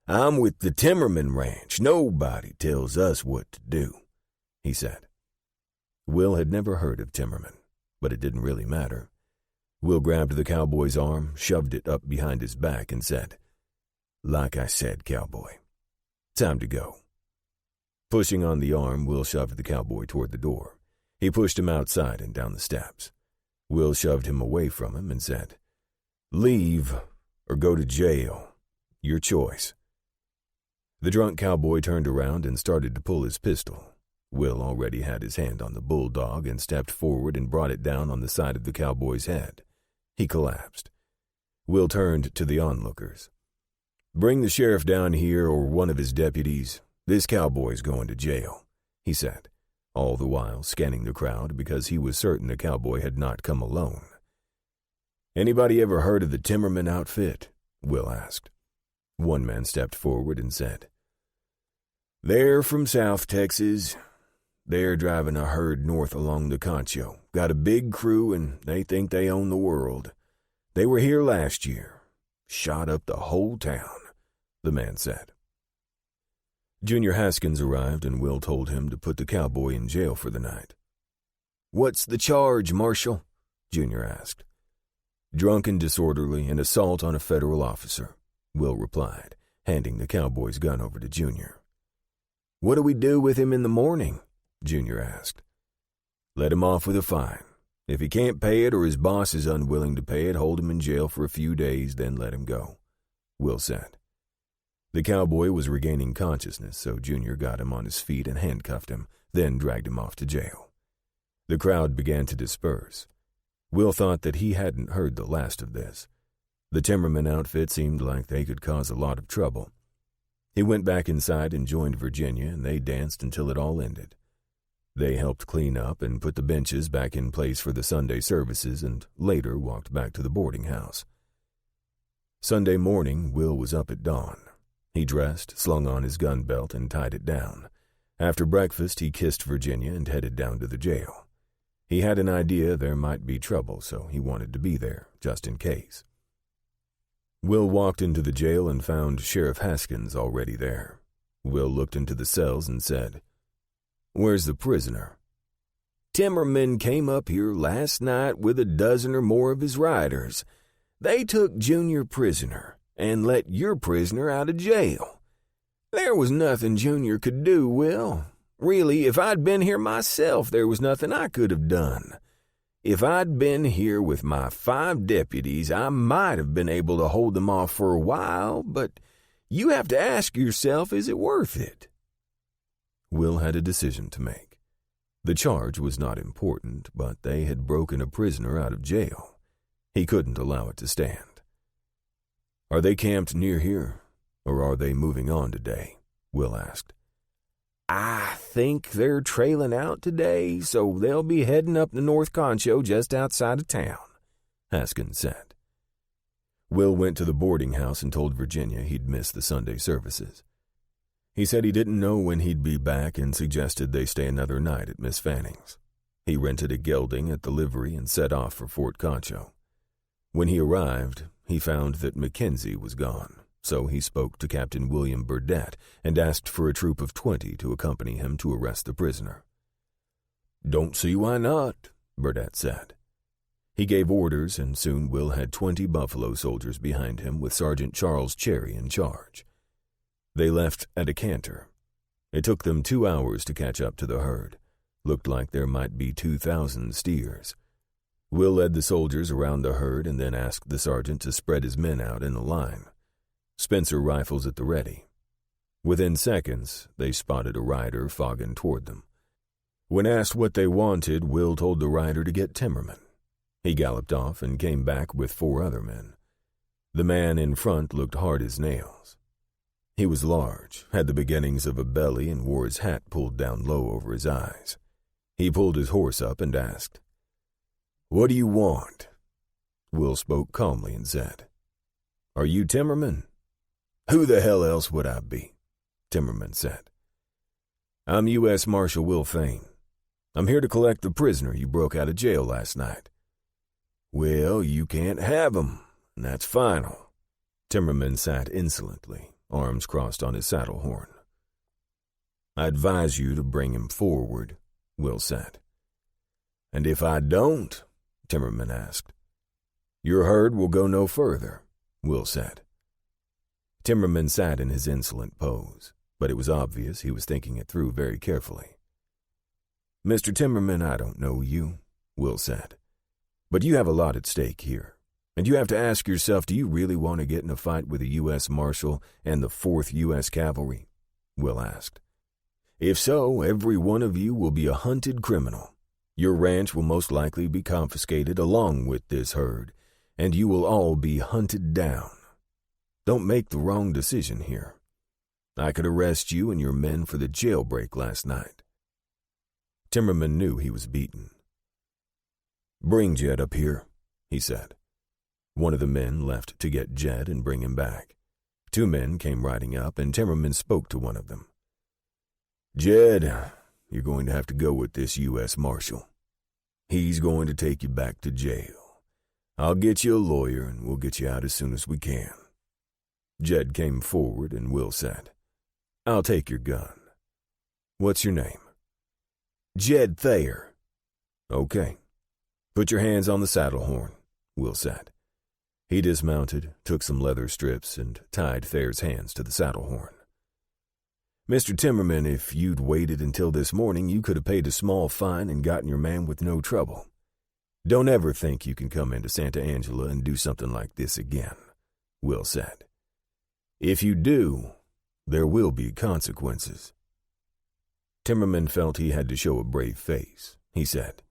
I'm with the Timmerman Ranch. Nobody tells us what to do," he said. Will had never heard of Timmerman, but it didn't really matter. Will grabbed the cowboy's arm, shoved it up behind his back, and said, "Like I said, cowboy, time to go." Pushing on the arm, Will shoved the cowboy toward the door. He pushed him outside and down the steps. Will shoved him away from him and said, "Leave or go to jail. Your choice." The drunk cowboy turned around and started to pull his pistol. Will already had his hand on the bulldog and stepped forward and brought it down on the side of the cowboy's head. He collapsed. Will turned to the onlookers. "Bring the sheriff down here or one of his deputies. This cowboy's going to jail," he said, all the while scanning the crowd because he was certain the cowboy had not come alone. "Anybody ever heard of the Timmerman outfit?" Will asked. One man stepped forward and said, "They're from South Texas. They're driving a herd north along the Concho. Got a big crew and they think they own the world. They were here last year. Shot up the whole town," the man said. Junior Haskins arrived and Will told him to put the cowboy in jail for the night. "What's the charge, Marshal?" Junior asked. "Drunken disorderly and assault on a federal officer," Will replied, handing the cowboy's gun over to Junior. "What do we do with him in the morning?" Junior asked. "Let him off with a fine. If he can't pay it or his boss is unwilling to pay it, hold him in jail for a few days, then let him go," Will said. The cowboy was regaining consciousness, so Junior got him on his feet and handcuffed him, then dragged him off to jail. The crowd began to disperse. Will thought that he hadn't heard the last of this. The Timmerman outfit seemed like they could cause a lot of trouble. He went back inside and joined Virginia, and they danced until it all ended. They helped clean up and put the benches back in place for the Sunday services and later walked back to the boarding house. Sunday morning, Will was up at dawn. He dressed, slung on his gun belt, and tied it down. After breakfast, he kissed Virginia and headed down to the jail. He had an idea there might be trouble, so he wanted to be there, just in case. Will walked into the jail and found Sheriff Haskins already there. Will looked into the cells and said, "Where's the prisoner?" "Timmerman came up here last night with a dozen or more of his riders. They took Junior prisoner and let your prisoner out of jail. There was nothing Junior could do, Will. Really, if I'd been here myself, there was nothing I could have done. If I'd been here with my 5 deputies, I might have been able to hold them off for a while, but you have to ask yourself, is it worth it?" Will had a decision to make. The charge was not important, but they had broken a prisoner out of jail. He couldn't allow it to stand. "Are they camped near here, or are they moving on today?" Will asked. "I think they're trailing out today, so they'll be heading up the North Concho just outside of town," Haskins said. Will went to the boarding house and told Virginia he'd missed the Sunday services. He said he didn't know when he'd be back and suggested they stay another night at Miss Fanning's. He rented a gelding at the livery and set off for Fort Concho. When he arrived, he found that Mackenzie was gone, so he spoke to Captain William Burdett and asked for a troop of 20 to accompany him to arrest the prisoner. "Don't see why not," Burdett said. He gave orders, and soon Will had 20 Buffalo soldiers behind him with Sergeant Charles Cherry in charge. They left at a canter. It took them 2 hours to catch up to the herd. Looked like there might be 2,000 steers. Will led the soldiers around the herd and then asked the sergeant to spread his men out in a line. Spencer rifles at the ready. Within seconds, they spotted a rider fogging toward them. When asked what they wanted, Will told the rider to get Timmerman. He galloped off and came back with 4 other men. The man in front looked hard as nails. He was large, had the beginnings of a belly, and wore his hat pulled down low over his eyes. He pulled his horse up and asked, "What do you want?" Will spoke calmly and said, "Are you Timmerman?" "Who the hell else would I be?" Timmerman said. "I'm U.S. Marshal Will Fain. I'm here to collect the prisoner you broke out of jail last night." "Well, you can't have him, and that's final." Timmerman sat insolently, arms crossed on his saddle horn. "I advise you to bring him forward," Will said. "And if I don't?" Timmerman asked. "Your herd will go no further," Will said. Timmerman sat in his insolent pose, but it was obvious he was thinking it through very carefully. "Mr. Timmerman, I don't know you," Will said, "but you have a lot at stake here, and you have to ask yourself, do you really want to get in a fight with the U.S. Marshal and the 4th U.S. Cavalry?" Will asked. "If so, every one of you will be a hunted criminal. Your ranch will most likely be confiscated along with this herd, and you will all be hunted down. Don't make the wrong decision here. I could arrest you and your men for the jailbreak last night." Timmerman knew he was beaten. "Bring Jed up here," he said. One of the men left to get Jed and bring him back. 2 men came riding up, and Timmerman spoke to one of them. "Jed, you're going to have to go with this U.S. Marshal. He's going to take you back to jail. I'll get you a lawyer, and we'll get you out as soon as we can." Jed came forward, and Will said, "I'll take your gun. What's your name?" "Jed Thayer." "Okay. Put your hands on the saddle horn," Will said. He dismounted, took some leather strips, and tied Thayer's hands to the saddle horn. "Mr. Timmerman, if you'd waited until this morning, you could have paid a small fine and gotten your man with no trouble. Don't ever think you can come into Santa Angela and do something like this again," Will said. "If you do, there will be consequences." Timmerman felt he had to show a brave face. He said,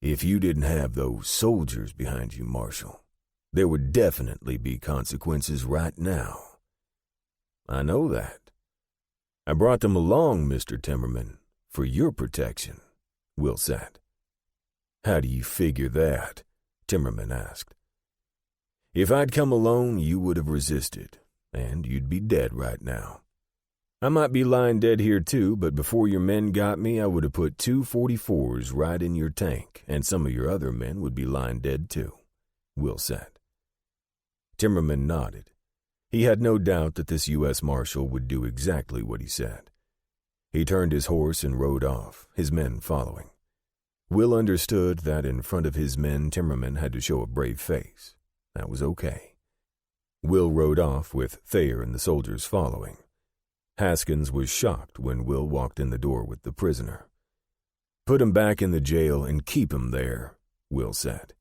"If you didn't have those soldiers behind you, Marshal, there would definitely be consequences right now." "I know that. I brought them along, Mr. Timmerman, for your protection," Will said. "How do you figure that?" Timmerman asked. "If I'd come alone, you would have resisted, and you'd be dead right now. I might be lying dead here too, but before your men got me, I would have put 2 44s right in your tank, and some of your other men would be lying dead too," Will said. Timmerman nodded. He had no doubt that this U.S. Marshal would do exactly what he said. He turned his horse and rode off, his men following. Will understood that in front of his men, Timmerman had to show a brave face. That was okay. Will rode off with Thayer and the soldiers following. Haskins was shocked when Will walked in the door with the prisoner. "Put him back in the jail and keep him there," Will said.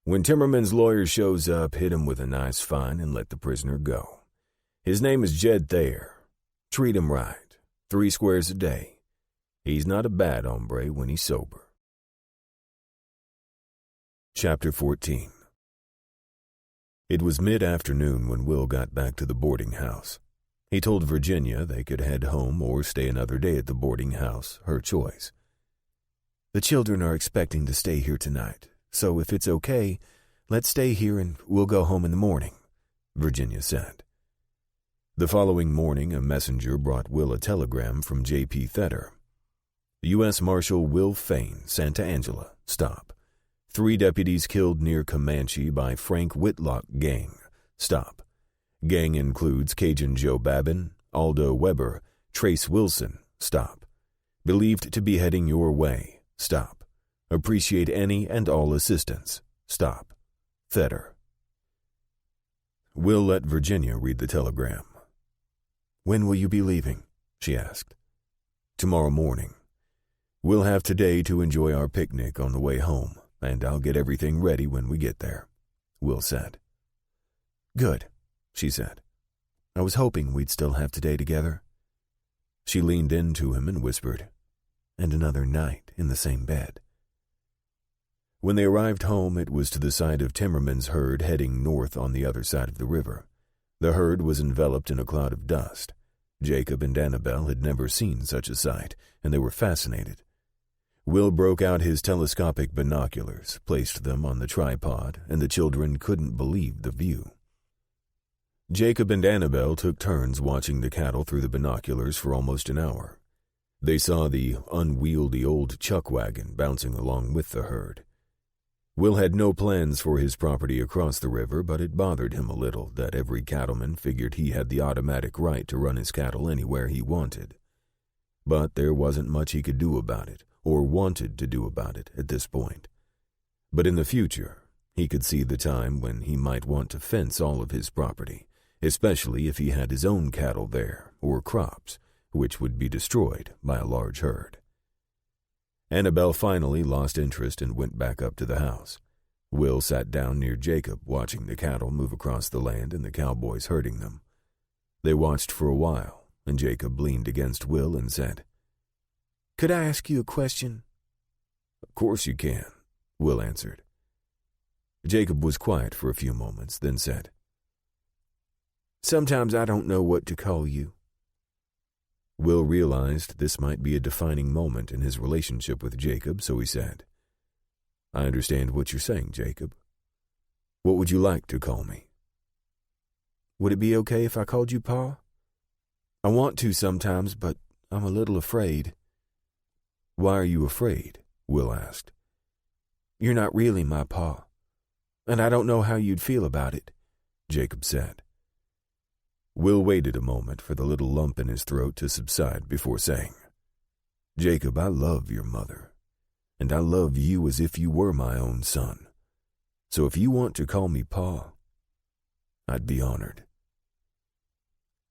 "When Timmerman's lawyer shows up, hit him with a nice fine and let the prisoner go. His name is Jed Thayer. Treat him right, 3 squares a day. He's not a bad hombre when he's sober." Chapter 14. It was mid-afternoon when Will got back to the boarding house. He told Virginia they could head home or stay another day at the boarding house, her choice. "The children are expecting to stay here tonight, so if it's okay, let's stay here and we'll go home in the morning," Virginia said. The following morning, a messenger brought Will a telegram from J.P. Thayer. "U.S. Marshal Will Fain, Santa Angela. Stop. 3 deputies killed near Comanche by Frank Whitlock gang. Stop. Gang includes Cajun Joe Babin, Aldo Weber, Trace Wilson. Stop. Believed to be heading your way. Stop. Appreciate any and all assistance. Stop. Thayer." Will let Virginia read the telegram. "When will you be leaving?" she asked. "Tomorrow morning. We'll have today to enjoy our picnic on the way home, and I'll get everything ready when we get there," Will said. "Good," she said. "I was hoping we'd still have today together." She leaned into him and whispered, "And another night in the same bed." When they arrived home, it was to the side of Timmerman's herd heading north on the other side of the river. The herd was enveloped in a cloud of dust. Jacob and Annabelle had never seen such a sight, and they were fascinated. Will broke out his telescopic binoculars, placed them on the tripod, and the children couldn't believe the view. Jacob and Annabelle took turns watching the cattle through the binoculars for almost an hour. They saw the unwieldy old chuck wagon bouncing along with the herd. Will had no plans for his property across the river, but it bothered him a little that every cattleman figured he had the automatic right to run his cattle anywhere he wanted. But there wasn't much he could do about it, or wanted to do about it at this point. But in the future, he could see the time when he might want to fence all of his property, especially if he had his own cattle there or crops, which would be destroyed by a large herd. Annabelle finally lost interest and went back up to the house. Will sat down near Jacob, watching the cattle move across the land and the cowboys herding them. They watched for a while, and Jacob leaned against Will and said, "Could I ask you a question?" "Of course you can," Will answered. Jacob was quiet for a few moments, then said, "Sometimes I don't know what to call you." Will realized this might be a defining moment in his relationship with Jacob, so he said, "I understand what you're saying, Jacob. What would you like to call me?" "Would it be okay if I called you Pa? I want to sometimes, but I'm a little afraid." "Why are you afraid?" Will asked. "You're not really my Pa, and I don't know how you'd feel about it," Jacob said. Will waited a moment for the little lump in his throat to subside before saying, "Jacob, I love your mother, and I love you as if you were my own son. So if you want to call me Pa, I'd be honored."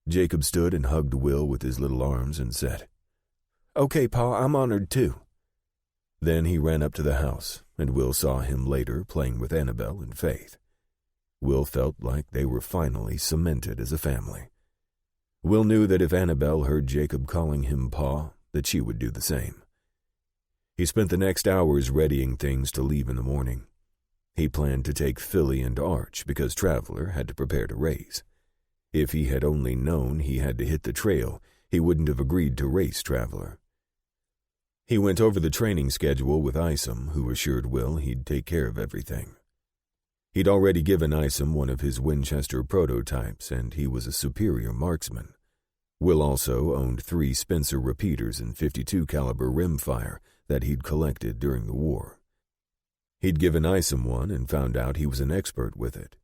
Jacob stood and hugged Will with his little arms and said, "Okay, Pa, I'm honored too." Then he ran up to the house, and Will saw him later playing with Annabelle and Faith. Will felt like they were finally cemented as a family. Will knew that if Annabelle heard Jacob calling him Pa, that she would do the same. He spent the next hours readying things to leave in the morning. He planned to take Philly and Arch because Traveler had to prepare to race. If he had only known he had to hit the trail, he wouldn't have agreed to race Traveler. He went over the training schedule with Isom, who assured Will he'd take care of everything. He'd already given Isom one of his Winchester prototypes, and he was a superior marksman. Will also owned 3 Spencer repeaters and .52 caliber rimfire that he'd collected during the war. He'd given Isom one and found out he was an expert with it.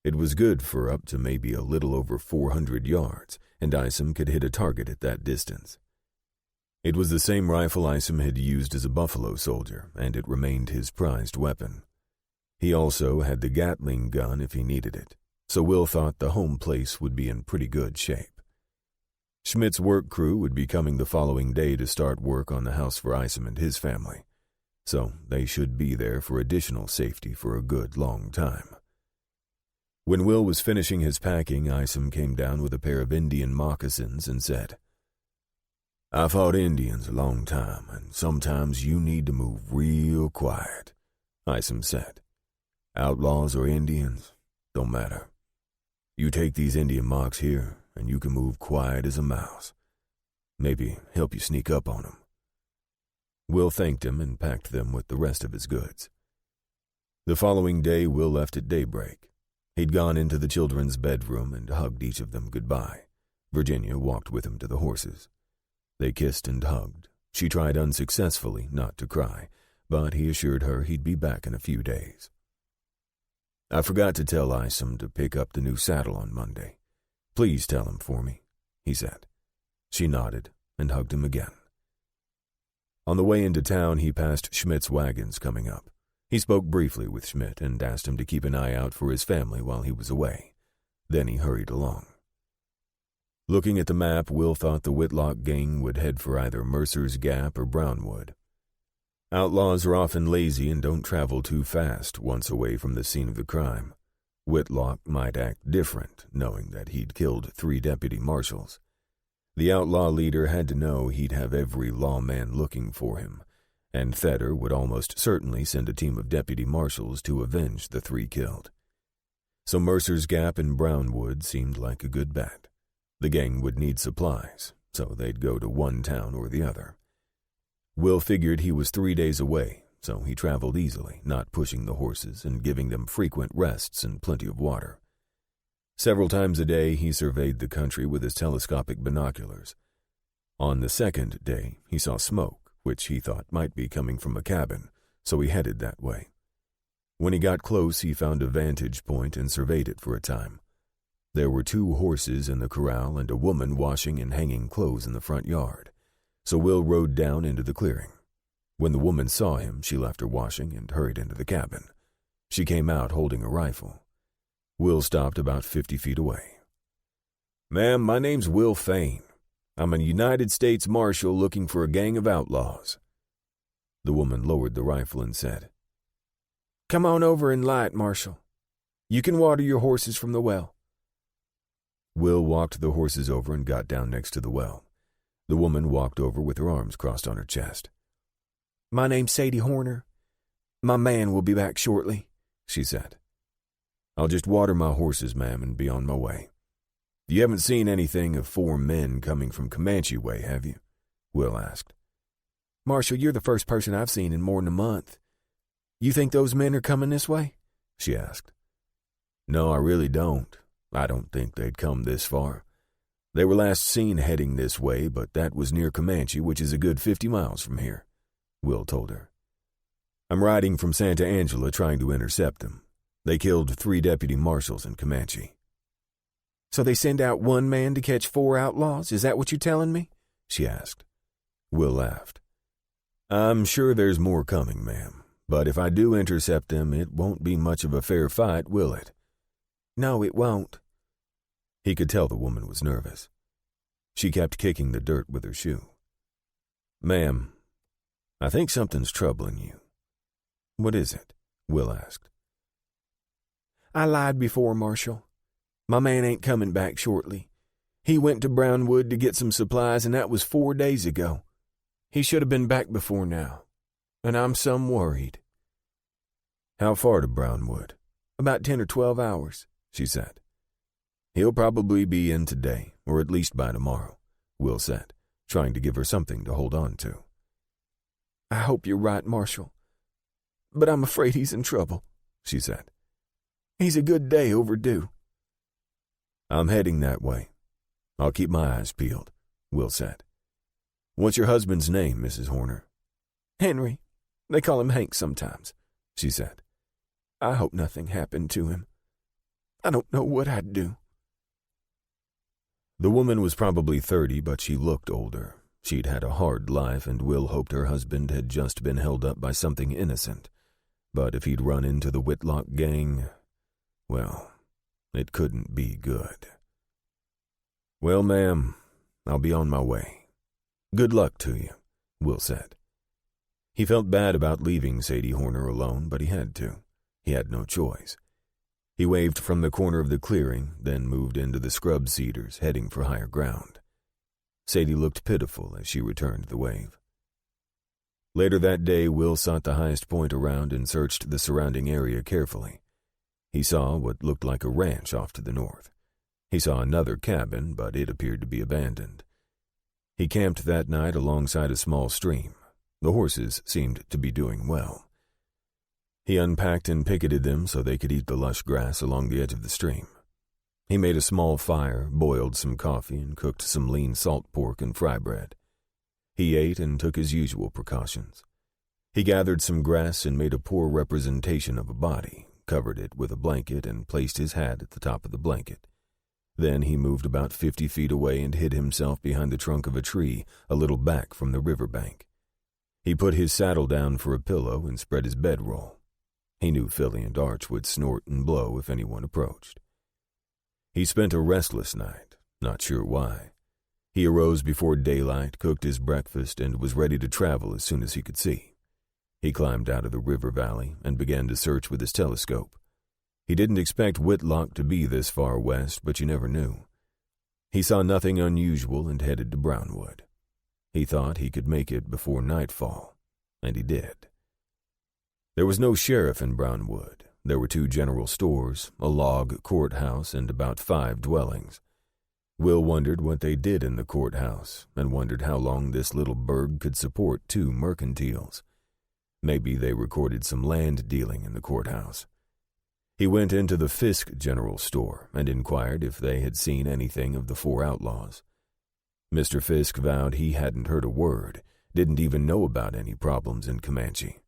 It was good for up to maybe a little over 400 yards, and Isom could hit a target at that distance. It was the same rifle Isom had used as a buffalo soldier, and it remained his prized weapon. He also had the Gatling gun if he needed it, so Will thought the home place would be in pretty good shape. Schmidt's work crew would be coming the following day to start work on the house for Isom and his family, so they should be there for additional safety for a good long time. When Will was finishing his packing, Isom came down with a pair of Indian moccasins and said, "I fought Indians a long time, and sometimes you need to move real quiet," Isom said. "Outlaws or Indians, don't matter. You take these Indian mocks here, and you can move quiet as a mouse. Maybe help you sneak up on them." Will thanked him and packed them with the rest of his goods. The following day, Will left at daybreak. He'd gone into the children's bedroom and hugged each of them goodbye. Virginia walked with him to the horses. They kissed and hugged. She tried unsuccessfully not to cry, but he assured her he'd be back in a few days. "I forgot to tell Isom to pick up the new saddle on Monday. Please tell him for me," he said. She nodded and hugged him again. On the way into town, he passed Schmidt's wagons coming up. He spoke briefly with Schmidt and asked him to keep an eye out for his family while he was away. Then he hurried along. Looking at the map, Will thought the Whitlock gang would head for either Mercer's Gap or Brownwood. Outlaws are often lazy and don't travel too fast once away from the scene of the crime. Whitlock might act different, knowing that he'd killed 3 deputy marshals. The outlaw leader had to know he'd have every lawman looking for him, and Theder would almost certainly send a team of deputy marshals to avenge the 3 killed. So Mercer's Gap and Brownwood seemed like a good bet. The gang would need supplies, so they'd go to one town or the other. Will figured he was 3 days away, so he traveled easily, not pushing the horses and giving them frequent rests and plenty of water. Several times a day, he surveyed the country with his telescopic binoculars. On the 2nd day, he saw smoke, which he thought might be coming from a cabin, so he headed that way. When he got close, he found a vantage point and surveyed it for a time. There were 2 horses in the corral and a woman washing and hanging clothes in the front yard, so Will rode down into the clearing. When the woman saw him, she left her washing and hurried into the cabin. She came out holding a rifle. Will stopped about 50 feet away. "Ma'am, my name's Will Fain. I'm a United States Marshal looking for a gang of outlaws." The woman lowered the rifle and said, "Come on over and light, Marshal. You can water your horses from the well." Will walked the horses over and got down next to the well. The woman walked over with her arms crossed on her chest. "My name's Sadie Horner. My man will be back shortly," she said. "I'll just water my horses, ma'am, and be on my way. You haven't seen anything of 4 men coming from Comanche way, have you?" Will asked. "Marshal, you're the first person I've seen in more than a month. You think those men are coming this way?" she asked. "No, I really don't. I don't think they'd come this far. They were last seen heading this way, but that was near Comanche, which is a good 50 miles from here," Will told her. "I'm riding from Santa Angela trying to intercept them. They killed 3 deputy marshals in Comanche." "So they send out 1 man to catch 4 outlaws? Is that what you're telling me?" she asked. Will laughed. "I'm sure there's more coming, ma'am. But if I do intercept them, it won't be much of a fair fight, will it?" "No, it won't." He could tell the woman was nervous. She kept kicking the dirt with her shoe. "Ma'am, I think something's troubling you." "What is it?" Will asked. "I lied before, Marshal. My man ain't coming back shortly. He went to Brownwood to get some supplies, and that was 4 days ago. He should have been back before now, and I'm some worried." "How far to Brownwood?" "About 10 or 12 hours, she said. "He'll probably be in today, or at least by tomorrow," Will said, trying to give her something to hold on to. "I hope you're right, Marshal. But I'm afraid he's in trouble," she said. "He's a good day overdue." "I'm heading that way. I'll keep my eyes peeled," Will said. "What's your husband's name, Mrs. Horner?" "Henry. They call him Hank sometimes," she said. "I hope nothing happened to him. I don't know what I'd do." The woman was probably 30, but she looked older. She'd had a hard life, and Will hoped her husband had just been held up by something innocent. But if he'd run into the Whitlock gang, well, it couldn't be good. "Well, ma'am, I'll be on my way. Good luck to you," Will said. He felt bad about leaving Sadie Horner alone, but he had to. He had no choice. He waved from the corner of the clearing, then moved into the scrub cedars, heading for higher ground. Sadie looked pitiful as she returned the wave. Later that day, Will sought the highest point around and searched the surrounding area carefully. He saw what looked like a ranch off to the north. He saw another cabin, but it appeared to be abandoned. He camped that night alongside a small stream. The horses seemed to be doing well. He unpacked and picketed them so they could eat the lush grass along the edge of the stream. He made a small fire, boiled some coffee, and cooked some lean salt pork and fry bread. He ate and took his usual precautions. He gathered some grass and made a poor representation of a body, covered it with a blanket, and placed his hat at the top of the blanket. Then he moved about 50 feet away and hid himself behind the trunk of a tree a little back from the riverbank. He put his saddle down for a pillow and spread his bedroll. He knew Philly and Arch would snort and blow if anyone approached. He spent a restless night, not sure why. He arose before daylight, cooked his breakfast, and was ready to travel as soon as he could see. He climbed out of the river valley and began to search with his telescope. He didn't expect Whitlock to be this far west, but you never knew. He saw nothing unusual and headed to Brownwood. He thought he could make it before nightfall, and he did. There was no sheriff in Brownwood. There were 2 general stores, a log courthouse, and about 5 dwellings. Will wondered what they did in the courthouse, and wondered how long this little burg could support 2 mercantiles. Maybe they recorded some land dealing in the courthouse. He went into the Fisk general store and inquired if they had seen anything of the 4 outlaws. Mr. Fisk vowed he hadn't heard a word, didn't even know about any problems in Comanche.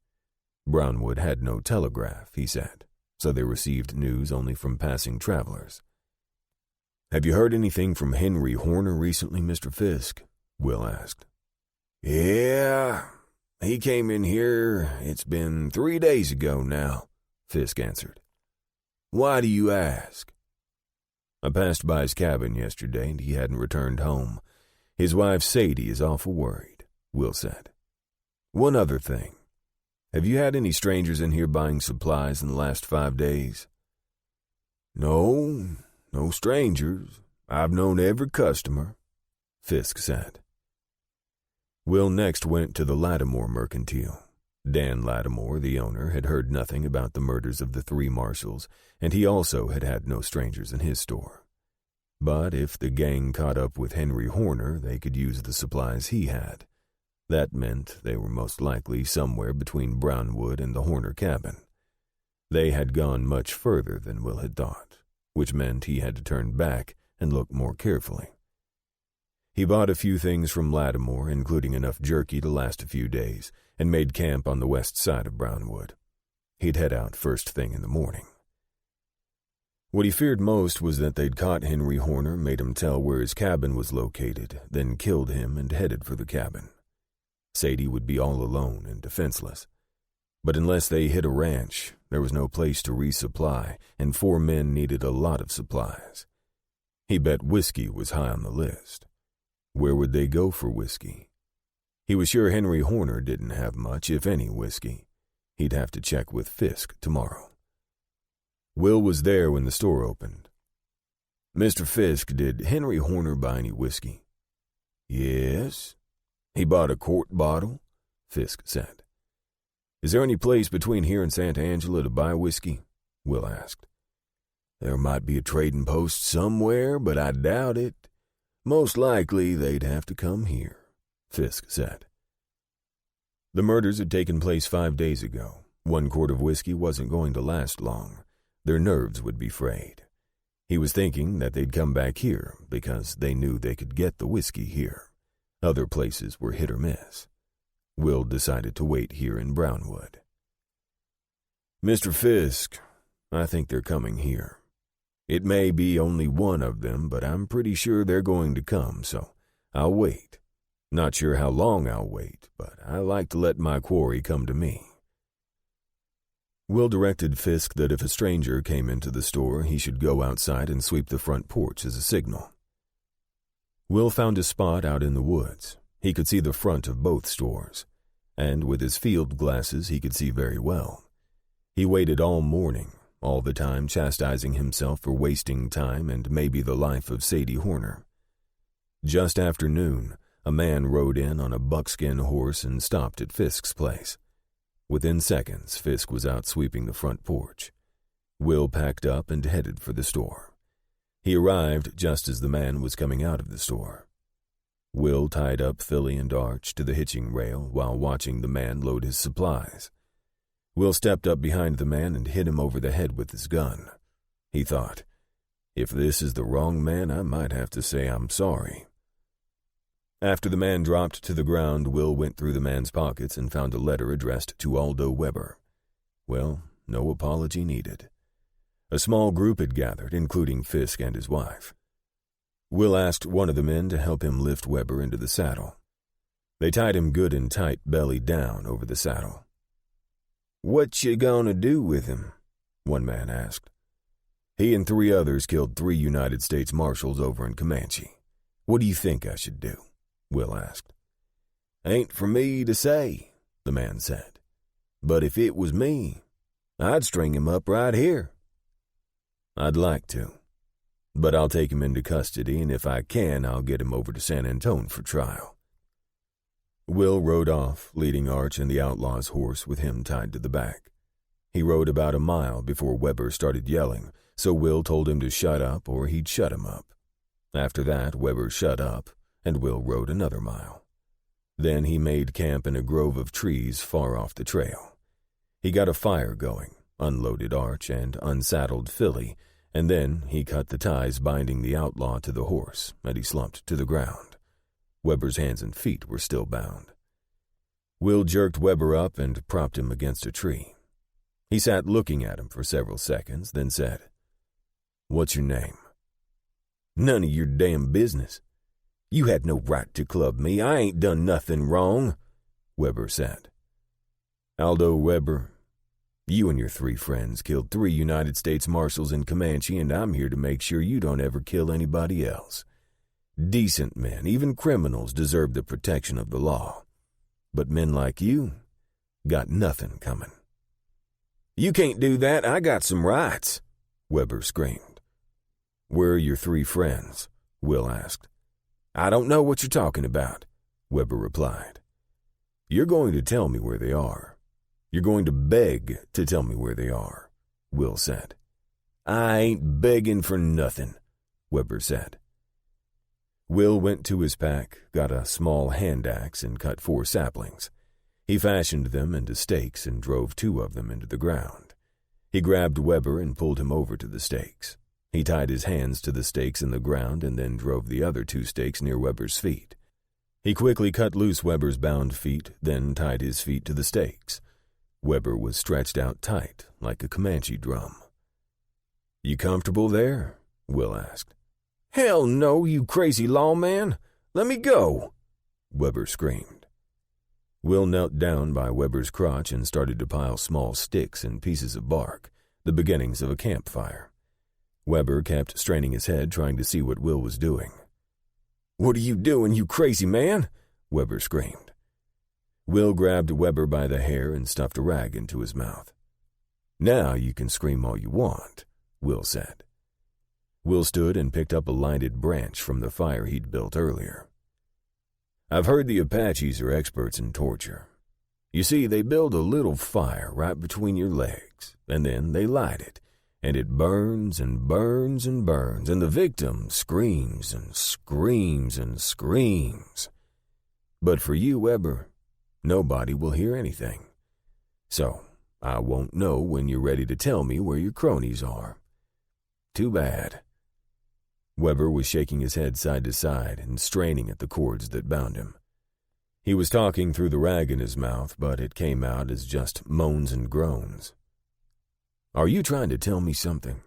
Brownwood had no telegraph, he said, so they received news only from passing travelers. "Have you heard anything from Henry Horner recently, Mr. Fisk?" Will asked. "Yeah, He came in here, it's been 3 days ago now, Fisk answered. Why do you ask? I passed by his cabin yesterday and he hadn't returned home. His wife Sadie is awful worried, Will said. One other thing. Have you had any strangers in here buying supplies in the last 5 days? No strangers. I've known every customer, Fisk said. Will next went to the Lattimore Mercantile. Dan Lattimore, the owner, had heard nothing about the murders of the 3 Marshals, and he also had had no strangers in his store. But if the gang caught up with Henry Horner, they could use the supplies he had. That meant they were most likely somewhere between Brownwood and the Horner cabin. They had gone much further than Will had thought, which meant he had to turn back and look more carefully. He bought a few things from Lattimore, including enough jerky to last a few days, and made camp on the west side of Brownwood. He'd head out first thing in the morning. What he feared most was that they'd caught Henry Horner, made him tell where his cabin was located, then killed him and headed for the cabin. Sadie would be all alone and defenseless. But unless they hit a ranch, there was no place to resupply, and 4 men needed a lot of supplies. He bet whiskey was high on the list. Where would they go for whiskey? He was sure Henry Horner didn't have much, if any, whiskey. He'd have to check with Fisk tomorrow. Will was there when the store opened. Mr. Fisk, did Henry Horner buy any whiskey? Yes. He bought a quart bottle, Fisk said. Is there any place between here and Santa Angela to buy whiskey? Will asked. There might be a trading post somewhere, but I doubt it. Most likely they'd have to come here, Fisk said. The murders had taken place 5 days ago. 1 quart of whiskey wasn't going to last long. Their nerves would be frayed. He was thinking that they'd come back here because they knew they could get the whiskey here. Other places were hit or miss. Will decided to wait here in Brownwood. Mr. Fisk, I think they're coming here. It may be only one of them, but I'm pretty sure they're going to come, so I'll wait. Not sure how long I'll wait, but I like to let my quarry come to me. Will directed Fisk that if a stranger came into the store, he should go outside and sweep the front porch as a signal. Will found a spot out in the woods. He could see the front of both stores, and with his field glasses he could see very well. He waited all morning, all the time chastising himself for wasting time and maybe the life of Sadie Horner. Just after noon, a man rode in on a buckskin horse and stopped at Fisk's place. Within seconds, Fisk was out sweeping the front porch. Will packed up and headed for the store. He arrived just as the man was coming out of the store. Will tied up Philly and Arch to the hitching rail while watching the man load his supplies. Will stepped up behind the man and hit him over the head with his gun. He thought, if this is the wrong man, I might have to say I'm sorry. After the man dropped to the ground, Will went through the man's pockets and found a letter addressed to Aldo Weber. Well, no apology needed. A small group had gathered, including Fisk and his wife. Will asked one of the men to help him lift Weber into the saddle. They tied him good and tight, belly down, over the saddle. "What you gonna do with him?" one man asked. He and 3 others killed 3 United States Marshals over in Comanche. What do you think I should do? Will asked. "Ain't for me to say," the man said. "But if it was me, I'd string him up right here." "I'd like to. But I'll take him into custody, and if I can, I'll get him over to San Antone for trial." Will rode off, leading Arch and the outlaw's horse with him tied to the back. He rode about a mile before Weber started yelling, so Will told him to shut up or he'd shut him up. After that, Weber shut up, and Will rode another mile. Then he made camp in a grove of trees far off the trail. He got a fire going, unloaded Arch, and unsaddled Philly, and then he cut the ties binding the outlaw to the horse, and he slumped to the ground. Weber's hands and feet were still bound. Will jerked Weber up and propped him against a tree. He sat looking at him for several seconds, then said, "What's your name?" "None of your damn business. You had no right to club me. I ain't done nothing wrong," Weber said. Aldo Weber, you and your 3 friends killed 3 United States Marshals in Comanche, and I'm here to make sure you don't ever kill anybody else. Decent men, even criminals, deserve the protection of the law. But men like you got nothing coming. You can't do that. I got some rights, Weber screamed. Where are your 3 friends? Will asked. I don't know what you're talking about, Weber replied. You're going to tell me where they are. You're going to beg to tell me where they are, Will said. I ain't begging for nothing, Weber said. Will went to his pack, got a small hand axe, and cut 4 saplings. He fashioned them into stakes and drove 2 of them into the ground. He grabbed Weber and pulled him over to the stakes. He tied his hands to the stakes in the ground and then drove the other 2 stakes near Weber's feet. He quickly cut loose Weber's bound feet, then tied his feet to the stakes. Weber was stretched out tight, like a Comanche drum. You comfortable there? Will asked. Hell no, you crazy lawman! Let me go! Weber screamed. Will knelt down by Weber's crotch and started to pile small sticks and pieces of bark, the beginnings of a campfire. Weber kept straining his head, trying to see what Will was doing. What are you doing, you crazy man? Weber screamed. Will grabbed Weber by the hair and stuffed a rag into his mouth. Now you can scream all you want, Will said. Will stood and picked up a lighted branch from the fire he'd built earlier. I've heard the Apaches are experts in torture. You see, they build a little fire right between your legs, and then they light it, and it burns and burns and burns, and the victim screams and screams and screams. But for you, Weber, nobody will hear anything. So I won't know when you're ready to tell me where your cronies are. Too bad. Weber was shaking his head side to side and straining at the cords that bound him. He was talking through the rag in his mouth, but it came out as just moans and groans. Are you trying to tell me something?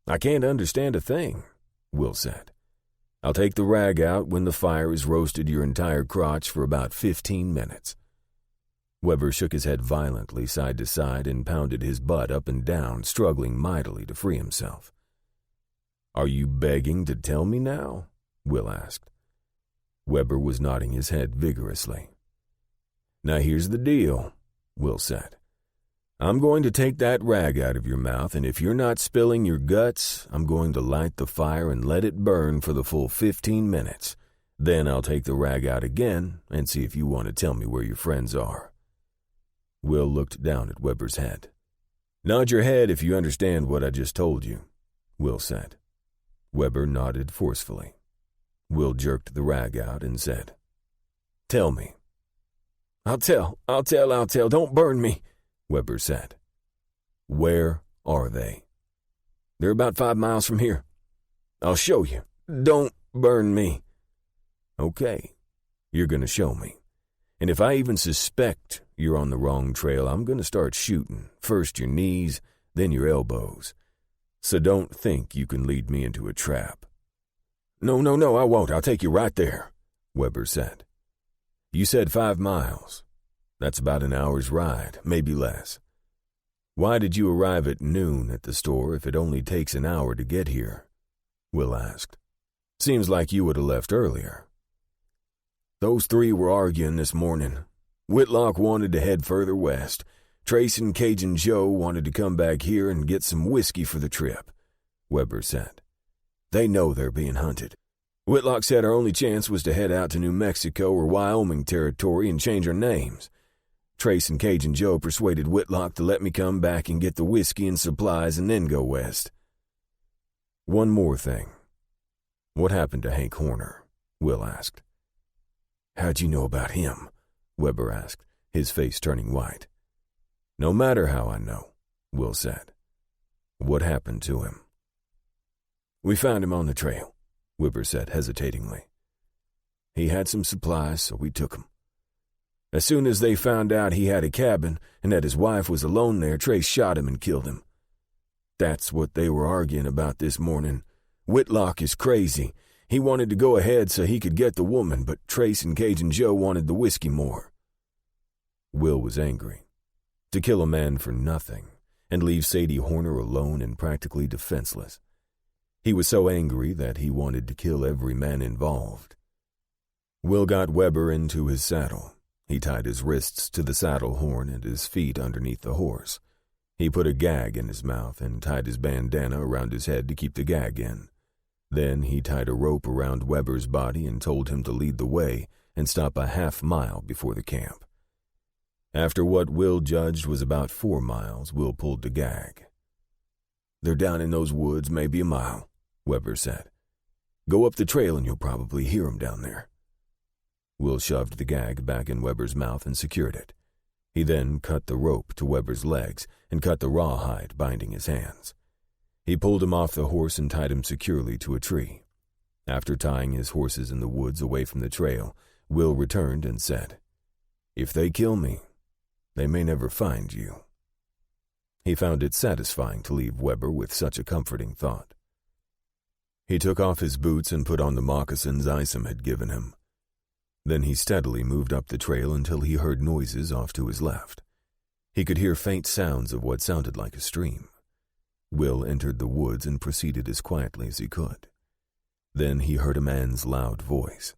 I can't understand a thing, Will said. I'll take the rag out when the fire has roasted your entire crotch for about 15 minutes. Weber shook his head violently side to side and pounded his butt up and down, struggling mightily to free himself. Are you begging to tell me now? Will asked. Weber was nodding his head vigorously. Now here's the deal, Will said. I'm going to take that rag out of your mouth, and if you're not spilling your guts, I'm going to light the fire and let it burn for the full 15 minutes. Then I'll take the rag out again and see if you want to tell me where your friends are. Will looked down at Weber's head. Nod your head if you understand what I just told you, Will said. Weber nodded forcefully. Will jerked the rag out and said, Tell me. I'll tell. Don't burn me, Weber said. Where are they? They're about 5 miles from here. I'll show you. Don't burn me. Okay, you're going to show me. And if I even suspect you're on the wrong trail, I'm going to start shooting. First your knees, then your elbows. So don't think you can lead me into a trap. No, I won't. I'll take you right there, Weber said. You said 5 miles. That's about an hour's ride, maybe less. Why did you arrive at noon at the store if it only takes an hour to get here? Will asked. Seems like you would have left earlier. Those 3 were arguing this morning. Whitlock wanted to head further west. Trace and Cajun Joe wanted to come back here and get some whiskey for the trip, Weber said. They know they're being hunted. Whitlock said our only chance was to head out to New Mexico or Wyoming territory and change our names. Trace and Cajun Joe persuaded Whitlock to let me come back and get the whiskey and supplies and then go west. One more thing. What happened to Hank Horner? Will asked. How'd you know about him? Weber asked, his face turning white. No matter how I know, Will said. What happened to him? We found him on the trail, Weber said hesitatingly. He had some supplies, so we took him. As soon as they found out he had a cabin and that his wife was alone there, Trace shot him and killed him. That's what they were arguing about this morning. Whitlock is crazy. He wanted to go ahead so he could get the woman, but Trace and Cajun Joe wanted the whiskey more. Will was angry. To kill a man for nothing and leave Sadie Horner alone and practically defenseless. He was so angry that he wanted to kill every man involved. Will got Weber into his saddle. He tied his wrists to the saddle horn and his feet underneath the horse. He put a gag in his mouth and tied his bandana around his head to keep the gag in. Then he tied a rope around Weber's body and told him to lead the way and stop a half-mile before the camp. After what Will judged was about 4 miles, Will pulled the gag. "They're down in those woods, maybe a mile," Weber said. "Go up the trail and you'll probably hear 'em down there." Will shoved the gag back in Weber's mouth and secured it. He then cut the rope to Weber's legs and cut the rawhide binding his hands. He pulled him off the horse and tied him securely to a tree. After tying his horses in the woods away from the trail, Will returned and said, "If they kill me, they may never find you." He found it satisfying to leave Weber with such a comforting thought. He took off his boots and put on the moccasins Isom had given him. Then he steadily moved up the trail until he heard noises off to his left. He could hear faint sounds of what sounded like a stream. Will entered the woods and proceeded as quietly as he could. Then he heard a man's loud voice.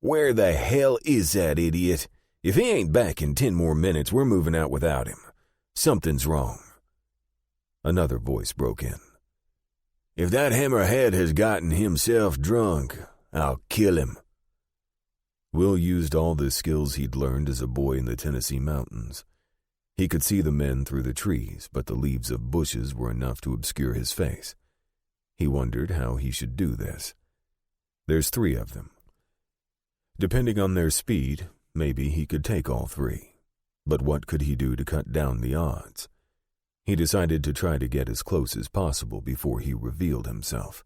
"Where the hell is that idiot? If he ain't back in 10 more minutes, we're moving out without him. Something's wrong." Another voice broke in. "If that hammerhead has gotten himself drunk, I'll kill him." Will used all the skills he'd learned as a boy in the Tennessee mountains. He could see the men through the trees, but the leaves of bushes were enough to obscure his face. He wondered how he should do this. There's 3 of them. Depending on their speed, maybe he could take all 3. But what could he do to cut down the odds? He decided to try to get as close as possible before he revealed himself.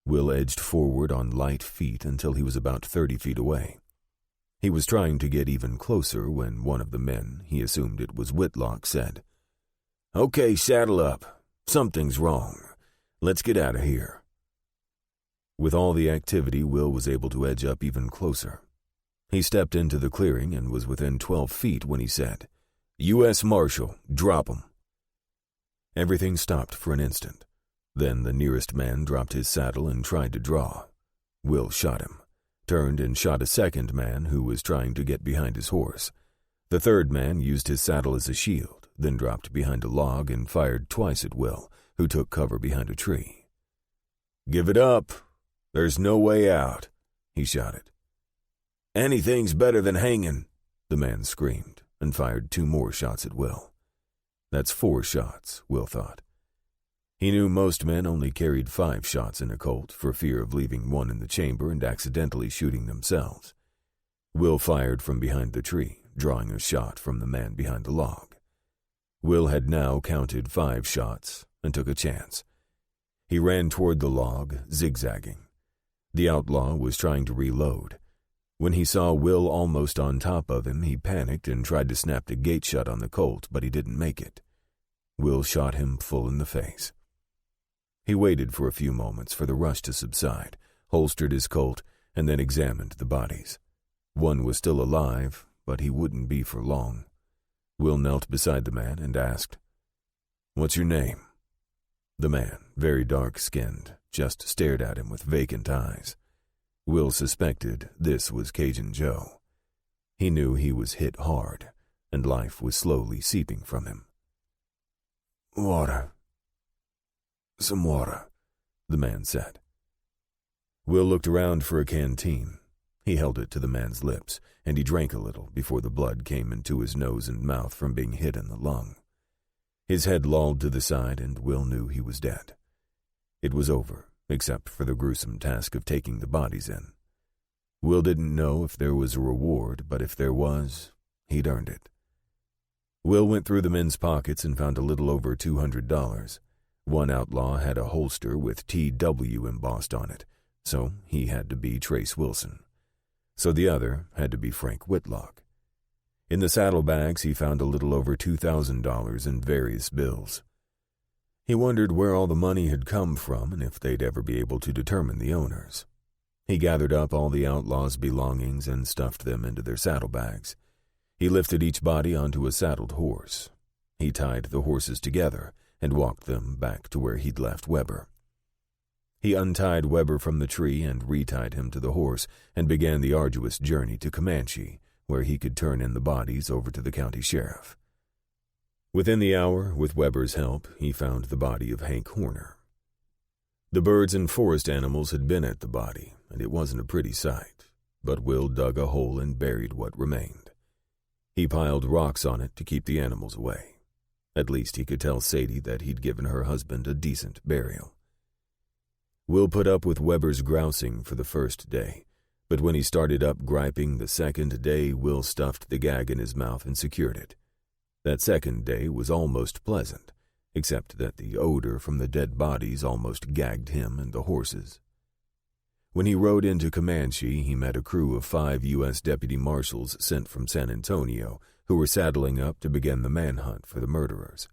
Will edged forward on light feet until he was about 30 feet away. He was trying to get even closer when one of the men, he assumed it was Whitlock, said, "Okay, saddle up. Something's wrong. Let's get out of here." With all the activity, Will was able to edge up even closer. He stepped into the clearing and was within 12 feet when he said, "U.S. Marshal, drop 'em." Everything stopped for an instant. Then the nearest man dropped his saddle and tried to draw. Will shot him, turned and shot a second man who was trying to get behind his horse. The third man used his saddle as a shield, then dropped behind a log and fired twice at Will, who took cover behind a tree. "Give it up. There's no way out," he shouted. "Anything's better than hanging," the man screamed, and fired 2 more shots at Will. That's 4 shots, Will thought. He knew most men only carried 5 shots in a Colt for fear of leaving one in the chamber and accidentally shooting themselves. Will fired from behind the tree, drawing a shot from the man behind the log. Will had now counted 5 shots and took a chance. He ran toward the log, zigzagging. The outlaw was trying to reload. When he saw Will almost on top of him, he panicked and tried to snap the gate shut on the Colt, but he didn't make it. Will shot him full in the face. He waited for a few moments for the rush to subside, holstered his Colt, and then examined the bodies. One was still alive, but he wouldn't be for long. Will knelt beside the man and asked, "What's your name?" The man, very dark-skinned, just stared at him with vacant eyes. Will suspected this was Cajun Joe. He knew he was hit hard, and life was slowly seeping from him. "Water. Some water," the man said. Will looked around for a canteen. He held it to the man's lips, and he drank a little before the blood came into his nose and mouth from being hit in the lung. His head lolled to the side, and Will knew he was dead. It was over, except for the gruesome task of taking the bodies in. Will didn't know if there was a reward, but if there was, he'd earned it. Will went through the men's pockets and found a little over $200. One outlaw had a holster with TW embossed on it, so he had to be Trace Wilson. So the other had to be Frank Whitlock. In the saddlebags, he found a little over $2,000 in various bills. He wondered where all the money had come from and if they'd ever be able to determine the owners. He gathered up all the outlaws' belongings and stuffed them into their saddlebags. He lifted each body onto a saddled horse. He tied the horses together and walked them back to where he'd left Weber. He untied Weber from the tree and retied him to the horse and began the arduous journey to Comanche, where he could turn in the bodies over to the county sheriff. Within the hour, with Weber's help, he found the body of Hank Horner. The birds and forest animals had been at the body, and it wasn't a pretty sight, but Will dug a hole and buried what remained. He piled rocks on it to keep the animals away. At least he could tell Sadie that he'd given her husband a decent burial. Will put up with Weber's grousing for the first day, but when he started up griping the second day, Will stuffed the gag in his mouth and secured it. That second day was almost pleasant, except that the odor from the dead bodies almost gagged him and the horses. When he rode into Comanche, he met a crew of 5 U.S. deputy marshals sent from San Antonio who were saddling up to begin the manhunt for the murderers.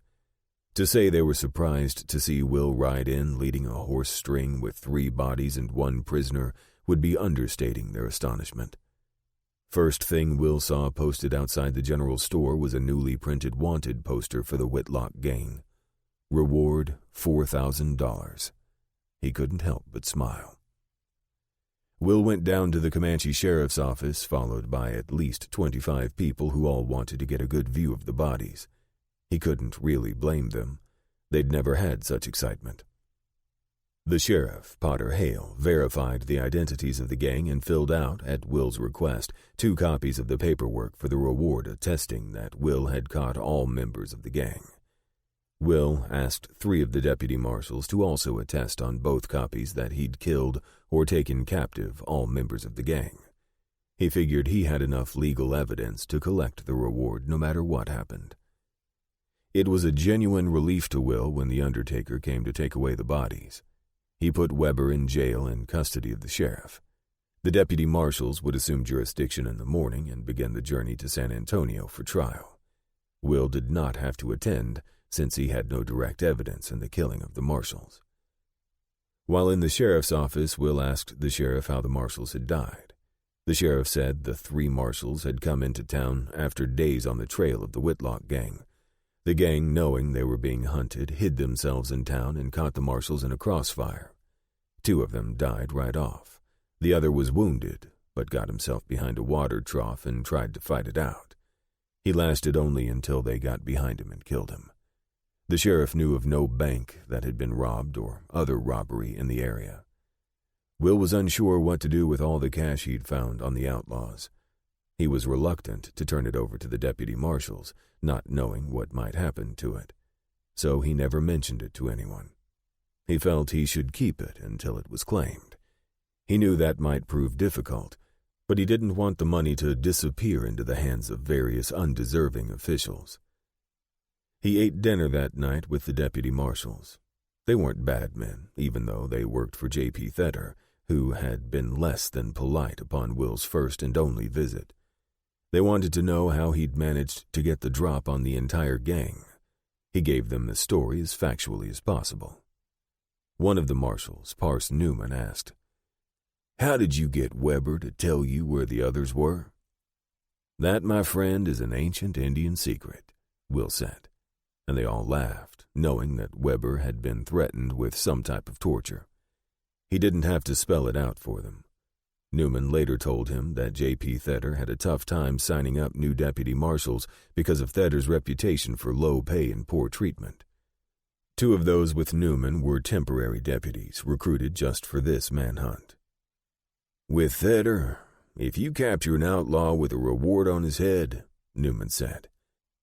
To say they were surprised to see Will ride in leading a horse string with 3 bodies and 1 prisoner would be understating their astonishment. First thing Will saw posted outside the general store was a newly printed wanted poster for the Whitlock gang. Reward $4,000. He couldn't help but smile. Will went down to the Comanche sheriff's office, followed by at least 25 people who all wanted to get a good view of the bodies. He couldn't really blame them. They'd never had such excitement. The sheriff, Potter Hale, verified the identities of the gang and filled out, at Will's request, 2 copies of the paperwork for the reward attesting that Will had caught all members of the gang. Will asked 3 of the deputy marshals to also attest on both copies that he'd killed or taken captive all members of the gang. He figured he had enough legal evidence to collect the reward no matter what happened. It was a genuine relief to Will when the undertaker came to take away the bodies. He put Weber in jail in custody of the sheriff. The deputy marshals would assume jurisdiction in the morning and begin the journey to San Antonio for trial. Will did not have to attend, since he had no direct evidence in the killing of the marshals. While in the sheriff's office, Will asked the sheriff how the marshals had died. The sheriff said the 3 marshals had come into town after days on the trail of the Whitlock gang. The gang, knowing they were being hunted, hid themselves in town and caught the marshals in a crossfire. 2 of them died right off. The other was wounded, but got himself behind a water trough and tried to fight it out. He lasted only until they got behind him and killed him. The sheriff knew of no bank that had been robbed or other robbery in the area. Will was unsure what to do with all the cash he'd found on the outlaws. He was reluctant to turn it over to the deputy marshals, not knowing what might happen to it. So he never mentioned it to anyone. He felt he should keep it until it was claimed. He knew that might prove difficult, but he didn't want the money to disappear into the hands of various undeserving officials. He ate dinner that night with the deputy marshals. They weren't bad men, even though they worked for J.P. Theder, who had been less than polite upon Will's first and only visit. They wanted to know how he'd managed to get the drop on the entire gang. He gave them the story as factually as possible. One of the marshals, Parse Newman, asked, "How did you get Weber to tell you where the others were?" "That, my friend, is an ancient Indian secret," Will said, and they all laughed, knowing that Weber had been threatened with some type of torture. He didn't have to spell it out for them. Newman later told him that J.P. Theder had a tough time signing up new deputy marshals because of Thether's reputation for low pay and poor treatment. 2 of those with Newman were temporary deputies recruited just for this manhunt. "With Theder, if you capture an outlaw with a reward on his head," Newman said,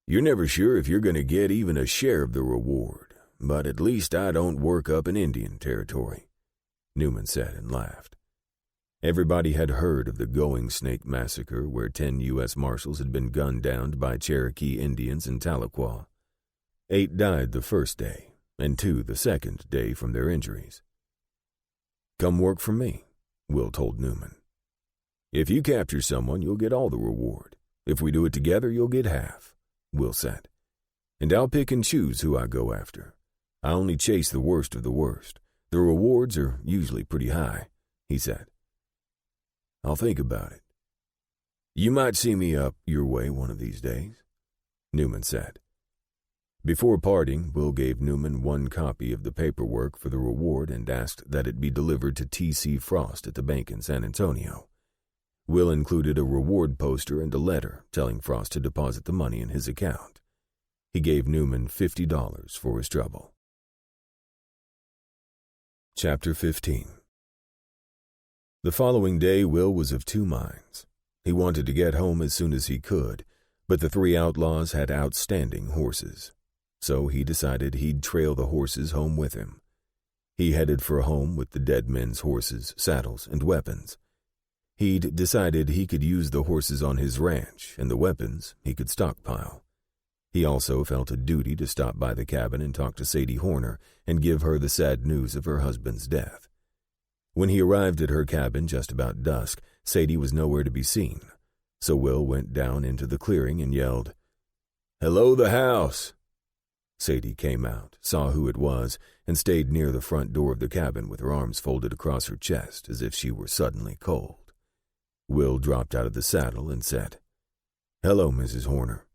"you're never sure if you're going to get even a share of the reward, but at least I don't work up in Indian territory," Newman said and laughed. Everybody had heard of the Going Snake Massacre, where 10 U.S. Marshals had been gunned down by Cherokee Indians in Tahlequah. 8 died the first day, and 2 the second day from their injuries. "Come work for me," Will told Newman. "If you capture someone, you'll get all the reward. If we do it together, you'll get half," Will said. "And I'll pick and choose who I go after. I only chase the worst of the worst. The rewards are usually pretty high," he said. "I'll think about it." You might see me up your way one of these days, Newman said. Before parting, Will gave Newman one copy of the paperwork for the reward and asked that it be delivered to T.C. Frost at the bank in San Antonio. Will included a reward poster and a letter telling Frost to deposit the money in his account. He gave Newman $50 for his trouble. Chapter 15. The following day, Will was of two minds. He wanted to get home as soon as he could, but the three outlaws had outstanding horses. So he decided he'd trail the horses home with him. He headed for home with the dead men's horses, saddles, and weapons. He'd decided he could use the horses on his ranch, and the weapons he could stockpile. He also felt a duty to stop by the cabin and talk to Sadie Horner and give her the sad news of her husband's death. When he arrived at her cabin just about dusk, Sadie was nowhere to be seen, so Will went down into the clearing and yelled, "Hello, the house!" Sadie came out, saw who it was, and stayed near the front door of the cabin with her arms folded across her chest as if she were suddenly cold. Will dropped out of the saddle and said, "Hello, Mrs. Horner."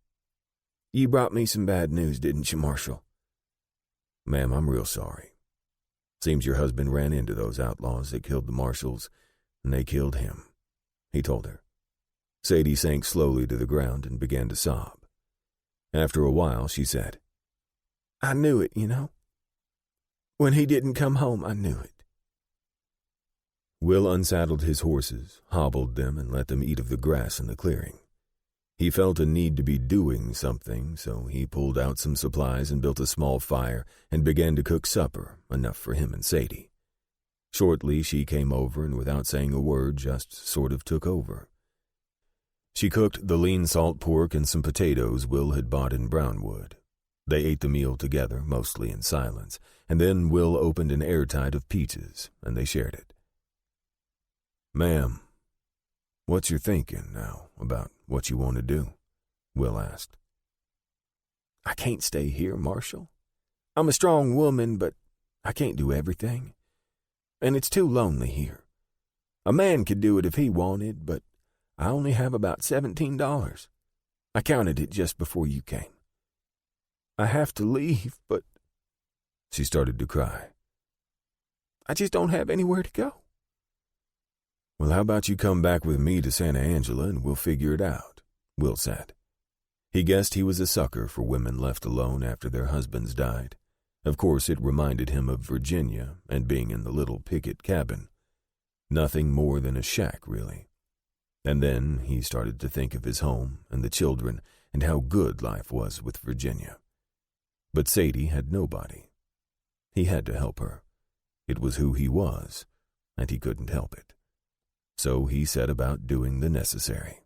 "You brought me some bad news, didn't you, Marshal?" "Ma'am, I'm real sorry. Seems your husband ran into those outlaws that killed the Marshals, and they killed him," he told her. Sadie sank slowly to the ground and began to sob. After a while, she said, "I knew it, you know. When he didn't come home, I knew it." Will unsaddled his horses, hobbled them, and let them eat of the grass in the clearing. He felt a need to be doing something, so he pulled out some supplies and built a small fire and began to cook supper, enough for him and Sadie. Shortly, she came over and without saying a word just sort of took over. She cooked the lean salt pork and some potatoes Will had bought in Brownwood. They ate the meal together, mostly in silence, and then Will opened an airtight of peaches, and they shared it. "Ma'am, what's your thinking now about what you want to do?" Will asked. "I can't stay here, Marshal. I'm a strong woman, but I can't do everything. And it's too lonely here. A man could do it if he wanted, but I only have about $17. I counted it just before you came. I have to leave, but..." She started to cry. "I just don't have anywhere to go." "Well, how about you come back with me to Santa Angela and we'll figure it out," Will said. He guessed he was a sucker for women left alone after their husbands died. Of course, it reminded him of Virginia and being in the little picket cabin. Nothing more than a shack, really. And then he started to think of his home and the children and how good life was with Virginia. But Sadie had nobody. He had to help her. It was who he was, and he couldn't help it. So he set about doing the necessary.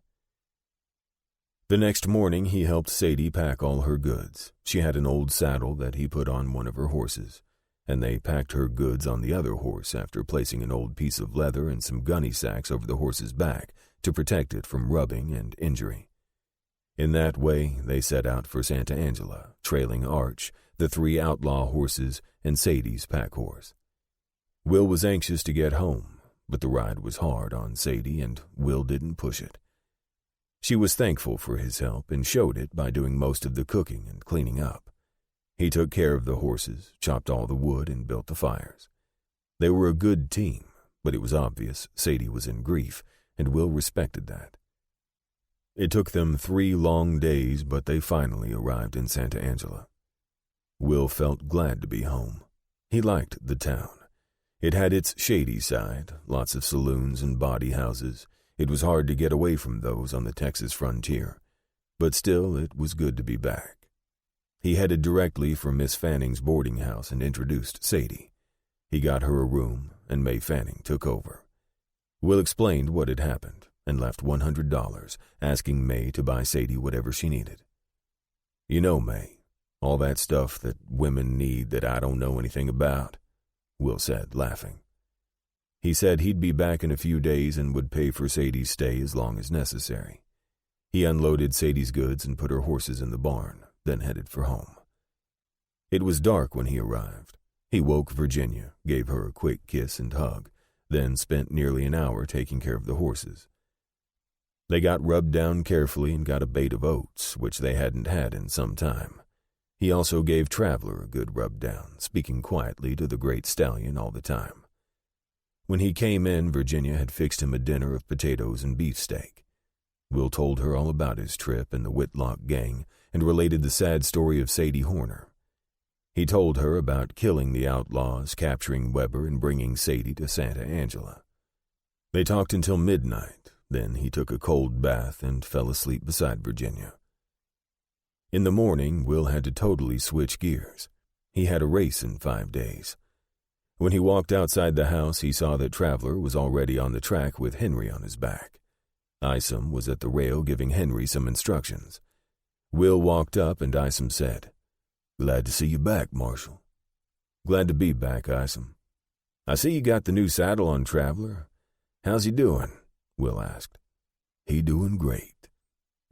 The next morning he helped Sadie pack all her goods. She had an old saddle that he put on one of her horses, and they packed her goods on the other horse after placing an old piece of leather and some gunny sacks over the horse's back to protect it from rubbing and injury. In that way, they set out for Santa Angela, trailing Arch, the three outlaw horses, and Sadie's pack horse. Will was anxious to get home, but the ride was hard on Sadie, and Will didn't push it. She was thankful for his help and showed it by doing most of the cooking and cleaning up. He took care of the horses, chopped all the wood, and built the fires. They were a good team, but it was obvious Sadie was in grief, and Will respected that. It took them 3 long days, but they finally arrived in Santa Angela. Will felt glad to be home. He liked the town. It had its shady side, lots of saloons and bawdy houses. It was hard to get away from those on the Texas frontier, but still it was good to be back. He headed directly for Miss Fanning's boarding house and introduced Sadie. He got her a room, and May Fanning took over. Will explained what had happened and left $100, asking May to buy Sadie whatever she needed. "You know, May, all that stuff that women need that I don't know anything about," Will said, laughing. He said he'd be back in a few days and would pay for Sadie's stay as long as necessary. He unloaded Sadie's goods and put her horses in the barn, then headed for home. It was dark when he arrived. He woke Virginia, gave her a quick kiss and hug, then spent nearly an hour taking care of the horses. They got rubbed down carefully and got a bait of oats, which they hadn't had in some time. He also gave Traveler a good rub down, speaking quietly to the great stallion all the time. When he came in, Virginia had fixed him a dinner of potatoes and beefsteak. Will told her all about his trip and the Whitlock gang and related the sad story of Sadie Horner. He told her about killing the outlaws, capturing Weber, and bringing Sadie to Santa Angela. They talked until midnight. Then he took a cold bath and fell asleep beside Virginia. In the morning, Will had to totally switch gears. He had a race in 5 days. When he walked outside the house, he saw that Traveler was already on the track with Henry on his back. Isom was at the rail giving Henry some instructions. Will walked up and Isom said, "Glad to see you back, Marshal." "Glad to be back, Isom." "I see you got the new saddle on Traveler. How's he doing?" Will asked. "He doing great.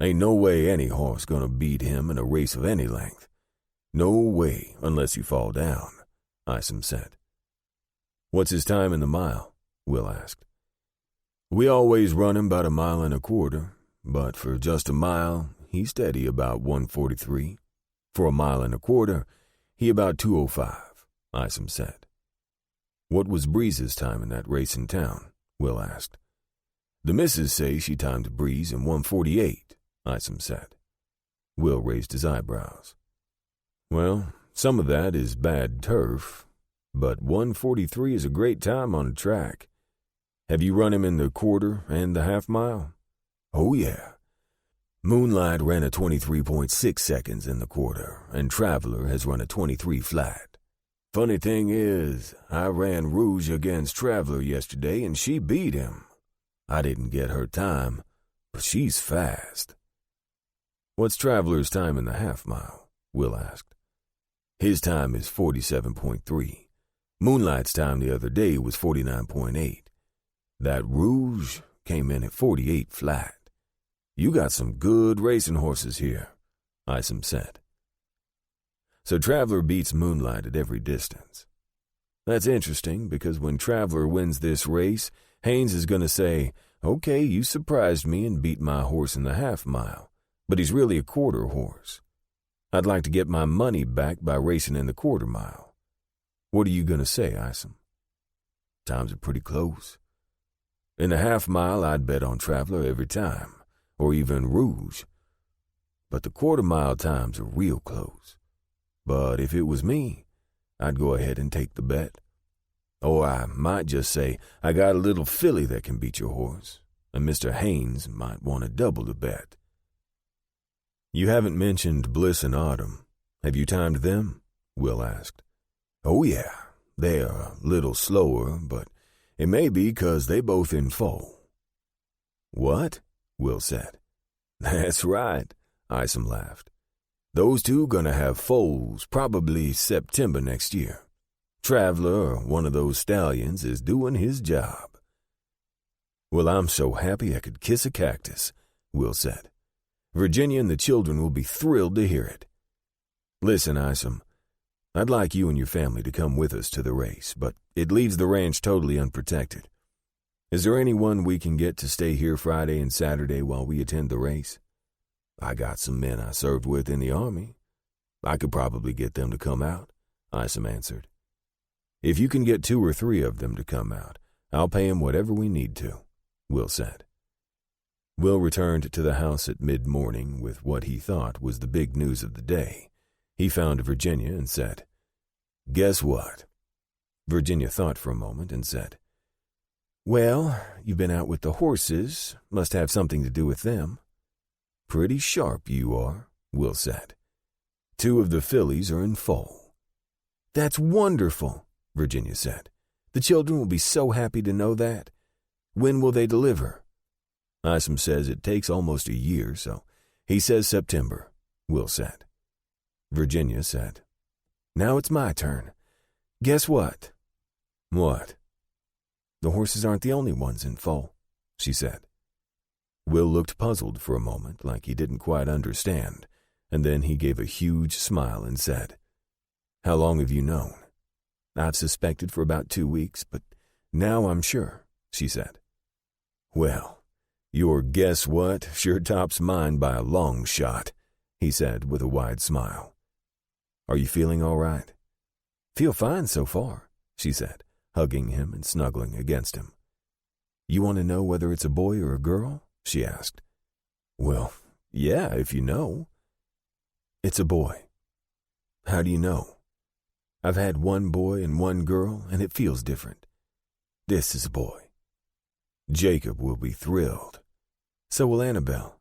Ain't no way any horse gonna beat him in a race of any length. No way, unless you fall down," Isom said. "What's his time in the mile?" Will asked. "We always run him about 1.25 miles, but for just a mile, he's steady about 1:43. For 1.25 miles, he about 2:05, Isom said. "What was Breeze's time in that race in town?" Will asked. "The missus say she timed Breeze in 1:48, Isom said. Will raised his eyebrows. "Well, some of that is bad turf, but 1:43 is a great time on a track. Have you run him in the quarter and the half mile?" "Oh, yeah. Moonlight ran a 23.6 seconds in the quarter, and Traveler has run a 23 flat. Funny thing is, I ran Rouge against Traveler yesterday, and she beat him. I didn't get her time, but she's fast." "What's Traveler's time in the half mile?" Will asked. "His time is 47.3. Moonlight's time the other day was 49.8. That Rouge came in at 48 flat. You got some good racing horses here," Isom said. "So Traveler beats Moonlight at every distance. That's interesting because when Traveler wins this race, Haynes is going to say, 'Okay, you surprised me and beat my horse in the half mile, but he's really a quarter horse. I'd like to get my money back by racing in the quarter mile.' What are you going to say, Isom?" "Times are pretty close. In the half mile, I'd bet on Traveler every time, or even Rouge. But the quarter mile times are real close. But if it was me, I'd go ahead and take the bet. Or I might just say, I got a little filly that can beat your horse, and Mr. Haynes might want to double the bet." "You haven't mentioned Bliss and Autumn. Have you timed them?" Will asked. "Oh, yeah. They are a little slower, but it may be 'cause they both in foal." "What?" Will said. "That's right," Isom laughed. "Those two gonna have foals probably September next year. Traveler, or one of those stallions, is doing his job." "Well, I'm so happy I could kiss a cactus," Will said. "Virginia and the children will be thrilled to hear it. Listen, Isom, I'd like you and your family to come with us to the race, but it leaves the ranch totally unprotected. Is there anyone we can get to stay here Friday and Saturday while we attend the race? I got some men I served with in the army. I could probably get them to come out," Isom answered. "If you can get 2 or 3 of them to come out, I'll pay 'em whatever we need to," Will said. Will returned to the house at mid-morning with what he thought was the big news of the day. He found Virginia and said, "Guess what?" Virginia thought for a moment and said, "Well, you've been out with the horses. Must have something to do with them." "Pretty sharp you are," Will said. "2 of the fillies are in foal." "That's wonderful," Virginia said. "The children will be so happy to know that. When will they deliver?" "Isom says it takes almost a year, so he says September," Will said. Virginia said, "Now it's my turn. Guess what?" "What?" "The horses aren't the only ones in foal," she said. Will looked puzzled for a moment, like he didn't quite understand, and then he gave a huge smile and said, "How long have you known?" "I've suspected for about 2 weeks, but now I'm sure," she said. "Well, "Your guess what sure tops mine by a long shot," he said with a wide smile. "Are you feeling all right?" "Feel fine so far," she said, hugging him and snuggling against him. "You want to know whether it's a boy or a girl?" she asked. "Well, yeah, if you know." "It's a boy." "How do you know?" "I've had one boy and one girl, and it feels different. This is a boy. Jacob will be thrilled. So will Annabelle.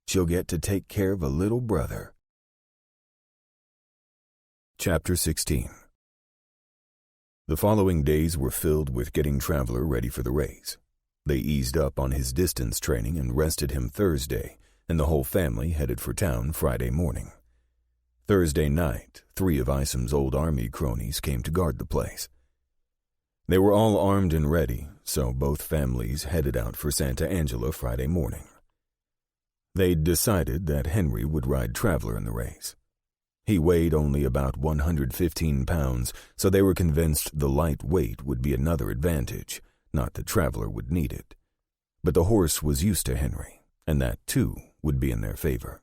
She'll get to take care of a little brother." Chapter 16. The following days were filled with getting Traveler ready for the race. They eased up on his distance training and rested him Thursday, and the whole family headed for town Friday morning. Thursday night, 3 of Isom's old army cronies came to guard the place. They were all armed and ready, so both families headed out for Santa Angela Friday morning. They'd decided that Henry would ride Traveler in the race. He weighed only about 115 pounds, so they were convinced the light weight would be another advantage, not that Traveler would need it. But the horse was used to Henry, and that, too, would be in their favor.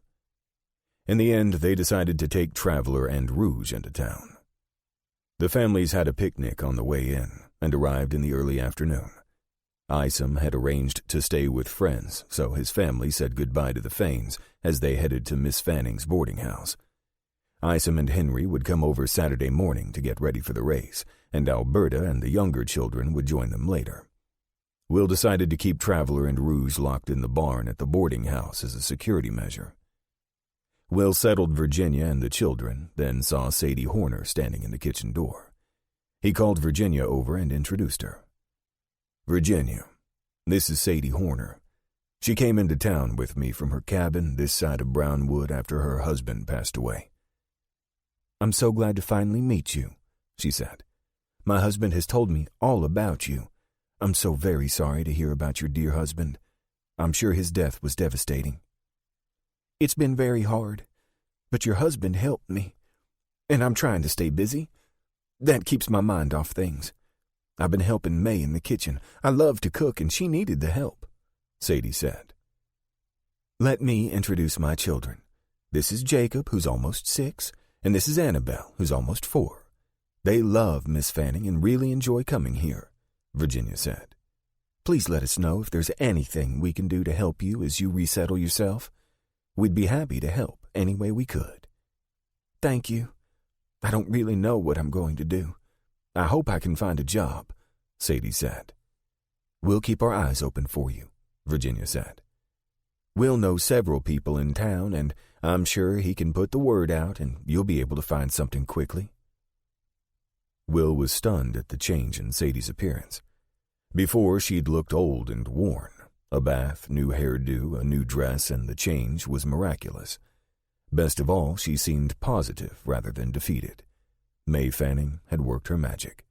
In the end, they decided to take Traveler and Rouge into town. The families had a picnic on the way in, and arrived in the early afternoon. Isom had arranged to stay with friends, so his family said goodbye to the Fains as they headed to Miss Fanning's boarding house. Isom and Henry would come over Saturday morning to get ready for the race, and Alberta and the younger children would join them later. Will decided to keep Traveler and Rouge locked in the barn at the boarding house as a security measure. Will settled Virginia and the children, then saw Sadie Horner standing in the kitchen door. He called Virginia over and introduced her. "Virginia, this is Sadie Horner. She came into town with me from her cabin this side of Brownwood after her husband passed away." "I'm so glad to finally meet you," she said. "My husband has told me all about you. I'm so very sorry to hear about your dear husband. I'm sure his death was devastating." "It's been very hard, but your husband helped me, and I'm trying to stay busy. That keeps my mind off things. I've been helping May in the kitchen. I love to cook, and she needed the help," Sadie said. "Let me introduce my children. This is Jacob, who's almost 6, and this is Annabelle, who's almost 4. They love Miss Fanning and really enjoy coming here," Virginia said. "Please let us know if there's anything we can do to help you as you resettle yourself. We'd be happy to help any way we could." "Thank you. I don't really know what I'm going to do. I hope I can find a job," Sadie said. "We'll keep our eyes open for you," Virginia said. "We'll know several people in town, and I'm sure he can put the word out, and you'll be able to find something quickly." Will was stunned at the change in Sadie's appearance. Before, she'd looked old and worn. A bath, new hairdo, a new dress, and the change was miraculous. Best of all, she seemed positive rather than defeated. May Fanning had worked her magic.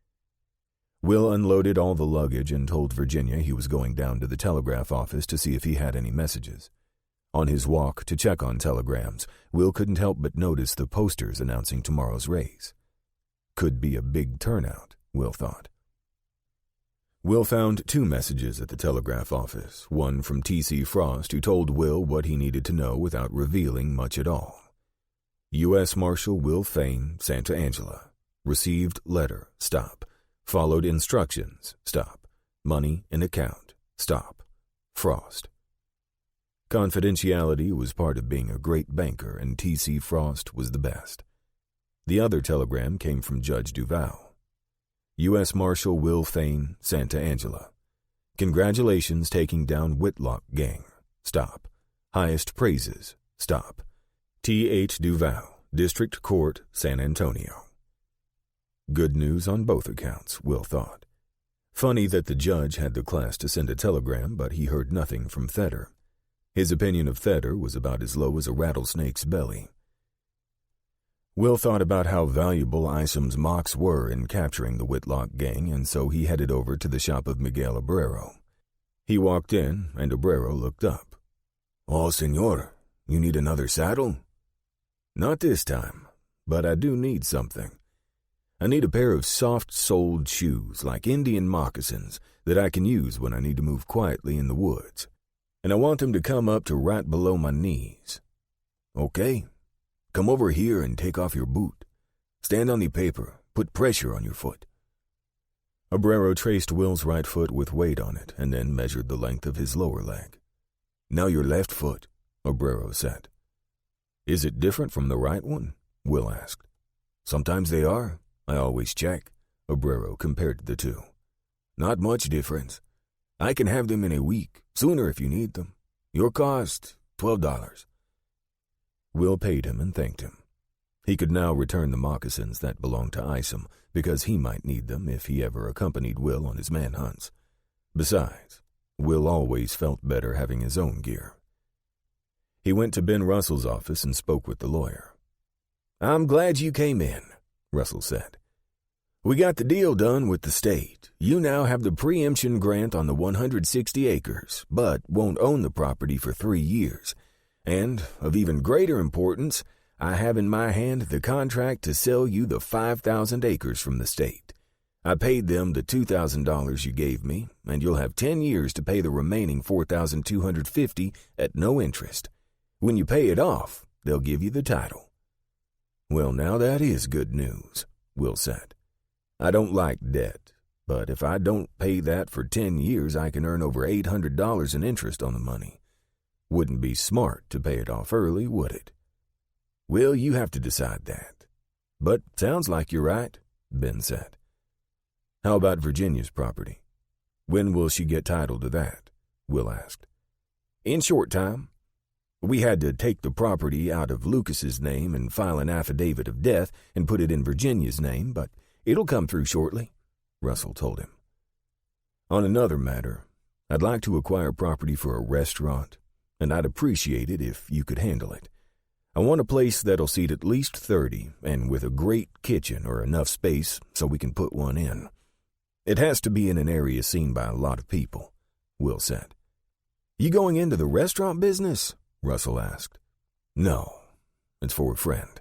Will unloaded all the luggage and told Virginia he was going down to the telegraph office to see if he had any messages. On his walk to check on telegrams, Will couldn't help but notice the posters announcing tomorrow's race. Could be a big turnout, Will thought. Will found 2 messages at the telegraph office, one from T.C. Frost, who told Will what he needed to know without revealing much at all. U.S. Marshal Will Fain, Santa Angela. Received letter, stop. Followed instructions, stop. Money in account, stop. Frost. Confidentiality was part of being a great banker, and T.C. Frost was the best. The other telegram came from Judge Duval. U.S. Marshal Will Fain, Santa Angela. Congratulations taking down Whitlock gang. Stop. Highest praises. Stop. T.H. Duval, District Court, San Antonio. Good news on both accounts, Will thought. Funny that the judge had the class to send a telegram, but he heard nothing from Theder. His opinion of Theder was about as low as a rattlesnake's belly. Will thought about how valuable Isom's mocks were in capturing the Whitlock gang, and so he headed over to the shop of Miguel Abrero. He walked in, and Abrero looked up. "Oh, senor, you need another saddle?" "Not this time, but I do need something. I need a pair of soft-soled shoes like Indian moccasins that I can use when I need to move quietly in the woods." and I want them to come up to right below my knees. Okay, come over here and take off your boot. Stand on the paper, put pressure on your foot. Obrero traced Will's right foot with weight on it and then measured the length of his lower leg. Now your left foot, Obrero said. Is it different from the right one? Will asked. Sometimes they are. I always check. Obrero compared the two. Not much difference. I can have them in a week, sooner if you need them. Your cost, $12. Will paid him and thanked him. He could now return the moccasins that belonged to Isom, because he might need them if he ever accompanied Will on his manhunts. Besides, Will always felt better having his own gear. He went to Ben Russell's office and spoke with the lawyer. I'm glad you came in, Russell said. We got the deal done with the state. You now have the preemption grant on the 160 acres, but won't own the property for 3 years. And, of even greater importance, I have in my hand the contract to sell you the 5,000 acres from the state. I paid them the $2,000 you gave me, and you'll have 10 years to pay the remaining $4,250 at no interest. When you pay it off, they'll give you the title. Well, now that is good news, Will said. I don't like debt, but if I don't pay that for 10 years, I can earn over $800 in interest on the money. Wouldn't be smart to pay it off early, would it? Well, you have to decide that. But sounds like you're right, Ben said. How about Virginia's property? When will she get title to that? Will asked. In short time. We had to take the property out of Lucas's name and file an affidavit of death and put it in Virginia's name, but it'll come through shortly, Russell told him. On another matter, I'd like to acquire property for a restaurant, and I'd appreciate it if you could handle it. I want a place that'll seat at least 30 and with a great kitchen or enough space so we can put one in. It has to be in an area seen by a lot of people, Will said. You going into the restaurant business? Russell asked. No, it's for a friend.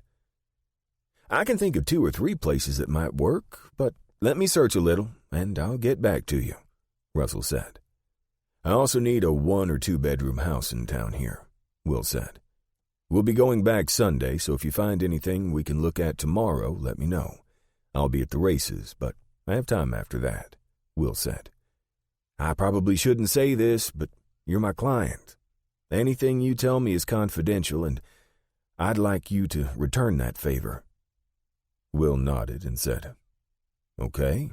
I can think of 2 or 3 places that might work, but let me search a little, and I'll get back to you, Russell said. I also need a 1 or 2 bedroom house in town here, Will said. We'll be going back Sunday, so if you find anything we can look at tomorrow, let me know. I'll be at the races, but I have time after that, Will said. I probably shouldn't say this, but you're my client. Anything you tell me is confidential, and I'd like you to return that favor. Will nodded and said, Okay.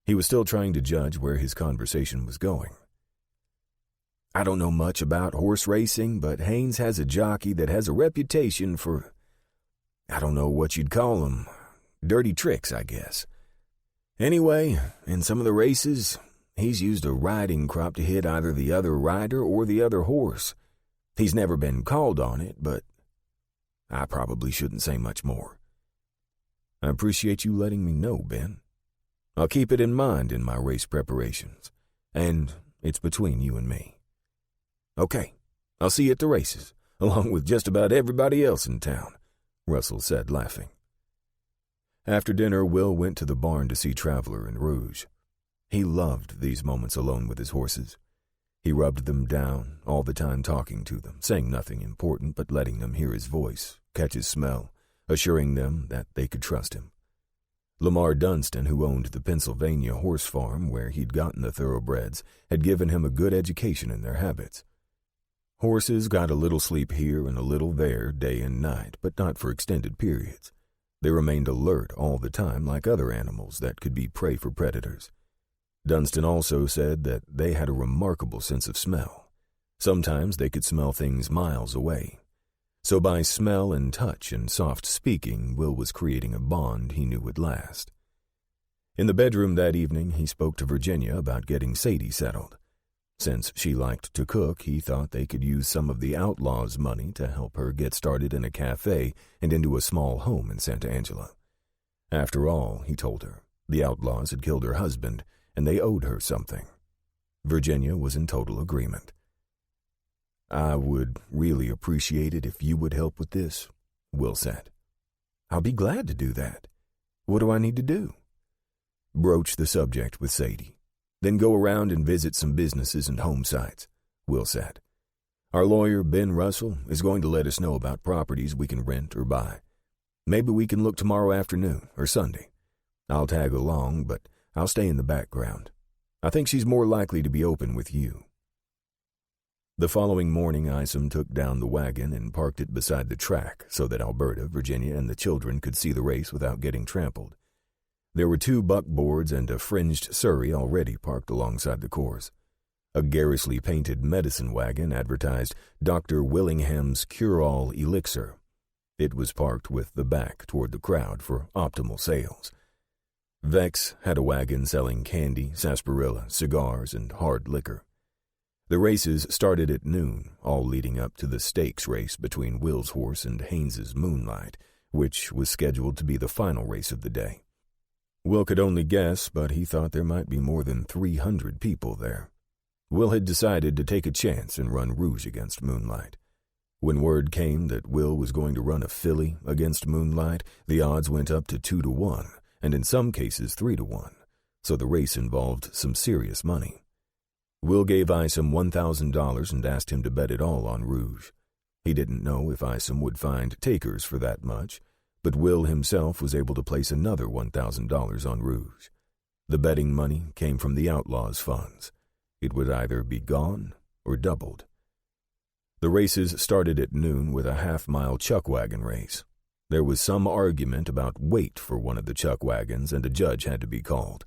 He was still trying to judge where his conversation was going. I don't know much about horse racing, but Haynes has a jockey that has a reputation for, I don't know what you'd call them, dirty tricks, I guess. Anyway, in some of the races, he's used a riding crop to hit either the other rider or the other horse. He's never been called on it, but I probably shouldn't say much more. I appreciate you letting me know, Ben. I'll keep it in mind in my race preparations, and it's between you and me. Okay, I'll see you at the races, along with just about everybody else in town, Russell said, laughing. After dinner, Will went to the barn to see Traveler and Rouge. He loved these moments alone with his horses. He rubbed them down, all the time talking to them, saying nothing important but letting them hear his voice, catch his smell, assuring them that they could trust him. Lamar Dunstan, who owned the Pennsylvania horse farm where he'd gotten the thoroughbreds, had given him a good education in their habits. Horses got a little sleep here and a little there, day and night, but not for extended periods. They remained alert all the time like other animals that could be prey for predators. Dunstan also said that they had a remarkable sense of smell. Sometimes they could smell things miles away. So by smell and touch and soft speaking, Will was creating a bond he knew would last. In the bedroom that evening, he spoke to Virginia about getting Sadie settled. Since she liked to cook, he thought they could use some of the outlaws' money to help her get started in a cafe and into a small home in Santa Angela. After all, he told her, the outlaws had killed her husband, and they owed her something. Virginia was in total agreement. I would really appreciate it if you would help with this, Will said. I'll be glad to do that. What do I need to do? Broach the subject with Sadie. Then go around and visit some businesses and home sites. Will said. "Our lawyer, Ben Russell, is going to let us know about properties we can rent or buy. Maybe we can look tomorrow afternoon or Sunday. I'll tag along, but I'll stay in the background. I think she's more likely to be open with you." The following morning, Isom took down the wagon and parked it beside the track so that Alberta, Virginia, and the children could see the race without getting trampled. There were 2 buckboards and a fringed surrey already parked alongside the course. A garishly painted medicine wagon advertised Dr. Willingham's Cure-All Elixir. It was parked with the back toward the crowd for optimal sales. Vex had a wagon selling candy, sarsaparilla, cigars, and hard liquor. The races started at noon, all leading up to the stakes race between Will's horse and Haynes's Moonlight, which was scheduled to be the final race of the day. Will could only guess, but he thought there might be more than 300 people there. Will had decided to take a chance and run Rouge against Moonlight. When word came that Will was going to run a filly against Moonlight, the odds went up to 2-1, and in some cases 3-1, so the race involved some serious money. Will gave Isom $1,000 and asked him to bet it all on Rouge. He didn't know if Isom would find takers for that much, but Will himself was able to place another $1,000 on Rouge. The betting money came from the outlaws' funds. It would either be gone or doubled. The races started at noon with a half-mile chuck wagon race. There was some argument about weight for one of the chuck wagons, and a judge had to be called.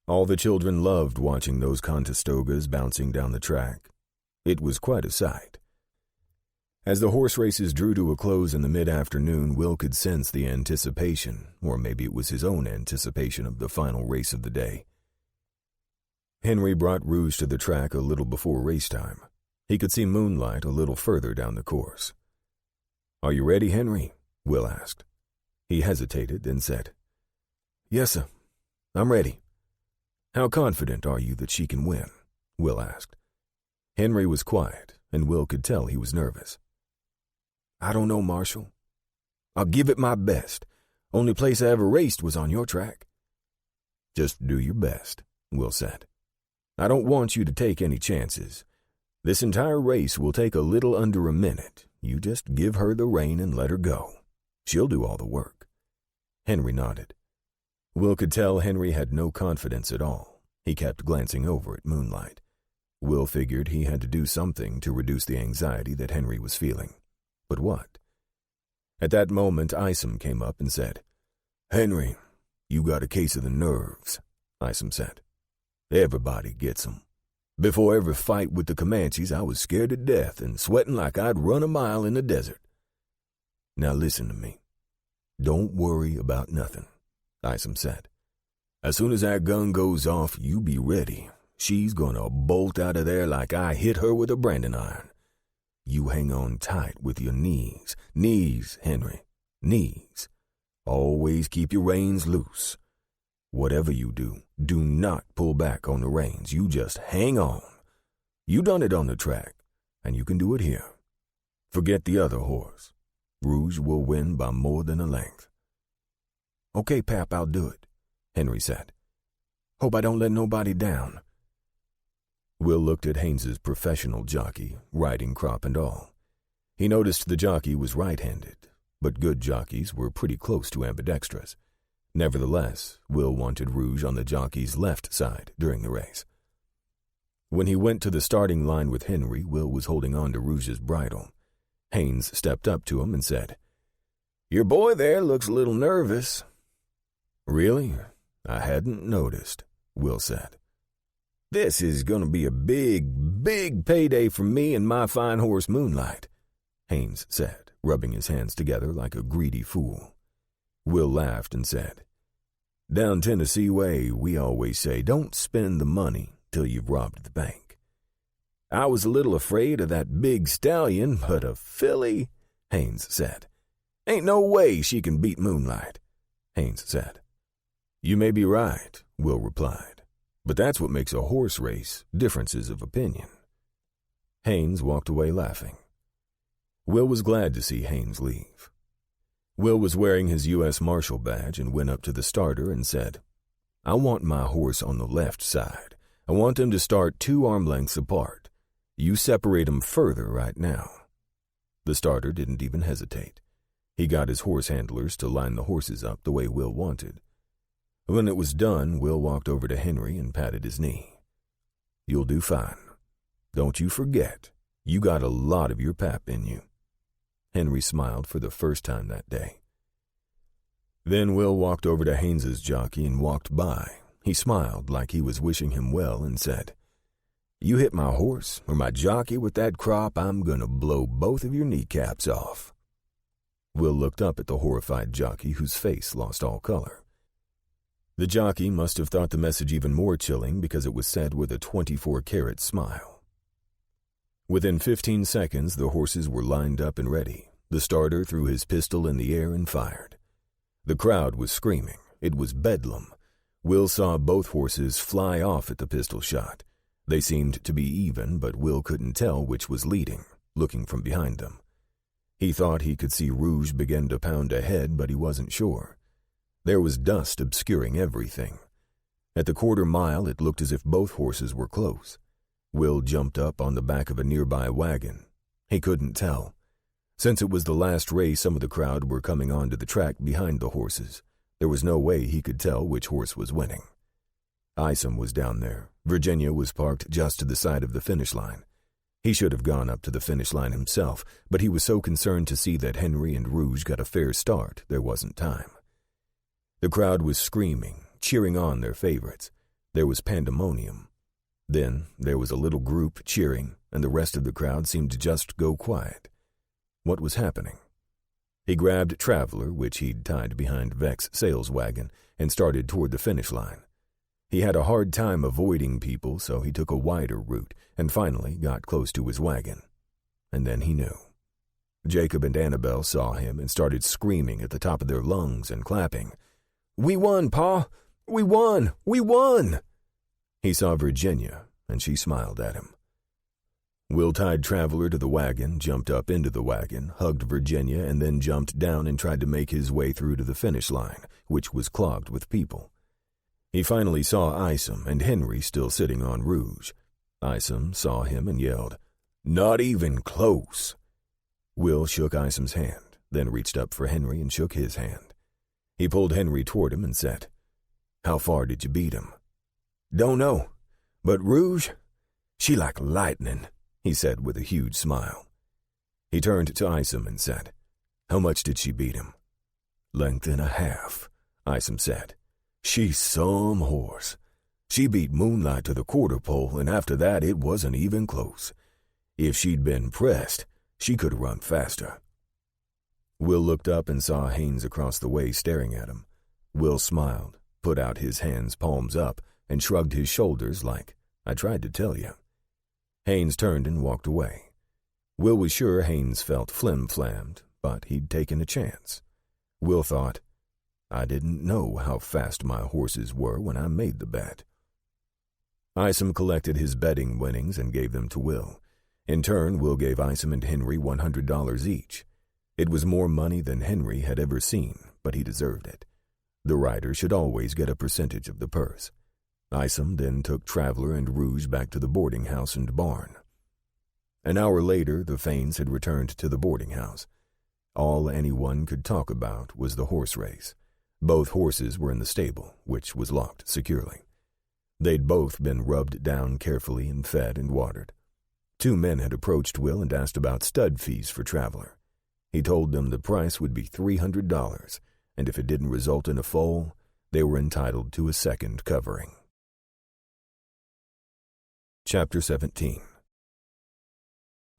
All the children loved watching those Conestogas bouncing down the track. It was quite a sight. As the horse races drew to a close in the mid-afternoon, Will could sense the anticipation, or maybe it was his own anticipation of the final race of the day. Henry brought Rouge to the track a little before race time. He could see Moonlight a little further down the course. "Are you ready, Henry?" Will asked. He hesitated, then said, "Yes, sir. I'm ready." "How confident are you that she can win?" Will asked. Henry was quiet, and Will could tell he was nervous. "I don't know, Marshal. I'll give it my best. Only place I ever raced was on your track." "Just do your best," Will said. "I don't want you to take any chances. This entire race will take a little under a minute. You just give her the rein and let her go. She'll do all the work." Henry nodded. Will could tell Henry had no confidence at all. He kept glancing over at Moonlight. Will figured he had to do something to reduce the anxiety that Henry was feeling. But what? At that moment, Isom came up and said, "Henry, you got a case of the nerves," Isom said. "Everybody gets 'em. Before every fight with the Comanches, I was scared to death and sweating like I'd run a mile in the desert. Now listen to me. Don't worry about nothing," Isom said. "As soon as that gun goes off, you be ready. She's gonna bolt out of there like I hit her with a branding iron. You hang on tight with your knees. Knees, Henry. Knees. Always keep your reins loose. Whatever you do, do not pull back on the reins. You just hang on. You done it on the track, and you can do it here. Forget the other horse. Rouge will win by more than a length." "Okay, Pap, I'll do it," Henry said. "Hope I don't let nobody down." Will looked at Haynes's professional jockey, riding crop and all. He noticed the jockey was right-handed, but good jockeys were pretty close to ambidextrous. Nevertheless, Will wanted Rouge on the jockey's left side during the race. When he went to the starting line with Henry, Will was holding on to Rouge's bridle. Haynes stepped up to him and said, "Your boy there looks a little nervous." "Really? I hadn't noticed," Will said. "This is going to be a big, big payday for me and my fine horse Moonlight," Haynes said, rubbing his hands together like a greedy fool. Will laughed and said, "Down Tennessee way, we always say, don't spend the money till you've robbed the bank. I was a little afraid of that big stallion, but a filly," Haynes said. "Ain't no way she can beat Moonlight," Haynes said. "You may be right," Will replied, "but that's what makes a horse race, differences of opinion." Haynes walked away laughing. Will was glad to see Haynes leave. Will was wearing his U.S. Marshal badge and went up to the starter and said, "I want my horse on the left side. I want them to start 2 arm lengths apart. You separate 'em further right now." The starter didn't even hesitate. He got his horse handlers to line the horses up the way Will wanted. When it was done, Will walked over to Henry and patted his knee. "You'll do fine. Don't you forget, you got a lot of your pap in you." Henry smiled for the first time that day. Then Will walked over to Haynes's jockey and walked by. He smiled like he was wishing him well and said, "You hit my horse or my jockey with that crop, I'm gonna blow both of your kneecaps off." Will looked up at the horrified jockey whose face lost all color. The jockey must have thought the message even more chilling because it was said with a 24-karat smile. Within 15 seconds, the horses were lined up and ready. The starter threw his pistol in the air and fired. The crowd was screaming. It was bedlam. Will saw both horses fly off at the pistol shot. They seemed to be even, but Will couldn't tell which was leading, looking from behind them. He thought he could see Rouge begin to pound ahead, but he wasn't sure. There was dust obscuring everything. At the quarter mile, it looked as if both horses were close. Will jumped up on the back of a nearby wagon. He couldn't tell. Since it was the last race, some of the crowd were coming onto the track behind the horses. There was no way he could tell which horse was winning. Isom was down there. Virginia was parked just to the side of the finish line. He should have gone up to the finish line himself, but he was so concerned to see that Henry and Rouge got a fair start, there wasn't time. The crowd was screaming, cheering on their favorites. There was pandemonium. Then there was a little group cheering, and the rest of the crowd seemed to just go quiet. What was happening? He grabbed Traveler, which he'd tied behind Vec's sales wagon, and started toward the finish line. He had a hard time avoiding people, so he took a wider route and finally got close to his wagon. And then he knew. Jacob and Annabelle saw him and started screaming at the top of their lungs and clapping. "We won, Pa! We won! We won!" He saw Virginia, and she smiled at him. Will tied Traveler to the wagon, jumped up into the wagon, hugged Virginia, and then jumped down and tried to make his way through to the finish line, which was clogged with people. He finally saw Isom and Henry still sitting on Rouge. Isom saw him and yelled, "Not even close!" Will shook Isom's hand, then reached up for Henry and shook his hand. He pulled Henry toward him and said, "How far did you beat him?" "Don't know, but Rouge, she like lightning," he said with a huge smile. He turned to Isom and said, "How much did she beat him?" "Length and a half," Isom said. "She's some horse. She beat Moonlight to the quarter pole, and after that it wasn't even close. If she'd been pressed, she could have run faster." Will looked up and saw Haynes across the way staring at him. Will smiled, put out his hands palms up, and shrugged his shoulders like, "I tried to tell you." Haynes turned and walked away. Will was sure Haynes felt flim-flammed, but he'd taken a chance. Will thought, "I didn't know how fast my horses were when I made the bet." Isom collected his betting winnings and gave them to Will. In turn, Will gave Isom and Henry $100 each. It was more money than Henry had ever seen, but he deserved it. The rider should always get a percentage of the purse. Isom then took Traveler and Rouge back to the boarding house and barn. An hour later, the Fains had returned to the boarding house. All anyone could talk about was the horse race. Both horses were in the stable, which was locked securely. They'd both been rubbed down carefully and fed and watered. 2 men had approached Will and asked about stud fees for Traveler. He told them the price would be $300, and if it didn't result in a foal, they were entitled to a second covering. Chapter 17.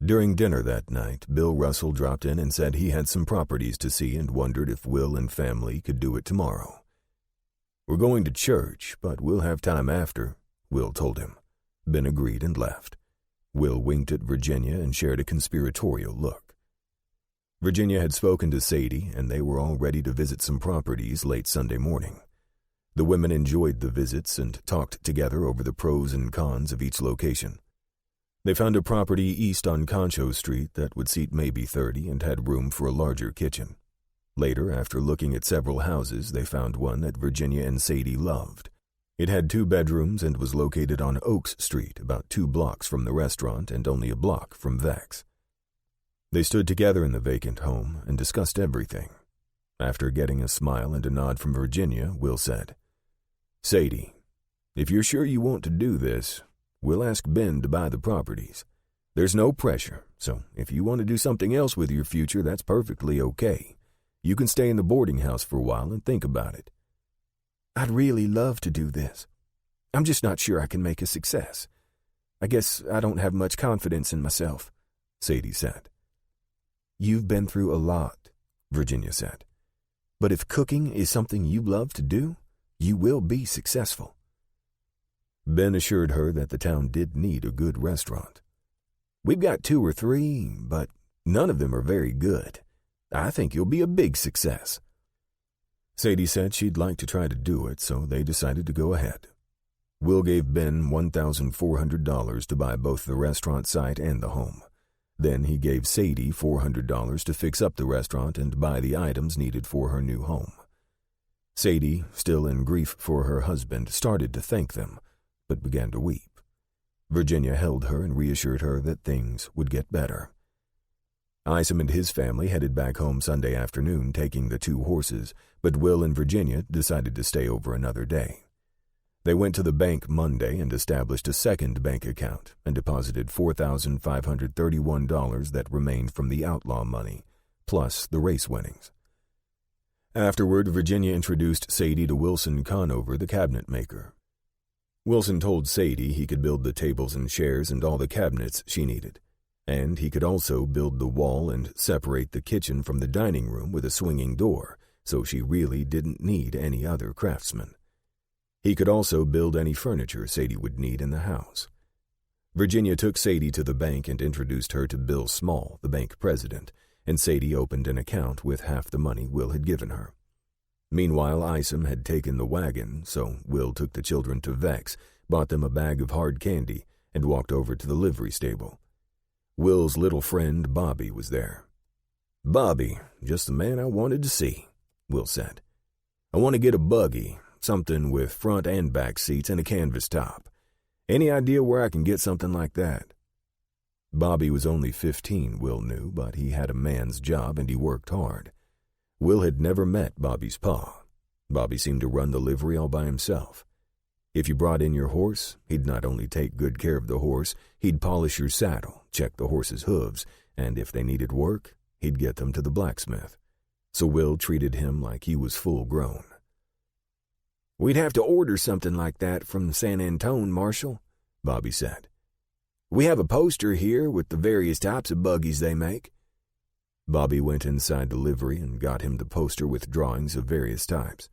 During dinner that night, Bill Russell dropped in and said he had some properties to see and wondered if Will and family could do it tomorrow. "We're going to church, but we'll have time after," Will told him. Ben agreed and left. Will winked at Virginia and shared a conspiratorial look. Virginia had spoken to Sadie, and they were all ready to visit some properties late Sunday morning. The women enjoyed the visits and talked together over the pros and cons of each location. They found a property east on Concho Street that would seat maybe 30 and had room for a larger kitchen. Later, after looking at several houses, they found one that Virginia and Sadie loved. It had 2 bedrooms and was located on Oaks Street, about 2 blocks from the restaurant and only a block from Vex. They stood together in the vacant home and discussed everything. After getting a smile and a nod from Virginia, Will said, "Sadie, if you're sure you want to do this, we'll ask Ben to buy the properties. There's no pressure, so if you want to do something else with your future, that's perfectly okay. You can stay in the boarding house for a while and think about it." "I'd really love to do this. I'm just not sure I can make a success. I guess I don't have much confidence in myself," Sadie said. "You've been through a lot," Virginia said. "But if cooking is something you love to do, you will be successful." Ben assured her that the town did need a good restaurant. "We've got 2 or 3, but none of them are very good. I think you'll be a big success." Sadie said she'd like to try to do it, so they decided to go ahead. Will gave Ben $1,400 to buy both the restaurant site and the home. Then he gave Sadie $400 to fix up the restaurant and buy the items needed for her new home. Sadie, still in grief for her husband, started to thank them, but began to weep. Virginia held her and reassured her that things would get better. Isom and his family headed back home Sunday afternoon, taking the 2 horses, but Will and Virginia decided to stay over another day. They went to the bank Monday and established a second bank account and deposited $4,531 that remained from the outlaw money, plus the race winnings. Afterward, Virginia introduced Sadie to Wilson Conover, the cabinet maker. Wilson told Sadie he could build the tables and chairs and all the cabinets she needed, and he could also build the wall and separate the kitchen from the dining room with a swinging door, so she really didn't need any other craftsman. He could also build any furniture Sadie would need in the house. Virginia took Sadie to the bank and introduced her to Bill Small, the bank president, and Sadie opened an account with half the money Will had given her. Meanwhile, Isom had taken the wagon, so Will took the children to Vex, bought them a bag of hard candy, and walked over to the livery stable. Will's little friend Bobby was there. "Bobby, just the man I wanted to see," Will said. "I want to get a buggy, something with front and back seats and a canvas top. Any idea where I can get something like that?" Bobby was only 15, Will knew, but he had a man's job and he worked hard. Will had never met Bobby's pa. Bobby seemed to run the livery all by himself. If you brought in your horse, he'd not only take good care of the horse, he'd polish your saddle, check the horse's hooves, and if they needed work, he'd get them to the blacksmith. So Will treated him like he was full grown. "We'd have to order something like that from San Antone, Marshal," Bobby said. "We have a poster here with the various types of buggies they make." Bobby went inside the livery and got him the poster with drawings of various types.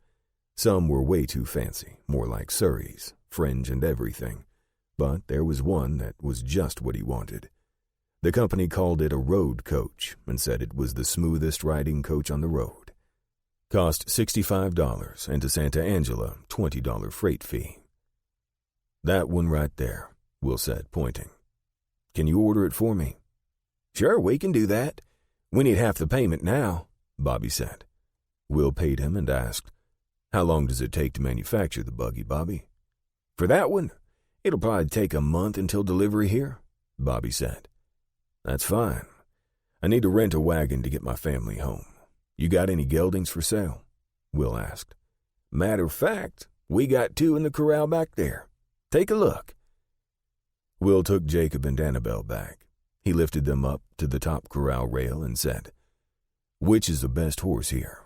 Some were way too fancy, more like surreys, fringe and everything. But there was one that was just what he wanted. The company called it a road coach and said it was the smoothest riding coach on the road. Cost $65 and to Santa Angela, $20 freight fee. "That one right there," Will said, pointing. "Can you order it for me?" "Sure, we can do that. We need half the payment now," Bobby said. Will paid him and asked, "How long does it take to manufacture the buggy, Bobby?" "For that one, it'll probably take a month until delivery here," Bobby said. "That's fine. I need to rent a wagon to get my family home. You got any geldings for sale?" Will asked. "Matter of fact, we got 2 in the corral back there. Take a look." Will took Jacob and Annabelle back. He lifted them up to the top corral rail and said, "Which is the best horse here?"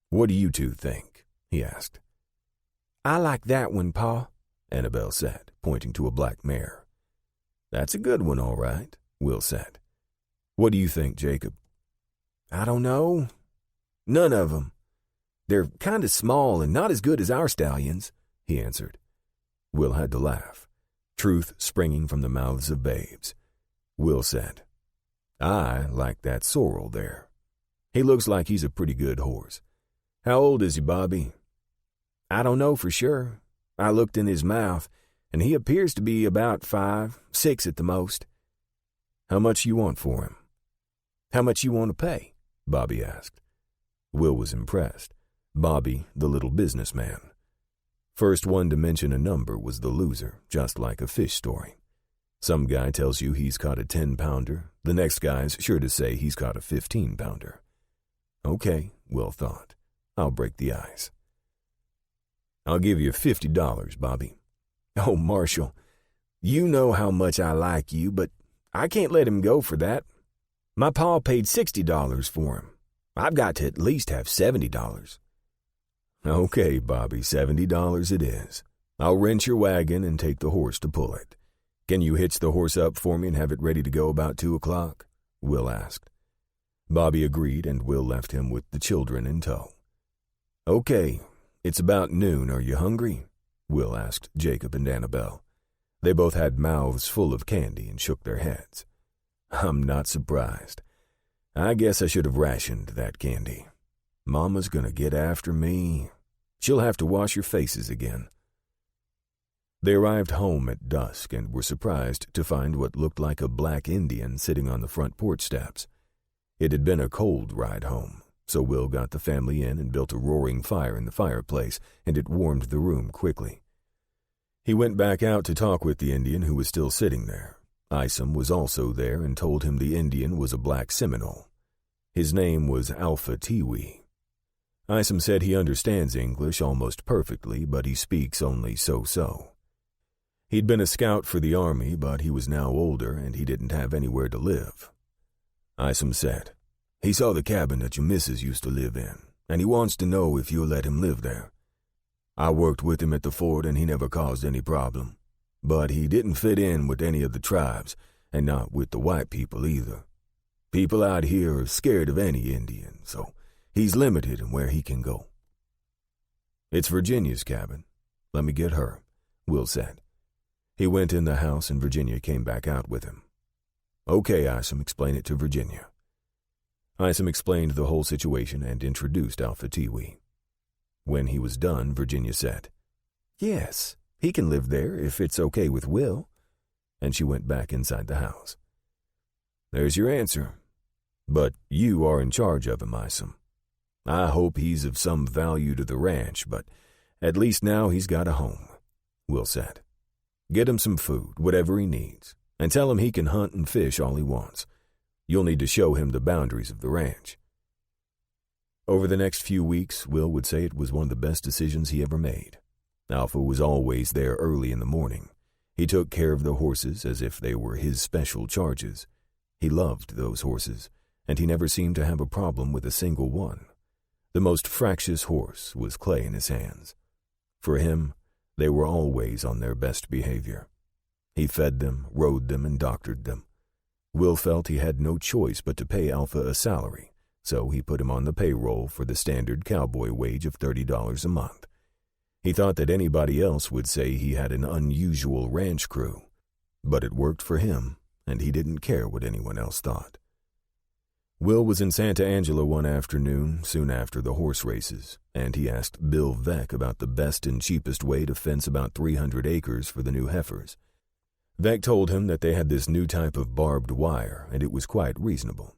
"What do you 2 think?" he asked. "I like that one, Pa," Annabelle said, pointing to a black mare. "That's a good one, all right," Will said. "What do you think, Jacob?" "I don't know. None of them. They're kind of small and not as good as our stallions," he answered. Will had to laugh, truth springing from the mouths of babes. Will said, "I like that sorrel there. He looks like he's a pretty good horse. How old is he, Bobby?" "I don't know for sure. I looked in his mouth, and he appears to be about 5, 6 at the most." "How much you want for him?" "How much you want to pay?" Bobby asked. Will was impressed. Bobby, the little businessman. First one to mention a number was the loser, just like a fish story. Some guy tells you he's caught a 10-pounder. The next guy's sure to say he's caught a 15-pounder. Okay, Will thought. I'll break the ice. I'll give you $50, Bobby. Oh, Marshal, you know how much I like you, but I can't let him go for that. My pa paid $60 for him. I've got to at least have $70. Okay, Bobby, $70 it is. I'll rent your wagon and take the horse to pull it. Can you hitch the horse up for me and have it ready to go about 2 o'clock? Will asked. Bobby agreed, and Will left him with the children in tow. Okay, it's about noon. Are you hungry? Will asked Jacob and Annabelle. They both had mouths full of candy and shook their heads. I'm not surprised. I guess I should have rationed that candy. Mama's gonna get after me. She'll have to wash your faces again. They arrived home at dusk and were surprised to find what looked like a black Indian sitting on the front porch steps. It had been a cold ride home, so Will got the family in and built a roaring fire in the fireplace, and it warmed the room quickly. He went back out to talk with the Indian, who was still sitting there. Isom was also there and told him the Indian was a black Seminole. His name was Alpha Tiwi. Isom said he understands English almost perfectly, but he speaks only so-so. He'd been a scout for the army, but he was now older and he didn't have anywhere to live. Isom said, he saw the cabin that your missus used to live in, and he wants to know if you'll let him live there. I worked with him at the fort and he never caused any problem. But he didn't fit in with any of the tribes, and not with the white people either. People out here are scared of any Indian, so he's limited in where he can go. It's Virginia's cabin. Let me get her, Will said. He went in the house and Virginia came back out with him. Okay, Isom, explain it to Virginia. Isom explained the whole situation and introduced Alpha Tiwi. When he was done, Virginia said, Yes, he can live there if it's okay with Will. And she went back inside the house. There's your answer. But you are in charge of him, Isom. I hope he's of some value to the ranch, but at least now he's got a home, Will said. Get him some food, whatever he needs, and tell him he can hunt and fish all he wants. You'll need to show him the boundaries of the ranch. Over the next few weeks, Will would say it was one of the best decisions he ever made. Alpha was always there early in the morning. He took care of the horses as if they were his special charges. He loved those horses, and he never seemed to have a problem with a single one. The most fractious horse was clay in his hands. For him, they were always on their best behavior. He fed them, rode them, and doctored them. Will felt he had no choice but to pay Alpha a salary, so he put him on the payroll for the standard cowboy wage of $30 a month. He thought that anybody else would say he had an unusual ranch crew, but it worked for him, and he didn't care what anyone else thought. Will was in Santa Angela one afternoon, soon after the horse races, and he asked Bill Veck about the best and cheapest way to fence about 300 acres for the new heifers. Veck told him that they had this new type of barbed wire, and it was quite reasonable.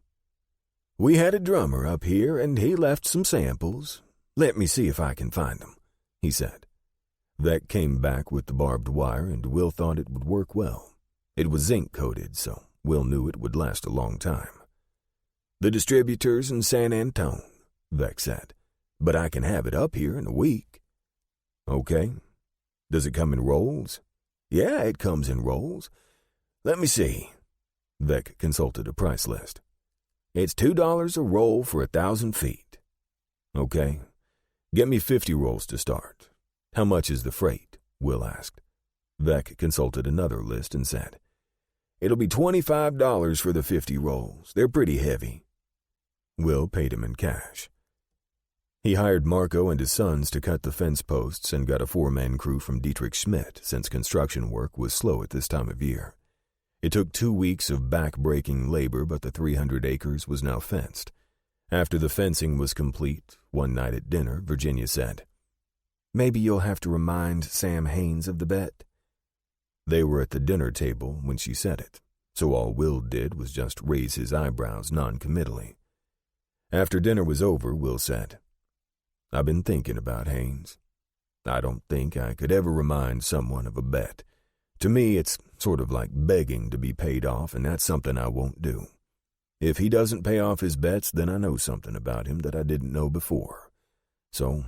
We had a drummer up here, and he left some samples. Let me see if I can find them, he said. Veck came back with the barbed wire, and Will thought it would work well. It was zinc-coated, so Will knew it would last a long time. The distributor's in San Antone, Veck said, but I can have it up here in a week. Okay. Does it come in rolls? Yeah, it comes in rolls. Let me see. Veck consulted a price list. It's $2 a roll for 1,000 feet. Okay. Get me 50 rolls to start. How much is the freight? Will asked. Veck consulted another list and said, It'll be $25 for the 50 rolls. They're pretty heavy. Will paid him in cash. He hired Marco and his sons to cut the fence posts and got a 4-man crew from Dietrich Schmidt, since construction work was slow at this time of year. It took 2 weeks of back-breaking labor, but the 300 acres was now fenced. After the fencing was complete, one night at dinner, Virginia said, Maybe you'll have to remind Sam Haines of the bet. They were at the dinner table when she said it, so all Will did was just raise his eyebrows non-committally. After dinner was over, Will said, I've been thinking about Haines. I don't think I could ever remind someone of a bet. To me, it's sort of like begging to be paid off, and that's something I won't do. If he doesn't pay off his bets, then I know something about him that I didn't know before. So,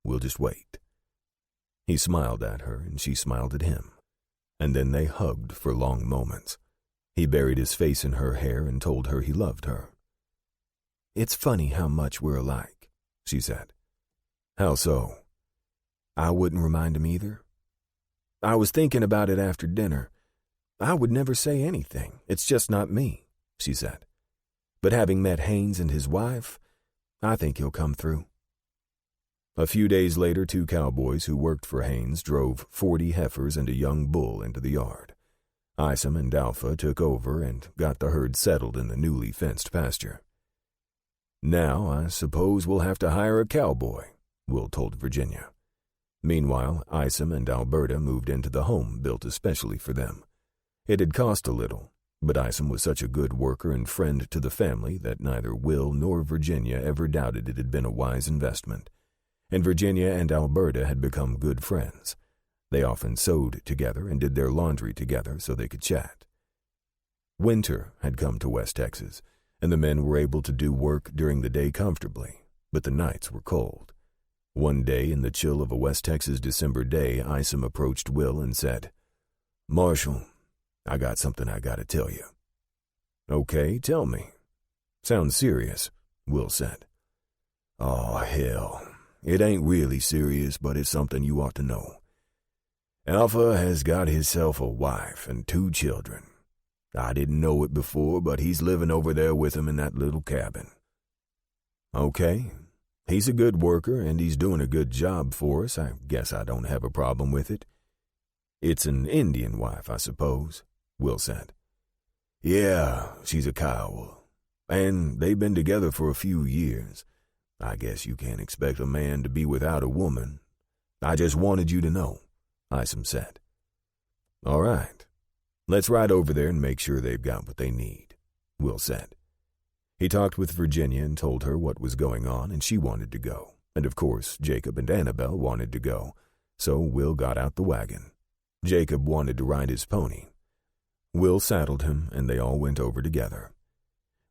we'll just wait." He smiled at her, and she smiled at him. And then they hugged for long moments. He buried his face in her hair and told her he loved her. "It's funny how much we're alike," she said. "How so?" "I wouldn't remind him either. I was thinking about it after dinner. I would never say anything. It's just not me," she said. "But having met Haynes and his wife, I think he'll come through." A few days later, 2 cowboys who worked for Haynes drove 40 heifers and a young bull into the yard. Isom and Alpha took over and got the herd settled in the newly fenced pasture. "Now, I suppose we'll have to hire a cowboy," Will told Virginia. Meanwhile, Isom and Alberta moved into the home built especially for them. It had cost a little, but Isom was such a good worker and friend to the family that neither Will nor Virginia ever doubted it had been a wise investment. And Virginia and Alberta had become good friends. They often sewed together and did their laundry together so they could chat. Winter had come to West Texas, and the men were able to do work during the day comfortably, but the nights were cold. One day, in the chill of a West Texas December day, Isom approached Will and said, "Marshal, I got something I gotta tell you." "Okay, tell me." "Sounds serious," Will said. "Oh, hell. It ain't really serious, but it's something you ought to know. Alpha has got himself a wife and 2 children. I didn't know it before, but he's living over there with him in that little cabin." "Okay. He's a good worker, and he's doing a good job for us. I guess I don't have a problem with it." "It's an Indian wife, I suppose," Will said. "Yeah, she's a Kiowa, and they've been together for a few years. I guess you can't expect a man to be without a woman. I just wanted you to know," Isom said. "All right. Let's ride over there and make sure they've got what they need," Will said. He talked with Virginia and told her what was going on, and she wanted to go. And of course, Jacob and Annabelle wanted to go, so Will got out the wagon. Jacob wanted to ride his pony. Will saddled him, and they all went over together.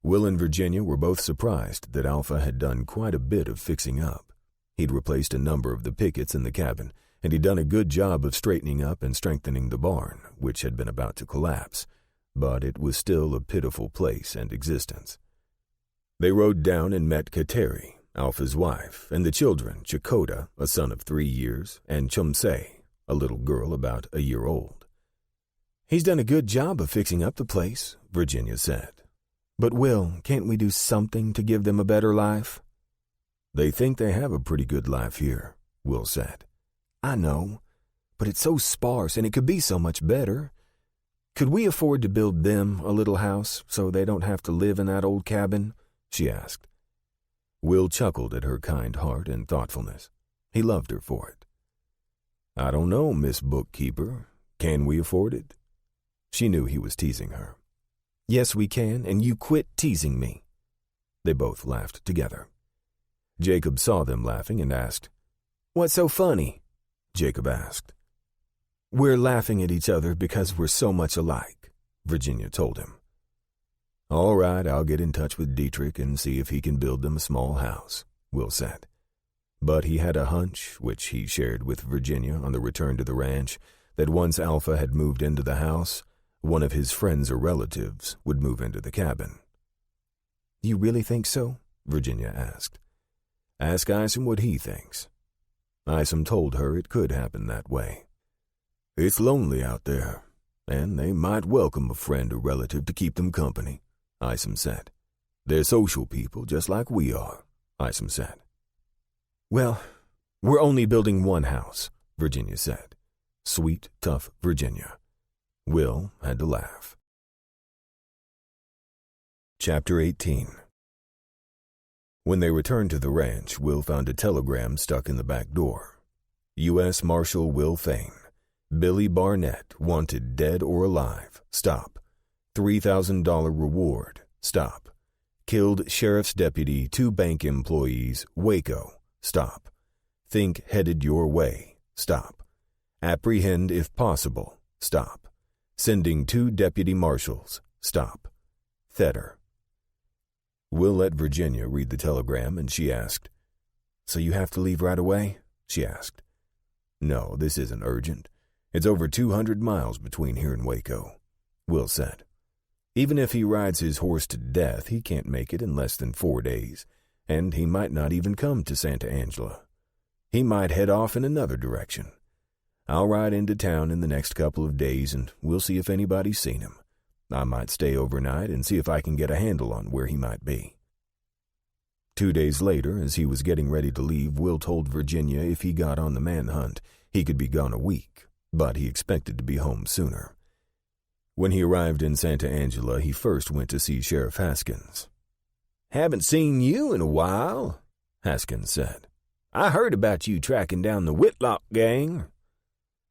Will and Virginia were both surprised that Alpha had done quite a bit of fixing up. He'd replaced a number of the pickets in the cabin, and he'd done a good job of straightening up and strengthening the barn, which had been about to collapse, but it was still a pitiful place and existence. They rode down and met Kateri, Alpha's wife, and the children, Chakotay, a son of 3 years, and Chumsay, a little girl about a year old. "He's done a good job of fixing up the place," Virginia said. "But Will, can't we do something to give them a better life?" "They think they have a pretty good life here," Will said. "I know, but it's so sparse and it could be so much better. Could we afford to build them a little house so they don't have to live in that old cabin?" she asked. Will chuckled at her kind heart and thoughtfulness. He loved her for it. "I don't know, Miss Bookkeeper. Can we afford it?" She knew he was teasing her. "Yes, we can, and you quit teasing me." They both laughed together. Jacob saw them laughing and asked, "What's so funny?" Jacob asked. "We're laughing at each other because we're so much alike," Virginia told him. "All right, I'll get in touch with Dietrich and see if he can build them a small house," Will said. But he had a hunch, which he shared with Virginia on the return to the ranch, that once Alpha had moved into the house, one of his friends or relatives would move into the cabin. "You really think so?" Virginia asked. "Ask Isom what he thinks." Isom told her it could happen that way. "It's lonely out there, and they might welcome a friend or relative to keep them company," Isom said. "They're social people just like we are," Isom said. "Well, we're only building one house," Virginia said. Sweet, tough Virginia. Will had to laugh. Chapter 18. When they returned to the ranch, Will found a telegram stuck in the back door. U.S. Marshal Will Fain. Billy Barnett, wanted dead or alive. Stop. $3,000 reward. Stop. Killed sheriff's deputy, 2 bank employees, Waco. Stop. Think headed your way. stop. Apprehend if possible, stop. Sending 2 deputy marshals, stop. Theder. Will let Virginia read the telegram, and she asked, "So you have to leave right away?" she asked. "No, this isn't urgent. It's over 200 miles between here and Waco," Will said. "Even if he rides his horse to death, he can't make it in less than 4 days, and he might not even come to Santa Angela. He might head off in another direction. I'll ride into town in the next couple of days, and we'll see if anybody's seen him. I might stay overnight and see if I can get a handle on where he might be." 2 days later, as he was getting ready to leave, Will told Virginia if he got on the manhunt, he could be gone a week, but he expected to be home sooner. When he arrived in Santa Angela, he first went to see Sheriff Haskins. "Haven't seen you in a while," Haskins said. "I heard about you tracking down the Whitlock gang."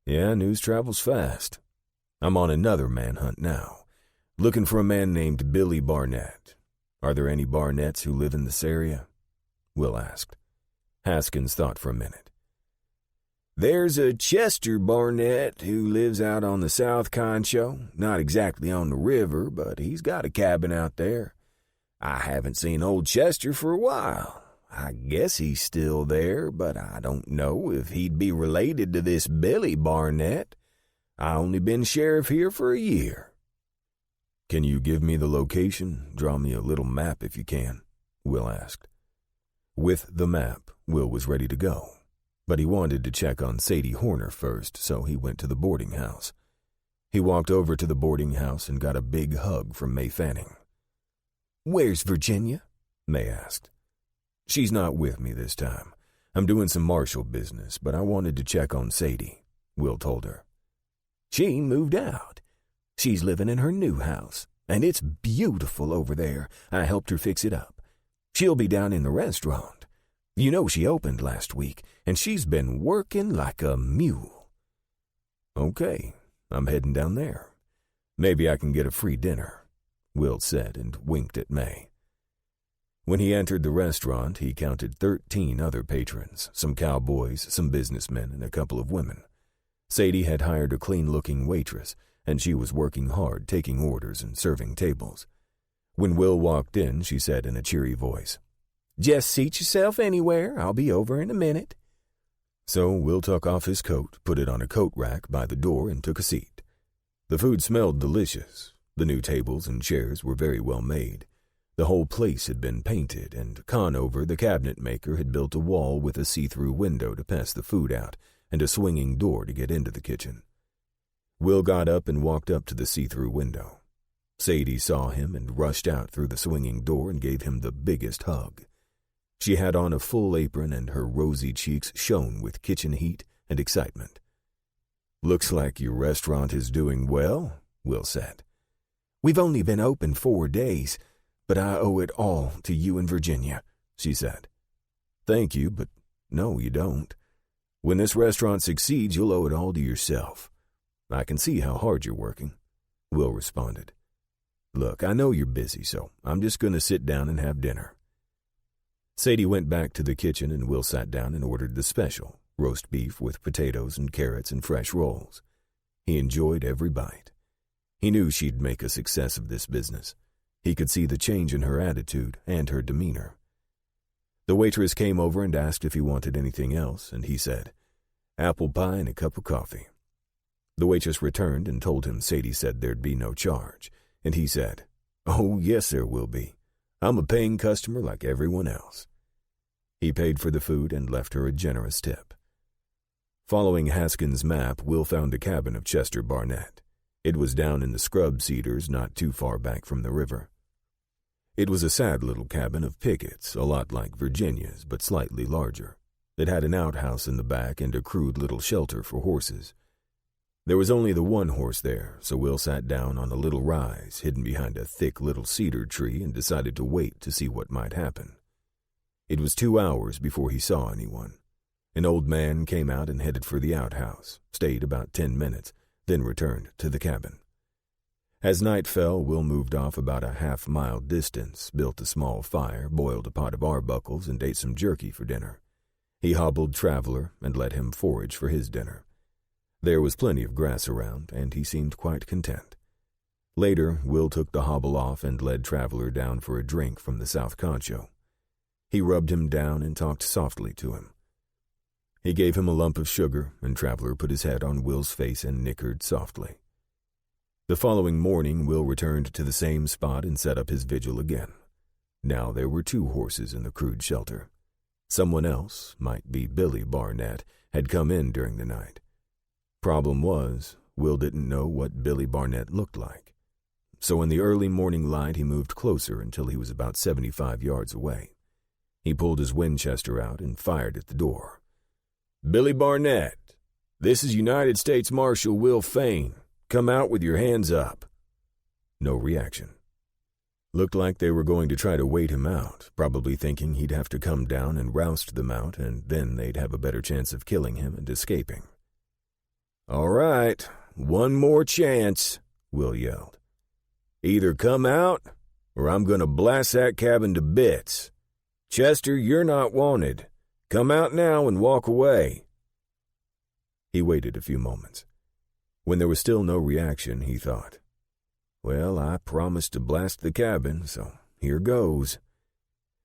"Yeah, news travels fast. I'm on another manhunt now, looking for a man named Billy Barnett. Are there any Barnetts who live in this area?" Will asked. Haskins thought for a minute. "There's a Chester Barnett who lives out on the South Concho, not exactly on the river, but he's got a cabin out there. I haven't seen old Chester for a while. I guess he's still there, but I don't know if he'd be related to this Billy Barnett. I only been sheriff here for a year." "Can you give me the location? Draw me a little map if you can," Will asked. With the map, Will was ready to go, but he wanted to check on Sadie Horner first, so he went to the boarding house. He walked over to the boarding house and got a big hug from May Fanning. "Where's Virginia?" May asked. "She's not with me this time. I'm doing some Marshal business, but I wanted to check on Sadie," Will told her. "She moved out. She's living in her new house, and it's beautiful over there. I helped her fix it up. She'll be down in the restaurant. You know she opened last week, and she's been working like a mule." "Okay, I'm heading down there. Maybe I can get a free dinner," Will said and winked at May. When he entered the restaurant, he counted 13 other patrons, some cowboys, some businessmen, and a couple of women. Sadie had hired a clean-looking waitress, and she was working hard, taking orders and serving tables. When Will walked in, she said in a cheery voice, "Just seat yourself anywhere. I'll be over in a minute." So Will took off his coat, put it on a coat rack by the door, and took a seat. The food smelled delicious. The new tables and chairs were very well made. The whole place had been painted, and Conover, the cabinet maker, had built a wall with a see-through window to pass the food out and a swinging door to get into the kitchen. Will got up and walked up to the see-through window. Sadie saw him and rushed out through the swinging door and gave him the biggest hug. She had on a full apron, and her rosy cheeks shone with kitchen heat and excitement. "Looks like your restaurant is doing well," Will said. "We've only been open 4 days, but I owe it all to you and Virginia," she said. "Thank you, but no, you don't. When this restaurant succeeds, you'll owe it all to yourself. I can see how hard you're working," Will responded. "Look, I know you're busy, so I'm just going to sit down and have dinner." Sadie went back to the kitchen, and Will sat down and ordered the special, roast beef with potatoes and carrots and fresh rolls. He enjoyed every bite. He knew she'd make a success of this business. He could see the change in her attitude and her demeanor. The waitress came over and asked if he wanted anything else, and he said, "Apple pie and a cup of coffee." The waitress returned and told him Sadie said there'd be no charge, and he said, "Oh, yes, there will be. I'm a paying customer like everyone else." He paid for the food and left her a generous tip. Following Haskins' map, Will found the cabin of Chester Barnett. It was down in the scrub cedars not too far back from the river. It was a sad little cabin of pickets, a lot like Virginia's, but slightly larger. It had an outhouse in the back and a crude little shelter for horses. There was only the one horse there, so Will sat down on a little rise hidden behind a thick little cedar tree and decided to wait to see what might happen. It was 2 hours before he saw anyone. An old man came out and headed for the outhouse, stayed about 10 minutes, then returned to the cabin. As night fell, Will moved off about a half-mile distance, built a small fire, boiled a pot of arbuckles, and ate some jerky for dinner. He hobbled Traveler and let him forage for his dinner. There was plenty of grass around, and he seemed quite content. Later, Will took the hobble off and led Traveler down for a drink from the South Concho. He rubbed him down and talked softly to him. He gave him a lump of sugar, and Traveler put his head on Will's face and nickered softly. The following morning, Will returned to the same spot and set up his vigil again. Now there were 2 horses in the crude shelter. Someone else, might be Billy Barnett, had come in during the night. Problem was, Will didn't know what Billy Barnett looked like. So in the early morning light, he moved closer until he was about 75 yards away. He pulled his Winchester out and fired at the door. "Billy Barnett, this is United States Marshal Will Fain. Come out with your hands up." No reaction. Looked like they were going to try to wait him out, probably thinking he'd have to come down and roust them out, and then they'd have a better chance of killing him and escaping. "All right, one more chance," Will yelled. "Either come out, or I'm going to blast that cabin to bits. Chester, you're not wanted. Come out now and walk away." He waited a few moments. When there was still no reaction, he thought, "Well, I promised to blast the cabin, so here goes."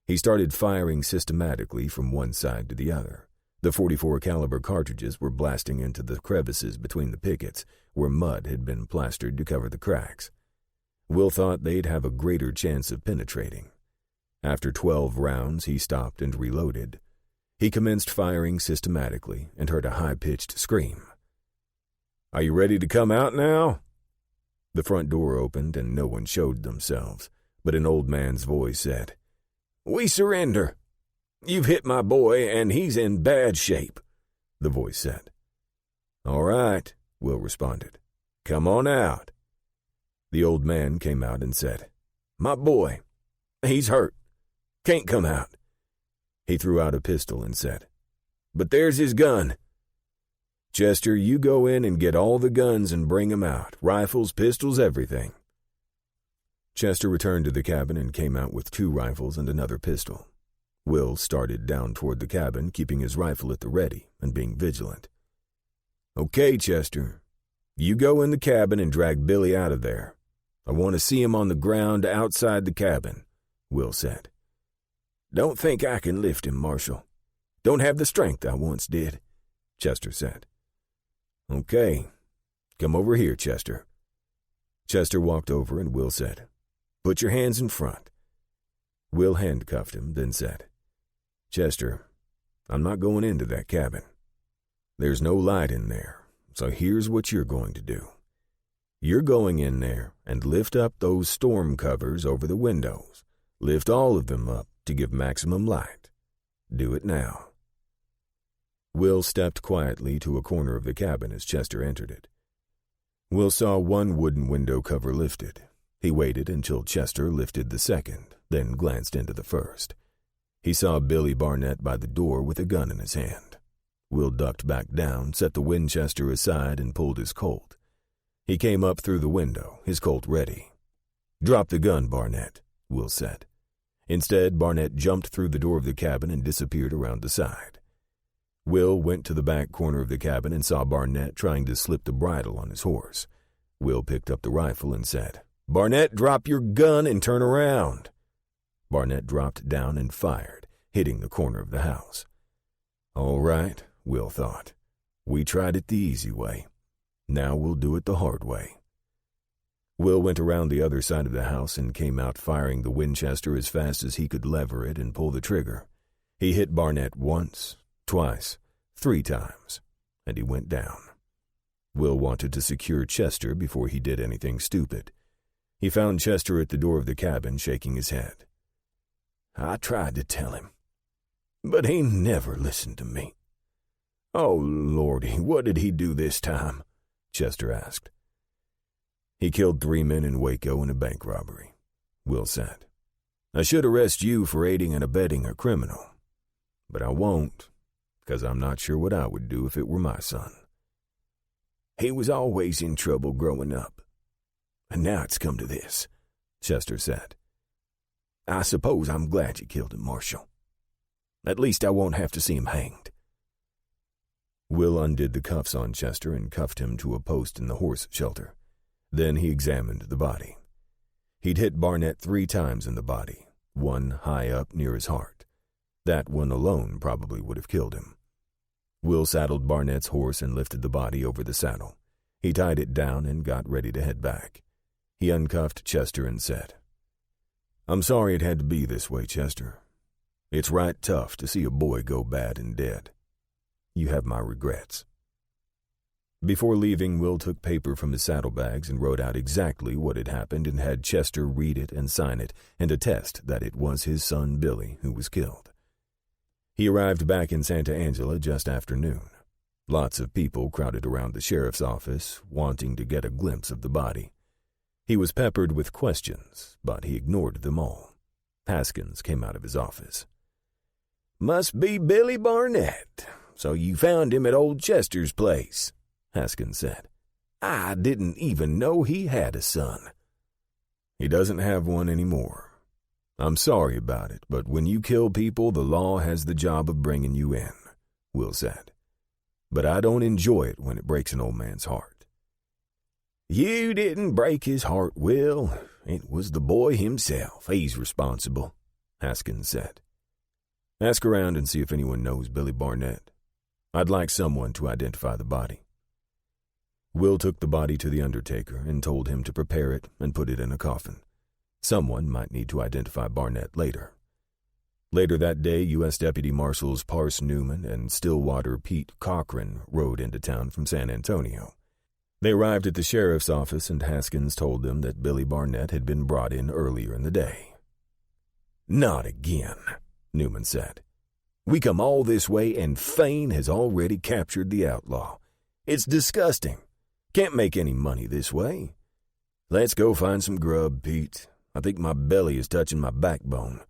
He started firing systematically from one side to the other. The .44 caliber cartridges were blasting into the crevices between the pickets, where mud had been plastered to cover the cracks. Will thought they'd have a greater chance of penetrating. After 12 rounds, he stopped and reloaded. He commenced firing systematically and heard a high-pitched scream. "Are you ready to come out now?" The front door opened and no one showed themselves, but an old man's voice said, "We surrender. You've hit my boy, and he's in bad shape," the voice said. "All right," Will responded. "Come on out." The old man came out and said, "My boy, he's hurt. Can't come out." He threw out a pistol and said, "But there's his gun. Chester, you go in and get all the guns and bring 'em out. Rifles, pistols, everything." Chester returned to the cabin and came out with 2 rifles and another pistol. Will started down toward the cabin, keeping his rifle at the ready and being vigilant. "Okay, Chester, you go in the cabin and drag Billy out of there. I want to see him on the ground outside the cabin," Will said. "Don't think I can lift him, Marshal. Don't have the strength I once did," Chester said. "Okay, come over here, Chester." Chester walked over and Will said, "Put your hands in front." Will handcuffed him, then said, "Chester, I'm not going into that cabin. There's no light in there, so here's what you're going to do. You're going in there and lift up those storm covers over the windows. Lift all of them up to give maximum light. Do it now." Will stepped quietly to a corner of the cabin as Chester entered it. Will saw one wooden window cover lifted. He waited until Chester lifted the second, then glanced into the first. He saw Billy Barnett by the door with a gun in his hand. Will ducked back down, set the Winchester aside, and pulled his Colt. He came up through the window, his Colt ready. "Drop the gun, Barnett," Will said. Instead, Barnett jumped through the door of the cabin and disappeared around the side. Will went to the back corner of the cabin and saw Barnett trying to slip the bridle on his horse. Will picked up the rifle and said, "Barnett, drop your gun and turn around." Barnett dropped down and fired, hitting the corner of the house. "All right," Will thought. "We tried it the easy way. Now we'll do it the hard way." Will went around the other side of the house and came out firing the Winchester as fast as he could lever it and pull the trigger. He hit Barnett once, twice, 3 times, and he went down. Will wanted to secure Chester before he did anything stupid. He found Chester at the door of the cabin, shaking his head. "I tried to tell him, but he never listened to me." "Oh, Lordy, what did he do this time?" Chester asked. "He killed 3 men in Waco in a bank robbery," Will said. "I should arrest you for aiding and abetting a criminal, but I won't, because I'm not sure what I would do if it were my son. He was always in trouble growing up, and now it's come to this," Chester said. "I suppose I'm glad you killed him, Marshal." At least I won't have to see him hanged." Will undid the cuffs on Chester and cuffed him to a post in the horse shelter. Then he examined the body. He'd hit Barnett 3 times in the body, one high up near his heart. That one alone probably would have killed him. Will saddled Barnett's horse and lifted the body over the saddle. He tied it down and got ready to head back. He uncuffed Chester and said, "I'm sorry it had to be this way, Chester. It's right tough to see a boy go bad and dead. You have my regrets." Before leaving, Will took paper from his saddlebags and wrote out exactly what had happened and had Chester read it and sign it and attest that it was his son Billy who was killed. He arrived back in Santa Angela just after noon. Lots of people crowded around the sheriff's office, wanting to get a glimpse of the body. He was peppered with questions, but he ignored them all. Haskins came out of his office. "Must be Billy Barnett. So you found him at old Chester's place," Haskins said. "I didn't even know he had a son." "He doesn't have one anymore. I'm sorry about it, but when you kill people, the law has the job of bringing you in," Will said. "But I don't enjoy it when it breaks an old man's heart." "You didn't break his heart, Will. It was the boy himself. He's responsible," Haskins said. "Ask around and see if anyone knows Billy Barnett. I'd like someone to identify the body." Will took the body to the undertaker and told him to prepare it and put it in a coffin. Someone might need to identify Barnett later. Later that day, U.S. Deputy Marshals Parse Newman and Stillwater Pete Cochran rode into town from San Antonio. They arrived at the sheriff's office, and Haskins told them that Billy Barnett had been brought in earlier in the day. "Not again," Newman said. "We come all this way, and Fain has already captured the outlaw. It's disgusting. Can't make any money this way. Let's go find some grub, Pete. I think my belly is touching my backbone.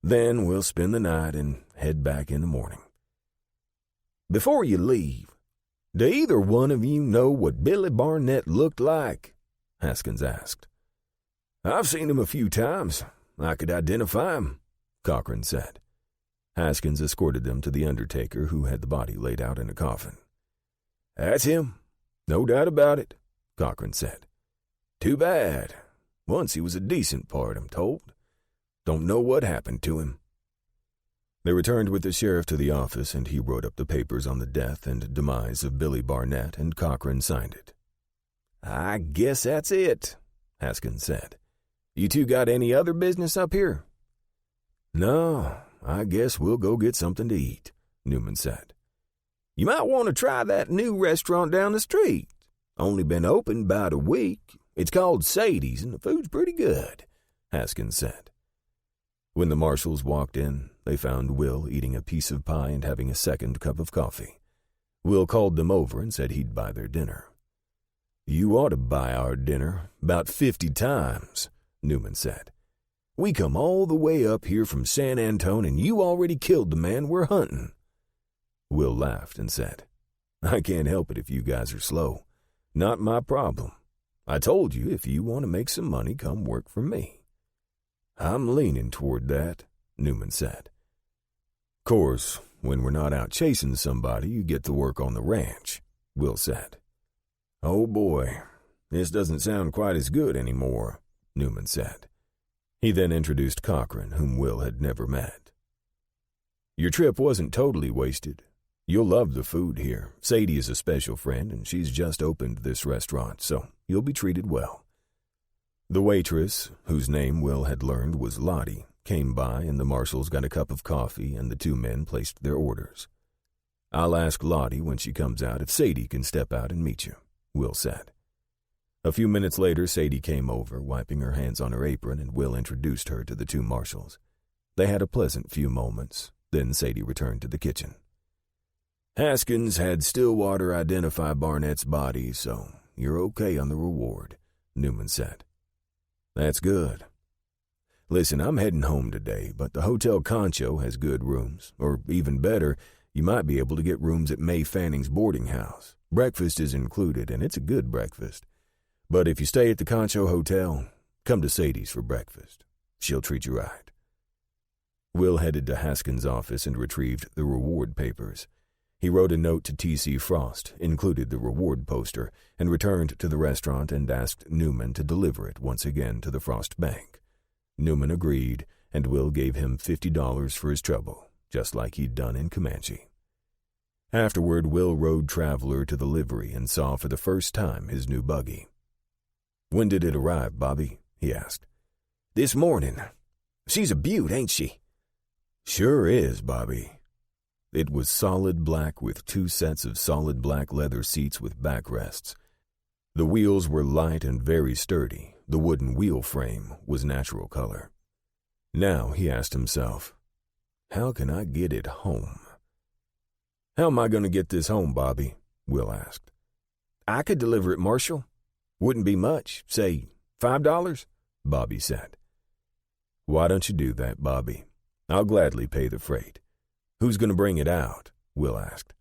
Then we'll spend the night and head back in the morning." "Before you leave, do either one of you know what Billy Barnett looked like?" Haskins asked. "I've seen him a few times. I could identify him," Cochran said. Haskins escorted them to the undertaker, who had the body laid out in a coffin. "That's him. No doubt about it," Cochran said. "Too bad. Once he was a decent part, I'm told. Don't know what happened to him." They returned with the sheriff to the office, and he wrote up the papers on the death and demise of Billy Barnett, and Cochran signed it. "I guess that's it," Haskins said. "You two got any other business up here?" "No, I guess we'll go get something to eat," Newman said. "You might want to try that new restaurant down the street. Only been open about a week. It's called Sadie's, and the food's pretty good," Haskins said. When the Marshals walked in, they found Will eating a piece of pie and having a second cup of coffee. Will called them over and said he'd buy their dinner. "You ought to buy our dinner about 50 times, Newman said. "We come all the way up here from San Antone, and you already killed the man we're hunting." Will laughed and said, "I can't help it if you guys are slow. Not my problem. I told you if you want to make some money, come work for me." "I'm leaning toward that," Newman said. "Course, when we're not out chasing somebody, you get to work on the ranch," Will said. "Oh boy, this doesn't sound quite as good anymore," Newman said. He then introduced Cochran, whom Will had never met. "Your trip wasn't totally wasted. You'll love the food here. Sadie is a special friend, and she's just opened this restaurant, so you'll be treated well." The waitress, whose name Will had learned was Lottie, came by, and the Marshals got a cup of coffee, and the two men placed their orders. "I'll ask Lottie when she comes out if Sadie can step out and meet you," Will said. A few minutes later, Sadie came over, wiping her hands on her apron, and Will introduced her to the two Marshals. They had a pleasant few moments. Then Sadie returned to the kitchen. "Haskins had Stillwater identify Barnett's body, so you're okay on the reward," Newman said. "That's good. Listen, I'm heading home today, but the Hotel Concho has good rooms, or even better, you might be able to get rooms at May Fanning's boarding house. Breakfast is included, and it's a good breakfast. But if you stay at the Concho Hotel, come to Sadie's for breakfast. She'll treat you right." Will headed to Haskins' office and retrieved the reward papers. He wrote a note to T.C. Frost, included the reward poster, and returned to the restaurant and asked Newman to deliver it once again to the Frost Bank. Newman agreed, and Will gave him $50 for his trouble, just like he'd done in Comanche. Afterward, Will rode Traveler to the livery and saw for the first time his new buggy. "When did it arrive, Bobby?" he asked. "This morning. She's a beaut, ain't she?" "Sure is, Bobby." It was solid black with 2 sets of solid black leather seats with backrests. The wheels were light and very sturdy. The wooden wheel frame was natural color. Now, he asked himself, how can I get it home? "How am I going to get this home, Bobby?" Will asked. "I could deliver it, Marshal. Wouldn't be much, say $5, Bobby said. "Why don't you do that, Bobby? I'll gladly pay the freight. Who's going to bring it out?" Will asked.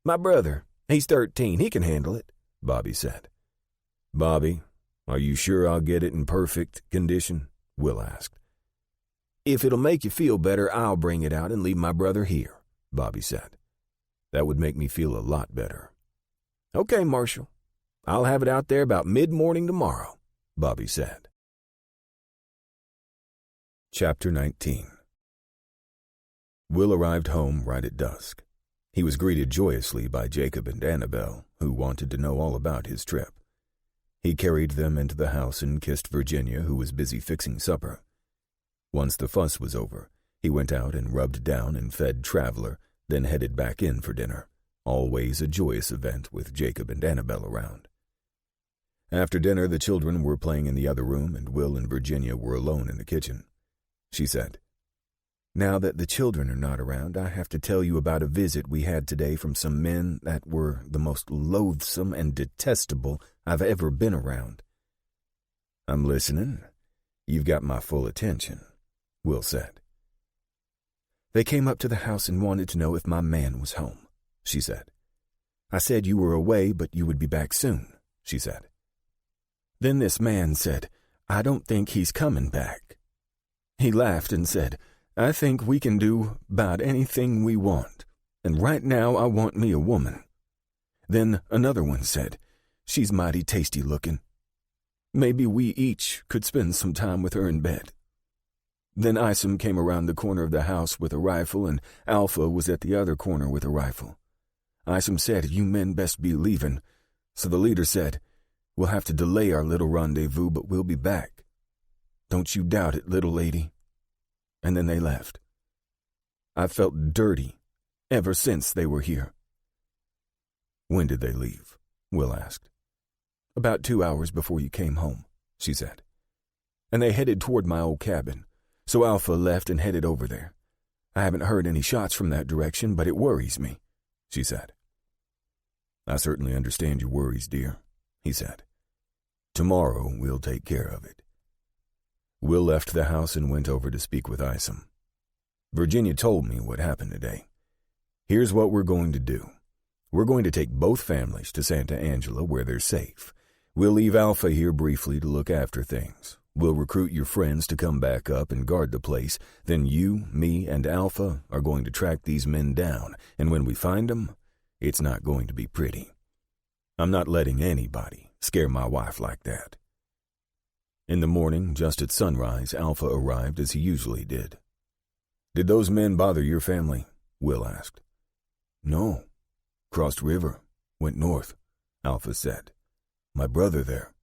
"My brother. He's 13. He can handle it," Bobby said. "Bobby, are you sure I'll get it in perfect condition?" Will asked. "If it'll make you feel better, I'll bring it out and leave my brother here," Bobby said. "That would make me feel a lot better." "Okay, Marshal. I'll have it out there about mid-morning tomorrow," Bobby said. Chapter 19. Will arrived home right at dusk. He was greeted joyously by Jacob and Annabelle, who wanted to know all about his trip. He carried them into the house and kissed Virginia, who was busy fixing supper. Once the fuss was over, he went out and rubbed down and fed Traveler, then headed back in for dinner, always a joyous event with Jacob and Annabelle around. After dinner, the children were playing in the other room, and Will and Virginia were alone in the kitchen. She said, "Now that the children are not around, I have to tell you about a visit we had today from some men that were the most loathsome and detestable I've ever been around." "I'm listening. You've got my full attention," Will said. "They came up to the house and wanted to know if my man was home," she said. "I said you were away, but you would be back soon," she said. "Then this man said, 'I don't think he's coming back.' He laughed and said, 'I think we can do about anything we want, and right now I want me a woman.' Then another one said, 'She's mighty tasty looking. Maybe we each could spend some time with her in bed.' Then Isom came around the corner of the house with a rifle, and Alpha was at the other corner with a rifle. Isom said, 'You men best be leaving.' So the leader said, 'We'll have to delay our little rendezvous, but we'll be back. Don't you doubt it, little lady.' And then they left. I felt dirty ever since they were here." "When did they leave?" Will asked. "About 2 hours before you came home," she said. "And they headed toward my old cabin, so Alpha left and headed over there. I haven't heard any shots from that direction, but it worries me," she said. "I certainly understand your worries, dear," he said. "Tomorrow we'll take care of it." Will left the house and went over to speak with Isom. "Virginia told me what happened today. Here's what we're going to do. We're going to take both families to Santa Angela where they're safe. We'll leave Alpha here briefly to look after things. We'll recruit your friends to come back up and guard the place. Then you, me, and Alpha are going to track these men down, and when we find them, it's not going to be pretty. I'm not letting anybody scare my wife like that." In the morning, just at sunrise, Alpha arrived as he usually did. "Did those men bother your family?" Will asked. "No. Crossed river. Went north," Alpha said. "My brother there."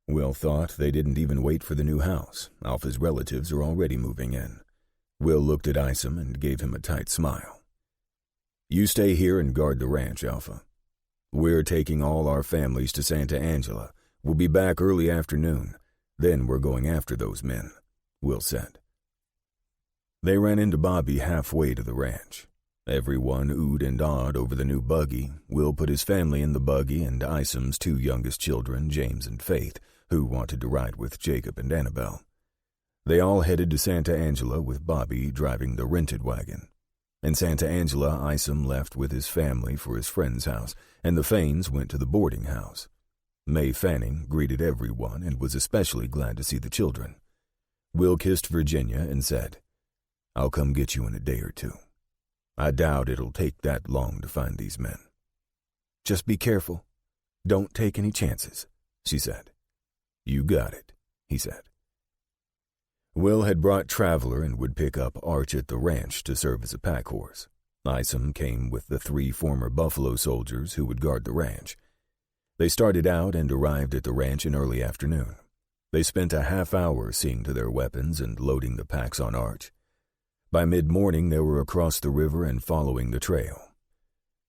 Will thought they didn't even wait for the new house. Alpha's relatives are already moving in. Will looked at Isom and gave him a tight smile. "You stay here and guard the ranch, Alpha. We're taking all our families to Santa Angela. We'll be back early afternoon. Then we're going after those men," Will said. They ran into Bobby halfway to the ranch. Everyone oohed and awed over the new buggy. Will put his family in the buggy and Isom's 2 youngest children, James and Faith, who wanted to ride with Jacob and Annabelle. They all headed to Santa Angela with Bobby driving the rented wagon. In Santa Angela, Isom left with his family for his friend's house, and the Fains went to the boarding house. May Fanning greeted everyone and was especially glad to see the children. Will kissed Virginia and said, I'll come get you in a day or two. I doubt it'll take that long to find these men. Just be careful. Don't take any chances, she said. You got it, he said. Will had brought Traveler and would pick up Arch at the ranch to serve as a pack horse. Isom came with the 3 former Buffalo soldiers who would guard the ranch. They started out and arrived at the ranch in early afternoon. They spent a half hour seeing to their weapons and loading the packs on Arch. By mid-morning, they were across the river and following the trail.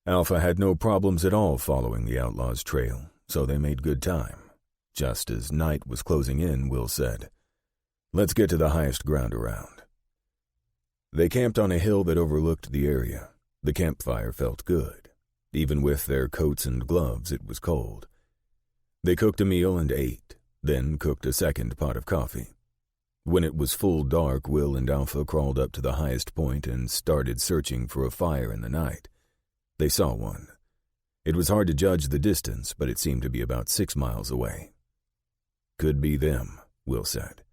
Alpha had no problems at all following the outlaws' trail, so they made good time. Just as night was closing in, Will said, "Let's get to the highest ground around." They camped on a hill that overlooked the area. The campfire felt good. Even with their coats and gloves, it was cold. They cooked a meal and ate, then cooked a second pot of coffee. When it was full dark, Will and Alpha crawled up to the highest point and started searching for a fire in the night. They saw one. It was hard to judge the distance, but it seemed to be about 6 miles away. Could be them, Will said.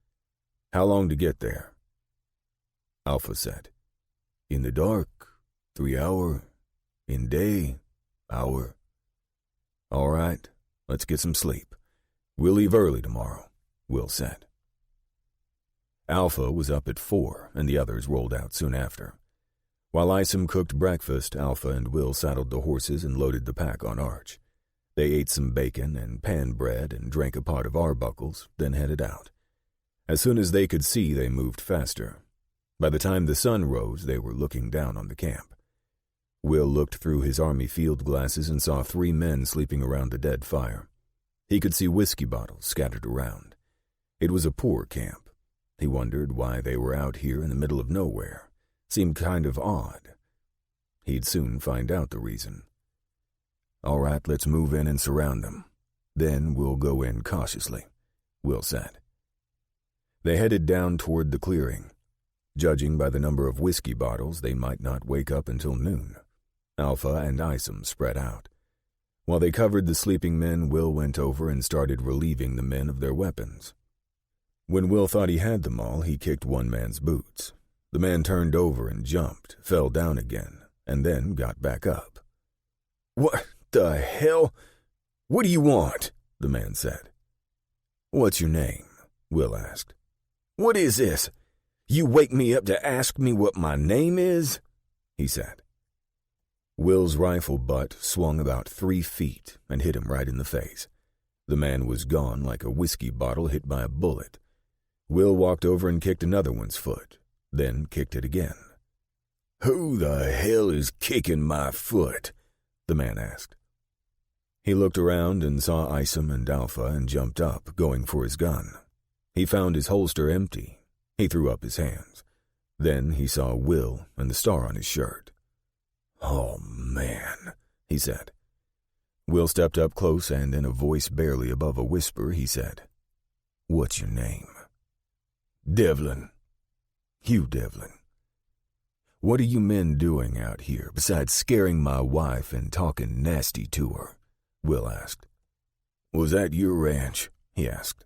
How long to get there? Alpha said, In the dark, 3 hour. In day, hour. All right, let's get some sleep. We'll leave early tomorrow, Will said. Alpha was up at 4, and the others rolled out soon after. While Isom cooked breakfast, Alpha and Will saddled the horses and loaded the pack on Arch. They ate some bacon and pan bread and drank a pot of arbuckles, then headed out. As soon as they could see, they moved faster. By the time the sun rose, they were looking down on the camp. Will looked through his army field glasses and saw 3 men sleeping around the dead fire. He could see whiskey bottles scattered around. It was a poor camp. He wondered why they were out here in the middle of nowhere. Seemed kind of odd. He'd soon find out the reason. All right, let's move in and surround them. Then we'll go in cautiously, Will said. They headed down toward the clearing. Judging by the number of whiskey bottles, they might not wake up until noon. Alpha and Isom spread out. While they covered the sleeping men, Will went over and started relieving the men of their weapons. When Will thought he had them all, he kicked one man's boots. The man turned over and jumped, fell down again, and then got back up. What the hell? What do you want? The man said. What's your name? Will asked. What is this? You wake me up to ask me what my name is? He said. Will's rifle butt swung about 3 feet and hit him right in the face. The man was gone like a whiskey bottle hit by a bullet. Will walked over and kicked another one's foot, then kicked it again. Who the hell is kicking my foot? The man asked. He looked around and saw Isom and Alpha and jumped up, going for his gun. He found his holster empty. He threw up his hands. Then he saw Will and the star on his shirt. Oh, man, he said. Will stepped up close and in a voice barely above a whisper, he said, What's your name? Devlin. Hugh Devlin. What are you men doing out here besides scaring my wife and talking nasty to her? Will asked. Was that your ranch? He asked.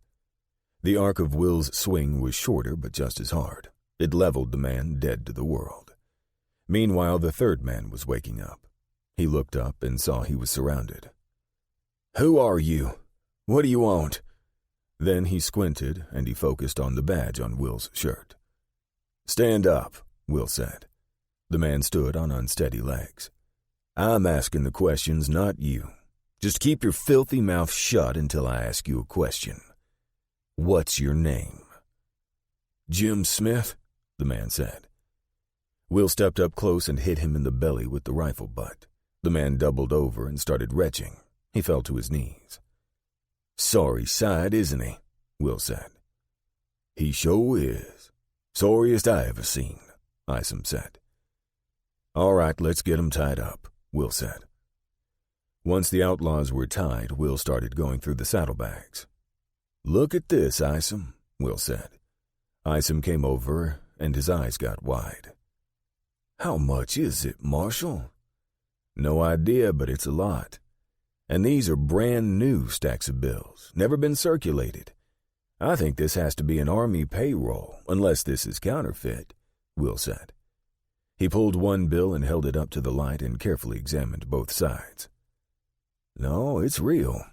The arc of Will's swing was shorter but just as hard. It leveled the man dead to the world. Meanwhile, the third man was waking up. He looked up and saw he was surrounded. Who are you? What do you want? Then he squinted and he focused on the badge on Will's shirt. Stand up, Will said. The man stood on unsteady legs. I'm asking the questions, not you. Just keep your filthy mouth shut until I ask you a question. What's your name? Jim Smith, the man said. Will stepped up close and hit him in the belly with the rifle butt. The man doubled over and started retching. He fell to his knees. Sorry side, isn't he? Will said. He sure is. Sorriest I ever seen, Isom said. All right, let's get him tied up, Will said. Once the outlaws were tied, Will started going through the saddlebags. Look at this, Isom, Will said. Isom came over, and his eyes got wide. How much is it, Marshal? No idea, but it's a lot. And these are brand new stacks of bills, never been circulated. I think this has to be an army payroll, unless this is counterfeit. Will said. He pulled one bill and held it up to the light and carefully examined both sides. No, it's real.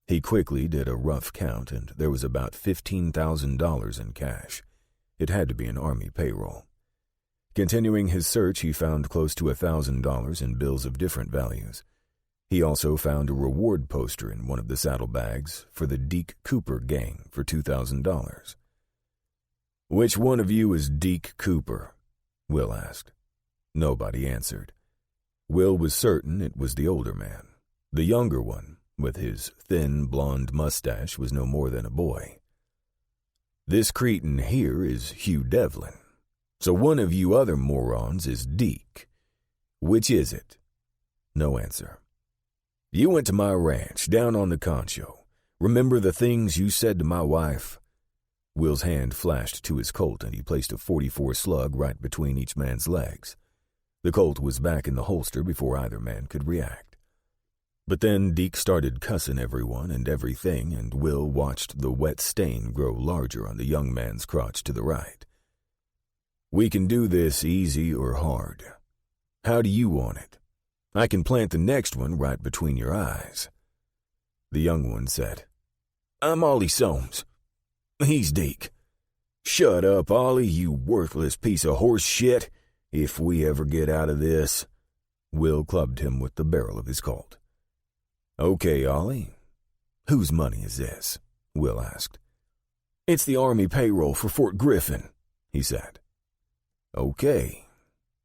He quickly did a rough count, and there was about $15,000 in cash. It had to be an Army payroll. Continuing his search, he found close to $1,000 in bills of different values. He also found a reward poster in one of the saddlebags for the Deke Cooper gang for $2,000. Which one of you is Deke Cooper? Will asked. Nobody answered. Will was certain it was the older man. The younger one, with his thin blonde mustache, was no more than a boy. This cretin here is Hugh Devlin. So one of you other morons is Deke. Which is it? No answer. You went to my ranch, down on the Concho. Remember the things you said to my wife? Will's hand flashed to his Colt, and he placed a .44 slug right between each man's legs. The Colt was back in the holster before either man could react. But then Deke started cussing everyone and everything, and Will watched the wet stain grow larger on the young man's crotch to the right. We can do this easy or hard. How do you want it? I can plant the next one right between your eyes. The young one said, I'm Ollie Soames. He's Deke. Shut up, Ollie, you worthless piece of horse shit. If we ever get out of this. Will clubbed him with the barrel of his Colt. Okay, Ollie. Whose money is this? Will asked. It's the Army payroll for Fort Griffin, he said. Okay.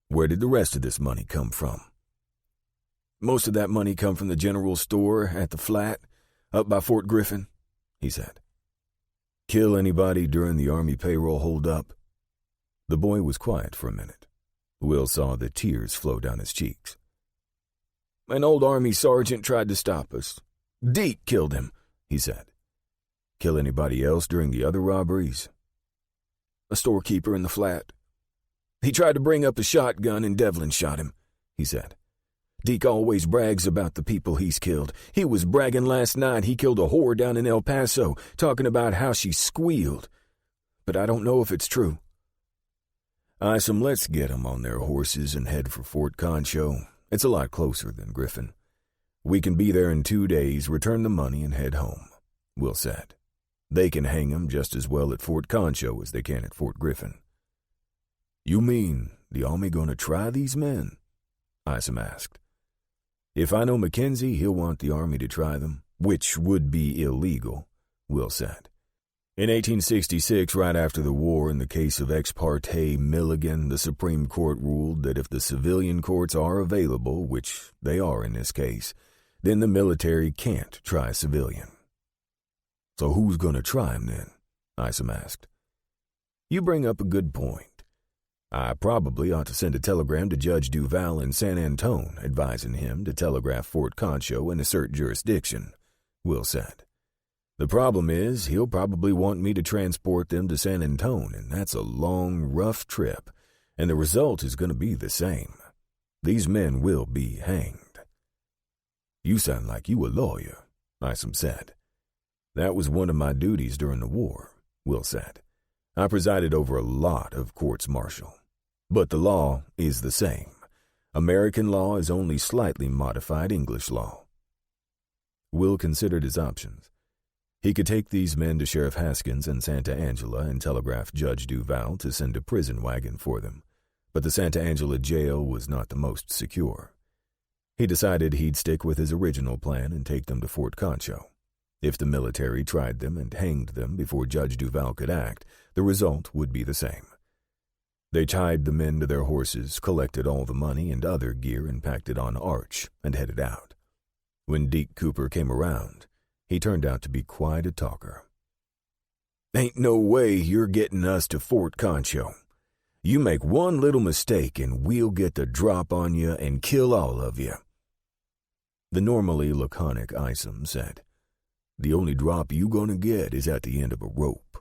Where did the rest of this money come from? Most of that money come from the general store at the flat, up by Fort Griffin, he said. Kill anybody during the Army payroll holdup? The boy was quiet for a minute. Will saw the tears flow down his cheeks. An old Army sergeant tried to stop us. Deke killed him, he said. Kill anybody else during the other robberies? A storekeeper in the flat. He tried to bring up a shotgun and Devlin shot him, he said. Deke always brags about the people he's killed. He was bragging last night he killed a whore down in El Paso, talking about how she squealed. But I don't know if it's true. Isom, let's get 'em on their horses and head for Fort Concho. It's a lot closer than Griffin. We can be there in 2 days, return the money, and head home, Will said. They can hang 'em just as well at Fort Concho as they can at Fort Griffin. You mean the Army gonna try these men? Isom asked. If I know Mackenzie, he'll want the Army to try them, which would be illegal, Will said. In 1866, right after the war, in the case of Ex parte Milligan, the Supreme Court ruled that if the civilian courts are available, which they are in this case, then the military can't try a civilian. So who's going to try him then? Isom asked. You bring up a good point. I probably ought to send a telegram to Judge Duval in San Antone, advising him to telegraph Fort Concho and assert jurisdiction, Will said. The problem is, he'll probably want me to transport them to San Antone, and that's a long, rough trip, and the result is going to be the same. These men will be hanged. You sound like you a lawyer, Isom said. That was one of my duties during the war, Will said. I presided over a lot of courts-martial. But the law is the same. American law is only slightly modified English law. Will considered his options. He could take these men to Sheriff Haskins in Santa Angela and telegraph Judge Duval to send a prison wagon for them, but the Santa Angela jail was not the most secure. He decided he'd stick with his original plan and take them to Fort Concho. If the military tried them and hanged them before Judge Duval could act, the result would be the same. They tied the men to their horses, collected all the money and other gear and packed it on Arch, and headed out. When Deke Cooper came around, he turned out to be quite a talker. Ain't no way you're getting us to Fort Concho. You make one little mistake and we'll get the drop on you and kill all of you. The normally laconic Isom said, The only drop you gonna get is at the end of a rope.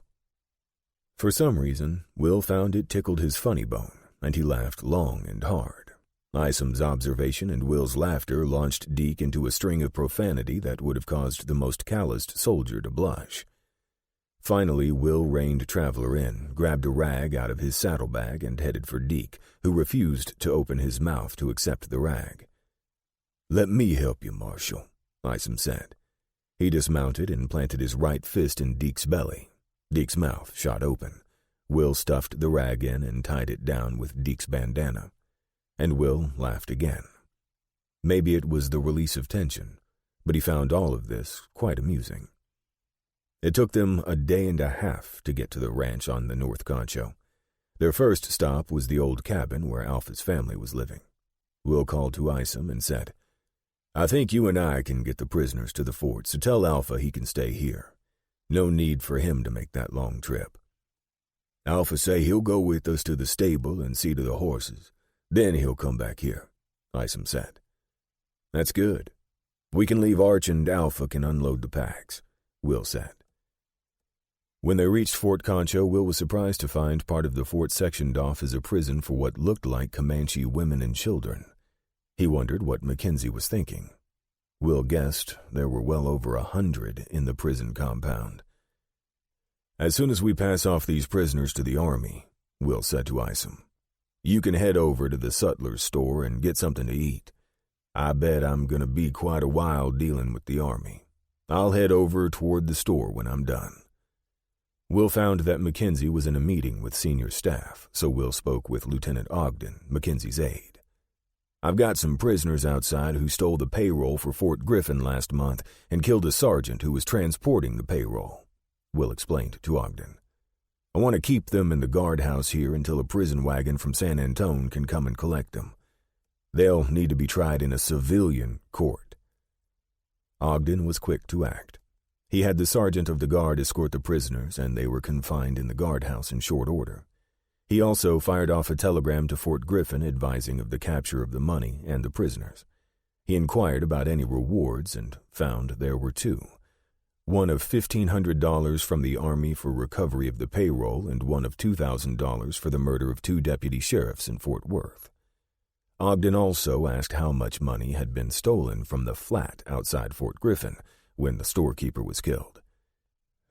For some reason, Will found it tickled his funny bone, and he laughed long and hard. Isom's observation and Will's laughter launched Deke into a string of profanity that would have caused the most calloused soldier to blush. Finally, Will reined Traveler in, grabbed a rag out of his saddlebag, and headed for Deke, who refused to open his mouth to accept the rag. "Let me help you, Marshal," Isom said. He dismounted and planted his right fist in Deke's belly. Deke's mouth shot open. Will stuffed the rag in and tied it down with Deke's bandana. And Will laughed again. Maybe it was the release of tension, but he found all of this quite amusing. It took them a day and a half to get to the ranch on the North Concho. Their first stop was the old cabin where Alpha's family was living. Will called to Isom and said, "I think you and I can get the prisoners to the fort, so tell Alpha he can stay here. No need for him to make that long trip." "Alpha say he'll go with us to the stable and see to the horses. Then he'll come back here," Isom said. "That's good. We can leave Arch and Alpha can unload the packs," Will said. When they reached Fort Concho, Will was surprised to find part of the fort sectioned off as a prison for what looked like Comanche women and children. He wondered what Mackenzie was thinking. Will guessed there were well over 100 in the prison compound. "As soon as we pass off these prisoners to the army," Will said to Isom, "you can head over to the sutler's store and get something to eat. I bet I'm going to be quite a while dealing with the army. I'll head over toward the store when I'm done." Will found that Mackenzie was in a meeting with senior staff, so Will spoke with Lieutenant Ogden, Mackenzie's aide. "I've got some prisoners outside who stole the payroll for Fort Griffin last month and killed a sergeant who was transporting the payroll," Will explained to Ogden. "I want to keep them in the guardhouse here until a prison wagon from San Antone can come and collect them. They'll need to be tried in a civilian court." Ogden was quick to act. He had the sergeant of the guard escort the prisoners, and they were confined in the guardhouse in short order. He also fired off a telegram to Fort Griffin advising of the capture of the money and the prisoners. He inquired about any rewards and found there were two. One of $1,500 from the Army for recovery of the payroll and one of $2,000 for the murder of 2 deputy sheriffs in Fort Worth. Ogden also asked how much money had been stolen from the flat outside Fort Griffin when the storekeeper was killed.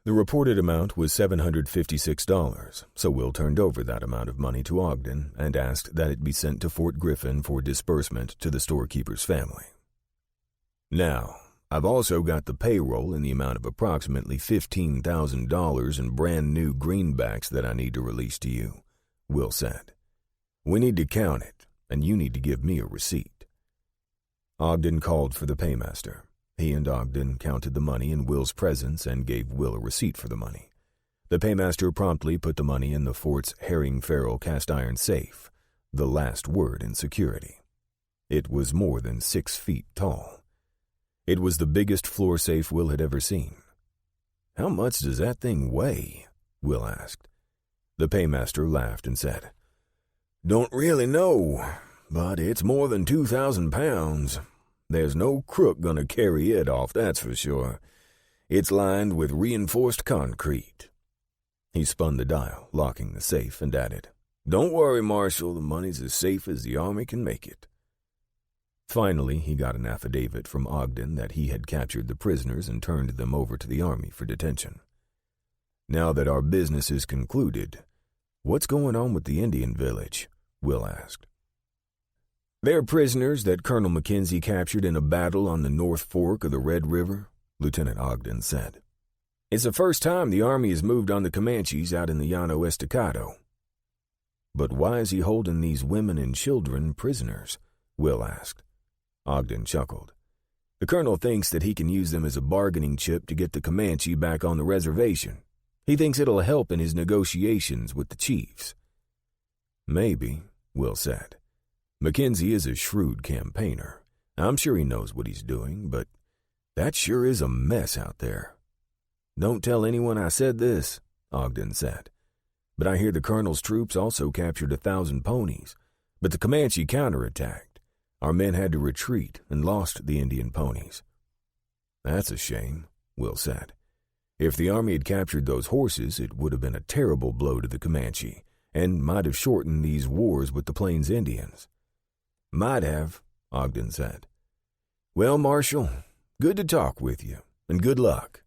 The reported amount was $756, so Will turned over that amount of money to Ogden and asked that it be sent to Fort Griffin for disbursement to the storekeeper's family. "Now, I've also got the payroll in the amount of approximately $15,000 in brand new greenbacks that I need to release to you," Will said. "We need to count it, and you need to give me a receipt." Ogden called for the paymaster. He and Ogden counted the money in Will's presence and gave Will a receipt for the money. The paymaster promptly put the money in the fort's Herring-Farrell cast-iron safe, the last word in security. It was more than 6 feet tall. It was the biggest floor safe Will had ever seen. "How much does that thing weigh?" Will asked. The paymaster laughed and said, "Don't really know, but it's more than 2,000 pounds. There's no crook gonna carry it off, that's for sure. It's lined with reinforced concrete." He spun the dial, locking the safe, and added, "Don't worry, Marshal, the money's as safe as the Army can make it." Finally, he got an affidavit from Ogden that he had captured the prisoners and turned them over to the Army for detention. "Now that our business is concluded, what's going on with the Indian village?" Will asked. "They're prisoners that Colonel Mackenzie captured in a battle on the North Fork of the Red River," Lieutenant Ogden said. "It's the first time the Army has moved on the Comanches out in the Llano Estacado." "But why is he holding these women and children prisoners?" Will asked. Ogden chuckled. "The colonel thinks that he can use them as a bargaining chip to get the Comanche back on the reservation. He thinks it'll help in his negotiations with the chiefs." "Maybe," Will said. "Mackenzie is a shrewd campaigner. I'm sure he knows what he's doing, but that sure is a mess out there." "Don't tell anyone I said this," Ogden said. "But I hear the colonel's troops also captured 1,000 ponies, but the Comanche counterattacked. Our men had to retreat and lost the Indian ponies." "That's a shame," Will said. "If the Army had captured those horses, it would have been a terrible blow to the Comanche and might have shortened these wars with the Plains Indians." "Might have," Ogden said. "Well, Marshal, good to talk with you, and good luck."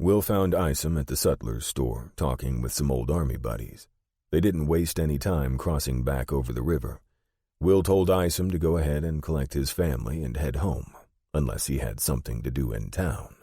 Will found Isom at the sutler's store, talking with some old army buddies. They didn't waste any time crossing back over the river. Will told Isom to go ahead and collect his family and head home, unless he had something to do in town.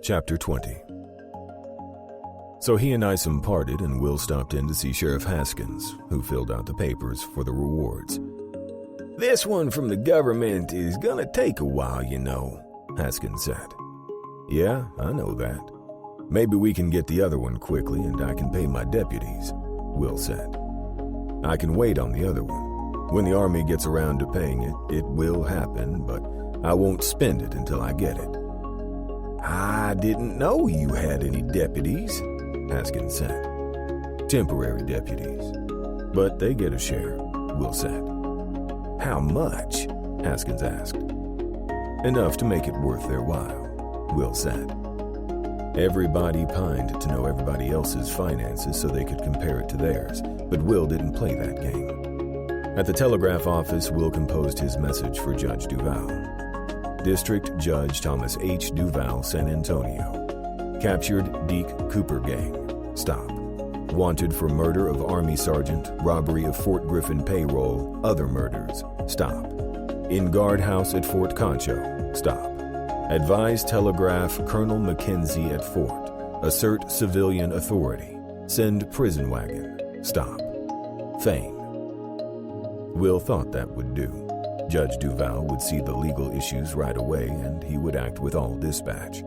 Chapter 20. So he and Isom parted, and Will stopped in to see Sheriff Haskins, who filled out the papers for the rewards. "This one from the government is gonna take a while, you know," Haskins said. "Yeah, I know that. Maybe we can get the other one quickly and I can pay my deputies," Will said. "I can wait on the other one. When the army gets around to paying it, it will happen, but I won't spend it until I get it." "I didn't know you had any deputies," Haskins said. "Temporary deputies. But they get a share," Will said. "How much?" Haskins asked. "Enough to make it worth their while," Will said. Everybody pined to know everybody else's finances so they could compare it to theirs, but Will didn't play that game. At the telegraph office, Will composed his message for Judge Duval. District Judge Thomas H. Duval, San Antonio. Captured Deke Cooper gang. Stop. Wanted for murder of Army Sergeant, robbery of Fort Griffin payroll, other murders. Stop. In guardhouse at Fort Concho. Stop. Advise telegraph Colonel Mackenzie at Fort. Assert civilian authority. Send prison wagon. Stop. Fain. Will thought that would do. Judge Duval would see the legal issues right away, and he would act with all dispatch.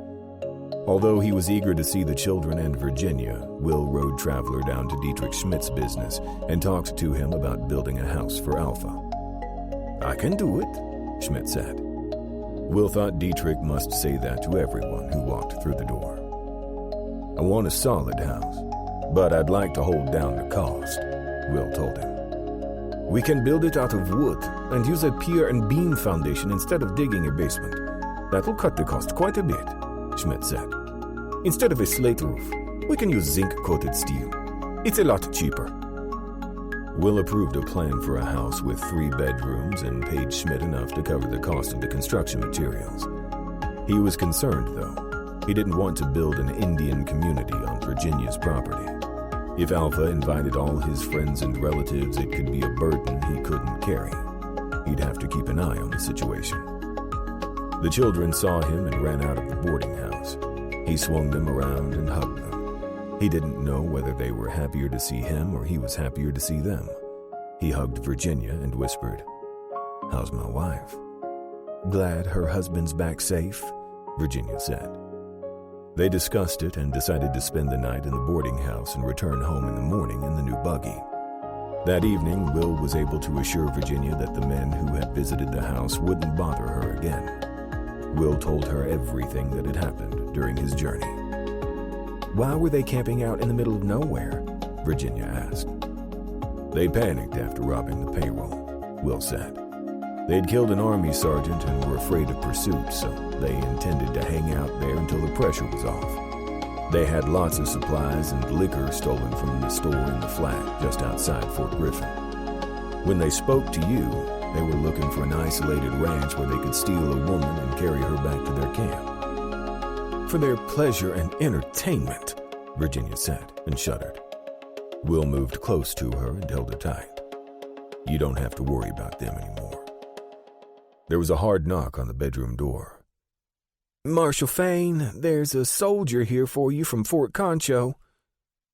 Although he was eager to see the children and Virginia, Will rode Traveler down to Dietrich Schmidt's business and talked to him about building a house for Alpha. "I can do it," Schmidt said. Will thought Dietrich must say that to everyone who walked through the door. "I want a solid house, but I'd like to hold down the cost," Will told him. "We can build it out of wood and use a pier and beam foundation instead of digging a basement. That will cut the cost quite a bit," Schmidt said. "Instead of a slate roof, we can use zinc-coated steel. It's a lot cheaper." Will approved a plan for a house with 3 bedrooms and paid Schmidt enough to cover the cost of the construction materials. He was concerned, though. He didn't want to build an Indian community on Virginia's property. If Alpha invited all his friends and relatives, it could be a burden he couldn't carry. He'd have to keep an eye on the situation. The children saw him and ran out of the boarding house. He swung them around and hugged them. He didn't know whether they were happier to see him or he was happier to see them. He hugged Virginia and whispered, "How's my wife?" "Glad her husband's back safe," Virginia said. They discussed it and decided to spend the night in the boarding house and return home in the morning in the new buggy. That evening, Will was able to assure Virginia that the men who had visited the house wouldn't bother her again. Will told her everything that had happened during his journey. "Why were they camping out in the middle of nowhere?" Virginia asked. "They panicked after robbing the payroll," Will said. "They'd killed an Army sergeant and were afraid of pursuit, so they intended to hang out there until the pressure was off. They had lots of supplies and liquor stolen from the store in the flat just outside Fort Griffin. When they spoke to you, they were looking for an isolated ranch where they could steal a woman and carry her back to their camp." "For their pleasure and entertainment," Virginia said and shuddered. Will moved close to her and held her tight. "You don't have to worry about them anymore." There was a hard knock on the bedroom door. "Marshal Fain, there's a soldier here for you from Fort Concho."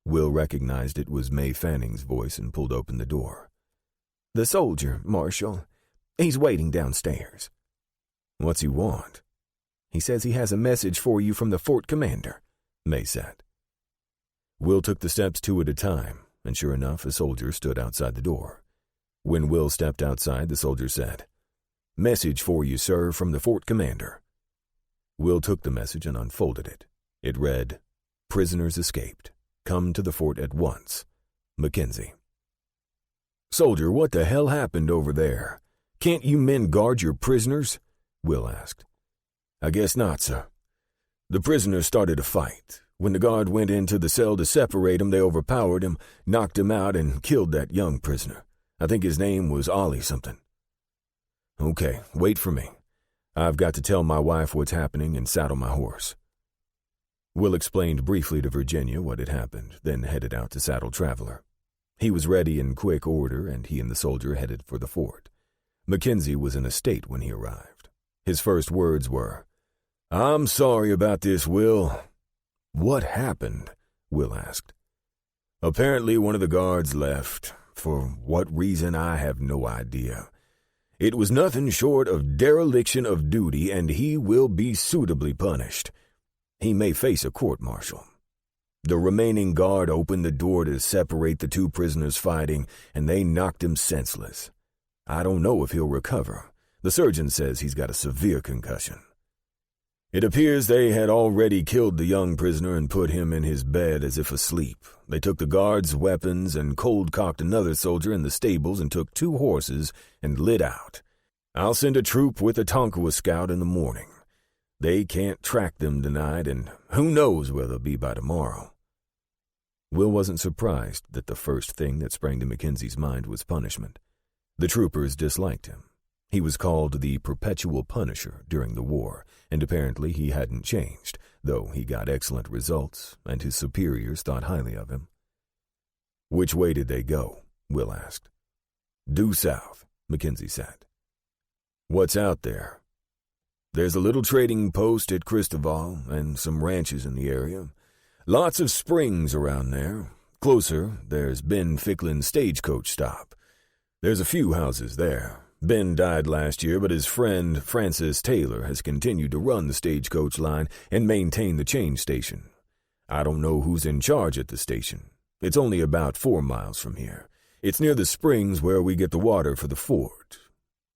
Will recognized it was May Fanning's voice and pulled open the door. "The soldier, Marshal. He's waiting downstairs." "What's he want?" "He says he has a message for you from the fort commander," May said. Will took the steps 2 at a time, and sure enough, a soldier stood outside the door. When Will stepped outside, the soldier said, "Message for you, sir, from the fort commander." Will took the message and unfolded it. It read, "Prisoners escaped. Come to the fort at once. Mackenzie." "Soldier, what the hell happened over there? Can't you men guard your prisoners?" Will asked. "I guess not, sir. The prisoners started a fight. When the guard went into the cell to separate him, they overpowered him, knocked him out, and killed that young prisoner. I think his name was Ollie something." "Okay, wait for me. I've got to tell my wife what's happening and saddle my horse." Will explained briefly to Virginia what had happened, then headed out to saddle Traveler. He was ready in quick order, and he and the soldier headed for the fort. Mackenzie was in a state when he arrived. His first words were, "I'm sorry about this, Will." "What happened?" Will asked. "Apparently one of the guards left. For what reason, I have no idea. It was nothing short of dereliction of duty, and he will be suitably punished. He may face a court-martial. The remaining guard opened the door to separate the 2 prisoners fighting, and they knocked him senseless. I don't know if he'll recover. The surgeon says he's got a severe concussion. It appears they had already killed the young prisoner and put him in his bed as if asleep. They took the guard's weapons and cold-cocked another soldier in the stables and took 2 horses and lit out. I'll send a troop with a Tonkawa scout in the morning. They can't track them tonight, and who knows where they'll be by tomorrow." Will wasn't surprised that the first thing that sprang to Mackenzie's mind was punishment. The troopers disliked him. He was called the Perpetual Punisher during the war, and apparently he hadn't changed, though he got excellent results, and his superiors thought highly of him. "Which way did they go?" Will asked. "Due south," Mackenzie said. "What's out there?" "There's a little trading post at Cristobal and some ranches in the area. Lots of springs around there. Closer, there's Ben Ficklin's stagecoach stop. There's a few houses there. Ben died last year, but his friend Francis Taylor has continued to run the stagecoach line and maintain the change station. I don't know who's in charge at the station. It's only about 4 miles from here. It's near the springs where we get the water for the fort.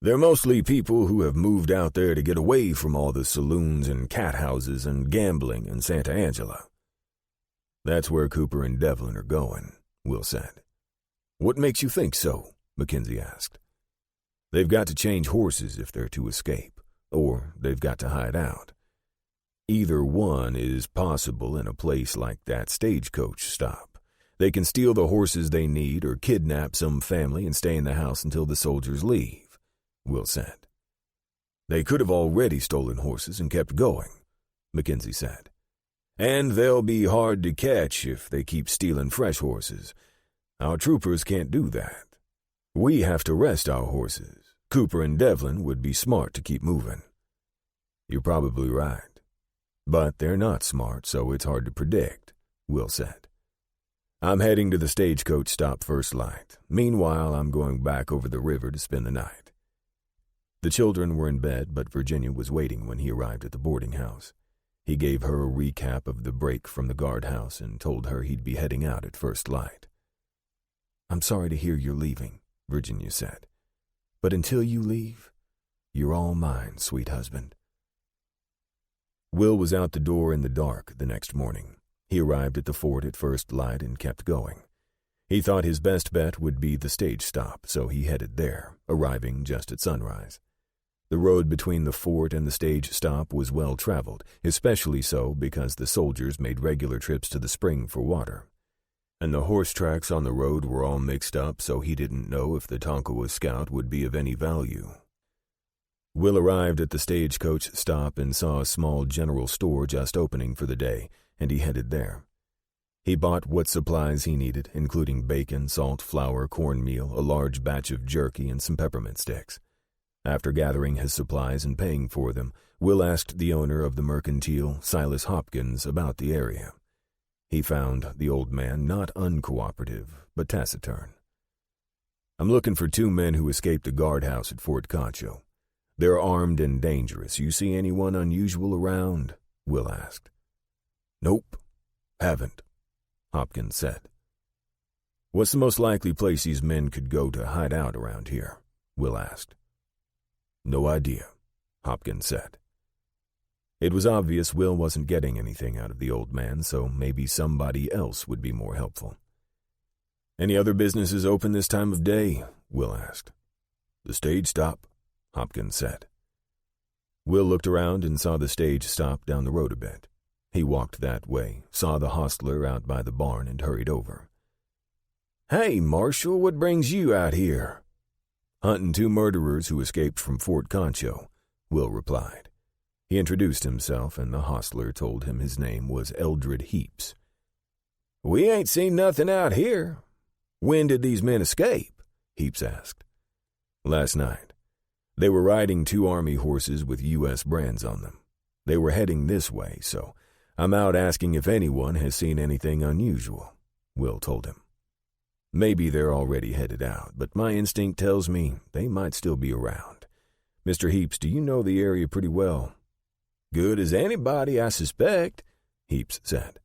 They're mostly people who have moved out there to get away from all the saloons and cat houses and gambling in Santa Angela." "That's where Cooper and Devlin are going," Will said. "What makes you think so?" Mackenzie asked. "They've got to change horses if they're to escape, or they've got to hide out. Either one is possible in a place like that stagecoach stop. They can steal the horses they need or kidnap some family and stay in the house until the soldiers leave," Will said. "They could have already stolen horses and kept going," Mackenzie said. "And they'll be hard to catch if they keep stealing fresh horses. Our troopers can't do that. We have to rest our horses. Cooper and Devlin would be smart to keep moving." "You're probably right. But they're not smart, so it's hard to predict," Will said. "I'm heading to the stagecoach stop first light. Meanwhile, I'm going back over the river to spend the night." The children were in bed, but Virginia was waiting when he arrived at the boarding house. He gave her a recap of the break from the guardhouse and told her he'd be heading out at first light. "I'm sorry to hear you're leaving," Virginia said. "But until you leave, you're all mine, sweet husband." Will was out the door in the dark the next morning. He arrived at the fort at first light and kept going. He thought his best bet would be the stage stop, so he headed there, arriving just at sunrise. The road between the fort and the stage stop was well traveled, especially so because the soldiers made regular trips to the spring for water. And the horse tracks on the road were all mixed up, so he didn't know if the Tonkawa Scout would be of any value. Will arrived at the stagecoach stop and saw a small general store just opening for the day, and he headed there. He bought what supplies he needed, including bacon, salt, flour, cornmeal, a large batch of jerky, and some peppermint sticks. After gathering his supplies and paying for them, Will asked the owner of the mercantile, Silas Hopkins, about the area. He found the old man not uncooperative, but taciturn. "I'm looking for 2 men who escaped the guardhouse at Fort Concho. They're armed and dangerous. You see anyone unusual around?" Will asked. "Nope, haven't," Hopkins said. "What's the most likely place these men could go to hide out around here?" Will asked. "No idea," Hopkins said. It was obvious Will wasn't getting anything out of the old man, so maybe somebody else would be more helpful. "Any other businesses open this time of day?" Will asked. "The stage stop," Hopkins said. Will looked around and saw the stage stop down the road a bit. He walked that way, saw the hostler out by the barn, and hurried over. "Hey, Marshal, what brings you out here?" "Hunting 2 murderers who escaped from Fort Concho," Will replied. He introduced himself, and the hostler told him his name was Eldred Heaps. "We ain't seen nothing out here. When did these men escape?" Heaps asked. "Last night. They were riding 2 army horses with U.S. brands on them. They were heading this way, so I'm out asking if anyone has seen anything unusual," Will told him. "Maybe they're already headed out, but my instinct tells me they might still be around. Mr. Heaps, do you know the area pretty well?" "Good as anybody, I suspect," Heaps said.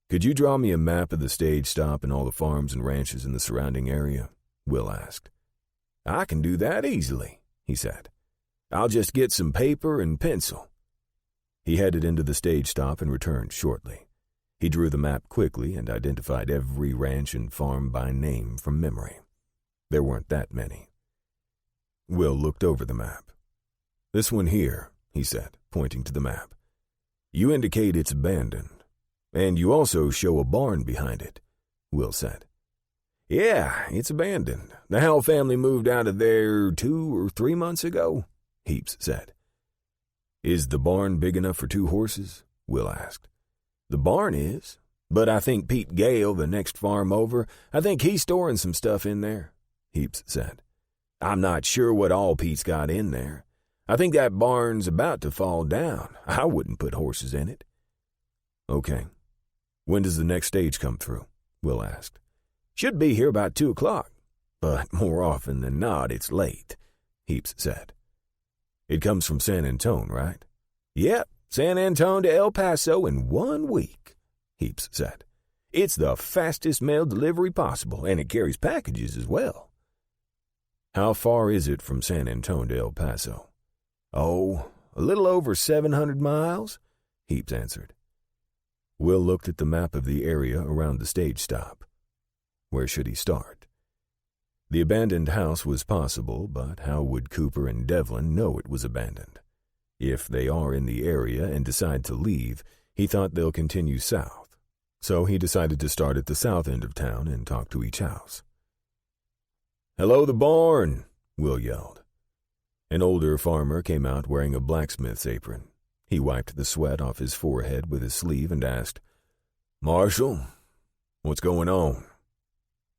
"Could you draw me a map of the stage stop and all the farms and ranches in the surrounding area?" Will asked. "I can do that easily," he said. "I'll just get some paper and pencil." He headed into the stage stop and returned shortly. He drew the map quickly and identified every ranch and farm by name from memory. There weren't that many. Will looked over the map. "This one here," he said, pointing to the map. "You indicate it's abandoned. And you also show a barn behind it," Will said. Yeah, it's abandoned. The Howell family moved out of there 2 or 3 months ago, Heaps said. Is the barn big enough for 2 horses? Will asked. The barn is, but I think Pete Gale, the next farm over, I think he's storing some stuff in there, Heaps said. I'm not sure what all Pete's got in there. I think that barn's about to fall down. I wouldn't put horses in it. Okay. When does the next stage come through? Will asked. Should be here about 2 o'clock, but more often than not, it's late, Heaps said. It comes from San Antone, right? Yep, San Antone to El Paso in 1 week, Heaps said. It's the fastest mail delivery possible, and it carries packages as well. How far is it from San Antone to El Paso? Oh, a little over 700 miles, Heaps answered. Will looked at the map of the area around the stage stop. Where should he start? The abandoned house was possible, but how would Cooper and Devlin know it was abandoned? If they are in the area and decide to leave, he thought they'll continue south. So he decided to start at the south end of town and talk to each house. Hello, the barn, Will yelled. An older farmer came out wearing a blacksmith's apron. He wiped the sweat off his forehead with his sleeve and asked, Marshal, what's going on?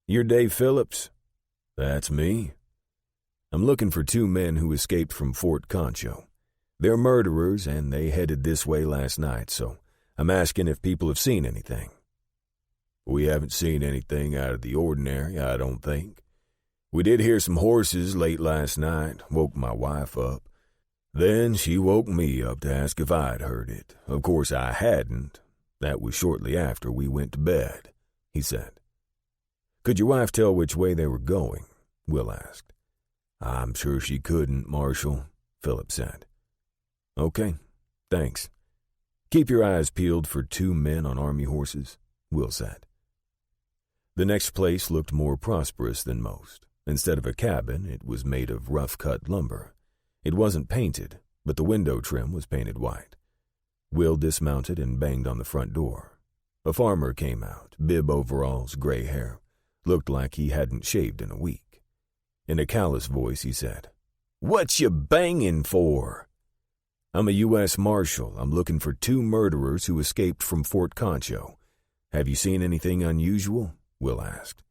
You're Dave Phillips? That's me. I'm looking for 2 men who escaped from Fort Concho. They're murderers, and they headed this way last night, so I'm asking if people have seen anything. We haven't seen anything out of the ordinary, I don't think. We did hear some horses late last night, woke my wife up. Then she woke me up to ask if I'd heard it. Of course I hadn't. That was shortly after we went to bed, he said. Could your wife tell which way they were going? Will asked. I'm sure she couldn't, Marshal, Philip said. Okay, thanks. Keep your eyes peeled for 2 men on army horses, Will said. The next place looked more prosperous than most. Instead of a cabin, it was made of rough-cut lumber. It wasn't painted, but the window trim was painted white. Will dismounted and banged on the front door. A farmer came out, bib overalls, gray hair. Looked like he hadn't shaved in a week. In a callous voice, he said, What you banging for? I'm a U.S. Marshal. I'm looking for 2 murderers who escaped from Fort Concho. Have you seen anything unusual? Will asked.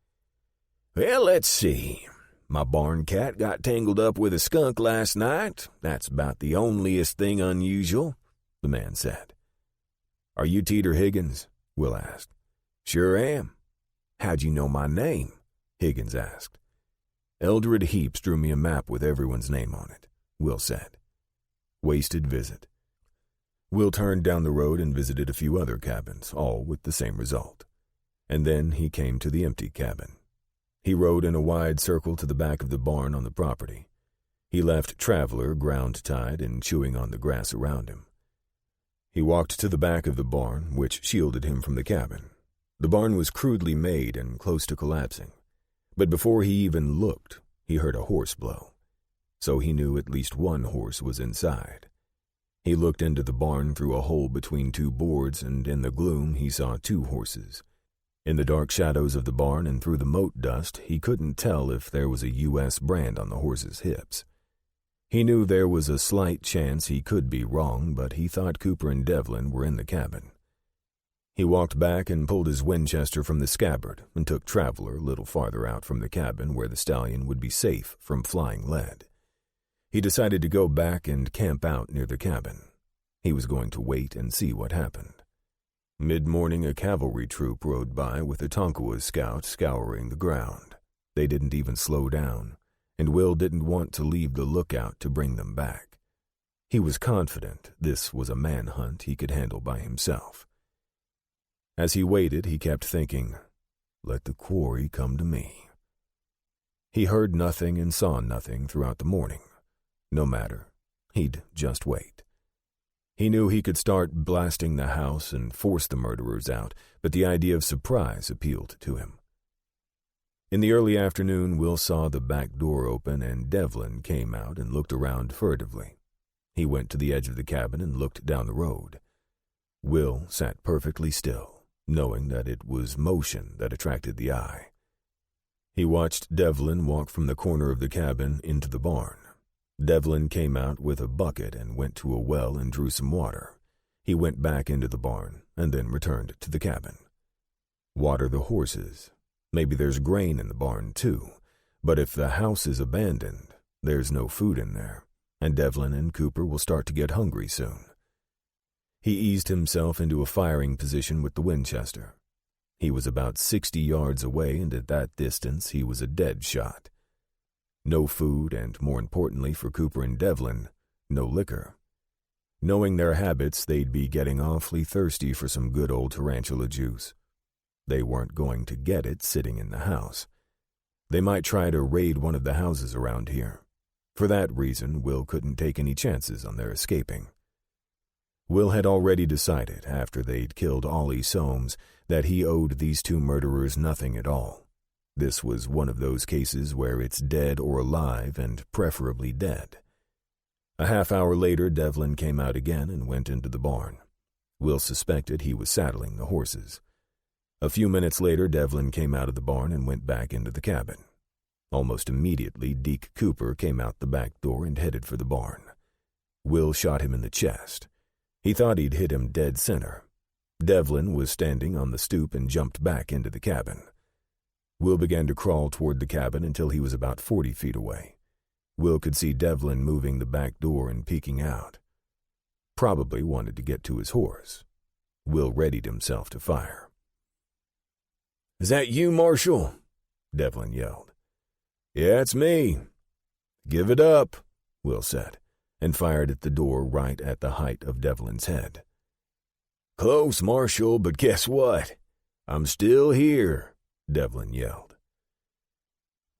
Well, let's see. My barn cat got tangled up with a skunk last night. That's about the onlyest thing unusual, the man said. Are you Teeter Higgins? Will asked. Sure am. How'd you know my name? Higgins asked. Eldred Heaps drew me a map with everyone's name on it, Will said. Wasted visit. Will turned down the road and visited a few other cabins, all with the same result. And then he came to the empty cabin. He rode in a wide circle to the back of the barn on the property. He left Traveler ground-tied and chewing on the grass around him. He walked to the back of the barn, which shielded him from the cabin. The barn was crudely made and close to collapsing. But before he even looked, he heard a horse blow. So he knew at least 1 horse was inside. He looked into the barn through a hole between 2 boards, and in the gloom he saw 2 horses. In the dark shadows of the barn and through the moat dust, he couldn't tell if there was a U.S. brand on the horse's hips. He knew there was a slight chance he could be wrong, but he thought Cooper and Devlin were in the cabin. He walked back and pulled his Winchester from the scabbard and took Traveler a little farther out from the cabin where the stallion would be safe from flying lead. He decided to go back and camp out near the cabin. He was going to wait and see what happened. Mid-morning, a cavalry troop rode by with a Tonkawa scout scouring the ground. They didn't even slow down, and Will didn't want to leave the lookout to bring them back. He was confident this was a manhunt he could handle by himself. As he waited, he kept thinking, let the quarry come to me. He heard nothing and saw nothing throughout the morning. No matter, he'd just wait. He knew he could start blasting the house and force the murderers out, but the idea of surprise appealed to him. In the early afternoon, Will saw the back door open and Devlin came out and looked around furtively. He went to the edge of the cabin and looked down the road. Will sat perfectly still, knowing that it was motion that attracted the eye. He watched Devlin walk from the corner of the cabin into the barn. Devlin came out with a bucket and went to a well and drew some water. He went back into the barn and then returned to the cabin. Water the horses. Maybe there's grain in the barn too, but if the house is abandoned, there's no food in there, and Devlin and Cooper will start to get hungry soon. He eased himself into a firing position with the Winchester. He was about 60 yards away, and at that distance he was a dead shot. No food, and more importantly for Cooper and Devlin, no liquor. Knowing their habits, they'd be getting awfully thirsty for some good old tarantula juice. They weren't going to get it sitting in the house. They might try to raid one of the houses around here. For that reason, Will couldn't take any chances on their escaping. Will had already decided, after they'd killed Ollie Soames, that he owed these two murderers nothing at all. This was one of those cases where it's dead or alive, and preferably dead. A half-hour later, Devlin came out again and went into the barn. Will suspected he was saddling the horses. A few minutes later, Devlin came out of the barn and went back into the cabin. Almost immediately, Deke Cooper came out the back door and headed for the barn. Will shot him in the chest. He thought he'd hit him dead center. Devlin was standing on the stoop and jumped back into the cabin. Will began to crawl toward the cabin until he was about 40 feet away. Will could see Devlin moving the back door and peeking out. Probably wanted to get to his horse. Will readied himself to fire. "Is that you, Marshal?" Devlin yelled. "Yeah, it's me." "Give it up," Will said, and fired at the door right at the height of Devlin's head. "Close, Marshal, but guess what? I'm still here," Devlin yelled.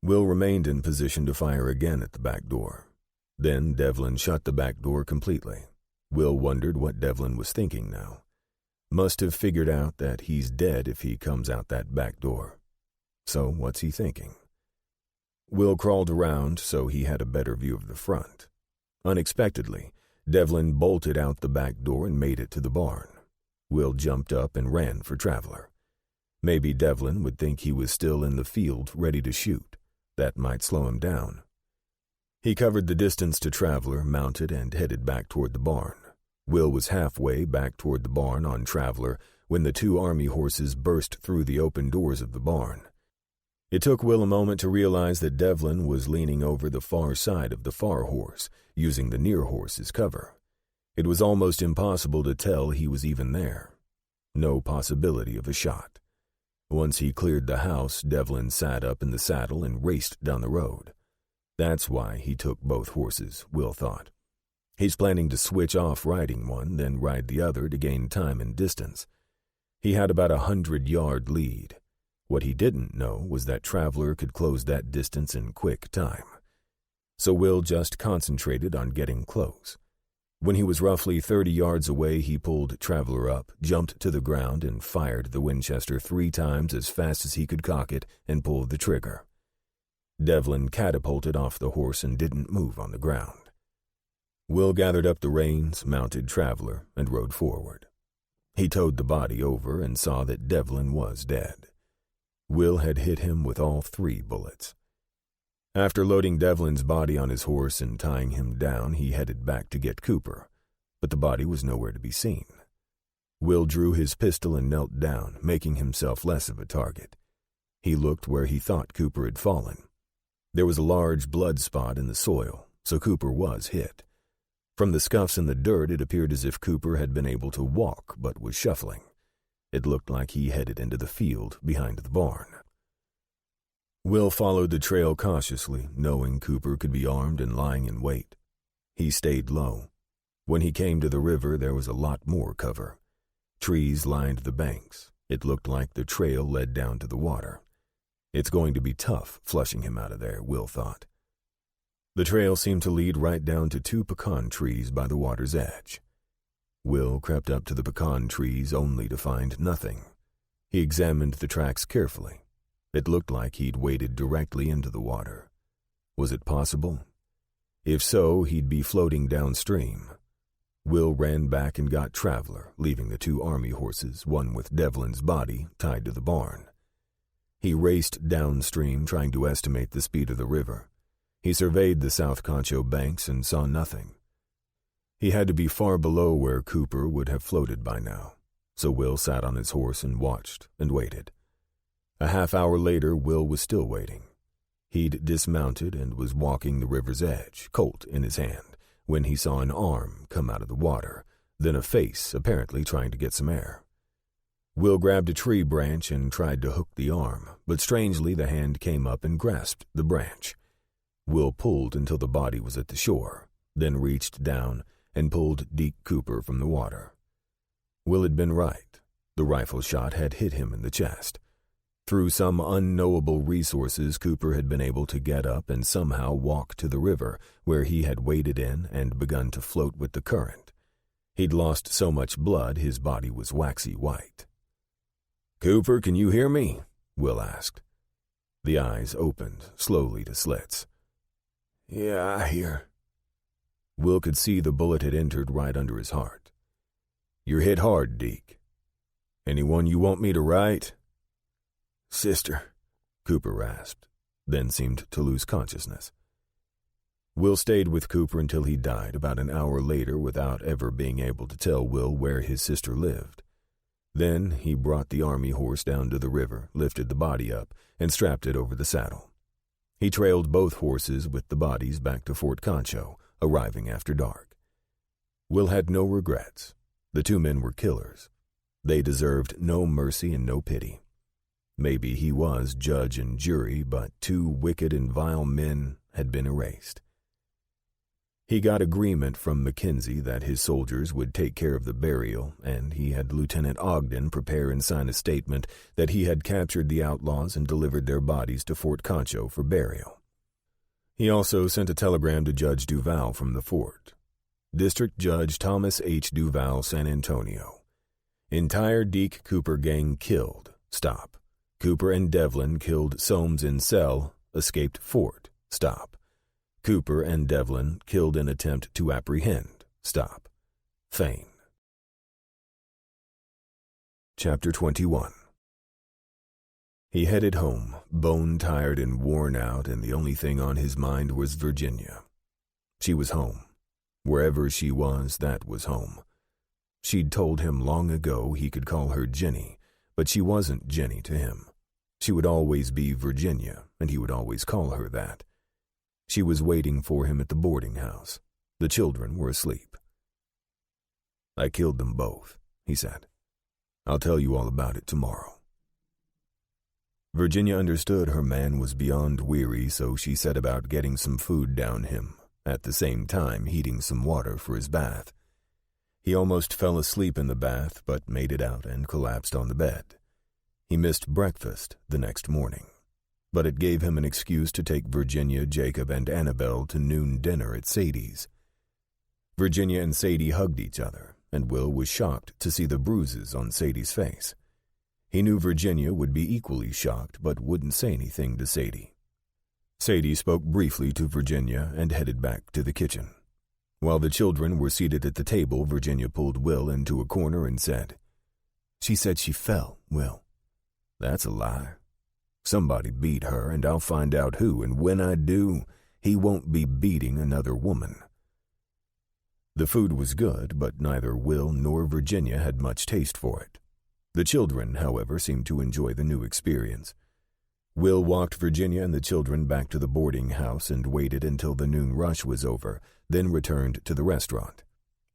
Will remained in position to fire again at the back door. Then Devlin shut the back door completely. Will wondered what Devlin was thinking now. Must have figured out that he's dead if he comes out that back door. So what's he thinking? Will crawled around so he had a better view of the front. Unexpectedly, Devlin bolted out the back door and made it to the barn. Will jumped up and ran for Traveler. Maybe Devlin would think he was still in the field ready to shoot. That might slow him down. He covered the distance to Traveler, mounted, and headed back toward the barn. Will was halfway back toward the barn on Traveler when the two army horses burst through the open doors of the barn. It took Will a moment to realize that Devlin was leaning over the far side of the far horse, using the near horse as cover. It was almost impossible to tell he was even there. No possibility of a shot. Once he cleared the house, Devlin sat up in the saddle and raced down the road. That's why he took both horses, Will thought. He's planning to switch off riding one, then ride the other to gain time and distance. He had about 100-yard lead. What he didn't know was that Traveler could close that distance in quick time. So Will just concentrated on getting close. When he was roughly 30 yards away, he pulled Traveler up, jumped to the ground, and fired the Winchester 3 times as fast as he could cock it and pulled the trigger. Devlin catapulted off the horse and didn't move on the ground. Will gathered up the reins, mounted Traveler, and rode forward. He towed the body over and saw that Devlin was dead. Will had hit him with all 3 bullets. After loading Devlin's body on his horse and tying him down, he headed back to get Cooper, but the body was nowhere to be seen. Will drew his pistol and knelt down, making himself less of a target. He looked where he thought Cooper had fallen. There was a large blood spot in the soil, so Cooper was hit. From the scuffs in the dirt, it appeared as if Cooper had been able to walk but was shuffling. It looked like he headed into the field behind the barn. Will followed the trail cautiously, knowing Cooper could be armed and lying in wait. He stayed low. When he came to the river, there was a lot more cover. Trees lined the banks. It looked like the trail led down to the water. It's going to be tough flushing him out of there, Will thought. The trail seemed to lead right down to 2 pecan trees by the water's edge. Will crept up to the pecan trees only to find nothing. He examined the tracks carefully. It looked like he'd waded directly into the water. Was it possible? If so, he'd be floating downstream. Will ran back and got Traveler, leaving the 2 army horses, one with Devlin's body, tied to the barn. He raced downstream, trying to estimate the speed of the river. He surveyed the South Concho banks and saw nothing. He had to be far below where Cooper would have floated by now, so Will sat on his horse and watched and waited. A half-hour later, Will was still waiting. He'd dismounted and was walking the river's edge, Colt in his hand, when he saw an arm come out of the water, then a face apparently trying to get some air. Will grabbed a tree branch and tried to hook the arm, but strangely the hand came up and grasped the branch. Will pulled until the body was at the shore, then reached down and pulled Deke Cooper from the water. Will had been right. The rifle shot had hit him in the chest. Through some unknowable resources, Cooper had been able to get up and somehow walk to the river, where he had waded in and begun to float with the current. He'd lost so much blood his body was waxy white. "Cooper, can you hear me?" Will asked. The eyes opened slowly to slits. "Yeah, I hear." Will could see the bullet had entered right under his heart. "You're hit hard, Deke. Anyone you want me to write?" "Sister," Cooper rasped, then seemed to lose consciousness. Will stayed with Cooper until he died about an hour later without ever being able to tell Will where his sister lived. Then he brought the army horse down to the river, lifted the body up, and strapped it over the saddle. He trailed both horses with the bodies back to Fort Concho, arriving after dark. Will had no regrets. The two men were killers. They deserved no mercy and no pity. Maybe he was judge and jury, but two wicked and vile men had been erased. He got agreement from Mackenzie that his soldiers would take care of the burial, and he had Lieutenant Ogden prepare and sign a statement that he had captured the outlaws and delivered their bodies to Fort Concho for burial. He also sent a telegram to Judge Duval from the fort. District Judge Thomas H. Duval, San Antonio. Entire Deke Cooper gang killed. Stop. Cooper and Devlin killed Soames in cell, escaped fort. Stop. Cooper and Devlin killed in attempt to apprehend. Stop. Fain. Chapter 21. He headed home, bone-tired and worn out, and the only thing on his mind was Virginia. She was home. Wherever she was, that was home. She'd told him long ago he could call her Jenny, but she wasn't Jenny to him. She would always be Virginia, and he would always call her that. She was waiting for him at the boarding house. The children were asleep. "I killed them both," he said. "I'll tell you all about it tomorrow." Virginia understood her man was beyond weary, so she set about getting some food down him, at the same time heating some water for his bath. He almost fell asleep in the bath, but made it out and collapsed on the bed. He missed breakfast the next morning, but it gave him an excuse to take Virginia, Jacob, and Annabelle to noon dinner at Sadie's. Virginia and Sadie hugged each other, and Will was shocked to see the bruises on Sadie's face. He knew Virginia would be equally shocked, but wouldn't say anything to Sadie. Sadie spoke briefly to Virginia and headed back to the kitchen. While the children were seated at the table, Virginia pulled Will into a corner and said, "She said she fell, Will." "That's a lie. Somebody beat her, and I'll find out who, and when I do, he won't be beating another woman." The food was good, but neither Will nor Virginia had much taste for it. The children, however, seemed to enjoy the new experience. Will walked Virginia and the children back to the boarding house and waited until the noon rush was over, then returned to the restaurant.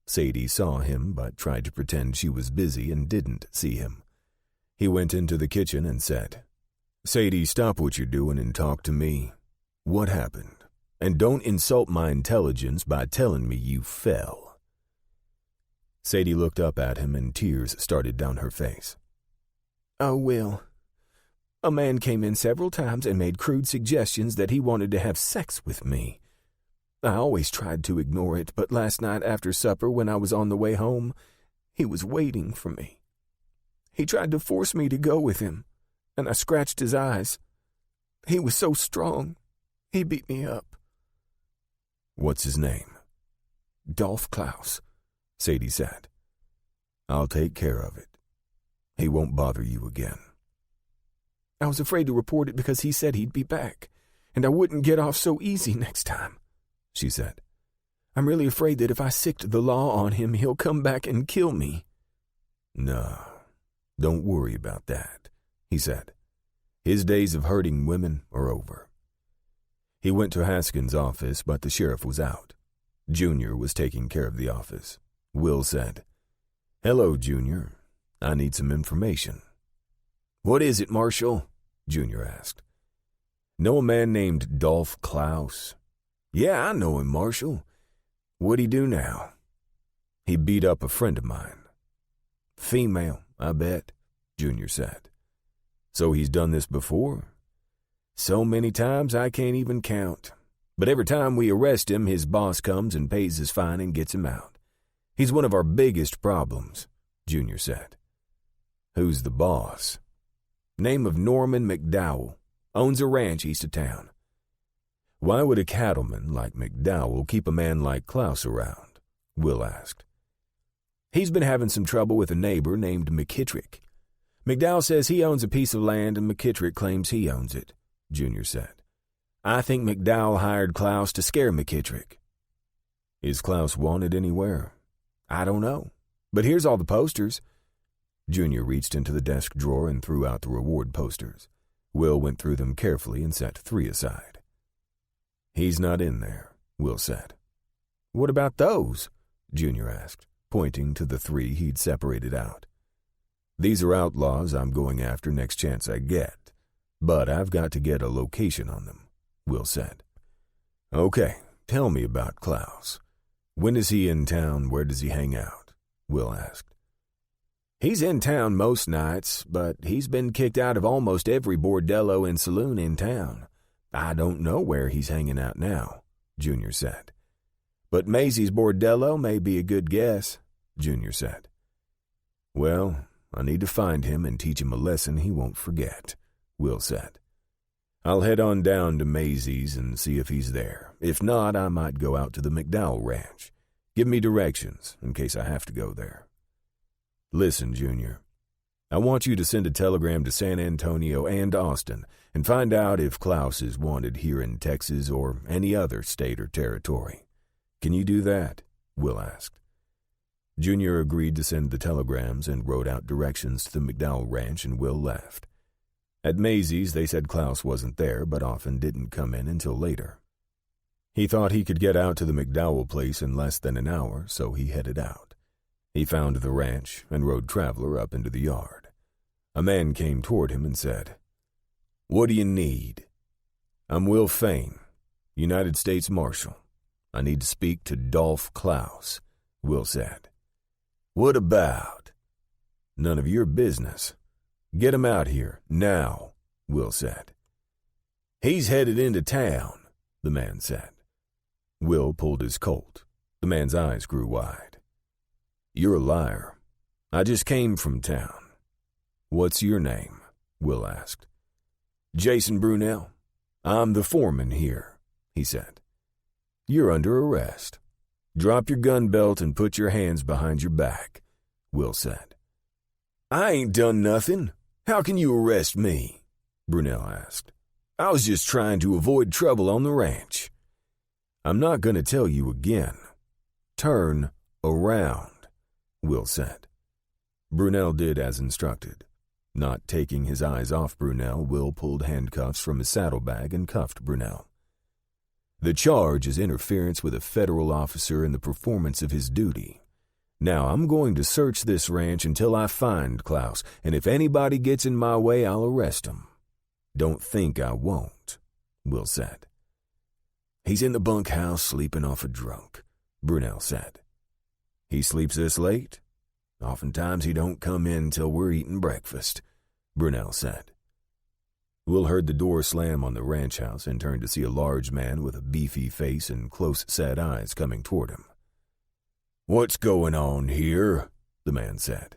Sadie saw him, but tried to pretend she was busy and didn't see him. He went into the kitchen and said, "Sadie, stop what you're doing and talk to me. What happened? And don't insult my intelligence by telling me you fell." Sadie looked up at him and tears started down her face. "Oh, Will, a man came in several times and made crude suggestions that he wanted to have sex with me. I always tried to ignore it, but last night after supper when I was on the way home, he was waiting for me. He tried to force me to go with him, and I scratched his eyes. He was so strong, he beat me up." "What's his name?" "Dolph Klaus," Sadie said. "I'll take care of it. He won't bother you again." I was afraid to report it because he said he'd be back, and I wouldn't get off so easy next time," she said. "I'm really afraid that if I sicked the law on him, he'll come back and kill me." "No, don't worry about that," he said. "His days of hurting women are over." He went to Haskins' office, but the sheriff was out. Junior was taking care of the office. Will said, "Hello, Junior. I need some information." "What is it, Marshal?" Junior asked. "Know a man named Dolph Klaus?" "Yeah, I know him, Marshal. What'd he do now?" "He beat up a friend of mine." "Female, I bet," Junior said. "So he's done this before?" "So many times I can't even count. But every time we arrest him, his boss comes and pays his fine and gets him out. He's one of our biggest problems," Junior said. "Who's the boss?" "Name of Norman McDowell. Owns a ranch east of town." "Why would a cattleman like McDowell keep a man like Klaus around?" Will asked. "He's been having some trouble with a neighbor named McKittrick. McDowell says he owns a piece of land and McKittrick claims he owns it," Junior said. "I think McDowell hired Klaus to scare McKittrick." "Is Klaus wanted anywhere?" "I don't know. But here's all the posters." Junior reached into the desk drawer and threw out the reward posters. Will went through them carefully and set 3 aside. "He's not in there," Will said. "What about those?" Junior asked, pointing to the 3 he'd separated out. "These are outlaws I'm going after next chance I get, but I've got to get a location on them," Will said. "Okay, tell me about Klaus. When is he in town? Where does he hang out?" Will asked. "He's in town most nights, but he's been kicked out of almost every bordello and saloon in town. I don't know where he's hanging out now," Junior said. "But Maisie's bordello may be a good guess," Junior said. "Well, I need to find him and teach him a lesson he won't forget," Will said. "I'll head on down to Maisie's and see if he's there. If not, I might go out to the McDowell Ranch. Give me directions in case I have to go there. Listen, Junior, I want you to send a telegram to San Antonio and Austin and find out if Klaus is wanted here in Texas or any other state or territory. Can you do that?" Will asked. Junior agreed to send the telegrams and wrote out directions to the McDowell Ranch, and Will left. At Maisie's, they said Klaus wasn't there, but often didn't come in until later. He thought he could get out to the McDowell place in less than an hour, so he headed out. He found the ranch and rode Traveler up into the yard. A man came toward him and said, "What do you need?" "I'm Will Fain, United States Marshal. I need to speak to Dolph Klaus," Will said. "What about?" "None of your business. Get him out here, now," Will said. "He's headed into town," the man said. Will pulled his Colt. The man's eyes grew wide. "You're a liar. I just came from town." "What's your name?" Will asked. "Jason Brunel. I'm the foreman here," he said. "You're under arrest. Drop your gun belt and put your hands behind your back," Will said. "I ain't done nothing. How can you arrest me?" Brunel asked. "I was just trying to avoid trouble on the ranch." "I'm not going to tell you again. Turn around," Will said. Brunel did as instructed. Not taking his eyes off Brunel, Will pulled handcuffs from his saddlebag and cuffed Brunel. "The charge is interference with a federal officer in the performance of his duty. Now I'm going to search this ranch until I find Klaus, and if anybody gets in my way, I'll arrest him. Don't think I won't," Will said. "He's in the bunkhouse sleeping off a drunk," Brunel said. "He sleeps this late? Oftentimes he don't come in till we're eating breakfast," Brunel said. Will heard the door slam on the ranch house and turned to see a large man with a beefy face and close-set eyes coming toward him. "What's going on here?" the man said.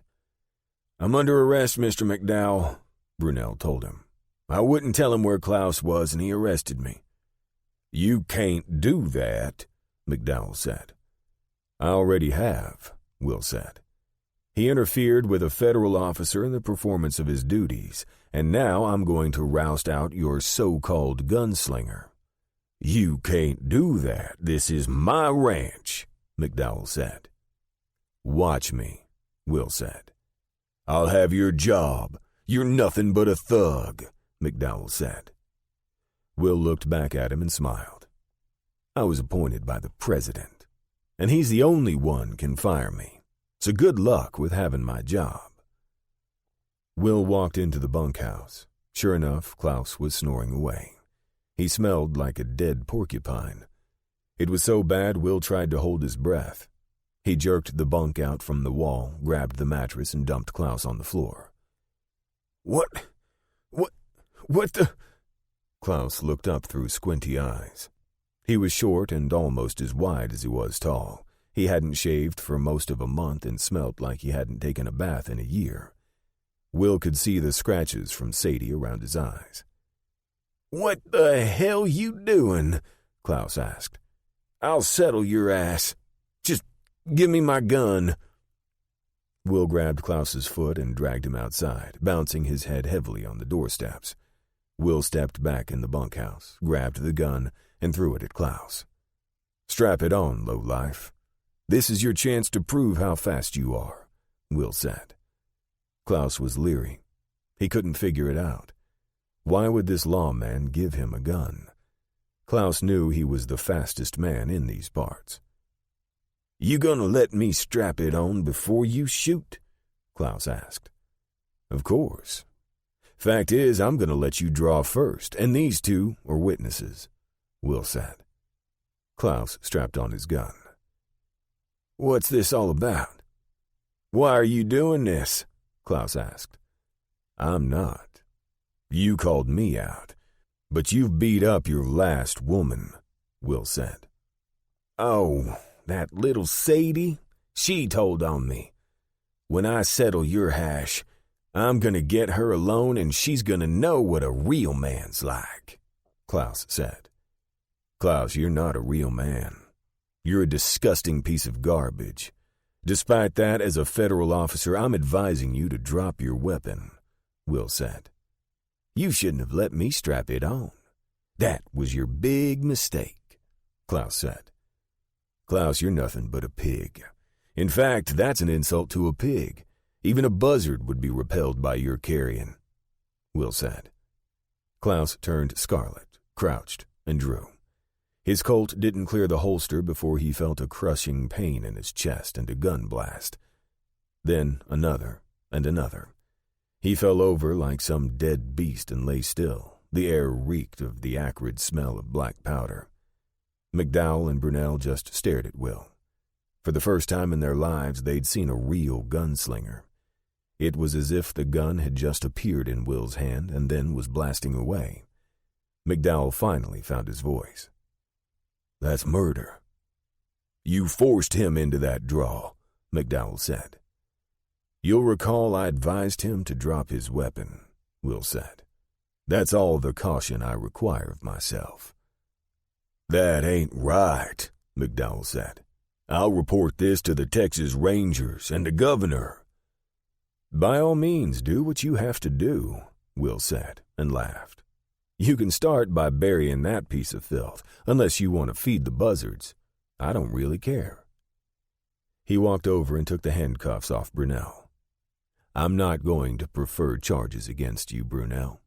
"I'm under arrest, Mr. McDowell," Brunel told him. "I wouldn't tell him where Klaus was, and he arrested me." "You can't do that," McDowell said. "I already have," Will said. "He interfered with a federal officer in the performance of his duties. and now I'm going to roust out your so-called gunslinger." "You can't do that. This is my ranch," McDowell said. "Watch me," Will said. "I'll have your job. You're nothing but a thug," McDowell said. Will looked back at him and smiled. "I was appointed by the president, and he's the only one can fire me. So good luck with having my job." Will walked into the bunkhouse. Sure enough, Klaus was snoring away. He smelled like a dead porcupine. It was so bad Will tried to hold his breath. He jerked the bunk out from the wall, grabbed the mattress, and dumped Klaus on the floor. What the... Klaus looked up through squinty eyes. He was short and almost as wide as he was tall. He hadn't shaved for most of a month and smelt like he hadn't taken a bath in a year. Will could see the scratches from Sadie around his eyes. "What the hell you doing?" Klaus asked. "I'll settle your ass. Just give me my gun." Will grabbed Klaus's foot and dragged him outside, bouncing his head heavily on the doorsteps. Will stepped back in the bunkhouse, grabbed the gun, and threw it at Klaus. "Strap it on, lowlife. This is your chance to prove how fast you are," Will said. Klaus was leery. He couldn't figure it out. Why would this lawman give him a gun? Klaus knew he was the fastest man in these parts. "You gonna let me strap it on before you shoot?" Klaus asked. "Of course. Fact is, I'm gonna let you draw first, and these two are witnesses," Will said. Klaus strapped on his gun. "What's this all about? Why are you doing this?" Klaus asked. "I'm not. You called me out, but you've beat up your last woman," Will said. "Oh, that little Sadie? She told on me. When I settle your hash, I'm gonna get her alone and she's gonna know what a real man's like," Klaus said. "Klaus, you're not a real man. You're a disgusting piece of garbage. Despite that, as a federal officer, I'm advising you to drop your weapon," Will said. "You shouldn't have let me strap it on. That was your big mistake," Klaus said. "Klaus, you're nothing but a pig. In fact, that's an insult to a pig. Even a buzzard would be repelled by your carrion," Will said. Klaus turned scarlet, crouched, and drew. His Colt didn't clear the holster before he felt a crushing pain in his chest and a gun blast. Then another and another. He fell over like some dead beast and lay still. The air reeked of the acrid smell of black powder. McDowell and Brunel just stared at Will. For the first time in their lives, they'd seen a real gunslinger. It was as if the gun had just appeared in Will's hand and then was blasting away. McDowell finally found his voice. "That's murder." "You forced him into that draw," McDowell said. "You'll recall I advised him to drop his weapon," Will said. "That's all the caution I require of myself." "That ain't right," McDowell said. "I'll report this to the Texas Rangers and the governor." "By all means, do what you have to do," Will said, and laughed. "You can start by burying that piece of filth, unless you want to feed the buzzards. I don't really care." He walked over and took the handcuffs off Brunel. "I'm not going to prefer charges against you, Brunel.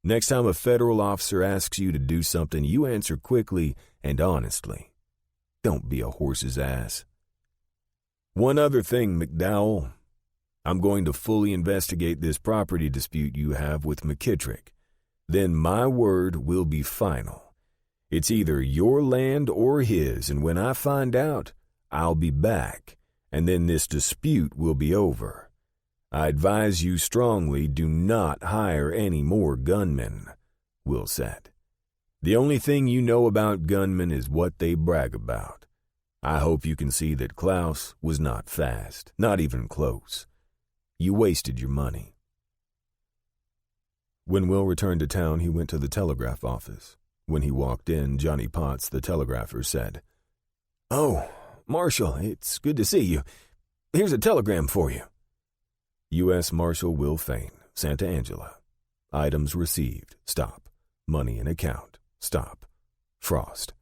Next time a federal officer asks you to do something, you answer quickly and honestly. Don't be a horse's ass. One other thing, McDowell. I'm going to fully investigate this property dispute you have with McKittrick. Then my word will be final. It's either your land or his, and when I find out, I'll be back, and then this dispute will be over. I advise you strongly, do not hire any more gunmen," Will said. "The only thing you know about gunmen is what they brag about. I hope you can see that Klaus was not fast, not even close. You wasted your money." When Will returned to town, he went to the telegraph office. When he walked in, Johnny Potts, the telegrapher, said, "Oh, Marshal, it's good to see you. Here's a telegram for you." U.S. Marshal Will Fain, Santa Angela. Items received, stop. Money in account, stop. Frost.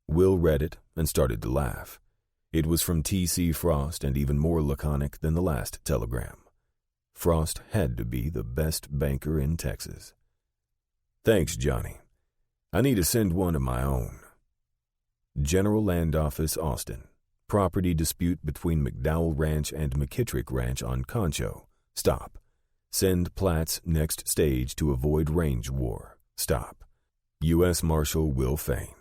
Will read it and started to laugh. It was from T.C. Frost and even more laconic than the last telegram. Frost had to be the best banker in Texas. Thanks, Johnny. I need to send one of my own. General Land Office, Austin. Property dispute between McDowell Ranch and McKittrick Ranch on Concho. Stop. Send plats next stage to avoid range war. Stop. U.S. Marshal Will Fain.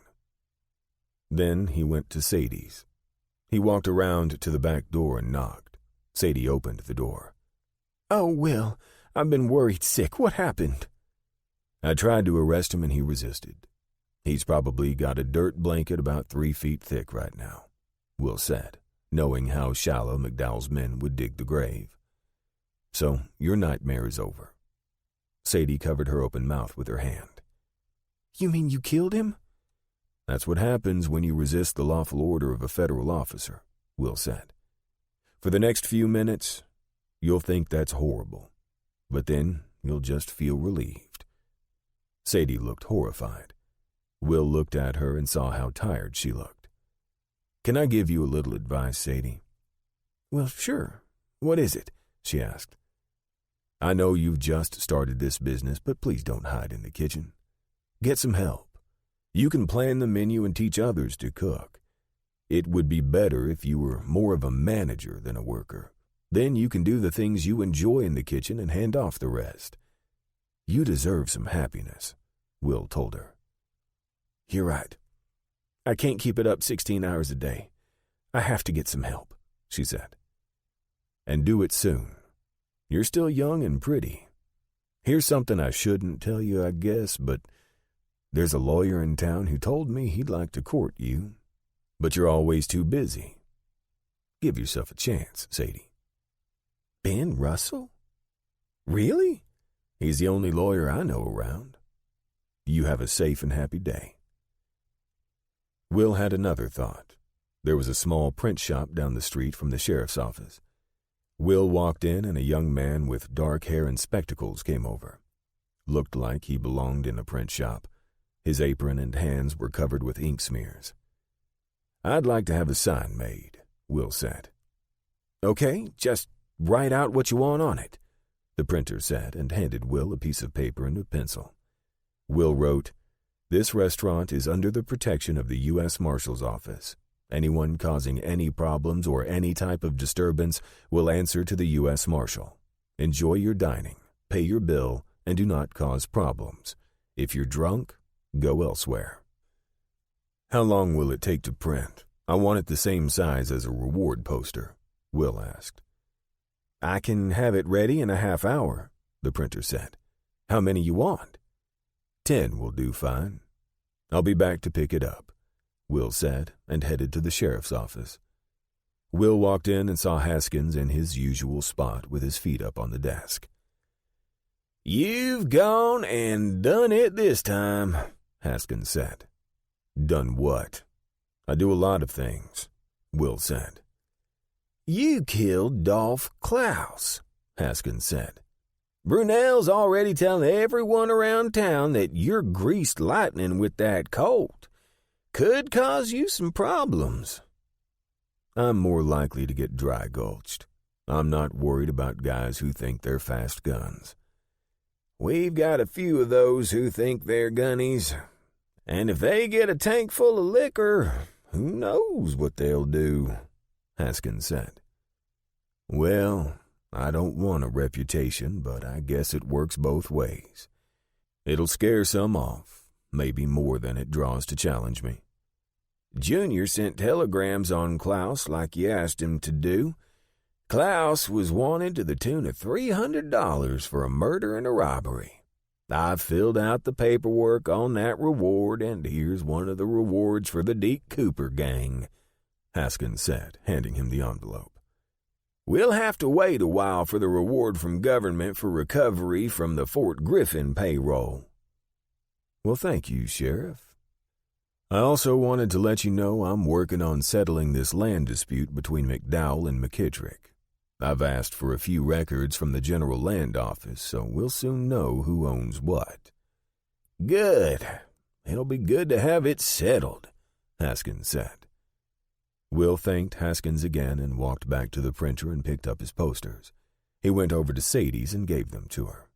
Then he went to Sadie's. He walked around to the back door and knocked. Sadie opened the door. "Oh, Will, I've been worried sick. What happened?" "I tried to arrest him and he resisted. He's probably got a dirt blanket about 3 feet thick right now," Will said, knowing how shallow McDowell's men would dig the grave. "So your nightmare is over." Sadie covered her open mouth with her hand. "You mean you killed him?" "That's what happens when you resist the lawful order of a federal officer," Will said. "For the next few minutes, you'll think that's horrible, but then you'll just feel relieved." Sadie looked horrified. Will looked at her and saw how tired she looked. "Can I give you a little advice, Sadie?" "Well, sure. What is it?" she asked. "I know you've just started this business, but please don't hide in the kitchen. Get some help. You can plan the menu and teach others to cook. It would be better if you were more of a manager than a worker. Then you can do the things you enjoy in the kitchen and hand off the rest. You deserve some happiness," Will told her. "You're right. I can't keep it up 16 hours a day. I have to get some help," she said. "And do it soon. You're still young and pretty. Here's something I shouldn't tell you, I guess, but there's a lawyer in town who told me he'd like to court you. But you're always too busy. Give yourself a chance, Sadie." "Ben Russell? Really? He's the only lawyer I know around. You have a safe and happy day." Will had another thought. There was a small print shop down the street from the sheriff's office. Will walked in and a young man with dark hair and spectacles came over. Looked like he belonged in a print shop. His apron and hands were covered with ink smears. "I'd like to have a sign made," Will said. "Okay, just write out what you want on it," the printer said, and handed Will a piece of paper and a pencil. Will wrote, "This restaurant is under the protection of the U.S. Marshal's office. Anyone causing any problems or any type of disturbance will answer to the U.S. Marshal. Enjoy your dining, pay your bill, and do not cause problems. If you're drunk, go elsewhere." "How long will it take to print? I want it the same size as a reward poster," Will asked. "I can have it ready in a half hour," the printer said. "How many you want?" 10 will do fine. I'll be back to pick it up," Will said, and headed to the sheriff's office. Will walked in and saw Haskins in his usual spot with his feet up on the desk. "You've gone and done it this time," Haskins said. "Done what?" "I do a lot of things," Will said. "You killed Dolph Klaus," Haskins said. "Brunel's already telling everyone around town that you're greased lightning with that Colt. Could cause you some problems." "I'm more likely to get dry gulched. I'm not worried about guys who think they're fast guns." "We've got a few of those who think they're gunnies. And if they get a tank full of liquor, who knows what they'll do," Haskins said. "Well, I don't want a reputation, but I guess it works both ways. It'll scare some off, maybe more than it draws to challenge me." "Junior sent telegrams on Klaus like you asked him to do. Klaus was wanted to the tune of $300 for a murder and a robbery. I've filled out the paperwork on that reward, and here's one of the rewards for the Deke Cooper gang," Haskins said, handing him the envelope. "We'll have to wait a while for the reward from government for recovery from the Fort Griffin payroll." "Well, thank you, Sheriff. I also wanted to let you know I'm working on settling this land dispute between McDowell and McKittrick. I've asked for a few records from the General Land Office, so we'll soon know who owns what." "Good. It'll be good to have it settled," Haskins said. Will thanked Haskins again and walked back to the printer and picked up his posters. He went over to Sadie's and gave them to her.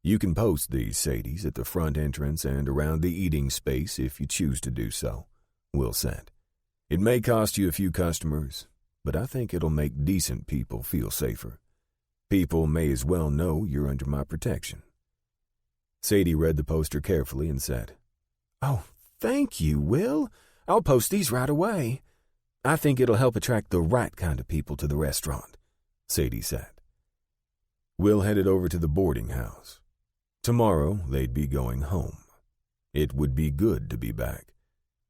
"You can post these, Sadie's, at the front entrance and around the eating space if you choose to do so," Will said. "It may cost you a few customers, but I think it'll make decent people feel safer. People may as well know you're under my protection." Sadie read the poster carefully and said, "Oh, thank you, Will. I'll post these right away. I think it'll help attract the right kind of people to the restaurant," Sadie said. Will headed over to the boarding house. Tomorrow they'd be going home. It would be good to be back.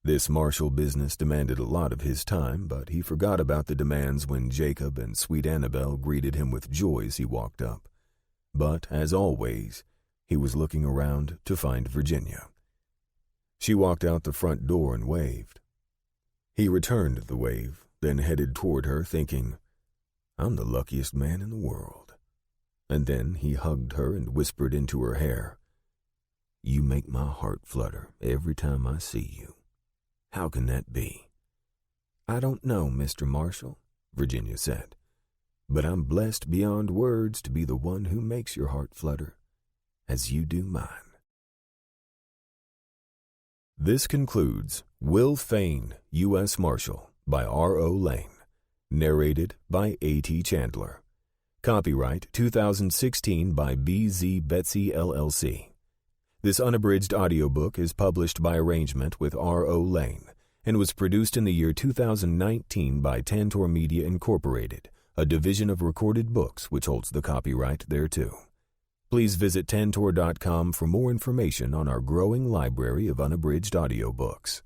This Marshal business demanded a lot of his time, but he forgot about the demands when Jacob and sweet Annabelle greeted him with joy as he walked up. But, as always, he was looking around to find Virginia. She walked out the front door and waved. He returned the wave, then headed toward her, thinking, "I'm the luckiest man in the world." And then he hugged her and whispered into her hair, "You make my heart flutter every time I see you. How can that be?" "I don't know, Mr. Marshal," Virginia said, "but I'm blessed beyond words to be the one who makes your heart flutter, as you do mine." This concludes Will Fain, U.S. Marshal, by R.O. Lane. Narrated by A.T. Chandler. Copyright 2016 by B.Z. Betsy LLC. This unabridged audiobook is published by arrangement with R.O. Lane and was produced in the year 2019 by Tantor Media Incorporated, a division of Recorded Books which holds the copyright thereto. Please visit Tantor.com for more information on our growing library of unabridged audiobooks.